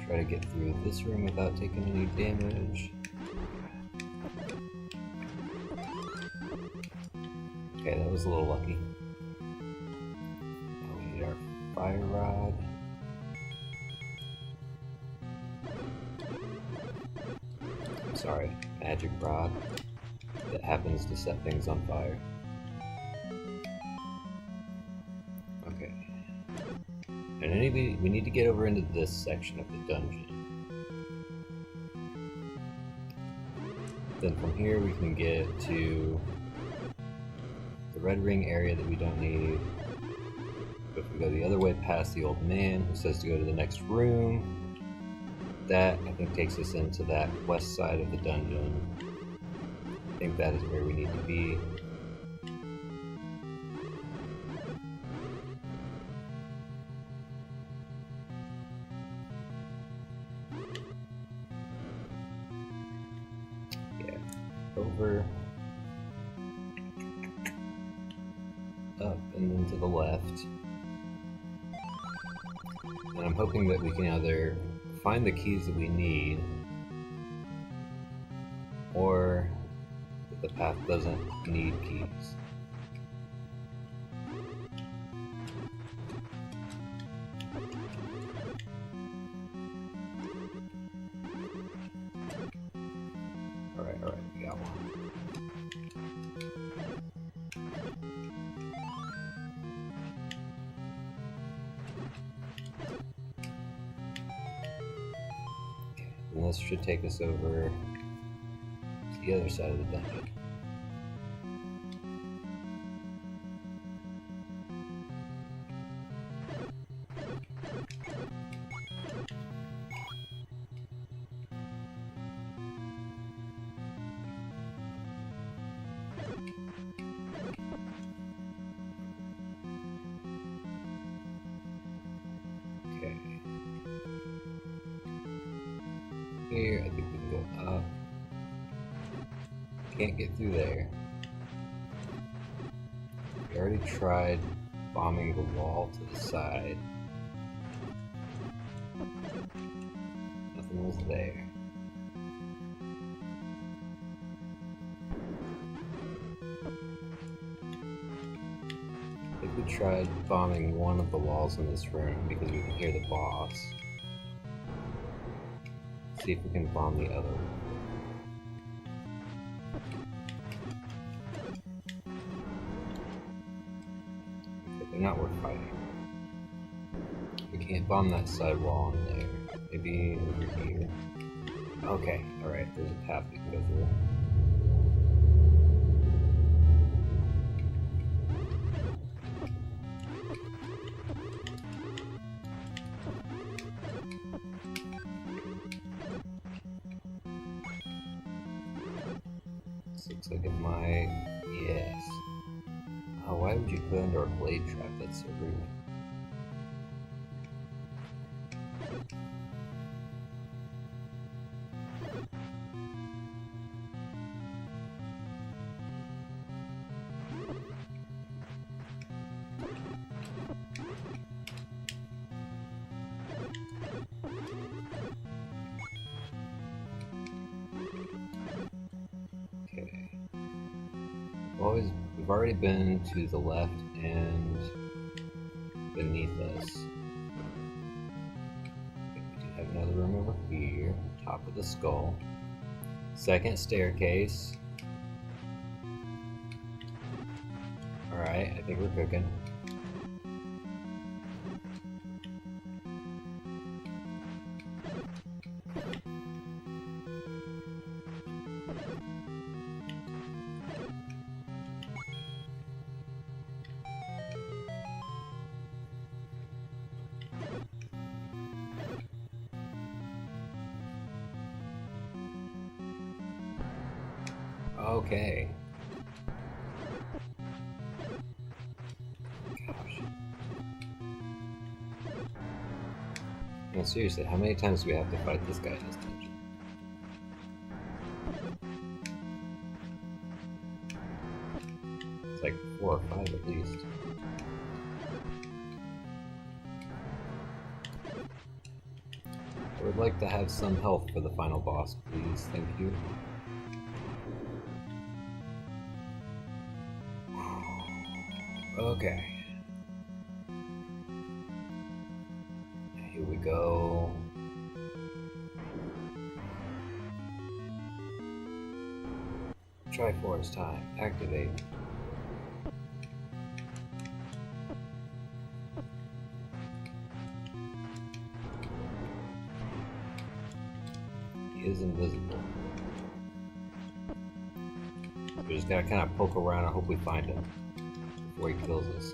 S1: Try to get through this room without taking any damage. Okay, that was a little lucky. Now we need our fire rod. I'm sorry, magic rod that happens to set things on fire. Okay. And we need to get over into this section of the dungeon. Then from here we can get to the red ring area that we don't need. But if we go the other way past the old man who says to go to the next room, that I think takes us into that west side of the dungeon. I think that is where we need to be. Yeah, over, up, and then to the left. And I'm hoping that we can either find the keys that we need, or that the path doesn't need keys. Alright, we got one. And this should take us over to the other side of the dungeon. Okay. Here, I think we can go up. Can't get through there. We already tried bombing the wall to the side. Nothing was there. I think we tried bombing one of the walls in this room because we can hear the boss. See if we can bomb the other one. Okay, they're not worth fighting. We can't bomb that side wall in there. Maybe over here. Okay, alright, there's a path we can go through. Looks like it might. Yes. Oh, why would you put under a blade trap? That's so rude. Okay. We've already been to the left and beneath us. Okay, we do have another room over here, top of the skull. Second staircase. Alright, I think we're cooking. Okay. Gosh. No, seriously, how many times do we have to fight this guy in this dungeon? It's like 4 or 5 at least. I would like to have some health for the final boss, please. Thank you. Okay. Here we go. Triforce time. Activate. He is invisible. We just gotta kind of poke around and hope we find him before he kills us.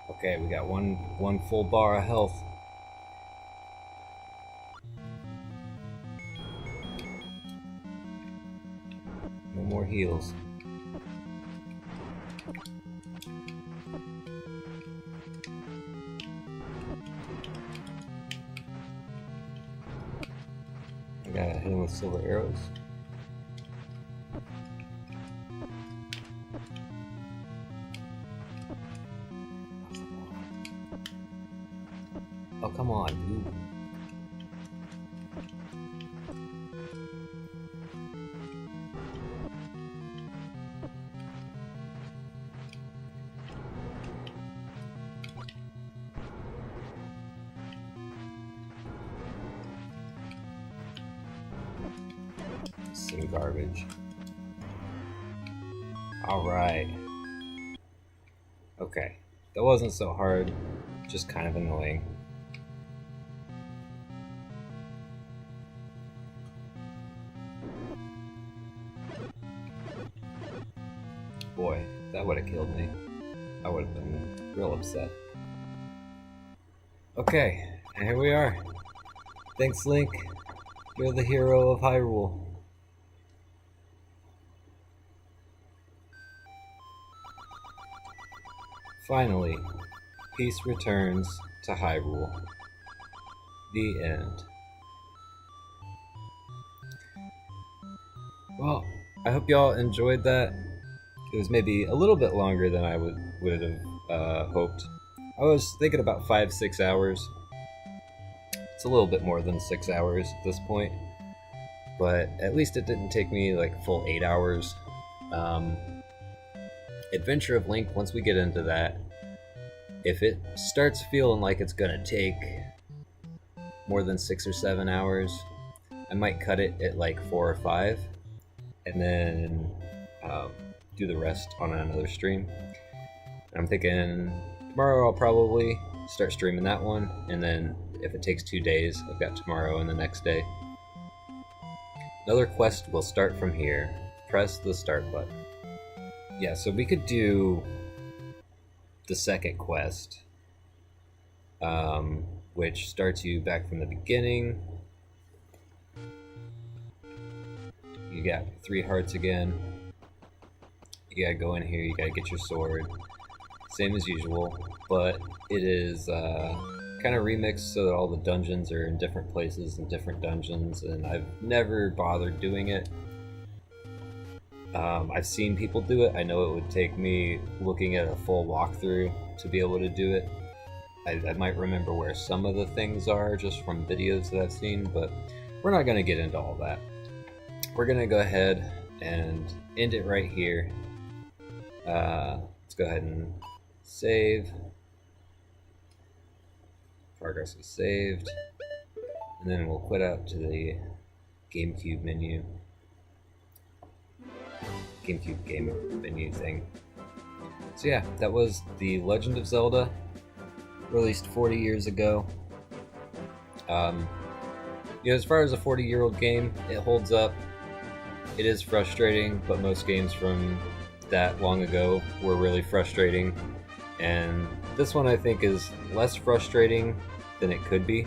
S1: Okay, we got one full bar of health. No more heals. I gotta hit him with silver arrows. Oh, come on, dude. Some garbage. Alright. Okay. That wasn't so hard, just kind of annoying. Boy, that would have killed me. I would have been real upset. Okay, and here we are. Thanks, Link. You're the hero of Hyrule. Finally, peace returns to Hyrule. The end. Well, I hope y'all enjoyed that. It was maybe a little bit longer than I would have hoped. I was thinking about 5-6 hours. It's a little bit more than 6 hours at this point, but at least it didn't take me like full 8 hours. Adventure of Link, once we get into that, if it starts feeling like it's gonna take more than 6 or 7 hours, I might cut it at like 4 or 5, and then do the rest on another stream. I'm thinking tomorrow I'll probably start streaming that one, and then if it takes 2 days, I've got tomorrow and the next day. Another quest will start from here. Press the start button. Yeah, so we could do the second quest, which starts you back from the beginning. You got 3 hearts again. You gotta go in here, you gotta get your sword. Same as usual, but it is kind of remixed so that all the dungeons are in different places and different dungeons, and I've never bothered doing it. I've seen people do it. I know it would take me looking at a full walkthrough to be able to do it. I might remember where some of the things are just from videos that I've seen, but we're not going to get into all that. We're going to go ahead and end it right here. Let's go ahead and save. Progress is saved. And then we'll quit out to the GameCube menu. GameCube game menu thing. So yeah, that was The Legend of Zelda, released 40 years ago. As far as a 40-year-old game, it holds up. It is frustrating, but most games from that long ago were really frustrating. And this one I think is less frustrating than it could be.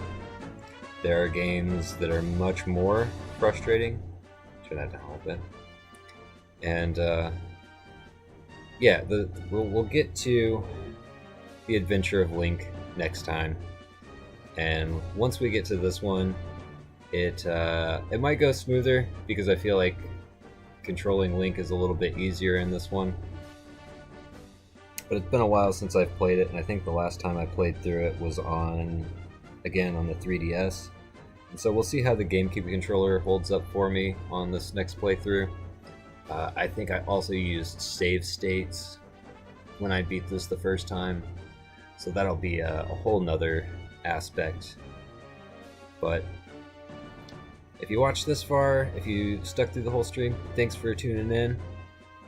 S1: There are games that are much more frustrating. Turn that down a little bit. And yeah, we'll get to the adventure of Link next time. And once we get to this one, it might go smoother because I feel like controlling Link is a little bit easier in this one. But it's been a while since I've played it, and I think the last time I played through it was on the 3DS. And so we'll see how the GameCube controller holds up for me on this next playthrough. I think I also used save states when I beat this the first time, so that'll be a whole nother aspect. But if you watched this far, if you stuck through the whole stream, thanks for tuning in.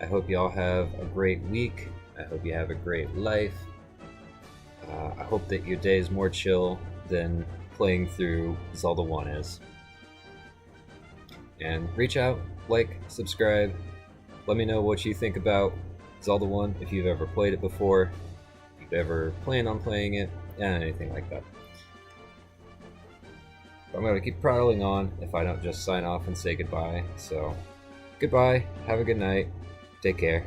S1: I hope you all have a great week. I hope you have a great life. I hope that your day is more chill than playing through Zelda 1 is. And reach out, like, subscribe. Let me know what you think about Zelda 1, if you've ever played it before, if you've ever planned on playing it, and anything like that. But I'm going to keep prattling on if I don't just sign off and say goodbye. So, goodbye, have a good night, take care.